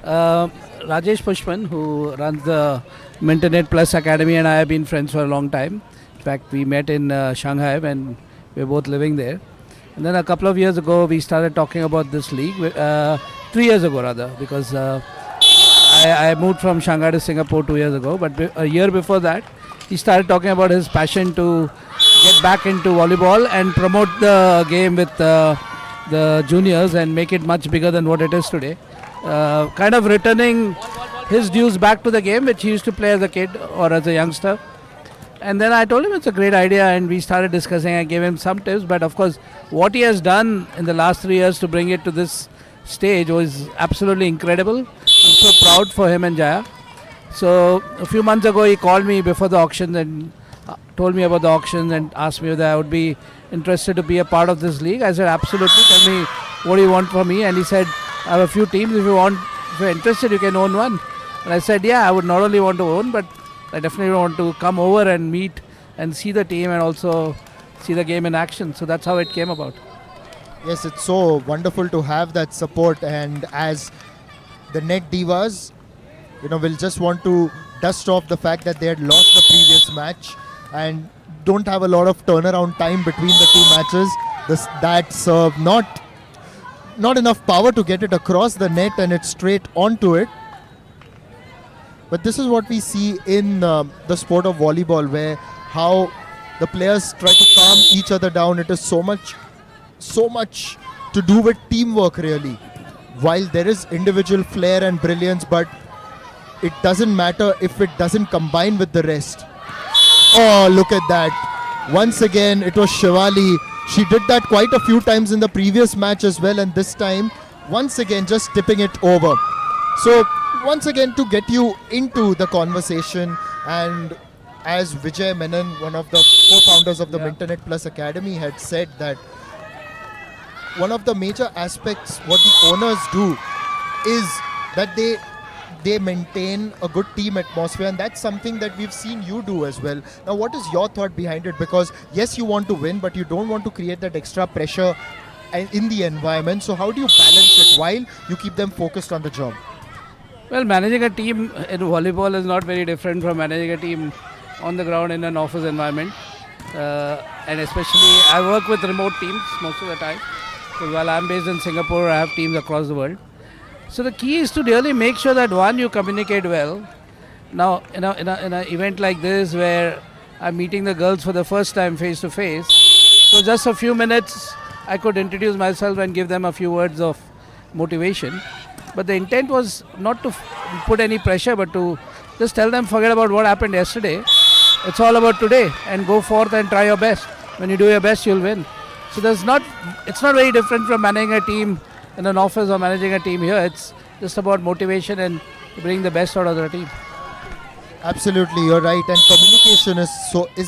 Rajesh Pushpan, who runs the Mintonette Plus Academy, and I have been friends for a long time. In fact, we met in Shanghai when we were both living there. And then a couple of years ago, we started talking about this league. 3 years ago, rather, because I moved from Shanghai to Singapore 2 years ago. But a year before that, he started talking about his passion to get back into volleyball and promote the game with the juniors and make it much bigger than what it is today. Kind of returning his dues back to the game, which he used to play as a kid or as a youngster. And then I told him it's a great idea, and we started discussing. I gave him some tips, but of course what he has done in the last 3 years to bring it to this stage was absolutely incredible. I'm so proud for him and Jaya. So a few months ago he called me before the auction and told me about the auction and asked me whether I would be interested to be a part of this league. I said absolutely, tell me what do you want from me. And he said, I have a few teams, if you're interested you can own one. And I said, yeah, I would not only want to own, but I definitely want to come over and meet and see the team and also see the game in action. So that's how it came about.
Yes, it's so wonderful to have that support, and as the Net Divas, will just want to dust off the fact that they had lost the previous match and don't have a lot of turnaround time between the two matches. That's not enough power to get it across the net and it's straight onto it. But this is what we see in the sport of volleyball, where how the players try to calm each other down. It is so much to do with teamwork, really. While there is individual flair and brilliance, but it doesn't matter if it doesn't combine with the rest. Oh, look at that. Once again, it was Shivali. She did that quite a few times in the previous match as well, and this time, once again, just tipping it over. So, once again, to get you into the conversation, and as Vijay Menon, one of the co-founders of the Mintonette Plus Academy, had said that one of the major aspects what the owners do is that they maintain a good team atmosphere, and that's something that we've seen you do as well. Now, what is your thought behind it? Because yes, you want to win, but you don't want to create that extra pressure in the environment. So how do you balance it while you keep them focused on the job?
Well, managing a team in volleyball is not very different from managing a team on the ground in an office environment. And especially, I work with remote teams most of the time. Because while I'm based in Singapore, I have teams across the world. So the key is to really make sure that one, you communicate well. Now, in an event like this where I'm meeting the girls for the first time face to face, so just a few minutes, I could introduce myself and give them a few words of motivation. But the intent was not to put any pressure, but to just tell them, forget about what happened yesterday. It's all about today, and go forth and try your best. When you do your best, you'll win. So it's not very different from managing a team in an office or managing a team here. It's just about motivation and bring the best out of the team.
Absolutely, you're right. And communication is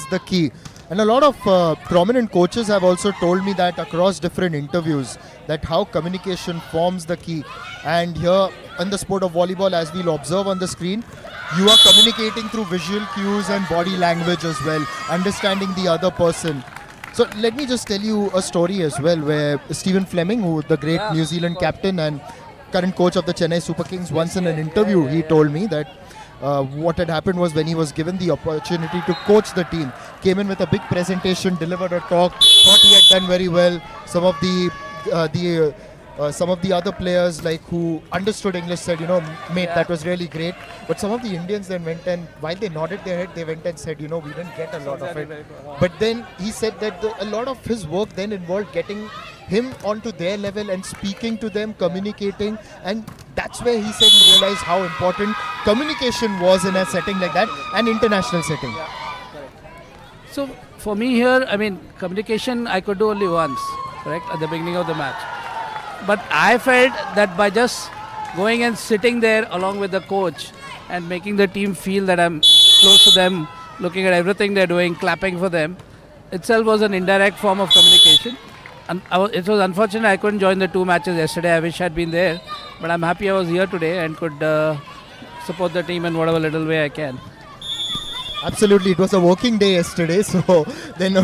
the key. And a lot of prominent coaches have also told me that across different interviews, that how communication forms the key. And here in the sport of volleyball, as we'll observe on the screen, you are communicating through visual cues and body language as well, understanding the other person. So let me just tell you a story as well, where Stephen Fleming, who the great New Zealand captain and current coach of the Chennai Super Kings, once in an interview, he told me that what had happened was when he was given the opportunity to coach the team, came in with a big presentation, delivered a talk, thought he had done very well. Some of the other players, like who understood English, said, mate, that was really great. But some of the Indians then went, and while they nodded their head, they went and said, we didn't get a lot of it. But then he said that a lot of his work then involved getting him onto their level and speaking to them, communicating, and that's where he said he realized how important communication was in a setting like that, an international setting.
So for me here, communication I could do only once, correct, at the beginning of the match. But I felt that by just going and sitting there along with the coach and making the team feel that I'm close to them, looking at everything they're doing, clapping for them, itself was an indirect form of communication. And it was unfortunate I couldn't join the two matches yesterday. I wish I'd been there. But I'm happy I was here today and could support the team in whatever little way I can.
Absolutely, it was a working day yesterday, so then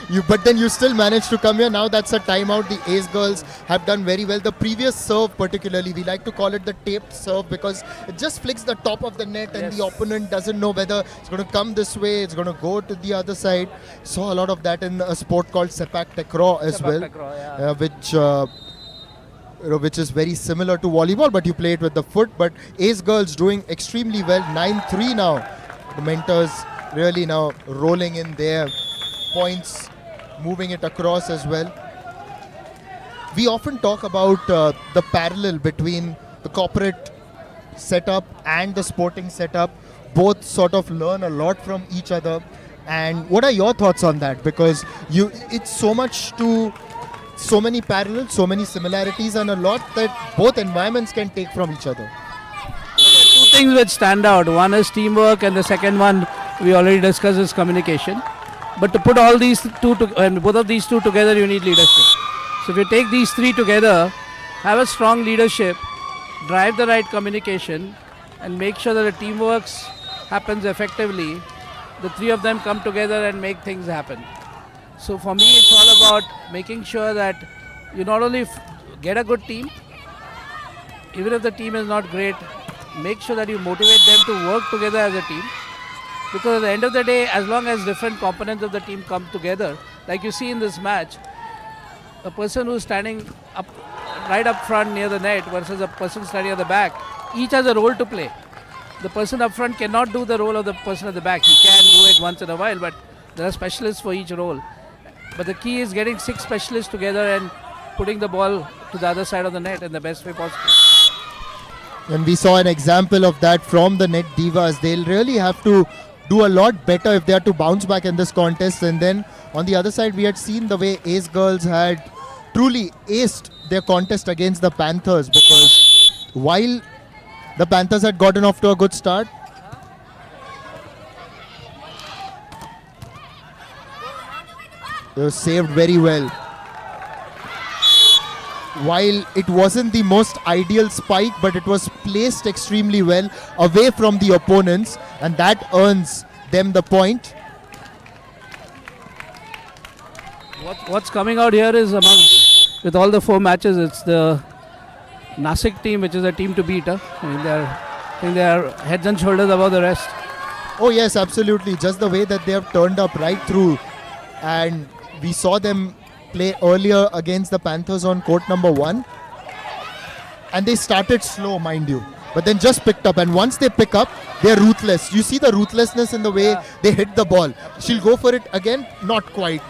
you still managed to come here. Now that's a timeout. The Ace girls have done very well. The previous serve particularly, we like to call it the taped serve, because it just flicks the top of the net and the opponent doesn't know whether it's going to come this way, it's going to go to the other side. Saw a lot of that in a sport called sepak takraw as well, which is very similar to volleyball, but you play it with the foot. But Ace girls doing extremely well, 9-3 now. The mentors really now rolling in their points, moving it across as well. We often talk about the parallel between the corporate setup and the sporting setup. Both sort of learn a lot from each other. And what are your thoughts on that? Because it's so many parallels, so many similarities, and a lot that both environments can take from each other.
Two things which stand out. One is teamwork, and the second one we already discussed is communication. But to put all these both of these two together, you need leadership. So if you take these three together, have a strong leadership, drive the right communication, and make sure that the teamwork happens effectively, the three of them come together and make things happen. So for me, it's all about making sure that you not only get a good team, even if the team is not great, make sure that you motivate them to work together as a team. Because at the end of the day, as long as different components of the team come together, like you see in this match, a person who's standing right up front near the net versus a person standing at the back, each has a role to play. The person up front cannot do the role of the person at the back. He can do it once in a while, but there are specialists for each role. But the key is getting 6 specialists together and putting the ball to the other side of the net in the best way possible.
And we saw an example of that from the net divas. They'll really have to do a lot better if they are to bounce back in this contest. And then on the other side, we had seen the way Ace girls had truly aced their contest against the Panthers, because while the Panthers had gotten off to a good start, they were saved very well. while it wasn't the most ideal spike, but it was placed extremely well away from the opponents, and that earns them the point.
What's coming out here is with all the 4 matches, it's the Nasik team, which is a team to beat. I mean, they are heads and shoulders above the rest.
Oh yes, absolutely. Just the way that they have turned up right through, and we saw them play earlier against the Panthers on court number 1, and they started slow, mind you, but then just picked up, and once they pick up, they're ruthless. You see the ruthlessness in the way they hit the ball. She'll go for it again, not quite.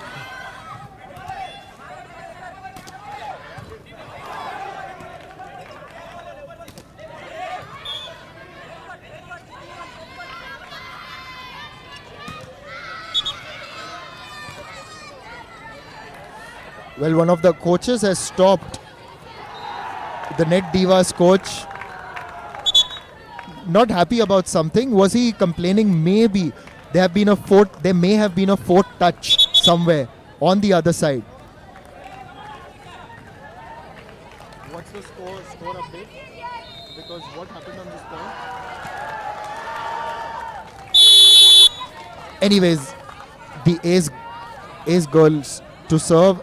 Well, one of the coaches has stopped. The Net Divas coach, not happy about something. Was he complaining? Maybe there may have been a fourth touch somewhere on the other side. What's the score update? Because what happened on this point? Anyways, the Ace girls to serve.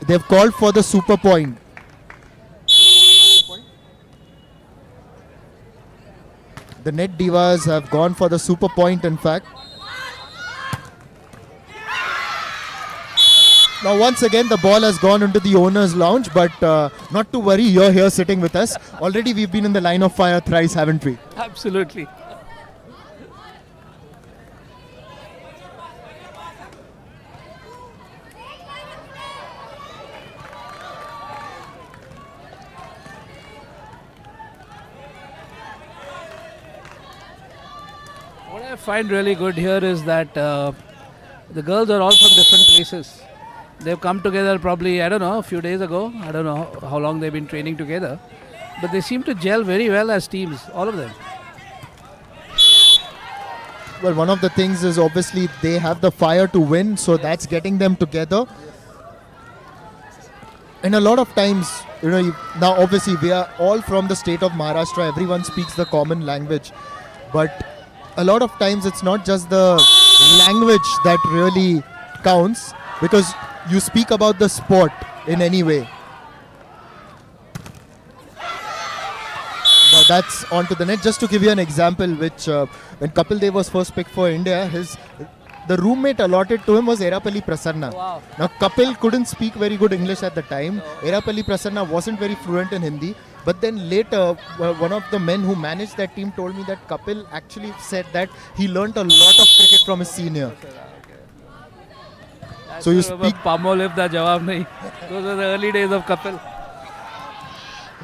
They've called for the super point. The Net Divas have gone for the super point, in fact. Now once again the ball has gone into the owner's lounge, but not to worry, you're here sitting with us. Already we've been in the line of fire thrice, haven't we?
Absolutely. What I find really good here is that the girls are all from different places. They've come together probably, I don't know, a few days ago. I don't know how long they've been training together. But they seem to gel very well as teams, all of them.
Well, one of the things is obviously they have the fire to win, so that's getting them together. And a lot of times, now obviously we are all from the state of Maharashtra, everyone speaks the common language. But a lot of times it's not just the language that really counts, because you speak about the sport in any way. Now that's onto the net. Just to give you an example, which when Kapil Dev was first picked for India, the roommate allotted to him was Erapalli Prasanna.
Wow.
Now Kapil couldn't speak very good English at the time. Erapalli Prasanna wasn't very fluent in Hindi. But then later, one of the men who managed that team told me that Kapil actually said that he learnt a lot of cricket from his senior. So you speak...
Palmolive da jawab nahi. Those are the early days of Kapil.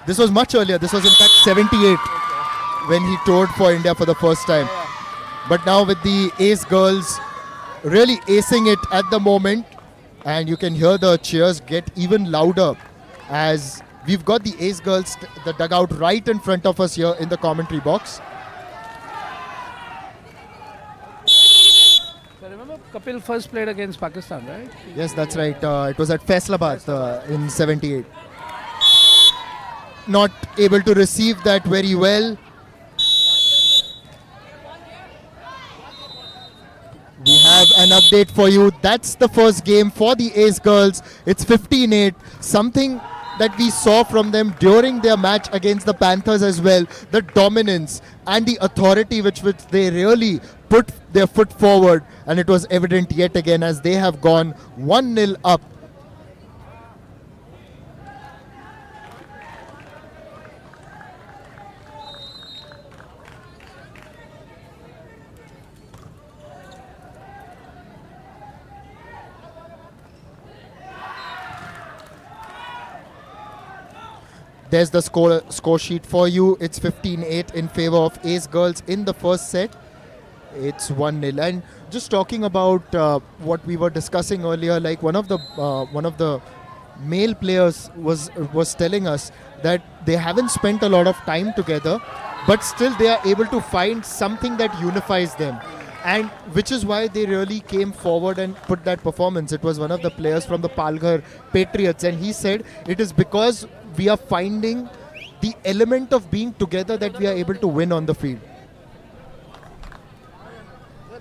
This was much earlier. This was in fact 78 when he toured for India for the first time. But now with the Ace girls really acing it at the moment, and you can hear the cheers get even louder as we've got the Ace girls, the dugout right in front of us here in the commentary box.
So remember Kapil first played against Pakistan, right?
Yes, that's right. It was at Faisalabad in 78. Not able to receive that very well. We have an update for you. That's the first game for the Ace girls. It's 15-8. Something that we saw from them during their match against the Panthers as well. The dominance and the authority which they really put their foot forward. And it was evident yet again as they have gone 1-0 up. There's the score sheet for you. It's 15-8 in favor of Ace girls in the first set. It's 1-0. And just talking about what we were discussing earlier, like one of the male players was telling us that they haven't spent a lot of time together, but still they are able to find something that unifies them. and which is why they really came forward and put that performance. It was one of the players from the Palghar Patriots, and he said it is because we are finding the element of being together that we are able to win on the field.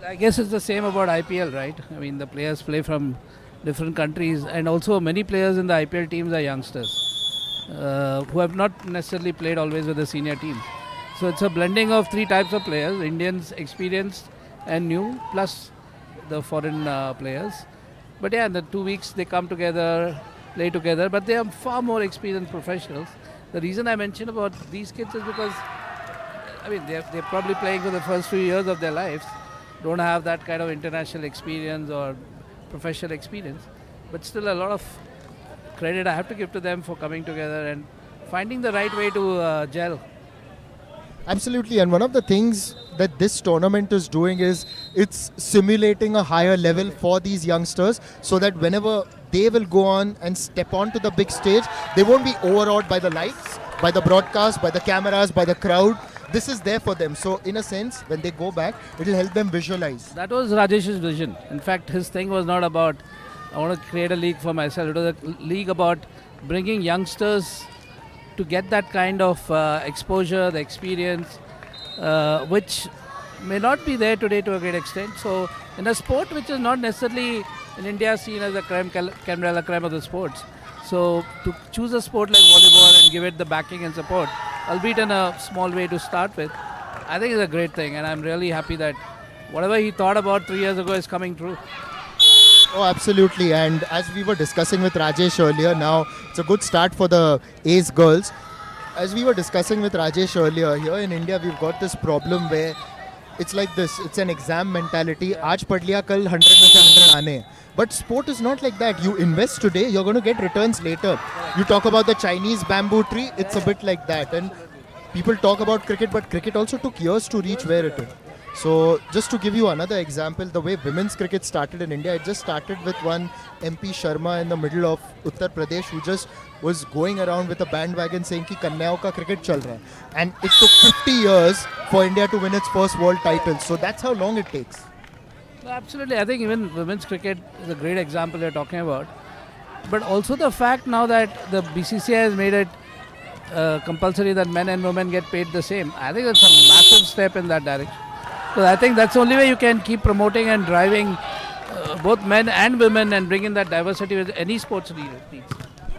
I guess it's the same about IPL, right? I mean, the players play from different countries, and also many players in the IPL teams are youngsters who have not necessarily played always with the senior team. So it's a blending of three types of players: Indians, experienced and new, plus the foreign players. But yeah, in the 2 weeks they come together, play together, but they are far more experienced professionals. The reason I mention about these kids is because, I mean, they're probably playing for the first few years of their lives, don't have that kind of international experience or professional experience, but still a lot of credit I have to give to them for coming together and finding the right way to gel.
Absolutely, and one of the things that this tournament is doing is it's simulating a higher level for these youngsters, so that whenever they will go on and step onto the big stage, they won't be overawed by the lights, by the broadcast, by the cameras, by the crowd. This is there for them. So in a sense, when they go back, it will help them visualize.
That was Rajesh's vision. In fact, his thing was not about, I want to create a league for myself. It was a league about bringing youngsters to get that kind of exposure, the experience, which may not be there today to a great extent. So in a sport which is not necessarily in India seen as a creme de la creme of the sports. So to choose a sport like volleyball and give it the backing and support, albeit in a small way to start with, I think is a great thing, and I'm really happy that whatever he thought about 3 years ago is coming true.
Oh, absolutely. And as we were discussing with Rajesh earlier, now it's a good start for the Ace girls. As we were discussing with Rajesh earlier, here in India we've got this problem where it's like this, it's an exam mentality. Aaj pad liya, kal 100 mein se 100 aane. But sport is not like that. You invest today, you're going to get returns later. You talk about the Chinese bamboo tree, it's a bit like that. And people talk about cricket, but cricket also took years to reach where it is. So just to give you another example, the way women's cricket started in India, it just started with one MP Sharma in the middle of Uttar Pradesh who just was going around with a bandwagon saying ki Kanyaon ka cricket chal raha hai. And it took 50 years for India to win its first world title. So that's how long it takes.
Absolutely. I think even women's cricket is a great example you're talking about. But also the fact now that the BCCI has made it compulsory that men and women get paid the same. I think that's a massive step in that direction. So I think that's the only way you can keep promoting and driving both men and women and bring in that diversity with any sports leader needs.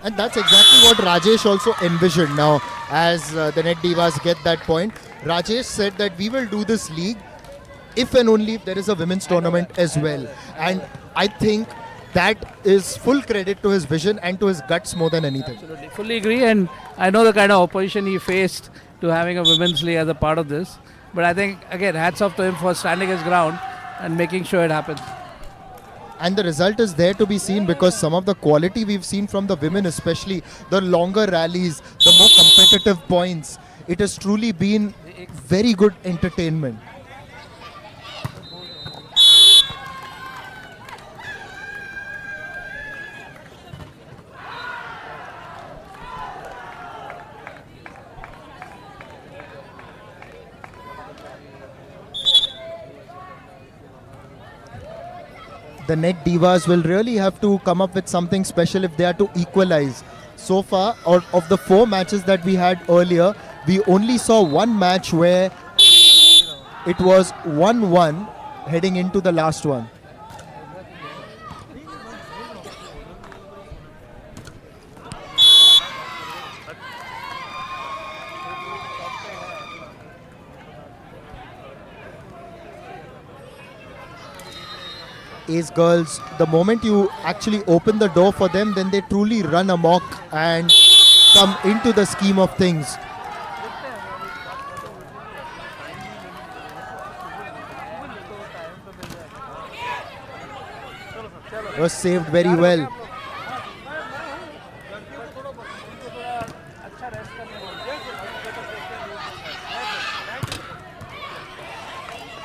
And that's exactly what Rajesh also envisioned. Now, as the Net Divas get that point, Rajesh said that we will do this league if and only if there is a women's tournament as well. And I think that is full credit to his vision and to his guts more than anything.
Absolutely. Fully agree, and I know the kind of opposition he faced to having a women's league as a part of this. But I think, again, hats off to him for standing his ground and making sure it happens.
And the result is there to be seen, because some of the quality we've seen from the women, especially the longer rallies, the more competitive points, it has truly been very good entertainment. The Net Divas will really have to come up with something special if they are to equalize. So far, out of the 4 matches that we had earlier, we only saw one match where it was 1-1 heading into the last one. Ace girls, the moment you actually open the door for them, then they truly run amok and come into the scheme of things. Was saved very well.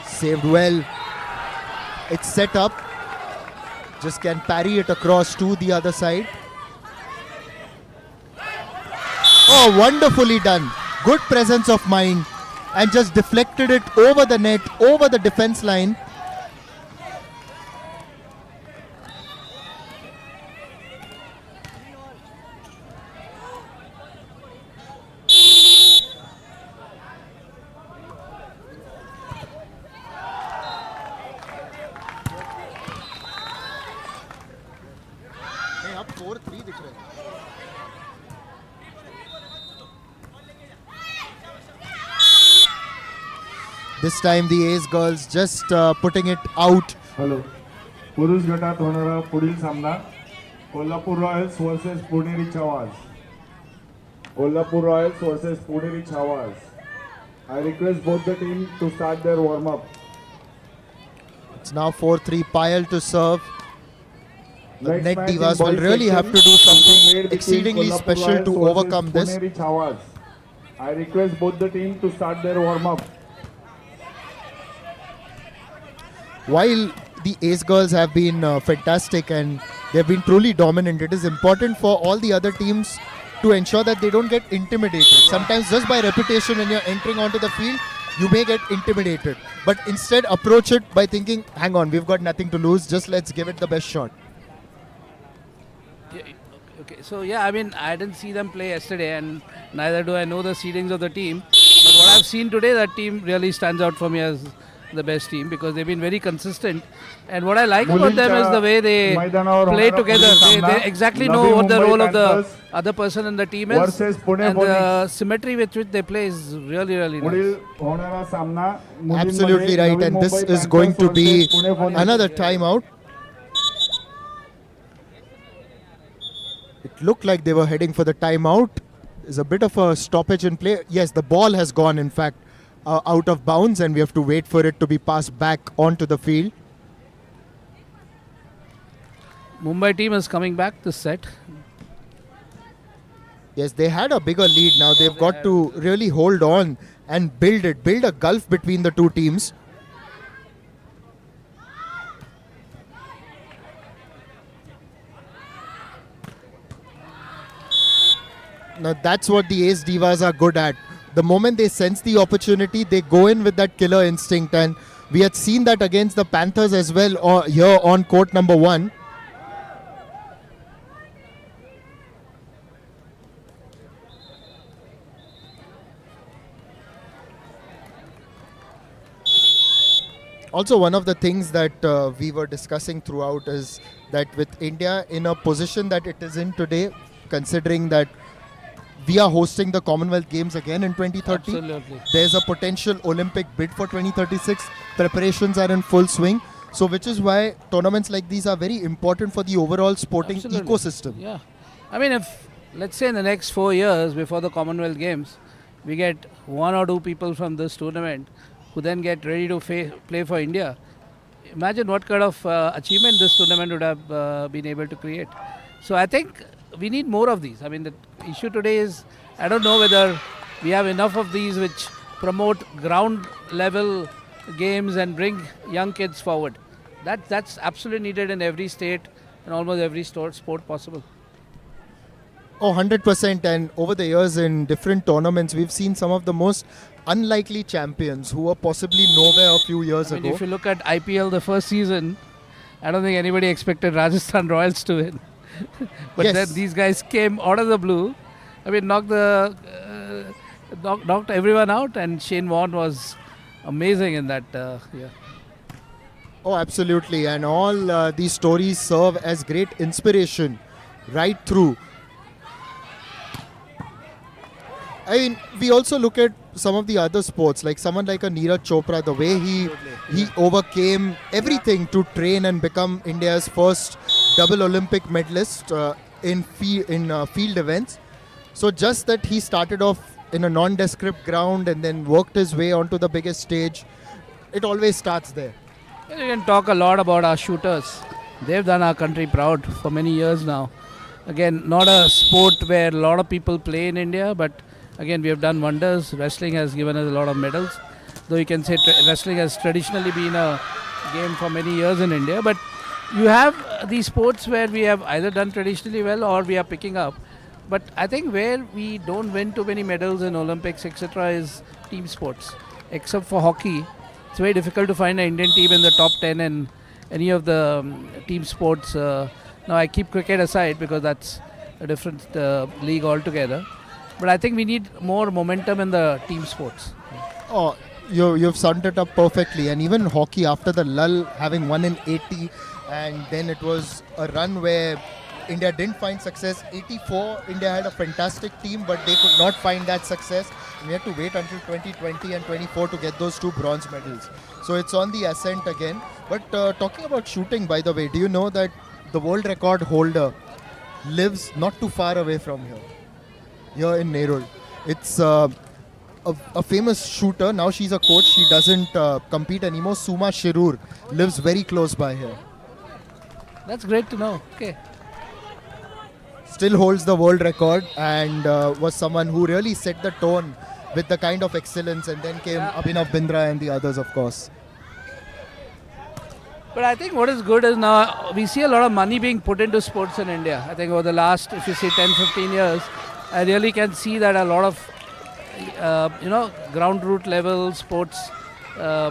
Saved well. It's set up. Just can parry it across to the other side. Oh, wonderfully done. Good presence of mind. And just deflected it over the net, over the defense line. नहीं अब 4-3 दिख रहे हैं. This time the Ace girls just putting it out.
Hello. पुरुष गटात होणारा पुढील सामना Kolhapur royals versus Puneri Chhavas. Kolhapur royals versus Puneri Chhavas. I request both the team to start their warm up.
It's now 4-3. Payal to serve. The
Next
net
match in
divas will
boys
really have to do
section
something
made between
exceedingly
Kolhapur
special
Royals
to
versus
overcome this.
Puneri Chawaz. I request both the team to start their warm up.
While the Ace girls have been fantastic and they've been truly dominant, it is important for all the other teams to ensure that they don't get intimidated. Sometimes just by reputation when you're entering onto the field, you may get intimidated. But instead approach it by thinking, hang on, we've got nothing to lose, just let's give it the best shot.
Yeah, okay, so yeah, I mean, I didn't see them play yesterday and neither do I know the seedings of the team. But what I've seen today, that team really stands out for me as the best team because they've been very consistent. And what I like about them is the way they play together. They exactly know what the role of the other person in the team is. And the symmetry with which they play is really, really nice.
Absolutely right, and this is going to be another timeout. It looked like they were heading for the timeout. There's a bit of a stoppage in play. Yes, the ball has gone, in fact, out of bounds, and we have to wait for it to be passed back onto the field.
Mumbai team is coming back this set.
Yes, they had a bigger lead. Now they've got to really hold on and build a gulf between the two teams. Now that's what the Ace Divas are good at. The moment they sense the opportunity, they go in with that killer instinct, and we had seen that against the Panthers as well, or here on court number 1. Also, one of the things that we were discussing throughout is that with India in a position that it is in today, considering that we are hosting the Commonwealth Games again in 2030.
Absolutely.
There's a potential Olympic bid for 2036. Preparations are in full swing. So which is why tournaments like these are very important for the overall sporting ecosystem.
Yeah. I mean, if, let's say in the next 4 years before the Commonwealth Games, we get 1 or 2 people from this tournament who then get ready to play for India, imagine what kind of achievement this tournament would have been able to create. So I think we need more of these. I mean, the issue today is, I don't know whether we have enough of these which promote ground level games and bring young kids forward. That's absolutely needed in every state and almost every sport possible.
Oh, 100%. And over the years in different tournaments, we've seen some of the most unlikely champions who were possibly nowhere a few years ago.
If you look at IPL, the first season, I don't think anybody expected Rajasthan Royals to win. But
Yes.
then these guys came out of the blue. I mean, knocked everyone out, and Shane Warne was amazing in that year.
Oh, absolutely. And all these stories serve as great inspiration right through. I mean, we also look at some of the other sports, like someone like a Neeraj Chopra, the way he overcame everything to train and become India's first double Olympic medalist in field events. So just that he started off in a nondescript ground and then worked his way onto the biggest stage, it always starts there.
You can talk a lot about our shooters. They've done our country proud for many years now. Again, not a sport where a lot of people play in India, but again, we have done wonders. Wrestling has given us a lot of medals. Though you can say wrestling has traditionally been a game for many years in India. But you have these sports where we have either done traditionally well or we are picking up. But I think where we don't win too many medals in Olympics, etc., is team sports. Except for hockey, it's very difficult to find an Indian team in the top 10 in any of the team sports. Now, I keep cricket aside because that's a different league altogether. But I think we need more momentum in the team sports.
Oh, you've summed it up perfectly. And even hockey, after the lull, having won in 80, and then it was a run where India didn't find success. 84, India had a fantastic team, but they could not find that success. We had to wait until 2020 and 24 to get those 2 bronze medals. So it's on the ascent again. But talking about shooting, by the way, do you know that the world record holder lives not too far away from here in Nerul? It's a famous shooter. Now she's a coach. She doesn't compete anymore. Suma Shirur lives very close by here.
That's great to know. Okay.
Still holds the world record and was someone who really set the tone with the kind of excellence, and then came Abhinav Bindra and the others, of course.
But I think what is good is now we see a lot of money being put into sports in India. I think over the last, if you see 10, 15 years, I really can see that a lot of, ground root level sports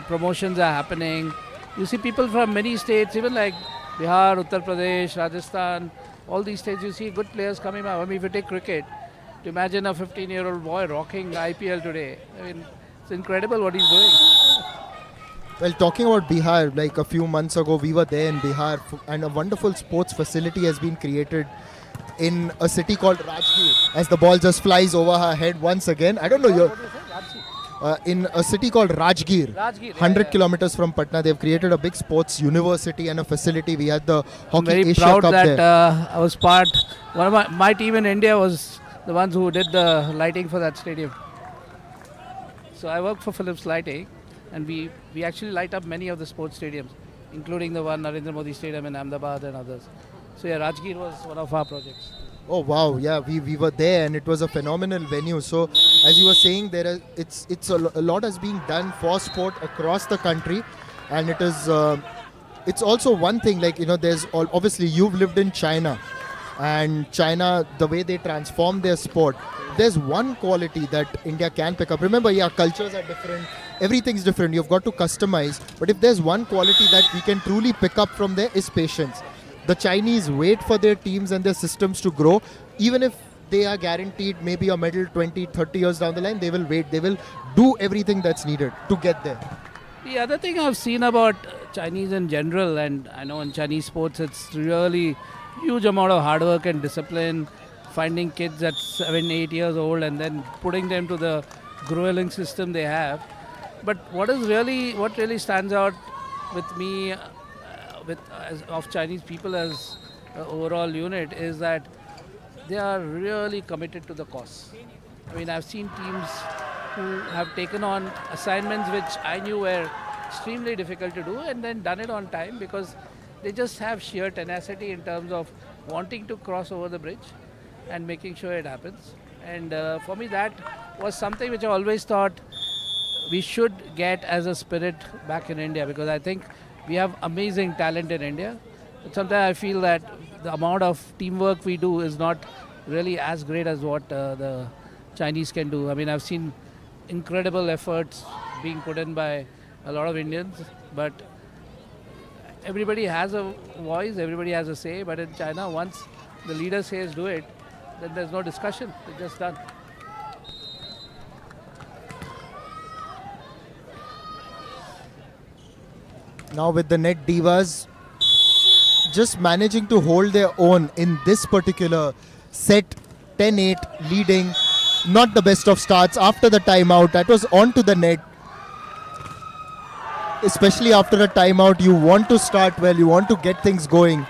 promotions are happening. You see people from many states, even like Bihar, Uttar Pradesh, Rajasthan, all these states, you see good players coming out. I mean, if you take cricket, to imagine a 15-year-old boy rocking IPL today. I mean, it's incredible what he's doing.
Well, talking about Bihar, like a few months ago, we were there in Bihar, and a wonderful sports facility has been created in a city called Rajgir, as the ball just flies over her head once again. I don't know, in a city called Rajgir, 100 kilometers from Patna, they've created a big sports university and a facility. We had the Hockey
Very
Asia
proud
Cup
that
there.
I was part, one of my team in India was the ones who did the lighting for that stadium. So I work for Philips Lighting, and we actually light up many of the sports stadiums, including the one Narendra Modi Stadium in Ahmedabad and others. So yeah, Rajgir was one of our projects.
Oh wow, yeah, we were there and it was a phenomenal venue. So as you were saying, it's a lot is being done for sport across the country, and it is it's also one thing, like, there's obviously you've lived in China, and China, the way they transform their sport, there's one quality that India can pick up. Remember, cultures are different, everything's different, you've got to customize, but if there's one quality that we can truly pick up from there is patience. The Chinese wait for their teams and their systems to grow. Even if they are guaranteed maybe a medal 20, 30 years down the line, they will wait. They will do everything that's needed to get there.
The other thing I've seen about Chinese in general, and I know in Chinese sports, it's really huge amount of hard work and discipline, finding kids at 7, 8 years old and then putting them to the grueling system they have. But what really stands out with me of Chinese people as an overall unit is that they are really committed to the cause. I mean, I've seen teams who have taken on assignments which I knew were extremely difficult to do and then done it on time because they just have sheer tenacity in terms of wanting to cross over the bridge and making sure it happens. And for me, that was something which I always thought we should get as a spirit back in India, because I think we have amazing talent in India. But sometimes I feel that the amount of teamwork we do is not really as great as what the Chinese can do. I mean, I've seen incredible efforts being put in by a lot of Indians, but everybody has a voice, everybody has a say. But in China, once the leader says do it, then there's no discussion, it's just done.
Now with the net divas just managing to hold their own in this particular set, 10-8 leading, not the best of starts after the timeout. That was onto the net. Especially after a timeout, you want to start well, you want to get things going.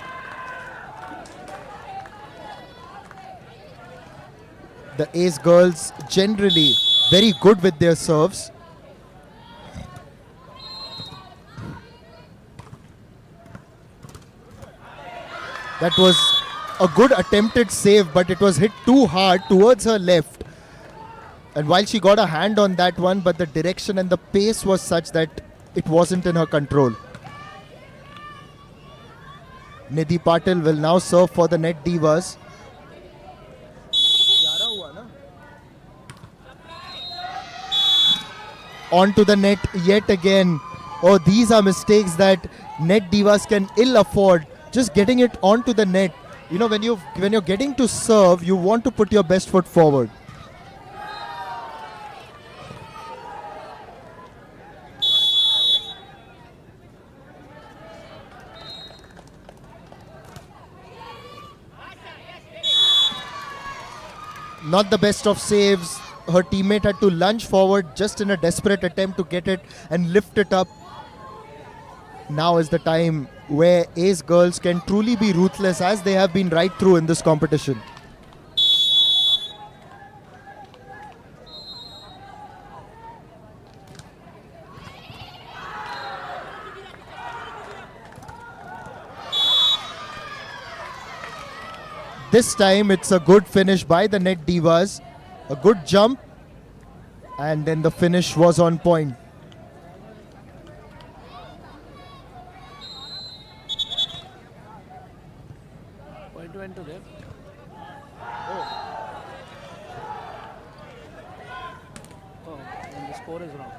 The ace girls generally very good with their serves. That was a good attempted save, but it was hit too hard towards her left. And while she got a hand on that one, but the direction and the pace was such that it wasn't in her control. Nidhi Patil will now serve for the net divas. Onto the net yet again. Oh, these are mistakes that net divas can ill afford. Just getting it onto the net. You know, when you're getting to serve, you want to put your best foot forward. not the best of saves. Her teammate had to lunge forward just in a desperate attempt to get it and lift it up. Now is the time where Ace girls can truly be ruthless, as they have been right through in this competition. This time it's a good finish by the Net Divas. A good jump, and then the finish was on point.
Point went to them. Oh, and the score is wrong.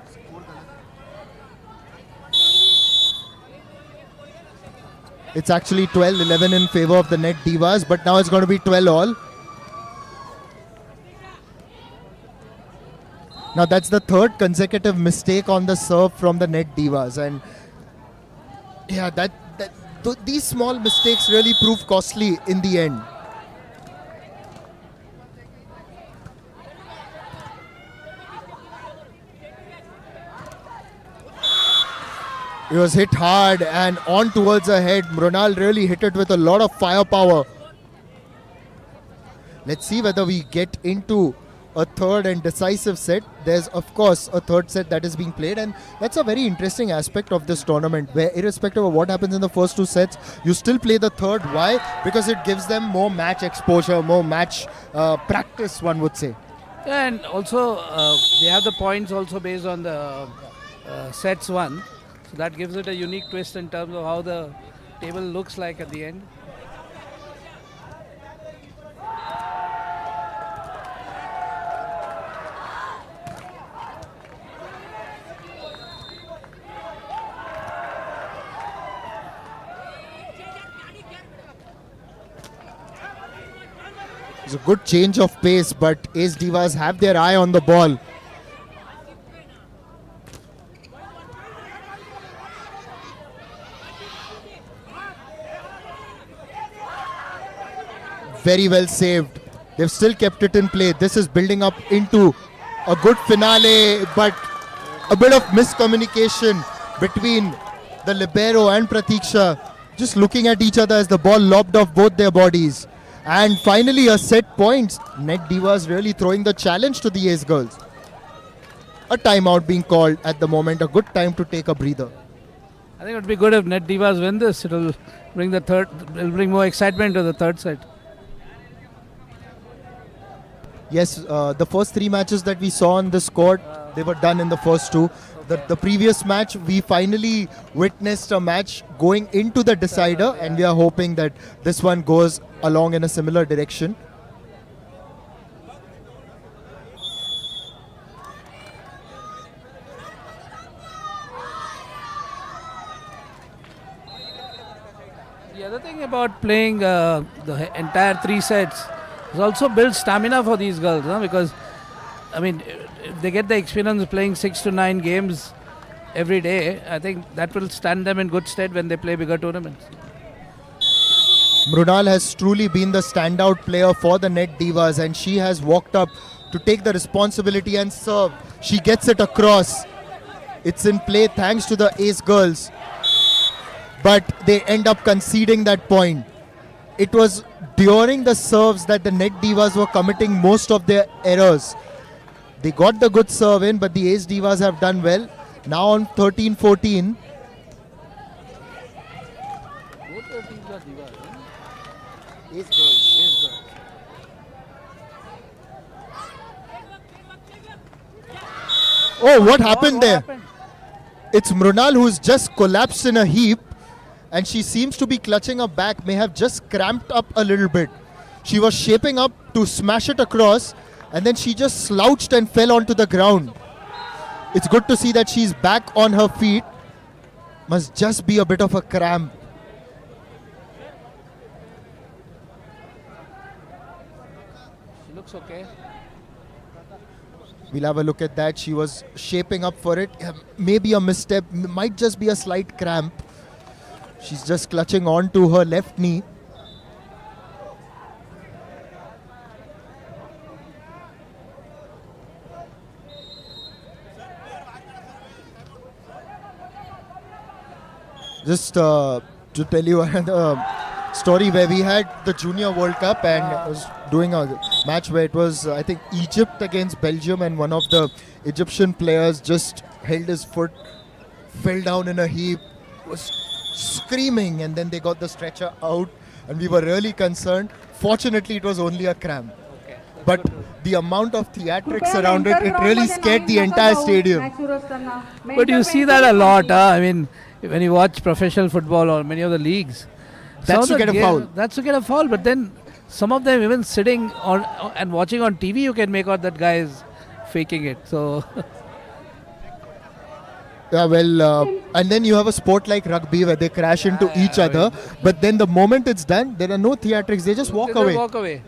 It's actually 12-11 in favor of the Net Divas, but now it's going to be 12-all. Now that's the third consecutive mistake on the serve from the Net Divas, and yeah, these small mistakes really prove costly in the end. It was hit hard and on towards her head. Mrunal really hit it with a lot of firepower. Let's see whether we get into a third and decisive set. There's of course a third set that is being played, and that's a very interesting aspect of this tournament, where irrespective of what happens in the first two sets, you still play the third. Why? Because it gives them more match exposure, more match practice, one would say.
Yeah, and also they have the points also based on the sets won. So that gives it a unique twist in terms of how the table looks like at the end.
It's a good change of pace, but Ace Divas have their eye on the ball. Very well saved. They've still kept it in play. This is building up into a good finale, but a bit of miscommunication between the libero and Pratiksha, just looking at each other as the ball lobbed off both their bodies. And finally a set points. Net Divas really throwing the challenge to the Ace girls. A timeout being called at the moment, a good time to take a breather.
I think it would be good if Net Divas win this. It'll bring more excitement to the third set.
Yes, the first three matches that we saw on this court, they were done in the first two. The previous match, we finally witnessed a match going into the decider, and we are hoping that this one goes along in a similar direction.
The other thing about playing the entire three sets is also build stamina for these girls, because I mean, if they get the experience of playing 6 to 9 games every day, I think that will stand them in good stead when they play bigger tournaments.
Mrunal has truly been the standout player for the Net Divas, and she has walked up to take the responsibility and serve. She gets it across. It's in play thanks to the Ace girls, but they end up conceding that point. It was during the serves that the Net Divas were committing most of their errors. They got the good serve in, but the Ace Divas have done well. Now on 13-14.
Both the teams are Divas, right?
Ace girls. Oh, what happened there? It's Mrunal who's just collapsed in a heap, and she seems to be clutching her back, may have just cramped up a little bit. She was shaping up to smash it across, and then she just slouched and fell onto the ground. It's good to see that she's back on her feet. Must just be a bit of a cramp.
She looks okay.
We'll have a look at that. She was shaping up for it. Maybe a misstep, might just be a slight cramp. She's just clutching on to her left knee. Just to tell you another story where we had the Junior World Cup and I was doing a match where it was, I think, Egypt against Belgium, and one of the Egyptian players just held his foot, fell down in a heap, was screaming, and then they got the stretcher out, and we were really concerned. Fortunately, it was only a cramp. But the amount of theatrics around it, it really scared the entire stadium.
But you see that a lot. I mean, when you watch professional football or many of the leagues,
That's to get a foul.
That's to get a foul. But then some of them, even sitting on and watching on TV, you can make out that guy is faking it. So.
Yeah, well, and then you have a sport like rugby where they crash into each other. But then the moment it's done, there are no theatrics. They just walk away.
Walk away.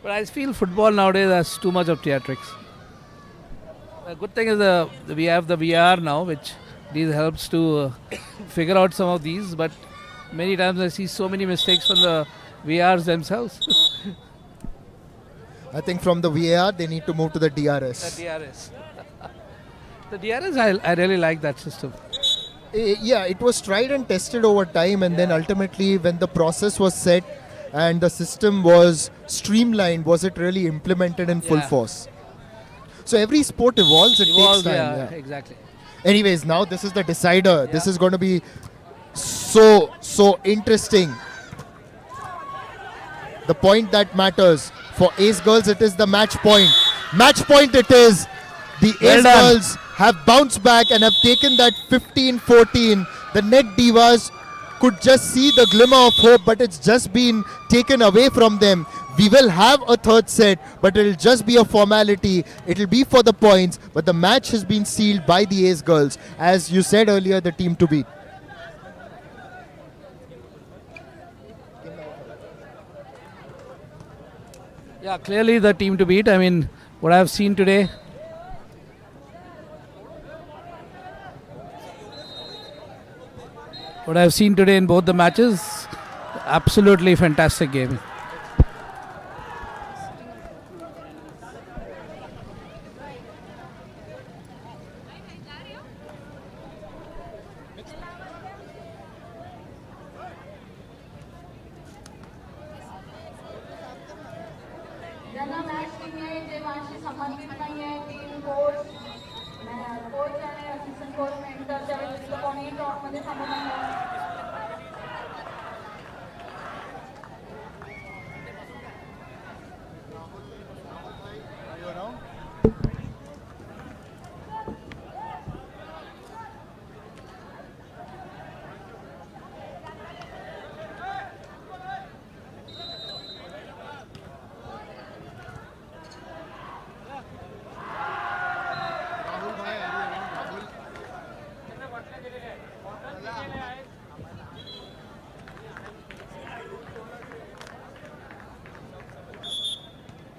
But I feel football nowadays has too much of theatrics. The good thing is we have the VR now, which helps to figure out some of these. But many times I see so many mistakes from the VRs themselves.
I think from the VAR, they need to move to the DRS.
The DRS. The DRS, I really like that system.
Yeah, it was tried and tested over time, and then ultimately when the process was set and the system was streamlined, was it really implemented in full force? So every sport evolves, it takes time.
Yeah, exactly.
Anyways, now this is the decider. This is going to be so interesting. The point that matters. For Ace Girls, it is the match point. Match point it is. The Ace Girls have bounced back and have taken that 15-14. The Net Divas could just see the glimmer of hope, but it's just been taken away from them. We will have a third set, but it will just be a formality. It will be for the points, but the match has been sealed by the Ace Girls. As you said earlier, the team to beat.
Yeah, clearly the team to beat. I mean, what I've seen today. What I've seen today in both the matches, absolutely fantastic game.
ज्यांना match team आहे जे माझी संबंधित नाही आहे team coach coach आणि assistant coach मेंटरच्या व्यतिरिक्त कोणीही टॉपमध्ये थांबू नका.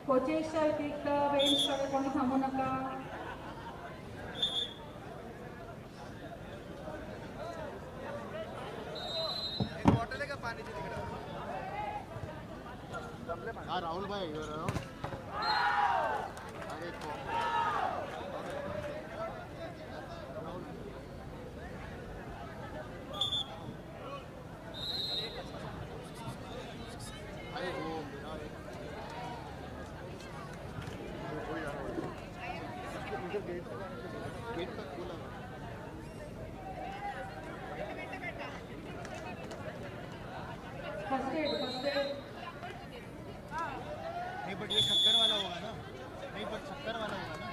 कोचेसच्या व्यतिरिक्त बेंचकडे कोणी थांबू नका.
राहुल भाई नहीं बट ये 70 वाला होगा ना. नहीं बट 70 वाला होगा ना.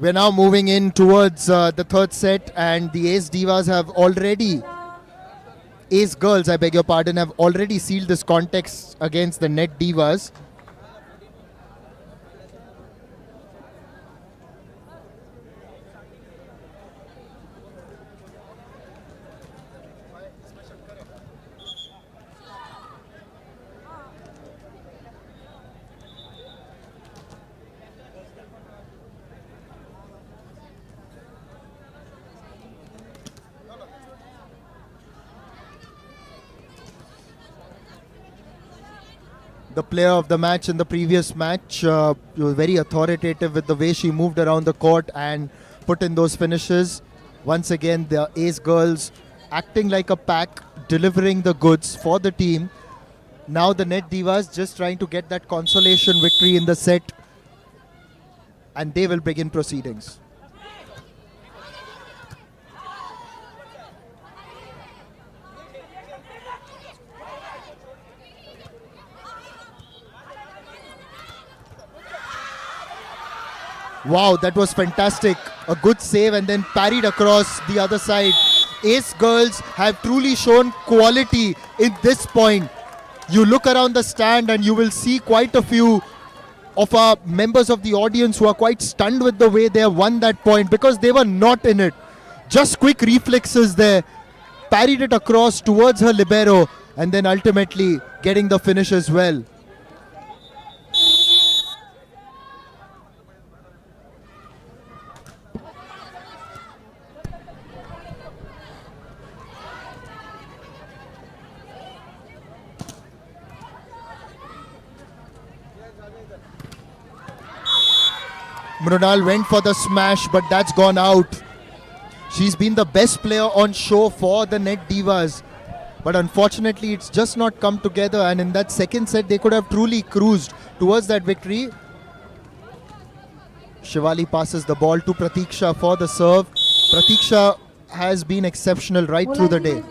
We're now moving in towards the third set, and the Ace Divas have already, Ace Girls, I beg your pardon, have already sealed this contest against the Net Divas. the player of the match in the previous match. She was very authoritative with the way she moved around the court and put in those finishes. Once again, the Ace girls acting like a pack, delivering the goods for the team. Now the Net Divas just trying to get that consolation victory in the set, and they will begin proceedings. Wow, that was fantastic. A good save and then parried across the other side. Ace girls have truly shown quality in this point. You look around the stand and you will see quite a few of our members of the audience who are quite stunned with the way they have won that point because they were not in it. Just quick reflexes there. Parried it across towards her libero and then ultimately getting the finish as well. Mrunal went for the smash, but that's gone out. She's been the best player on show for the Net Divas. But unfortunately, it's just not come together. And in that second set, they could have truly cruised towards that victory. Shivali passes the ball to Pratiksha for the serve. Pratiksha has been exceptional right through the day.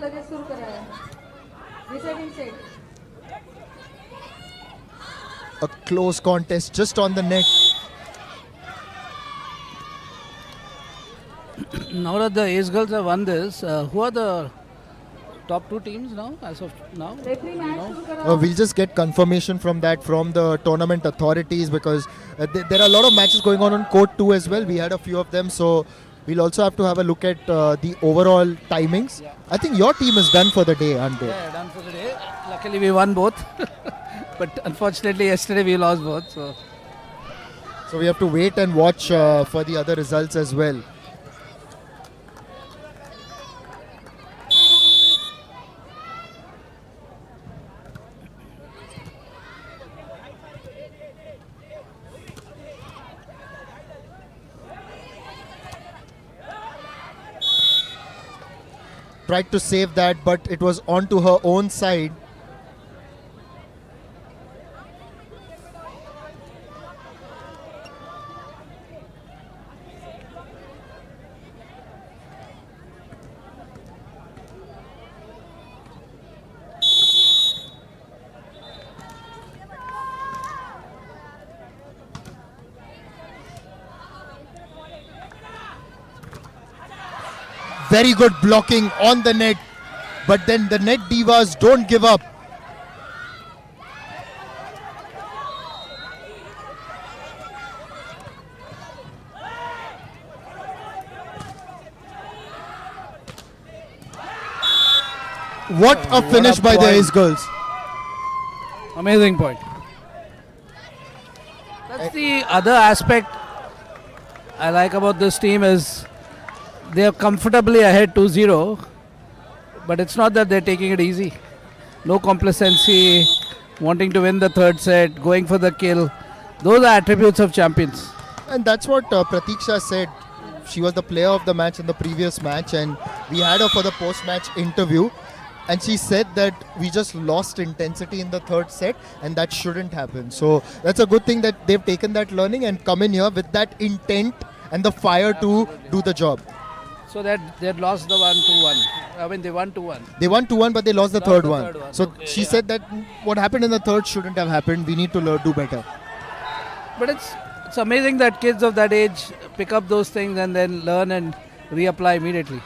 A close contest just on the net.
Now that the Ace girls have won this, who are the top two teams now, as of now?
We'll just get confirmation from that from the tournament authorities because there are a lot of matches going on court 2 as well. We had a few of them, so we'll also have to have a look at the overall timings. Yeah. I think your team is done for the day, aren't they?
Yeah, done for the day. Luckily we won both. But unfortunately yesterday we lost both.
So we have to wait and watch for the other results as well. Tried to save that, but it was onto her own side. Very good blocking on the net, but then the Net Divas don't give up. What a finish by the Ace girls.
Amazing point. That's the other aspect I like about this team is they are comfortably ahead 2-0, but it's not that they're taking it easy. No complacency, wanting to win the third set, going for the kill. Those are attributes of champions.
And that's what Pratiksha said. She was the player of the match in the previous match, and we had her for the post-match interview. And she said that we just lost intensity in the third set, and that shouldn't happen. So that's a good thing that they've taken that learning and come in here with that intent and the fire to do the job.
So that they lost the 1-2-1. I mean, they won 2-1.
They won 2-1, but they lost the third one. So
okay,
she said that what happened in the third shouldn't have happened. We need to do better.
But it's amazing that kids of that age pick up those things and then learn and reapply immediately.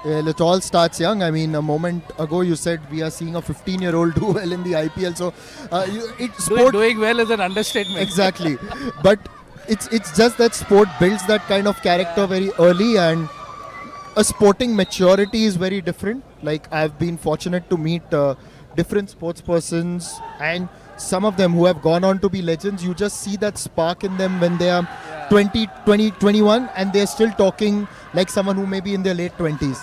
Well, it all starts young. I mean, a moment ago you said we are seeing a 15-year-old do well in the IPL. So
doing well is an understatement.
Exactly. But it's just that sport builds that kind of character very early, and a sporting maturity is very different. Like, I've been fortunate to meet different sports persons, and some of them who have gone on to be legends. You just see that spark in them when they are 20, 21, and they're still talking like someone who may be in their late 20s.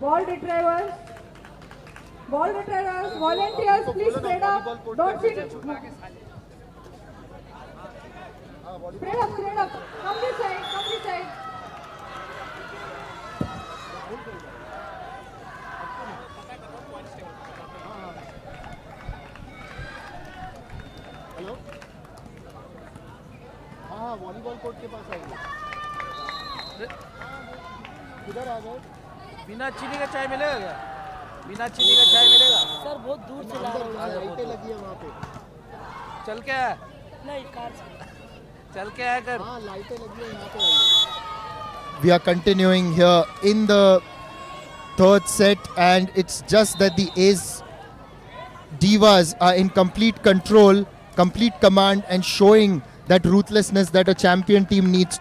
Ball retrievers, volunteers, please spread up. Don't sit. Spread up. Come this side.
Hello हाँ volleyball court के पास आइए किधर आ गए
बिना चीनी का चाय मिलेगा क्या? बिना चीनी का चाय मिलेगा?
सर बहुत दूर से ला रहे हैं।
लाइटें लगी है वहाँ पे
चल के आया?
नहीं कार से
चल के आया कर।
हाँ लाइटें लगी है यहाँ पे आइए. We are continuing here in the third set, and it's just that the Ace Divas are in complete control, complete command, and showing that ruthlessness that a champion team needs.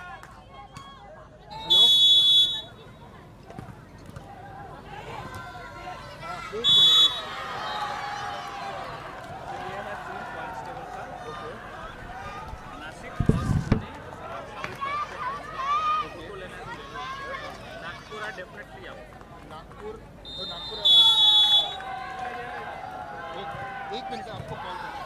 एक मिनट आपको call करना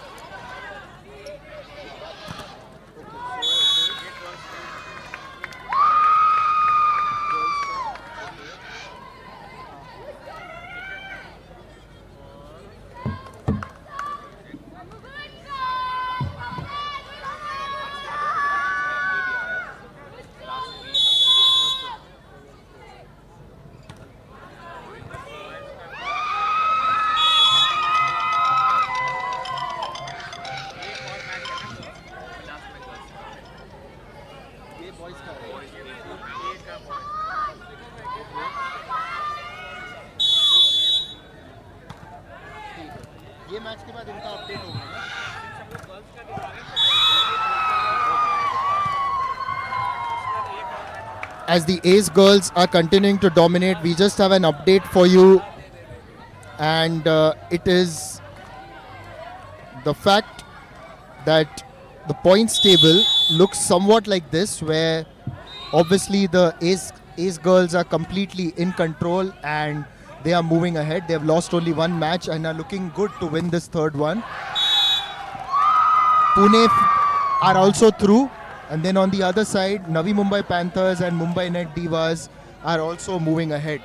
ये match के बाद इनका update होगा ना As the Ace girls are continuing to dominate, we just have an update for you, and it is the fact that the points table looks somewhat like this, where obviously the Ace girls are completely in control and they are moving ahead. They have lost only one match and are looking good to win this third one. Pune are also through. And then on the other side, Navi Mumbai Panthers and Mumbai Net Divas are also moving ahead.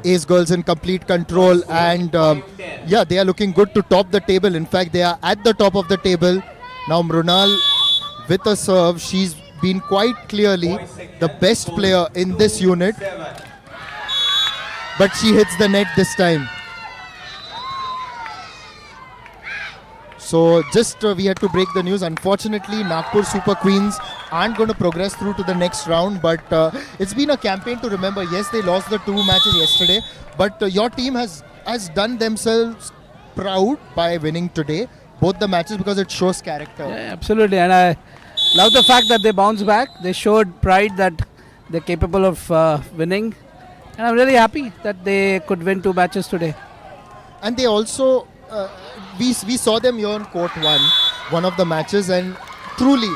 Ace girls in complete control, and yeah, they are looking good to top the table. In fact, they are at the top of the table. Now Mrunal with a serve. She's been quite clearly the best player in this unit, but she hits the net this time. So just we had to break the news. Unfortunately, Nagpur Super Queens aren't going to progress through to the next round, but it's been a campaign to remember. Yes, they lost the 2 matches yesterday, but your team has done themselves proud by winning today, both the matches, because it shows character.
Yeah, absolutely, and I love the fact that they bounced back. They showed pride that they're capable of winning, and I'm really happy that they could win 2 matches today.
And they also we saw them here on court one of the matches, and truly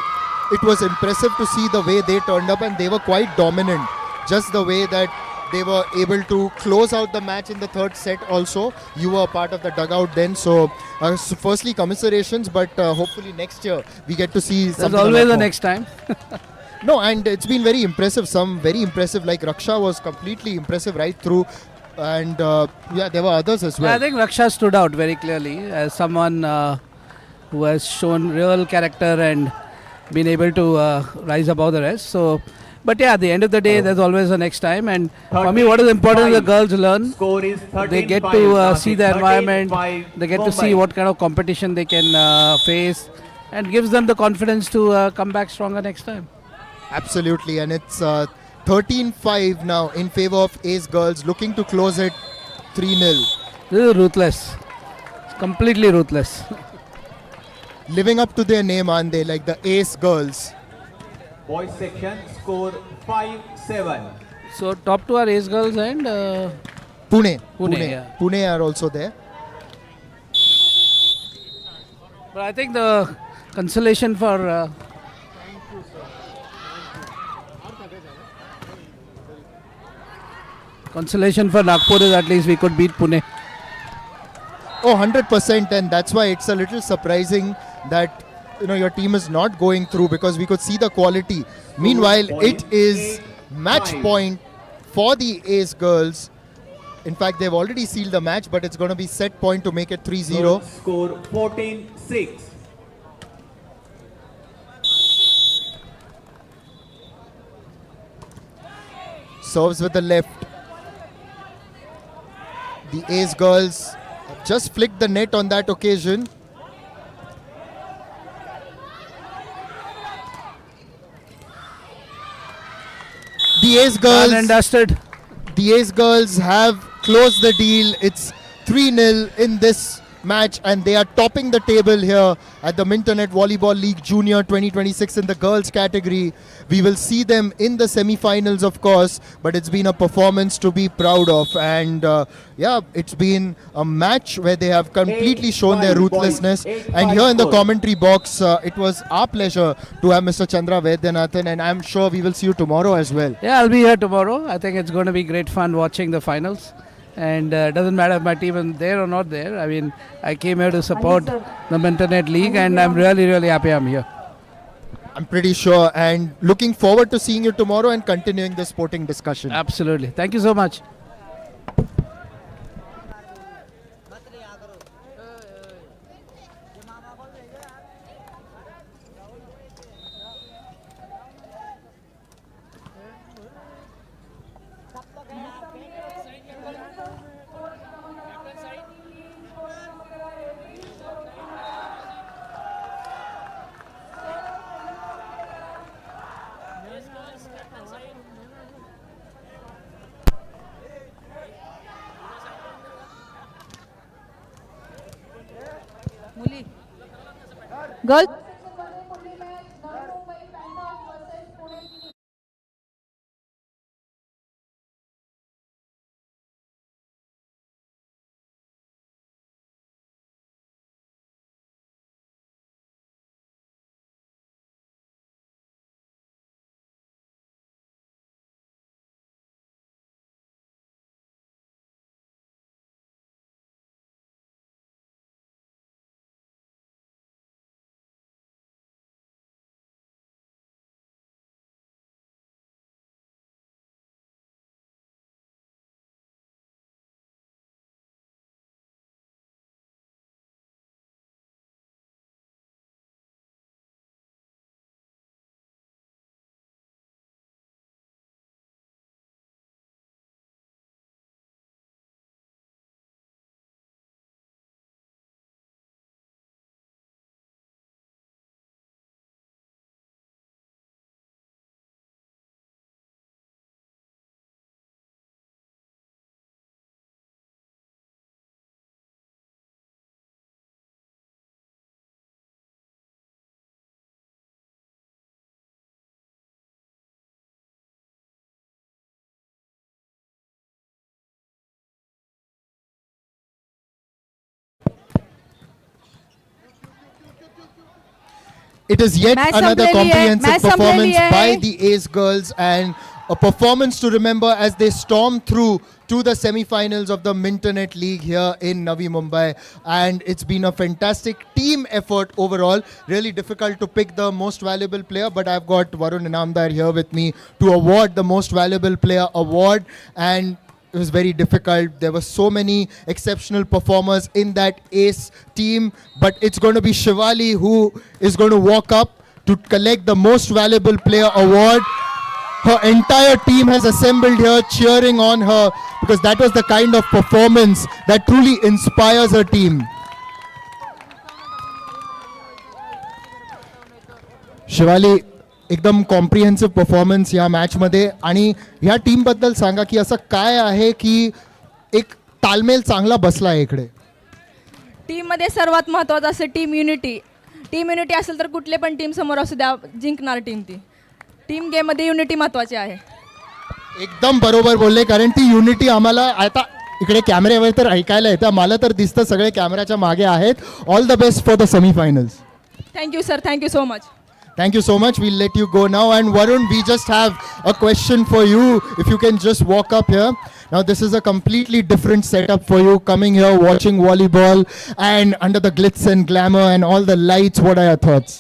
it was impressive to see the way they turned up, and they were quite dominant. Just the way that they were able to close out the match in the third set also. You were a part of the dugout then, so firstly commiserations, but hopefully next year we get to see something.
There's always a next time.
No, and it's been very impressive. Some very impressive, like Raksha was completely impressive right through. And yeah, there were others as well.
I think Raksha stood out very clearly as someone who has shown real character and been able to rise above the rest. So, but yeah, at the end of the day, there's always a next time. And for me, what is important is the girls learn. They get to see the environment. They get to see what kind of competition they can face, and gives them the confidence to come back stronger next time.
Absolutely, and it's 13-5 now in favor of Ace Girls, looking to close it 3-0.
This is ruthless. It's completely ruthless.
Living up to their name, aren't they? Like the Ace Girls.
Boys section score 5-7.
So top two are Ace Girls and
Pune.
Yeah.
Pune are also there.
But I think the consolation for Nagpur is at least we could beat Pune.
Oh, 100%, and that's why it's a little surprising that your team is not going through, because we could see the quality. Meanwhile, it is match point for the Ace Girls. In fact, they've already sealed the match, but it's going to be set point to make it 3-0.
Score 14-6.
Serves with the left. The Ace Girls have just flicked the net on that occasion. The Ace Girls,
Done and dusted.
The Ace Girls have closed the deal. It's 3-0 in this match, and they are topping the table here at the Mintonette Volleyball League Junior 2026 in the girls category. We will see them in the semi-finals, of course, but it's been a performance to be proud of. And yeah, it's been a match where they have completely shown their ruthlessness. And here in the commentary box, it was our pleasure to have Mr. Chandra Vaidyanathan, and I'm sure we will see you tomorrow as well.
Yeah, I'll be here tomorrow. I think it's going to be great fun watching the finals. And it doesn't matter if my team is there or not there. I mean, I came here to support the Mintonette League, and I'm really, really happy I'm here.
I'm pretty sure, and looking forward to seeing you tomorrow and continuing the sporting discussion.
Absolutely. Thank you so much.
Girl.
It is yet
मैं
another
संभले लिए,
comprehensive
मैं संभले
performance
लिए।
by the Ace Girls, and a performance to remember as they storm through to the semi-finals of the Mintonette League here in Navi Mumbai. And it's been a fantastic team effort overall. Really difficult to pick the most valuable player, but I've got Varun Inamdar here with me to award the most valuable player award. And it was very difficult. There were so many exceptional performers in that Ace team, but it's going to be Shivali who is going to walk up to collect the most valuable player award. Her entire team has assembled here cheering on her, because that was the kind of performance that truly inspires her team. Shivali, एकदम comprehensive performance या मॅचमध्ये आणि ह्या टीमबद्दल सांगा की असं काय आहे की एक तालमेल चांगला बसला आहे इकडे.
टीममध्ये सर्वात महत्त्वाचं असं टीम युनिटी असेल तर कुठले पण टीम समोर असू द्या जिंकणार टीम ती. टीम गेममध्ये युनिटी महत्त्वाची आहे.
एकदम बरोबर बोलले कारण ती युनिटी आम्हाला आता इकडे कॅमेऱ्यावर तर ऐकायला येतं, मला तर दिसतं सगळे कॅमेऱ्याच्या मागे आहेत. All the best for the semi-finals.
Thank you sir, thank you so much.
Thank you so much. We'll let you go now. And Varun, we just have a question for you. If you can just walk up here. Now, this is a completely different setup for you. Coming here, watching volleyball, and under the glitz and glamour and all the lights. What are your thoughts?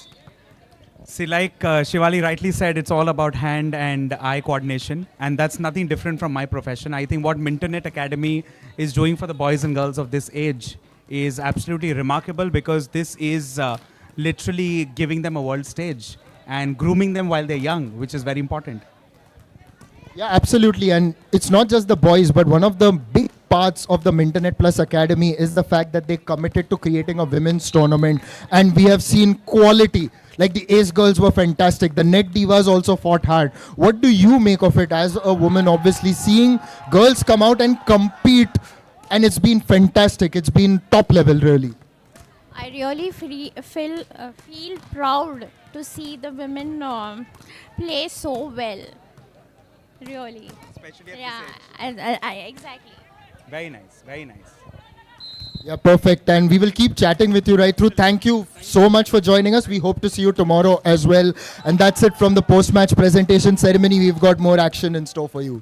See, like Shivali rightly said, it's all about hand and eye coordination, and that's nothing different from my profession. I think what Mintonette Academy is doing for the boys and girls of this age is absolutely remarkable because this is literally giving them a world stage and grooming them while they're young, which is very important.
Yeah, absolutely. And it's not just the boys, but one of the big parts of the Mintonette Plus Academy is the fact that they committed to creating a women's tournament. And we have seen quality. Like the Ace girls were fantastic. The Net Divas also fought hard. What do you make of it as a woman, obviously, seeing girls come out and compete? And it's been fantastic. It's been top level, really.
I really feel proud to see the women play so well. Really.
Especially at
Yeah, exactly.
Very nice, very nice.
Yeah, perfect. And we will keep chatting with you right through. Thank you so much for joining us. We hope to see you tomorrow as well. And that's it from the post-match presentation ceremony. We've got more action in store for you.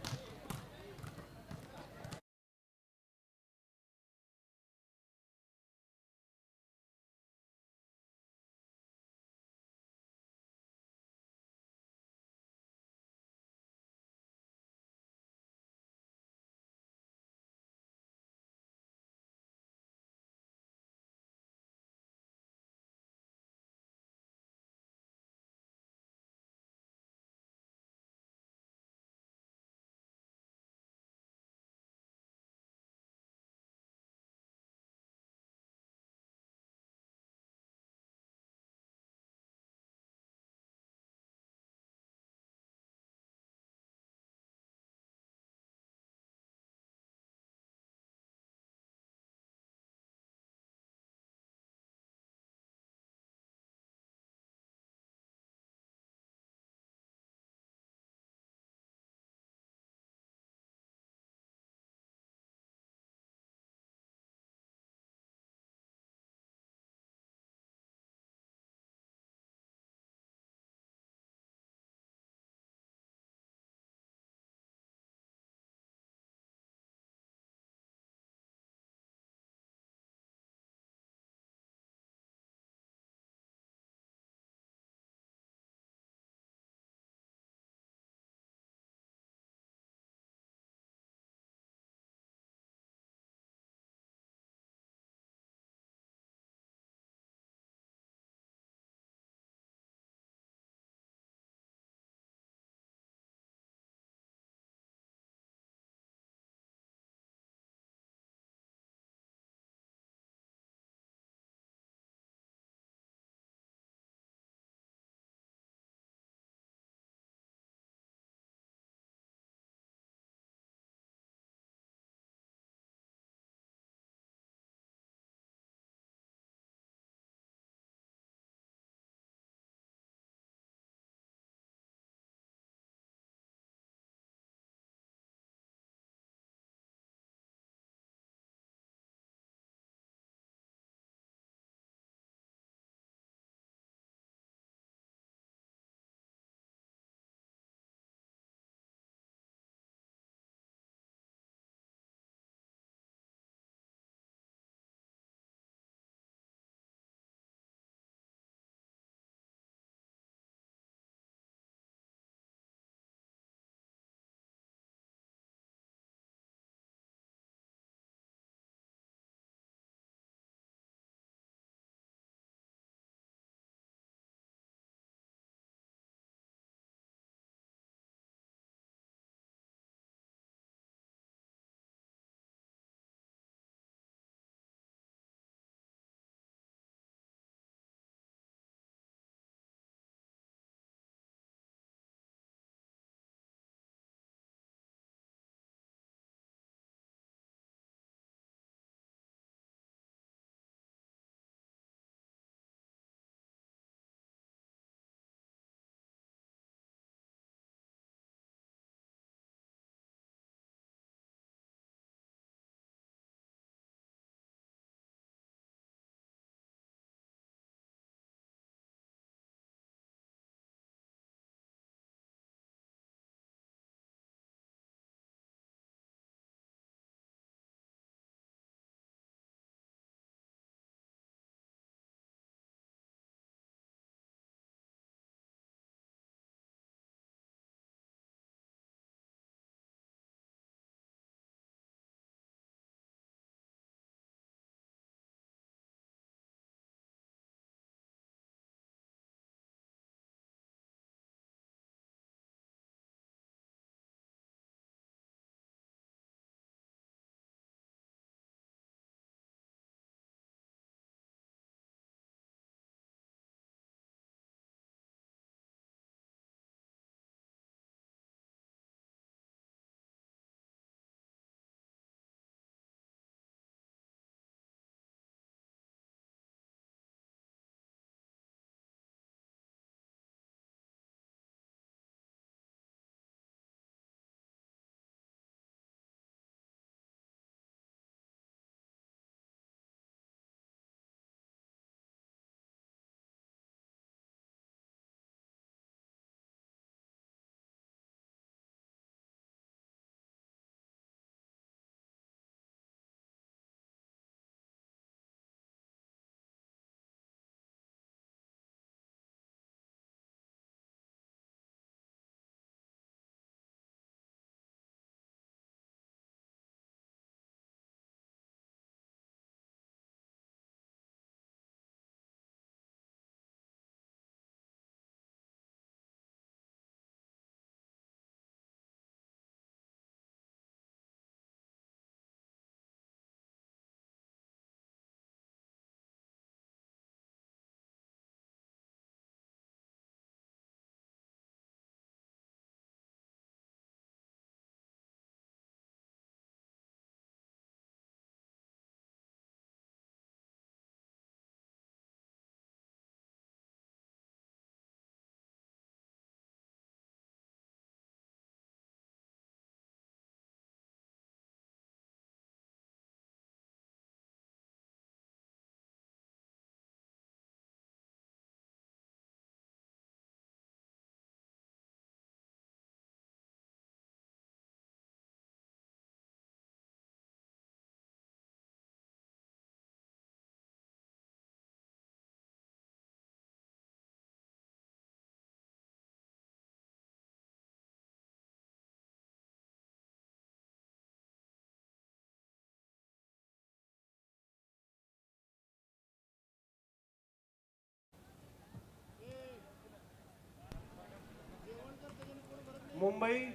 Mumbai.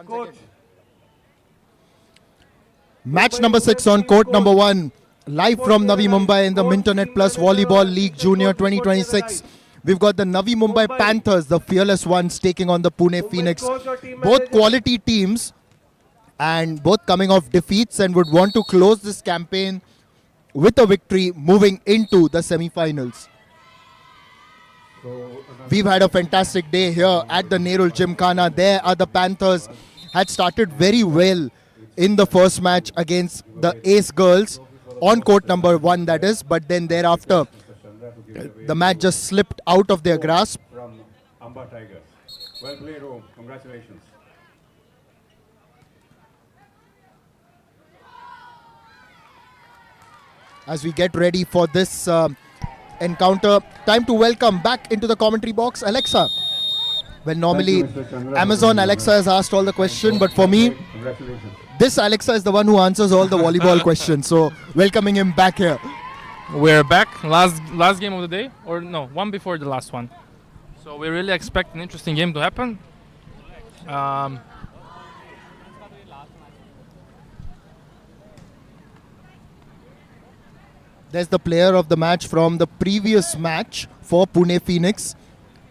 Coach. Match number 6 on court number 1. Live from Navi Mumbai in the Mintonette Volleyball League Junior 2026. We've got the Navi Mumbai Panthers, the fearless ones, taking on the Pune Phoenix. Both quality teams and both coming off defeats and would want to close this campaign with a victory moving into the semi-finals. We've had a fantastic day here at the Nerul Gymkhana. There are the Panthers had started very well in the first match against the Ace Girls on court number 1, that is, but then thereafter the match just slipped out of their grasp.
From Amba Tigers. Well played, Om. Congratulations.
As we get ready for this encounter, time to welcome back into the commentary box Alexa. Well, normally Amazon Alexa has asked all the questions, but for me, this Alexa is the one who answers all the volleyball questions. So welcoming him back here.
We're back. Last game of the day, or no, one before the last one. So we really expect an interesting game to happen.
There's the player of the match from the previous match for Pune Phoenix.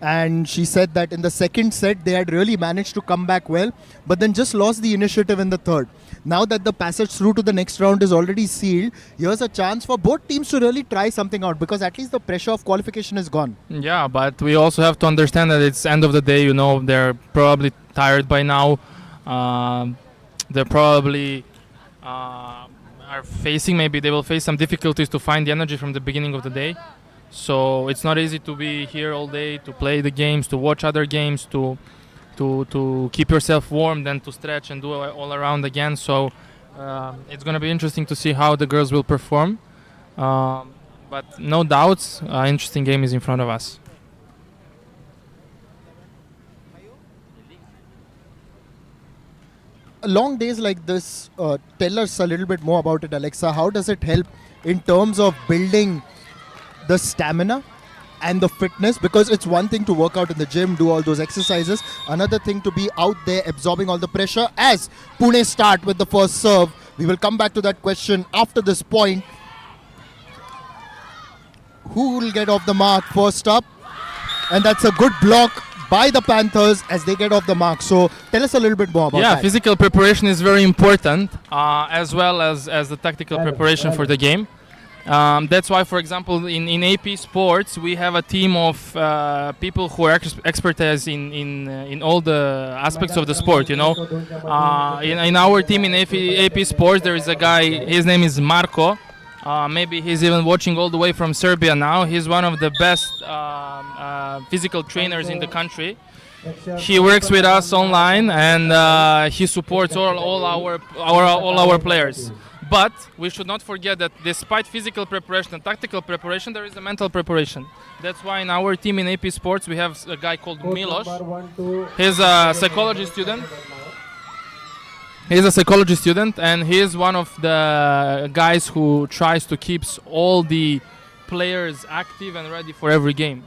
And she said that in the second set, they had really managed to come back well, but then just lost the initiative in the third. Now that the passage through to the next round is already sealed, here's a chance for both teams to really try something out, because at least the pressure of qualification is gone.
Yeah, but we also have to understand that it's end of the day, you know, they're probably tired by now. They're probably are facing, maybe they will face some difficulties to find the energy from the beginning of the day. So it's not easy to be here all day, to play the games, to watch other games, to keep yourself warm, then to stretch and do all around again. So it's going to be interesting to see how the girls will perform. But no doubts, interesting game is in front of us.
Long days like this, tell us a little bit more about it, Alexa. How does it help in terms of building the stamina and the fitness? Because it's one thing to work out in the gym, do all those exercises, another thing to be out there absorbing all the pressure. As Pune start with the first serve, we will come back to that question after this point. Who will get off the mark first up? And that's a good block by the Panthers as they get off the mark. So tell us a little bit more about that.
Yeah, physical preparation is very important, as well as the tactical preparation for the game. That's why, for example, in AP Sports, we have a team of people who are expertise in all the aspects of the sport, you know. In our team in AP Sports, there is a guy, his name is Marko. Maybe he's even watching all the way from Serbia now. He's one of the best physical trainers in the country. He works with us online, and he supports all our players. But we should not forget that despite physical preparation and tactical preparation, there is a mental preparation. That's why in our team in AP Sports, we have a guy called Milos. He's a psychology student. He's a psychology student, and he is one of the guys who tries to keep all the players active and ready for every game.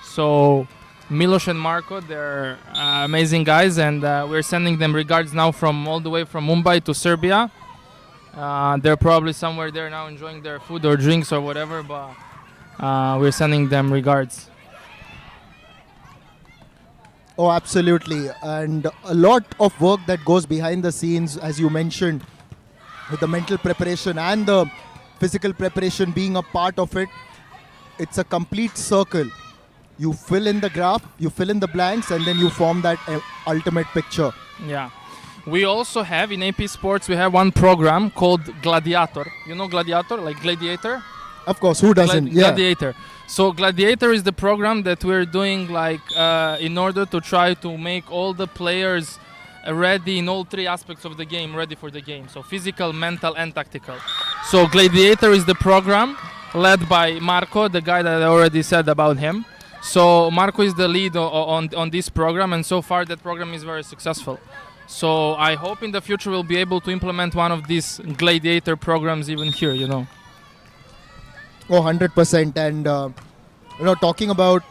So Milos and Marko, they're amazing guys, and we're sending them regards now from all the way from Mumbai to Serbia. They're probably somewhere there now enjoying their food or drinks or whatever, but we're sending them regards.
Oh, absolutely. And a lot of work that goes behind the scenes, as you mentioned, with the mental preparation and the physical preparation being a part of it. It's a complete circle. You fill in the graph, you fill in the blanks, and then you form that ultimate picture.
Yeah. We also have in AP Sports, we have one program called Gladiator. You know Gladiator, like Gladiator?
Of course, who doesn't? Yeah.
Gladiator. So Gladiator is the program that we're doing like in order to try to make all the players ready in all three aspects of the game, ready for the game. So physical, mental, and tactical. So Gladiator is the program led by Marko, the guy that I already said about him. So Marko is the lead on this program, and so far that program is very successful. So I hope in the future we'll be able to implement one of these Gladiator programs even here, you know.
Oh, 100%. And, talking about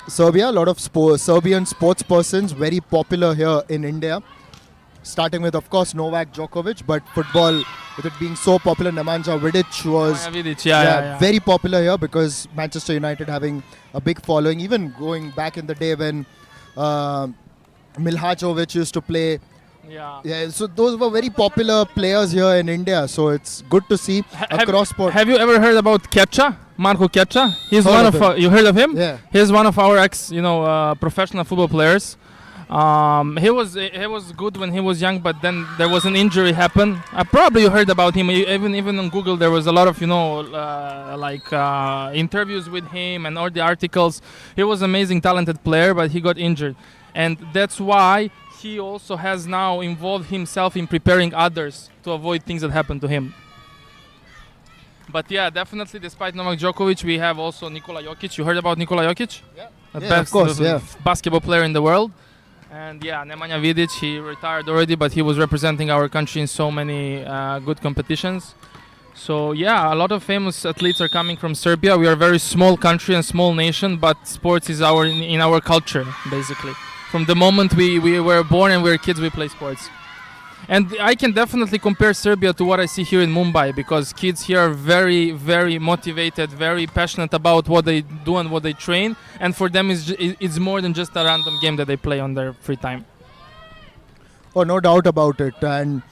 Serbia. A lot of Serbian sports persons very popular here in India. Starting with, of course, Novak Djokovic, but football, with it being so popular, Nemanja Vidic was
Nemanja Vidic, yeah.
very popular here because Manchester United having a big following. Even going back in the day when Milhajovic used to play. Yeah, so those were very popular players here in India. So it's good to see across sport.
Have you ever heard about Kepcha? Marco Kepcha? He's
Heard
one
of
of
him.
you heard of him?
Yeah.
He's one of our professional football players. He was good when he was young, but then there was an injury happen. Probably you heard about him. Even on Google there was a lot of interviews with him and all the articles. He was an amazing, talented player, but he got injured, and that's why he also has now involved himself in preparing others to avoid things that happen to him. But yeah, definitely, despite Novak Djokovic, we have also Nikola Jokic. You heard about Nikola Jokic?
Yeah.
The
Yeah,
best
of course, yeah.
basketball player in the world. And yeah, Nemanja Vidic, he retired already, but he was representing our country in so many good competitions. So yeah, a lot of famous athletes are coming from Serbia. We are a very small country and small nation, but sports is in our culture, basically. From the moment we were born and we were kids, we play sports. And I can definitely compare Serbia to what I see here in Mumbai, because kids here are very, very motivated, very passionate about what they do and what they train. And for them, it's more than just a random game that they play on their free time.
Oh, no doubt about it. And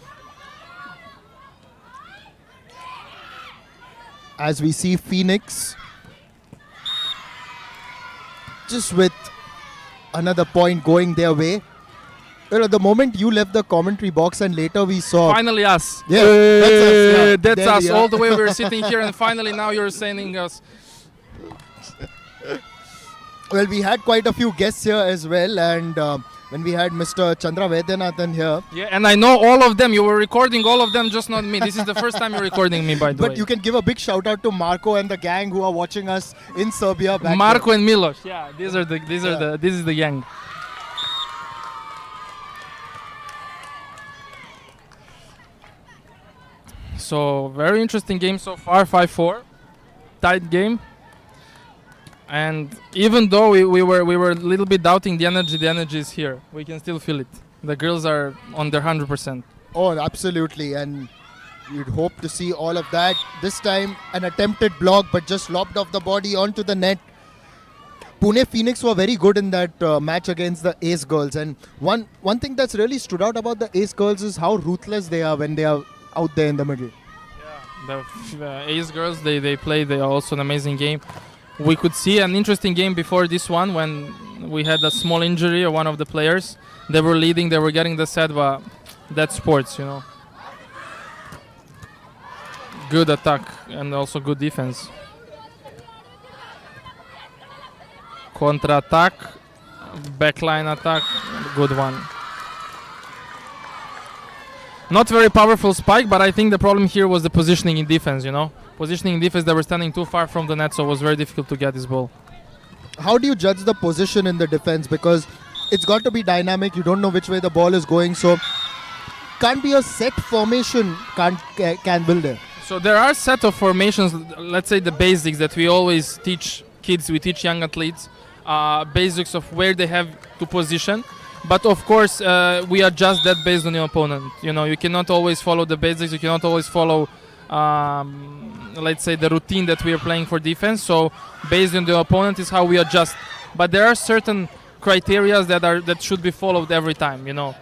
as we see Phoenix, just with another point going their way. The moment you left the commentary box and later we saw...
Finally us.
Yeah, that's us. Yeah,
that's
there
us.
we are.
All the way we were sitting here and finally now you're sending us.
Well, we had quite a few guests here as well, and when we had Mr. Chandra Vaidyanathan here.
Yeah, and I know all of them. You were recording all of them, just not me. This is the first time you're recording me, by the way.
But you can give a big shout out to Marco and the gang who are watching us in Serbia. Back
Marco
there.
and Milos. Yeah, this is the gang. So very interesting game so far, 5-4, tight game. And even though we were a little bit doubting the energy is here. We can still feel it. The girls are on their 100%.
Oh, absolutely, and you'd hope to see all of that. This time, an attempted block, but just lobbed off the body onto the net. Pune Phoenix were very good in that match against the Ace girls, and one thing that's really stood out about the Ace girls is how ruthless they are when they are out there in the middle.
The Ace girls, they play. They are also an amazing game. We could see an interesting game before this one when we had a small injury of one of the players. They were leading, they were getting the set, but that's sports, you know. Good attack and also good defense. Contra-attack, backline attack, good one. Not very powerful spike, but I think the problem here was the positioning in defense, you know. Positioning in defense, they were standing too far from the net, so it was very difficult to get this ball.
How do you judge the position in the defense? Because it's got to be dynamic. You don't know which way the ball is going, so can't be a set formation can build there.
So there are set of formations, let's say the basics that we always teach kids, we teach young athletes, basics of where they have to position. But of course, we adjust that based on your opponent. You know, you cannot always follow the basics. You cannot always follow, let's say, the routine that we are playing for defense. So based on the opponent is how we adjust. But there are certain criteria that should be followed every time. You know.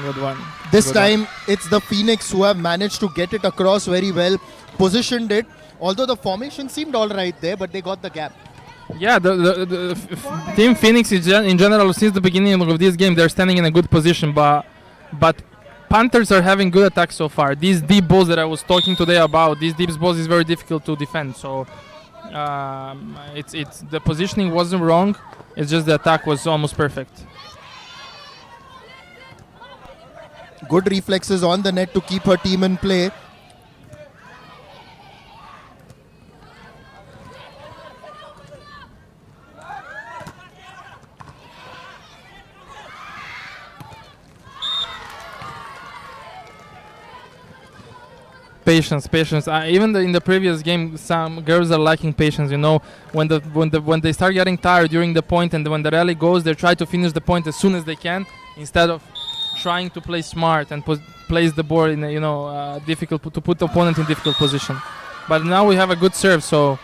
Good one.
This time, it's the Phoenix who have managed to get it across very well, positioned it. Although the formation seemed all right there, but they got the gap.
Yeah, the Team Phoenix in general, since the beginning of this game, they're standing in a good position, but Panthers are having good attacks so far. These deep balls that I was talking today about, these deep balls is very difficult to defend. So it's the positioning wasn't wrong. It's just the attack was almost perfect.
Good reflexes on the net to keep her team in play.
Patience. Even in the previous game, some girls are lacking patience. You know, when they start getting tired during the point, and when the rally goes, they try to finish the point as soon as they can, instead of trying to play smart and place the board in a, difficult to put the opponent in difficult position. But now we have a good serve, so.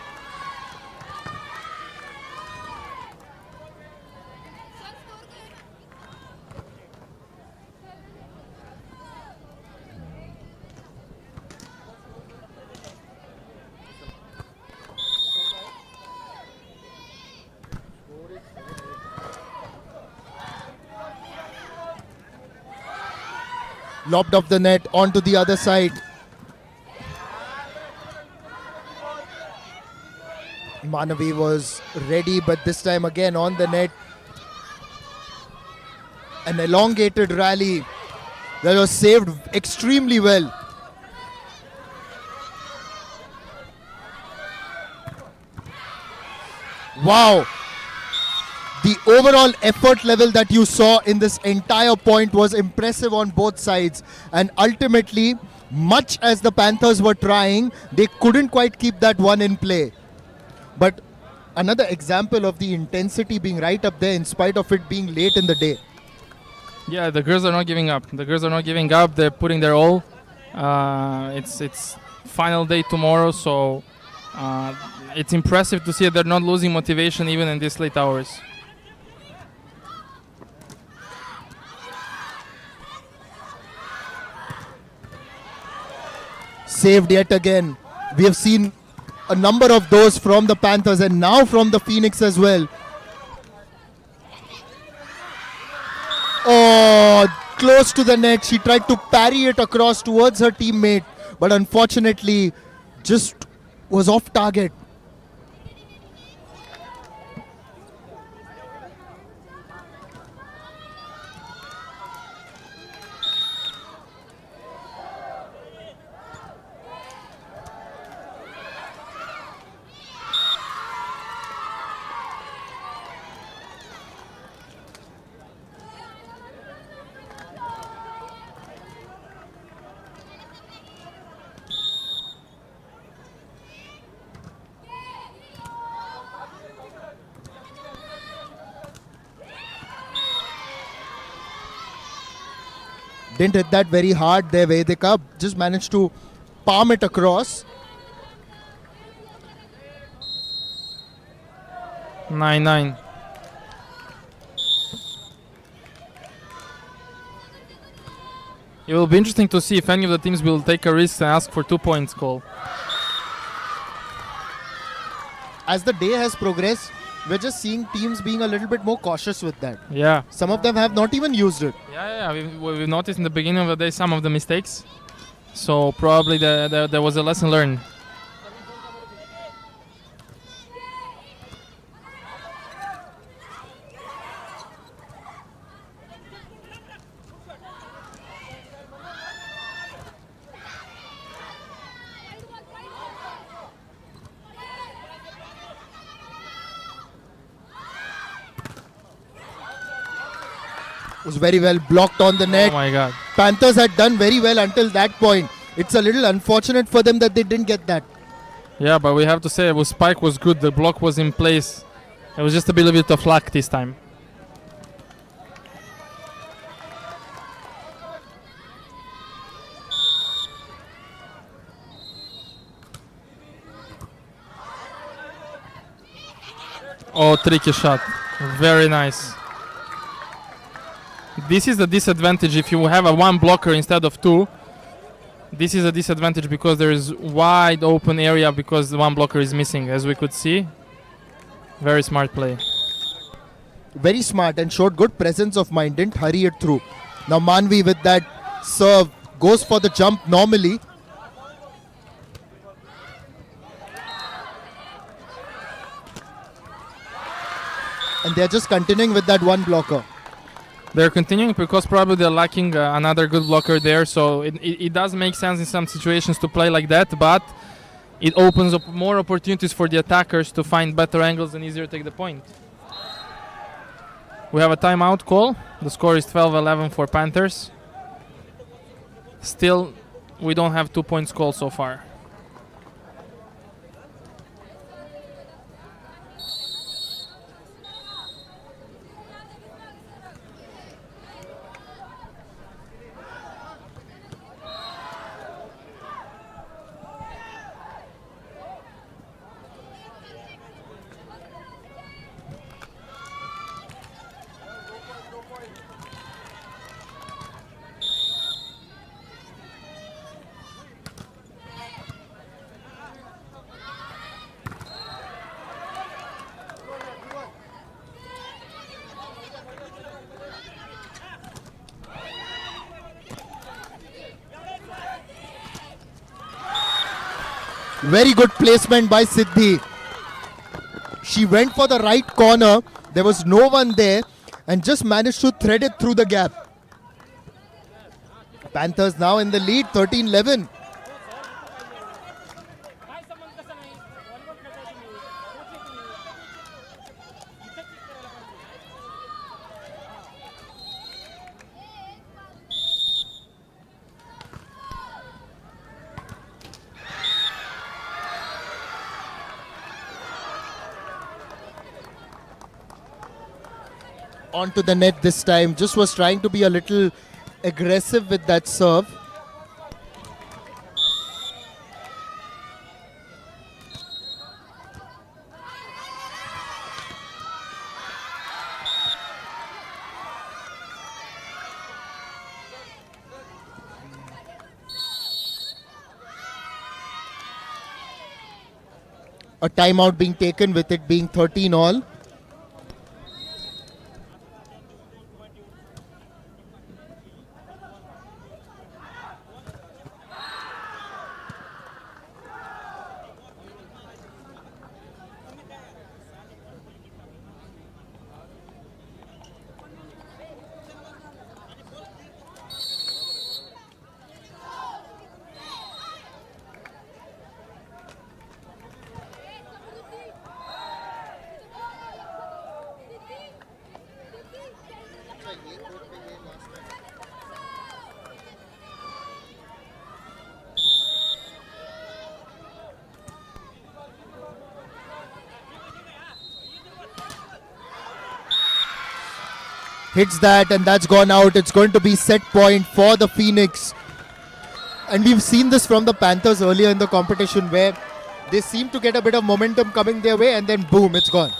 Lobbed off the net onto the other side. Manavi was ready, but this time again on the net. An elongated rally that was saved extremely well. Wow. The overall effort level that you saw in this entire point was impressive on both sides. And ultimately, much as the Panthers were trying, they couldn't quite keep that one in play. But another example of the intensity being right up there in spite of it being late in the day.
Yeah, the girls are not giving up. They're putting their all. It's final day tomorrow, so it's impressive to see that they're not losing motivation even in these late hours.
Saved yet again. We have seen a number of those from the Panthers and now from the Phoenix as well. Oh, close to the net. She tried to parry it across towards her teammate, but unfortunately just was off target. Didn't hit that very hard there, Vedika. Just managed to palm it across.
9-9. It will be interesting to see if any of the teams will take a risk and ask for 2 points, Cole.
As the day has progressed, we're just seeing teams being a little bit more cautious with that.
Yeah.
Some of them have not even used it.
Yeah. We've noticed in the beginning of the day some of the mistakes. So probably there was a lesson learned.
Was very well blocked on the net.
Oh my God.
Panthers had done very well until that point. It's a little unfortunate for them that they didn't get that.
Yeah, but we have to say spike was good. The block was in place. It was just a little bit of luck this time. Oh, tricky shot. Very nice. This is the disadvantage if you have a one blocker instead of two. This is a disadvantage because there is wide open area because the one blocker is missing, as we could see. Very smart play.
Very smart and showed good presence of mind. Didn't hurry it through. Now Manvi with that serve goes for the jump normally. And they're just continuing with that one blocker.
They're continuing because probably they're lacking another good blocker there. So it does make sense in some situations to play like that, but it opens up more opportunities for the attackers to find better angles and easier take the point. We have a timeout call. The score is 12-11 for Panthers. Still we don't have 2 points called so far.
Very good placement by Siddhi. She went for the right corner. There was no one there and just managed to thread it through the gap. Panthers now in the lead, 13-11. Onto the net this time. Just was trying to be a little aggressive with that serve. A timeout being taken with it being 13 all. Hits that and that's gone out. It's going to be set point for the Phoenix. And we've seen this from the Panthers earlier in the competition where they seem to get a bit of momentum coming their way and then boom, it's gone.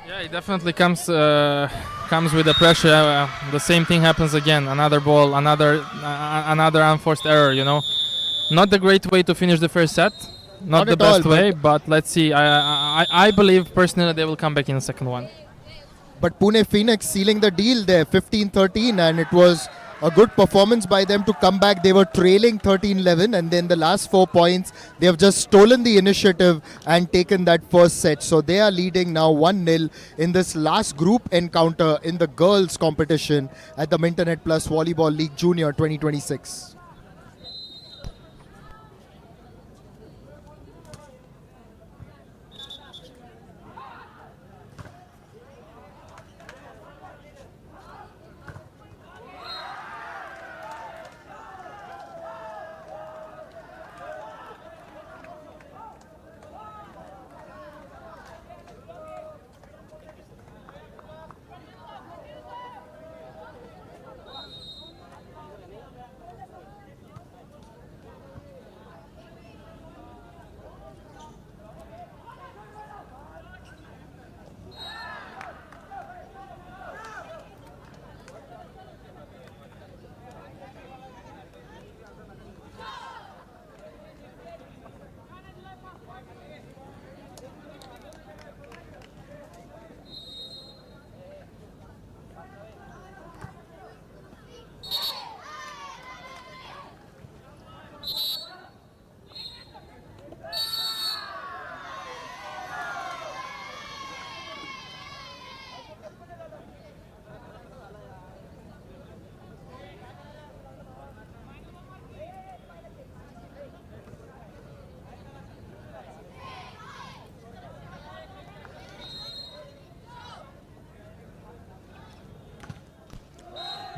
Yeah, it definitely comes with the pressure. The same thing happens again. Another ball, another unforced error, you know. Not the great way to finish the first set. Not the best way, but let's see. I believe personally they will come back in the second one.
But Pune Phoenix sealing the deal there, 15-13, and it was a good performance by them to come back. They were trailing 13-11, and then the last 4 points, they have just stolen the initiative and taken that first set. So they are leading now 1-0 in this last group encounter in the girls competition at the Mintonette Plus Volleyball League Junior 2026.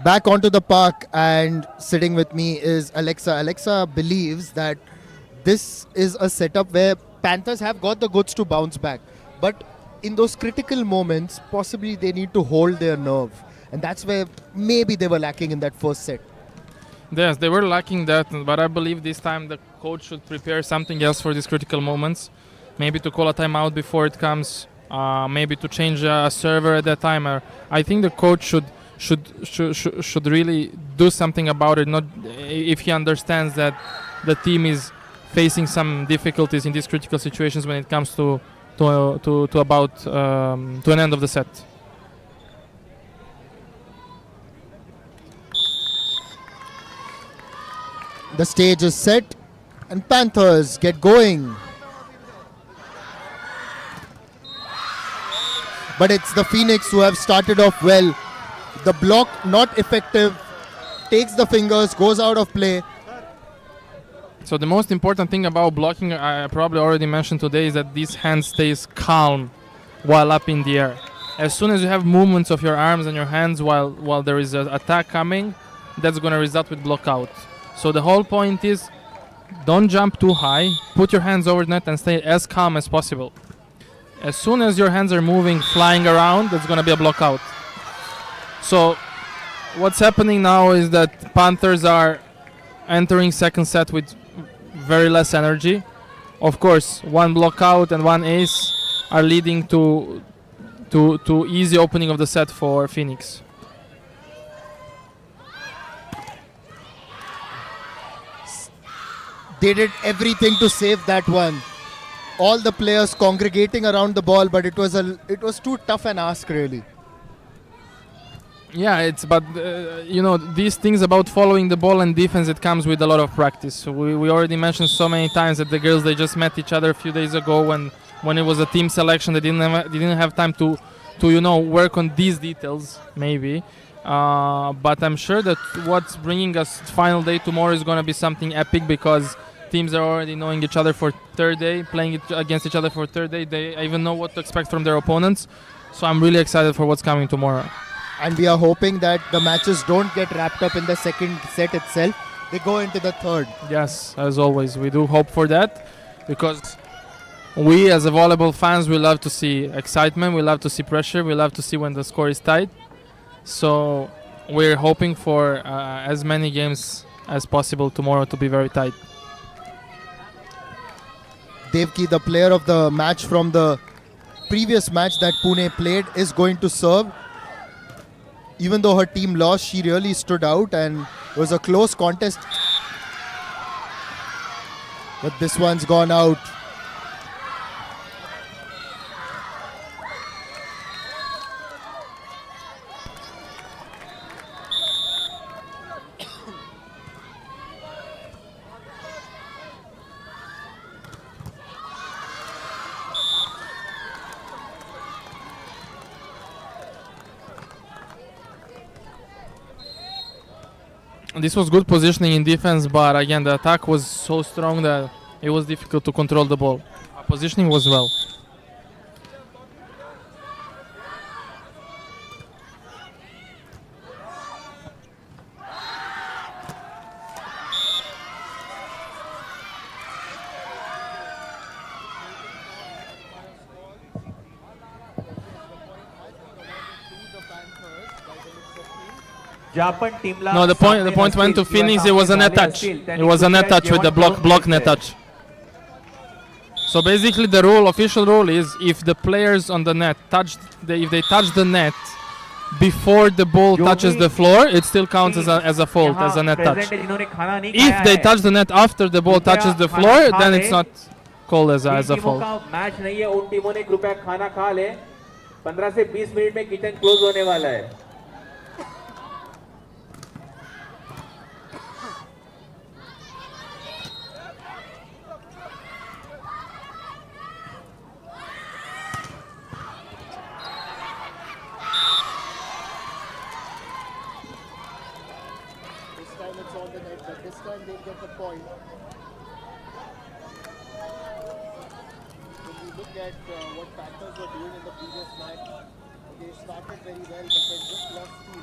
Back onto the park, and sitting with me is Alexa. Alexa believes that this is a setup where Panthers have got the goods to bounce back, but in those critical moments, possibly they need to hold their nerve, and that's where maybe they were lacking in that first set.
Yes, they were lacking that, but I believe this time the coach should prepare something else for these critical moments. Maybe to call a timeout before it comes, maybe to change a server at that time. I think the coach should really do something about it. Not if he understands that the team is facing some difficulties in these critical situations when it comes to an end of the set.
The stage is set, and Panthers get going. But it's the Phoenix who have started off well. The block not effective, takes the fingers, goes out of play.
So the most important thing about blocking, I probably already mentioned today, is that this hand stays calm while up in the air. As soon as you have movements of your arms and your hands while there is an attack coming, that's going to result with block out. So the whole point is, don't jump too high, put your hands over the net and stay as calm as possible. As soon as your hands are moving, flying around, that's going to be a block out. So what's happening now is that Panthers are entering second set with very less energy. Of course, one block out and one ace are leading to easy opening of the set for Phoenix.
They did everything to save that one. All the players congregating around the ball, but it was too tough an ask, really.
Yeah, but these things about following the ball and defense, it comes with a lot of practice. So we already mentioned so many times that the girls, they just met each other a few days ago when it was a team selection. They didn't have time to work on these details, maybe. But I'm sure that what's bringing us final day tomorrow is going to be something epic, because teams are already knowing each other for third day, playing against each other for third day. They even know what to expect from their opponents. So I'm really excited for what's coming tomorrow.
And we are hoping that the matches don't get wrapped up in the second set itself. They go into the third.
Yes, as always, we do hope for that, because we as a volleyball fans, we love to see excitement, we love to see pressure, we love to see when the score is tight. So we're hoping for as many games as possible tomorrow to be very tight.
Devki, the player of the match from the previous match that Pune played, is going to serve. Even though her team lost, she really stood out, and it was a close contest. But this one's gone out.
This was good positioning in defense, but again, the attack was so strong that it was difficult to control the ball. Our positioning was well. No, the point went to Phoenix. It was a net touch. It was a net touch with the block net touch. So basically, the official rule is, if the players on the net if they touch the net before the ball touches the floor, it still counts as a fault, as a net touch. If they touch the net after the ball touches the floor, then it's not called as a fault.
Match नहीं है, उन टीमों ने कृपया खाना खा ले. 15 से 20 मिनट में किचन क्लोज होने वाला है.
What Panthers were doing in the previous match, they started very well, but they just lost steam.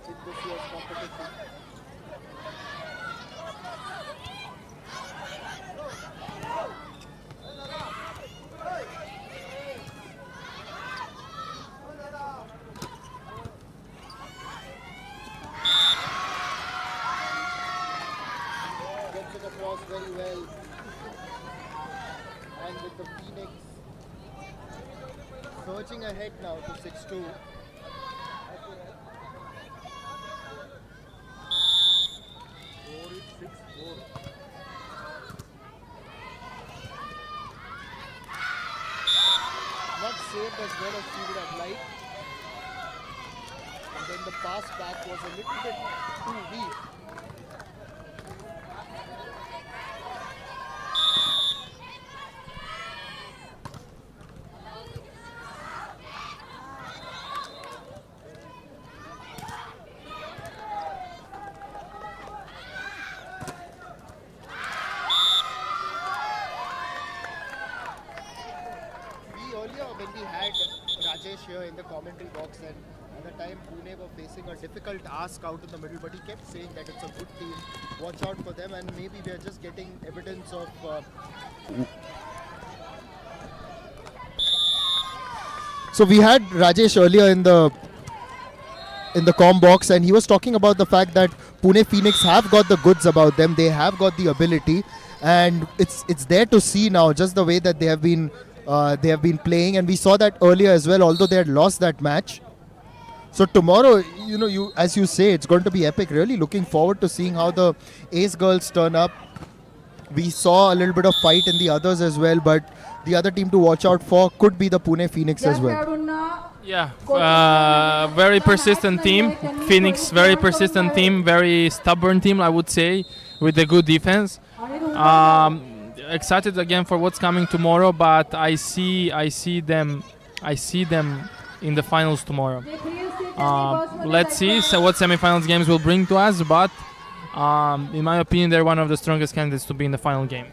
in this year's competition. Gets it across very well. And with the Phoenix surging ahead now to 6-2. Not saved as well as she would have liked. And then the pass back was a little bit too weak. When we had Rajesh here in the commentary box, and at the time Pune were facing a difficult ask out in the middle, but he kept saying that it's a good team, watch out for them, and maybe we are just getting evidence of So we had Rajesh earlier in the comm box, and he was talking about the fact that Pune Phoenix have got the goods about them, they have got the ability, and it's there to see now just the way that they have been playing, and we saw that earlier as well, although they had lost that match. So tomorrow, as you say, it's going to be epic. Really looking forward to seeing how the Ace girls turn up. We saw a little bit of fight in the others as well, but the other team to watch out for could be the Pune Phoenix as well.
Yeah, very persistent team. Phoenix, very persistent team, very stubborn team, I would say, with a good defense. Excited again for what's coming tomorrow, but I see them in the finals tomorrow. Let's see what semifinals games will bring to us, but in my opinion, they're one of the strongest candidates to be in the final game.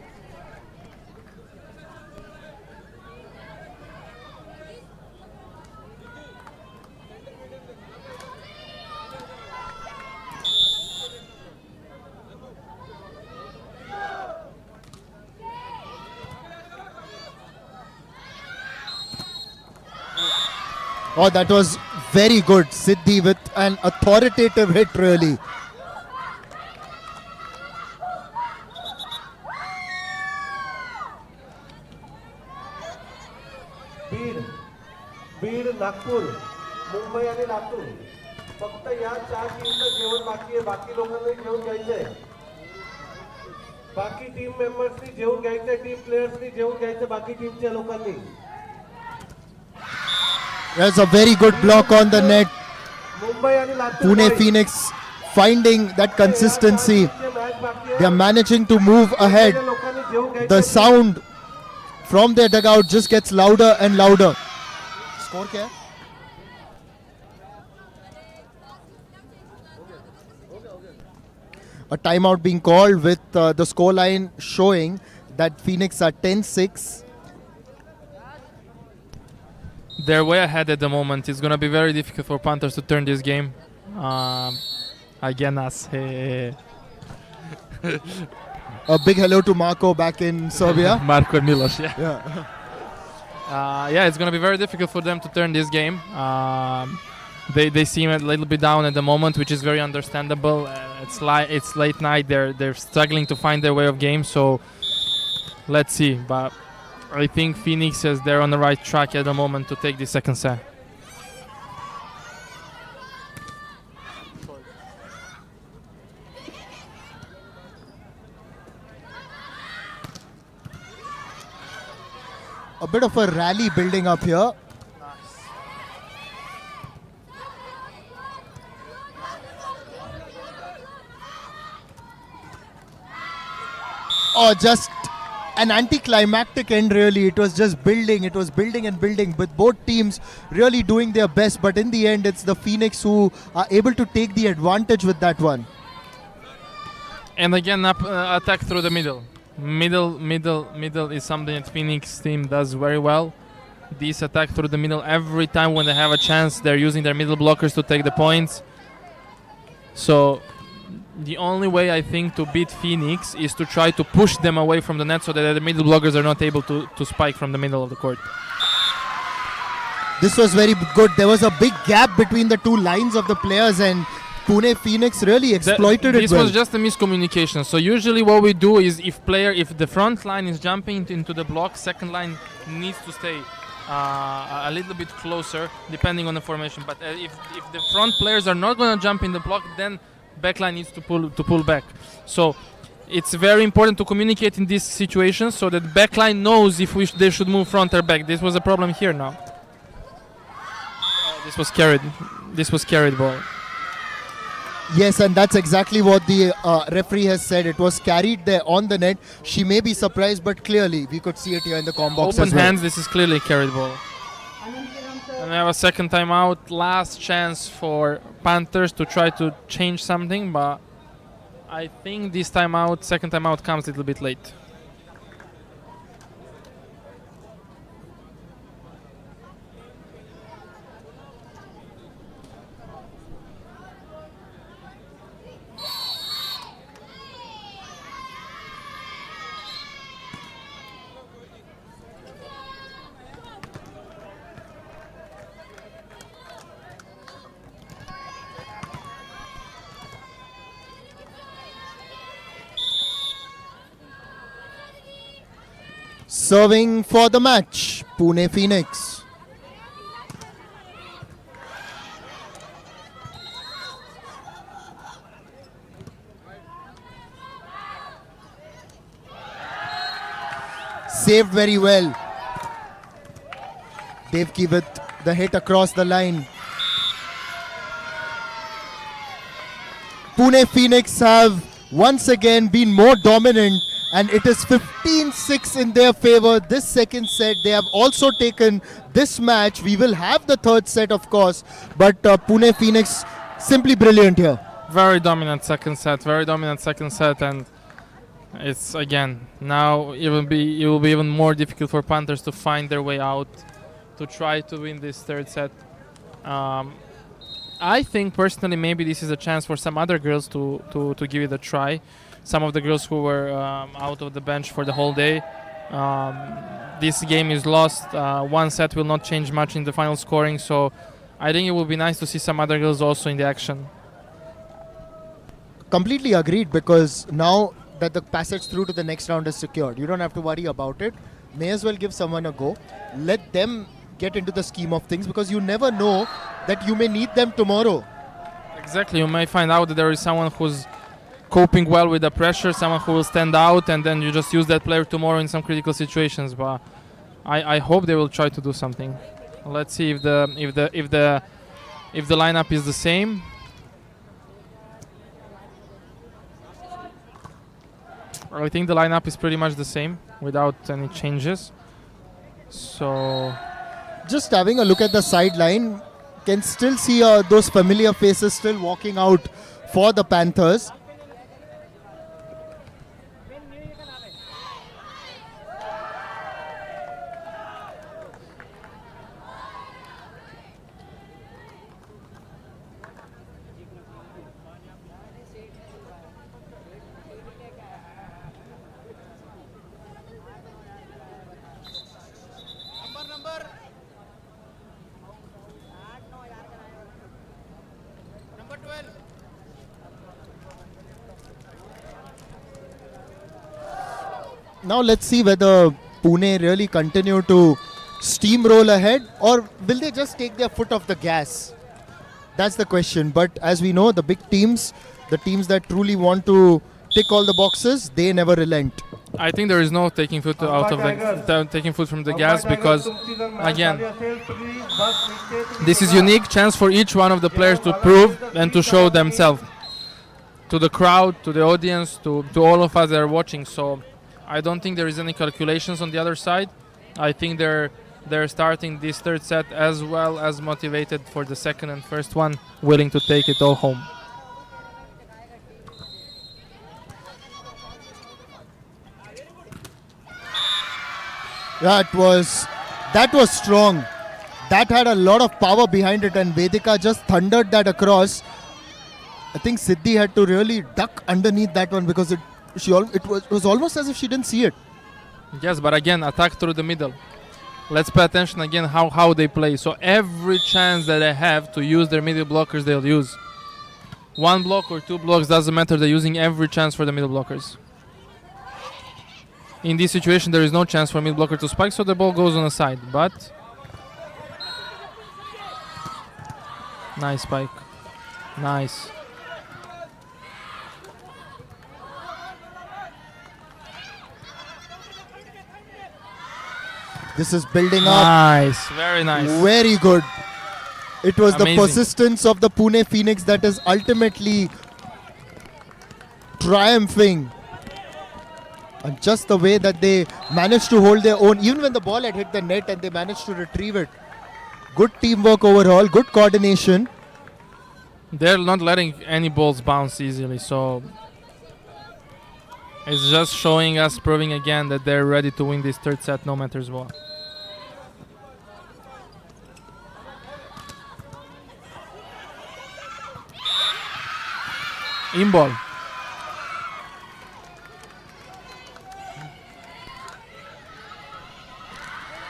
Oh, that was very good. Siddhi with an authoritative hit, really.
Beed, Nagpur, Mumbai आणि लातूर फक्त या 4 टीमचं जेवण बाकी आहे. बाकी लोकांना जेवण घ्यायचंय. बाकी टीम मेंबर्सनी जेवण घ्यायचंय. टीम प्लेयर्सनी जेवण घ्यायचं बाकी टीमच्या लोकांनी.
There's a very good block on the net. Pune Phoenix finding that consistency. They are managing to move ahead. The sound from their dugout just gets louder and louder. Score kya hai? A timeout being called with the score line showing that Phoenix are 10-6.
They're way ahead at the moment. It's going to be very difficult for Panthers to turn this game. Again, us. Hey.
A big hello to Marco back in Serbia.
Marco Milos, yeah.
Yeah.
It's going to be very difficult for them to turn this game. They seem a little bit down at the moment, which is very understandable. It's late night. They're struggling to find their way of game. So let's see. But I think Phoenix is they're on the right track at the moment to take the second set.
A bit of a rally building up here. Oh, just an anticlimactic end, really. It was just building. It was building and building, with both teams really doing their best. But in the end, it's the Phoenix who are able to take the advantage with that one.
And again, attack through the middle. Middle is something that Phoenix team does very well. This attack through the middle, every time when they have a chance, they're using their middle blockers to take the points. So the only way I think to beat Phoenix is to try to push them away from the net so that the middle blockers are not able to spike from the middle of the court.
This was very good. There was a big gap between the two lines of the players, and Pune Phoenix really exploited it
This
well.
was just a miscommunication. So usually what we do is if the front line is jumping into the block, second line needs to stay a little bit closer depending on the formation. But if the front players are not going to jump in the block, then back line needs to pull back. So it's very important to communicate in these situations so that back line knows if they should move front or back. This was a problem here now. This was carried ball.
Yes, and that's exactly what the referee has said. It was carried there on the net. She may be surprised, but clearly we could see it here in the com box
Open
as well.
hands, this is clearly carried ball. And we have a second timeout. Last chance for Panthers to try to change something, but I think this second timeout comes a little bit late.
Serving for the match, Pune Phoenix. Saved very well. Devki with the hit across the line. Pune Phoenix have once again been more dominant, and it is 15-6 in their favor. This second set, they have also taken this match. We will have the third set, of course, but Pune Phoenix simply brilliant here.
Very dominant second set, and it's again now it will be even more difficult for Panthers to find their way out to try to win this third set. I think personally maybe this is a chance for some other girls to give it a try. Some of the girls who were out of the bench for the whole day. This game is lost. One set will not change much in the final scoring, so I think it will be nice to see some other girls also in the action.
Completely agreed, because now that the passage through to the next round is secured, you don't have to worry about it. May as well give someone a go. Let them get into the scheme of things, because you never know that you may need them tomorrow.
Exactly, you may find out that there is someone who's coping well with the pressure, someone who will stand out, and then you just use that player tomorrow in some critical situations. But I hope they will try to do something. Let's see if the lineup is the same. I think the lineup is pretty much the same without any changes. So
just having a look at the sideline, can still see those familiar faces still walking out for the Panthers. Now let's see whether Pune really continue to steamroll ahead, or will they just take their foot off the gas? That's the question. But as we know, the big teams, the teams that truly want to tick all the boxes, they never relent.
I think there is no taking foot taking foot from the gas, because again, this is unique chance for each one of the players to prove and to show themselves to the crowd, to the audience, to all of us that are watching. So I don't think there is any calculations on the other side. I think they're starting this third set as well as motivated for the second and first one, willing to take it all home.
That was strong. That had a lot of power behind it, and Vedika just thundered that across. I think Siddhi had to really duck underneath that one because it was almost as if she didn't see it.
Yes, but again, attack through the middle. Let's pay attention again how they play. So every chance that they have to use their middle blockers, they'll use. One block or two blocks, doesn't matter. They're using every chance for the middle blockers. In this situation, there is no chance for middle blocker to spike, so the ball goes on the side. But nice spike. Nice.
This is building up.
Nice, very nice.
Very good. It was
Amazing.
the persistence of the Pune Phoenix that is ultimately triumphing. And just the way that they managed to hold their own, even when the ball had hit the net and they managed to retrieve it. Good teamwork overall, good coordination.
They're not letting any balls bounce easily, so it's just showing us, proving again that they're ready to win this third set no matter what. In ball.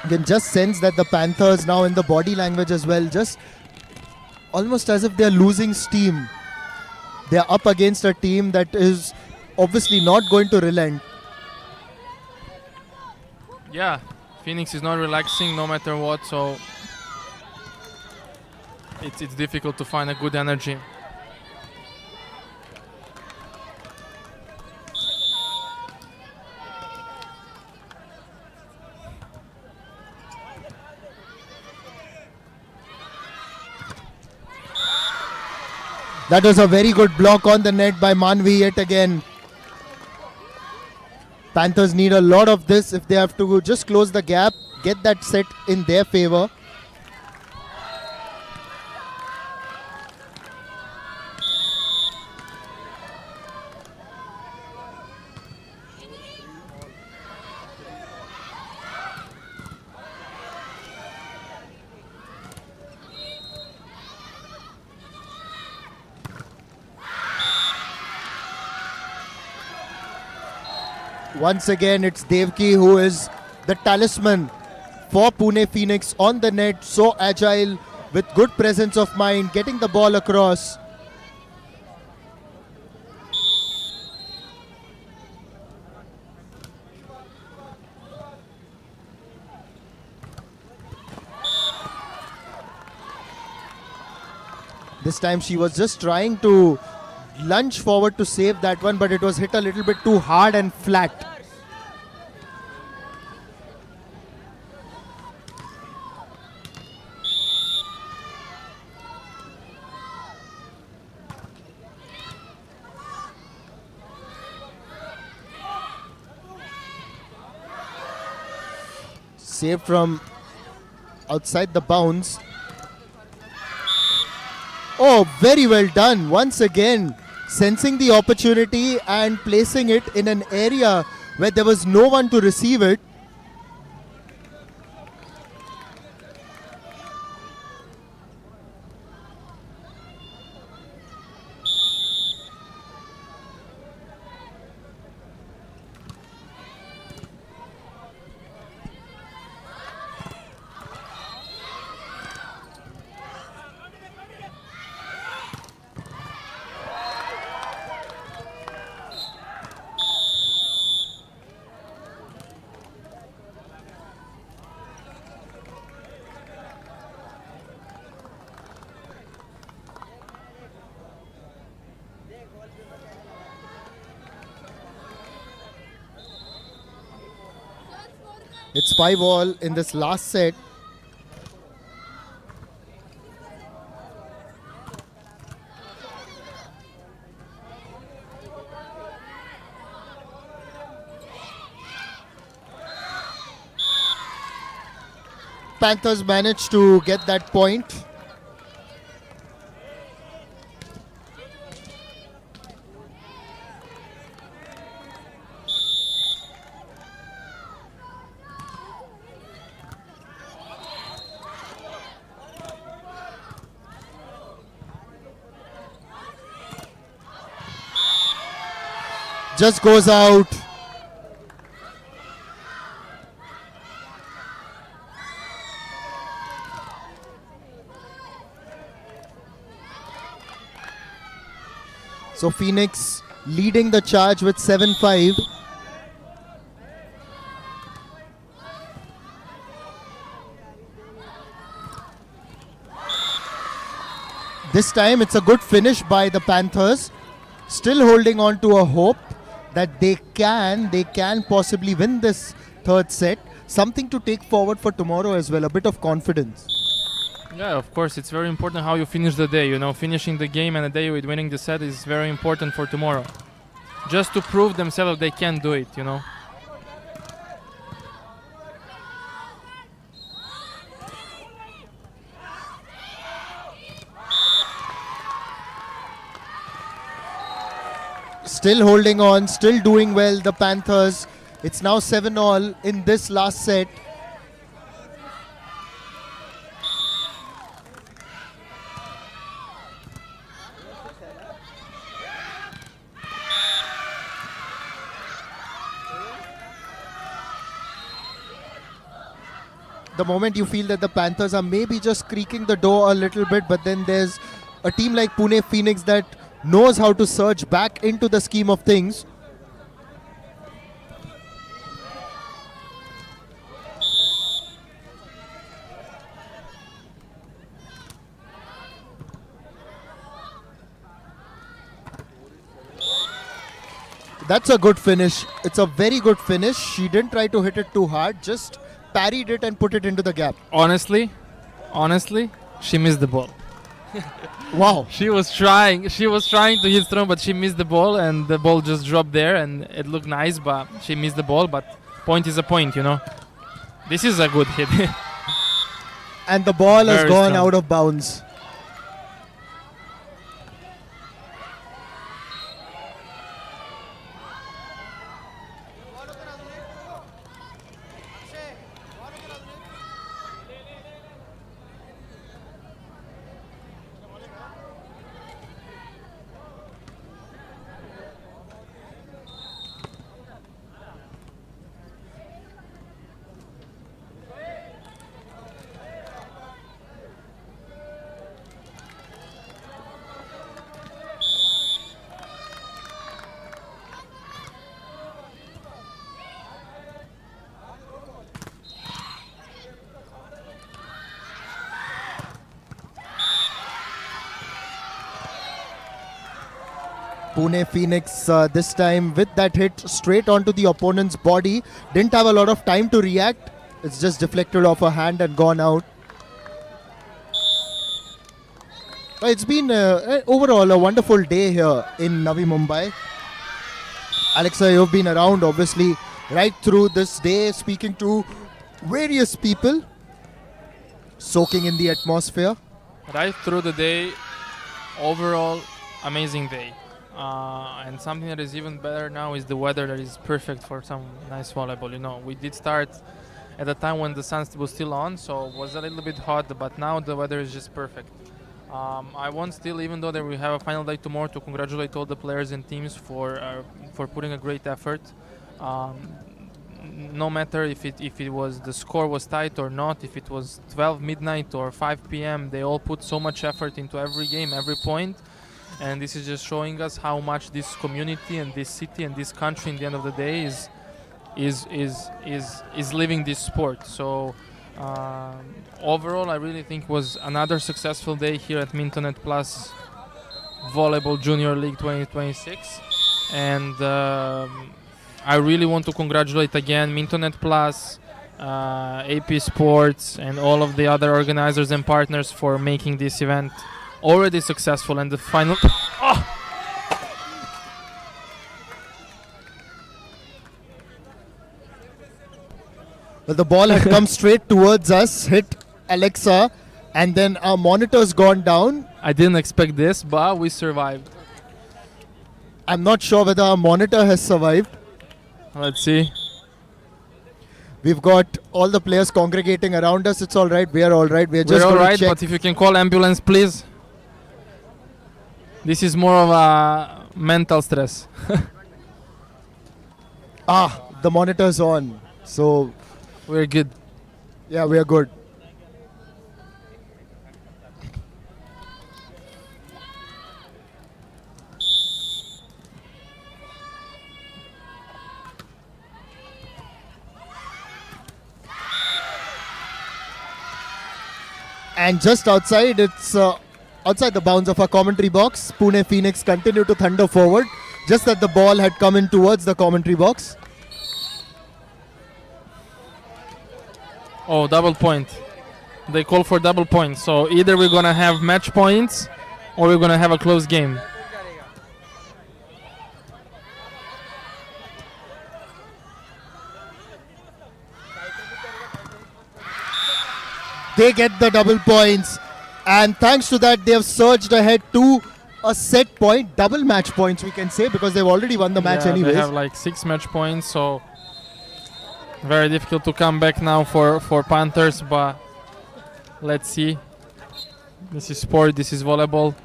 You can just sense that the Panthers now in the body language as well, just almost as if they're losing steam. They're up against a team that is obviously not going to relent.
Yeah, Phoenix is not relaxing no matter what, so it's difficult to find a good energy.
That was a very good block on the net by Manvi yet again. Panthers need a lot of this if they have to just close the gap, get that set in their favor. Once again, it's Devki who is the talisman for Pune Phoenix on the net. So agile, with good presence of mind, getting the ball across. This time she was just trying to lunge forward to save that one, but it was hit a little bit too hard and flat. Saved from outside the bounds. Oh, very well done. Once again, sensing the opportunity and placing it in an area where there was no one to receive it. It's 5-all in this last set. Panthers managed to get that point. Just goes out. So Phoenix leading the charge with 7-5. This time it's a good finish by the Panthers. Still holding on to a hope that they can possibly win this third set. Something to take forward for tomorrow as well, a bit of confidence.
Yeah, of course, it's very important how you finish the day. You know, finishing the game and the day with winning the set is very important for tomorrow. Just to prove themselves they can do it, you know.
Still holding on, still doing well, the Panthers. It's now 7-all in this last set. The moment you feel that the Panthers are maybe just creaking the door a little bit, but then there's a team like Pune Phoenix that knows how to surge back into the scheme of things. That's a good finish. It's a very good finish. She didn't try to hit it too hard, just parried it and put it into the gap.
Honestly, she missed the ball.
Wow.
She was trying to hit strong, but she missed the ball, and the ball just dropped there, and it looked nice, but she missed the ball. But point is a point, you know. This is a good hit.
And the ball has
Very
gone
strong.
out of bounds. Pune Phoenix this time with that hit straight onto the opponent's body. Didn't have a lot of time to react. It's just deflected off her hand and gone out. It's been overall a wonderful day here in Navi Mumbai. Alexa, you've been around obviously right through this day, speaking to various people, soaking in the atmosphere.
Right through the day, overall, amazing day. And something that is even better now is the weather that is perfect for some nice volleyball. You know, we did start at a time when the sun was still on, so it was a little bit hot, but now the weather is just perfect. I want still, even though that we have a final day tomorrow, to congratulate all the players and teams for putting a great effort. No matter if it was the score was tight or not, if it was 12 midnight or 5 p.m., they all put so much effort into every game, every point. And this is just showing us how much this community and this city and this country, in the end of the day, is living this sport. So overall, I really think was another successful day here at Mintonette Plus Volleyball Junior League 2026. And I really want to congratulate again Mintonette Plus, AP Sports, and all of the other organizers and partners for making this event already successful. And the final
Well, the ball had come straight towards us, hit Alexa, and then our monitor's gone down.
I didn't expect this, but we survived.
I'm not sure whether our monitor has survived.
Let's see.
We've got all the players congregating around us. It's all right. We are all right. We're just
We're all
going to
right,
check.
but if you can call ambulance, please. This is more of a mental stress.
The monitor's on. So
we're good.
Yeah, we are good. And just outside, it's outside the bounds of our commentary box. Pune Phoenix continue to thunder forward. Just that the ball had come in towards the commentary box.
Oh, double point. They call for double point. So either we're going to have match points or we're going to have a close game.
They get the double points. And thanks to that, they have surged ahead to a set point, double match points, we can say, because they've already won the match anyways.
They have like 6 match points, so very difficult to come back now for Panthers, but let's see. This is sport, this is volleyball.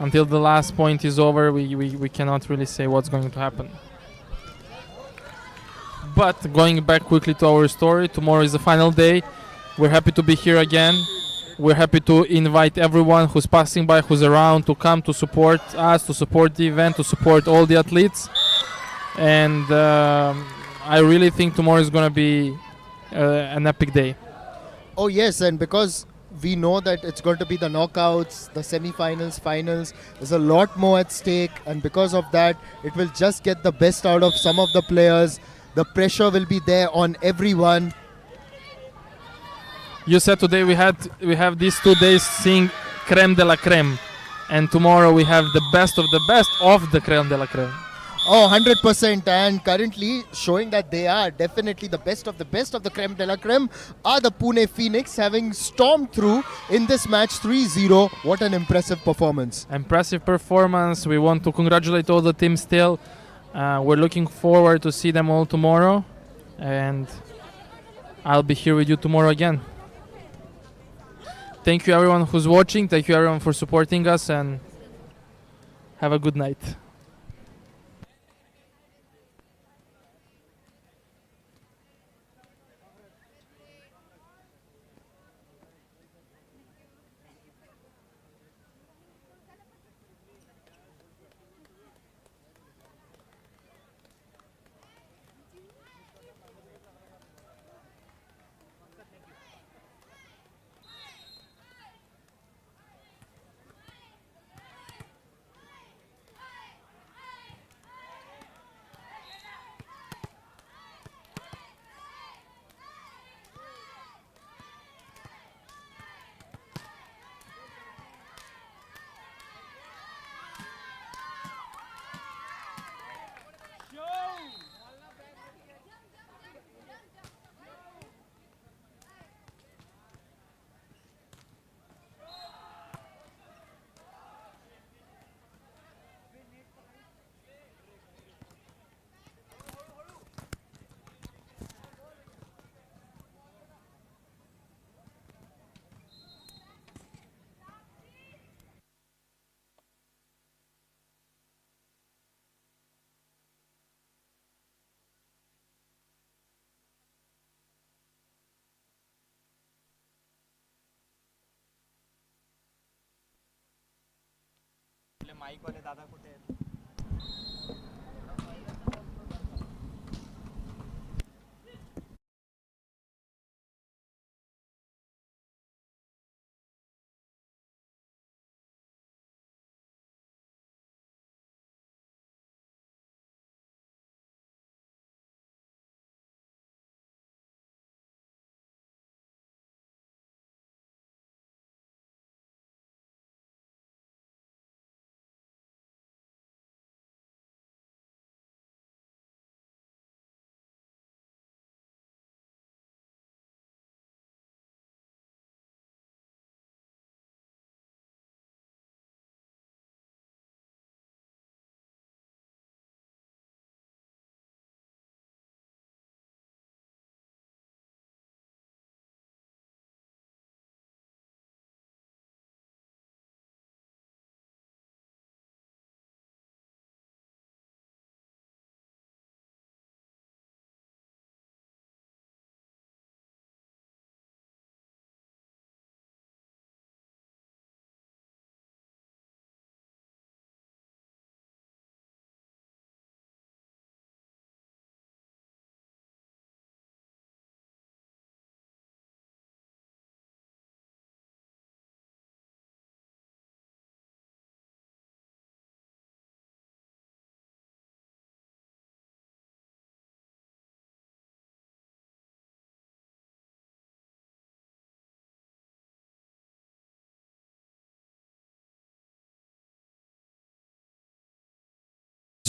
Until the last point is over, we cannot really say what's going to happen. But going back quickly to our story, tomorrow is the final day. We're happy to be here again. We're happy to invite everyone who's passing by, who's around, to come to support us, to support the event, to support all the athletes. And I really think tomorrow is going to be an epic day.
Oh yes, and because we know that it's going to be the knockouts, the semi-finals, finals, there's a lot more at stake, and because of that, it will just get the best out of some of the players. The pressure will be there on everyone.
You said today we have these 2 days seeing creme de la creme, and tomorrow we have the best of the creme de la creme.
Oh, 100%, and currently showing that they are definitely the best of the creme de la creme are the Pune Phoenix, having stormed through in this match 3-0. What an impressive performance.
Impressive performance. We want to congratulate all the teams still. We're looking forward to see them all tomorrow, and I'll be here with you tomorrow again. Thank you everyone who's watching. Thank you everyone for supporting us, and have a good night.
Mike वाले दादा कुठे आहेत?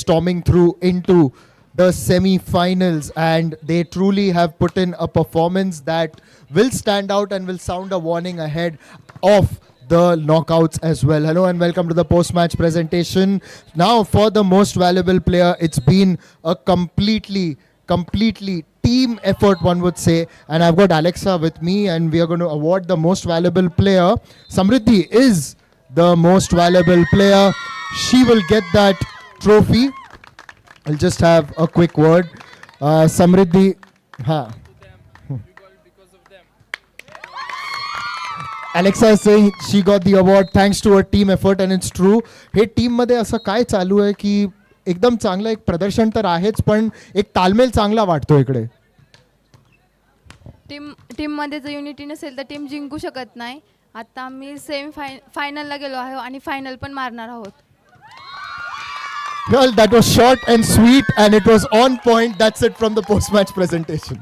storming through into the semi-finals, and they truly have put in a performance that will stand out and will sound a warning ahead of the knockouts as well. Hello and welcome to the post-match presentation. Now for the most valuable player, it's been a completely team effort, one would say, and I've got Alexa with me, and we are going to award the most valuable player. Samriddhi is the most valuable player. She will get that trophy. I'll just have a quick word. Samriddhi, Alexa is saying she got the award thanks to her team effort, and it's true. हे team मध्ये असं काय चालू आहे की एकदम चांगलं एक प्रदर्शन तर आहेच, पण एक तालमेल चांगला वाटतो इकडे.
टीम मध्ये जर युनिटी नसेल तर टीम जिंकू शकत नाही. आता आम्ही फायनलला गेलो आहे आणि फायनल पण मारणार आहोत.
Well, that was short and sweet, and it was on point. That's it from the post-match presentation.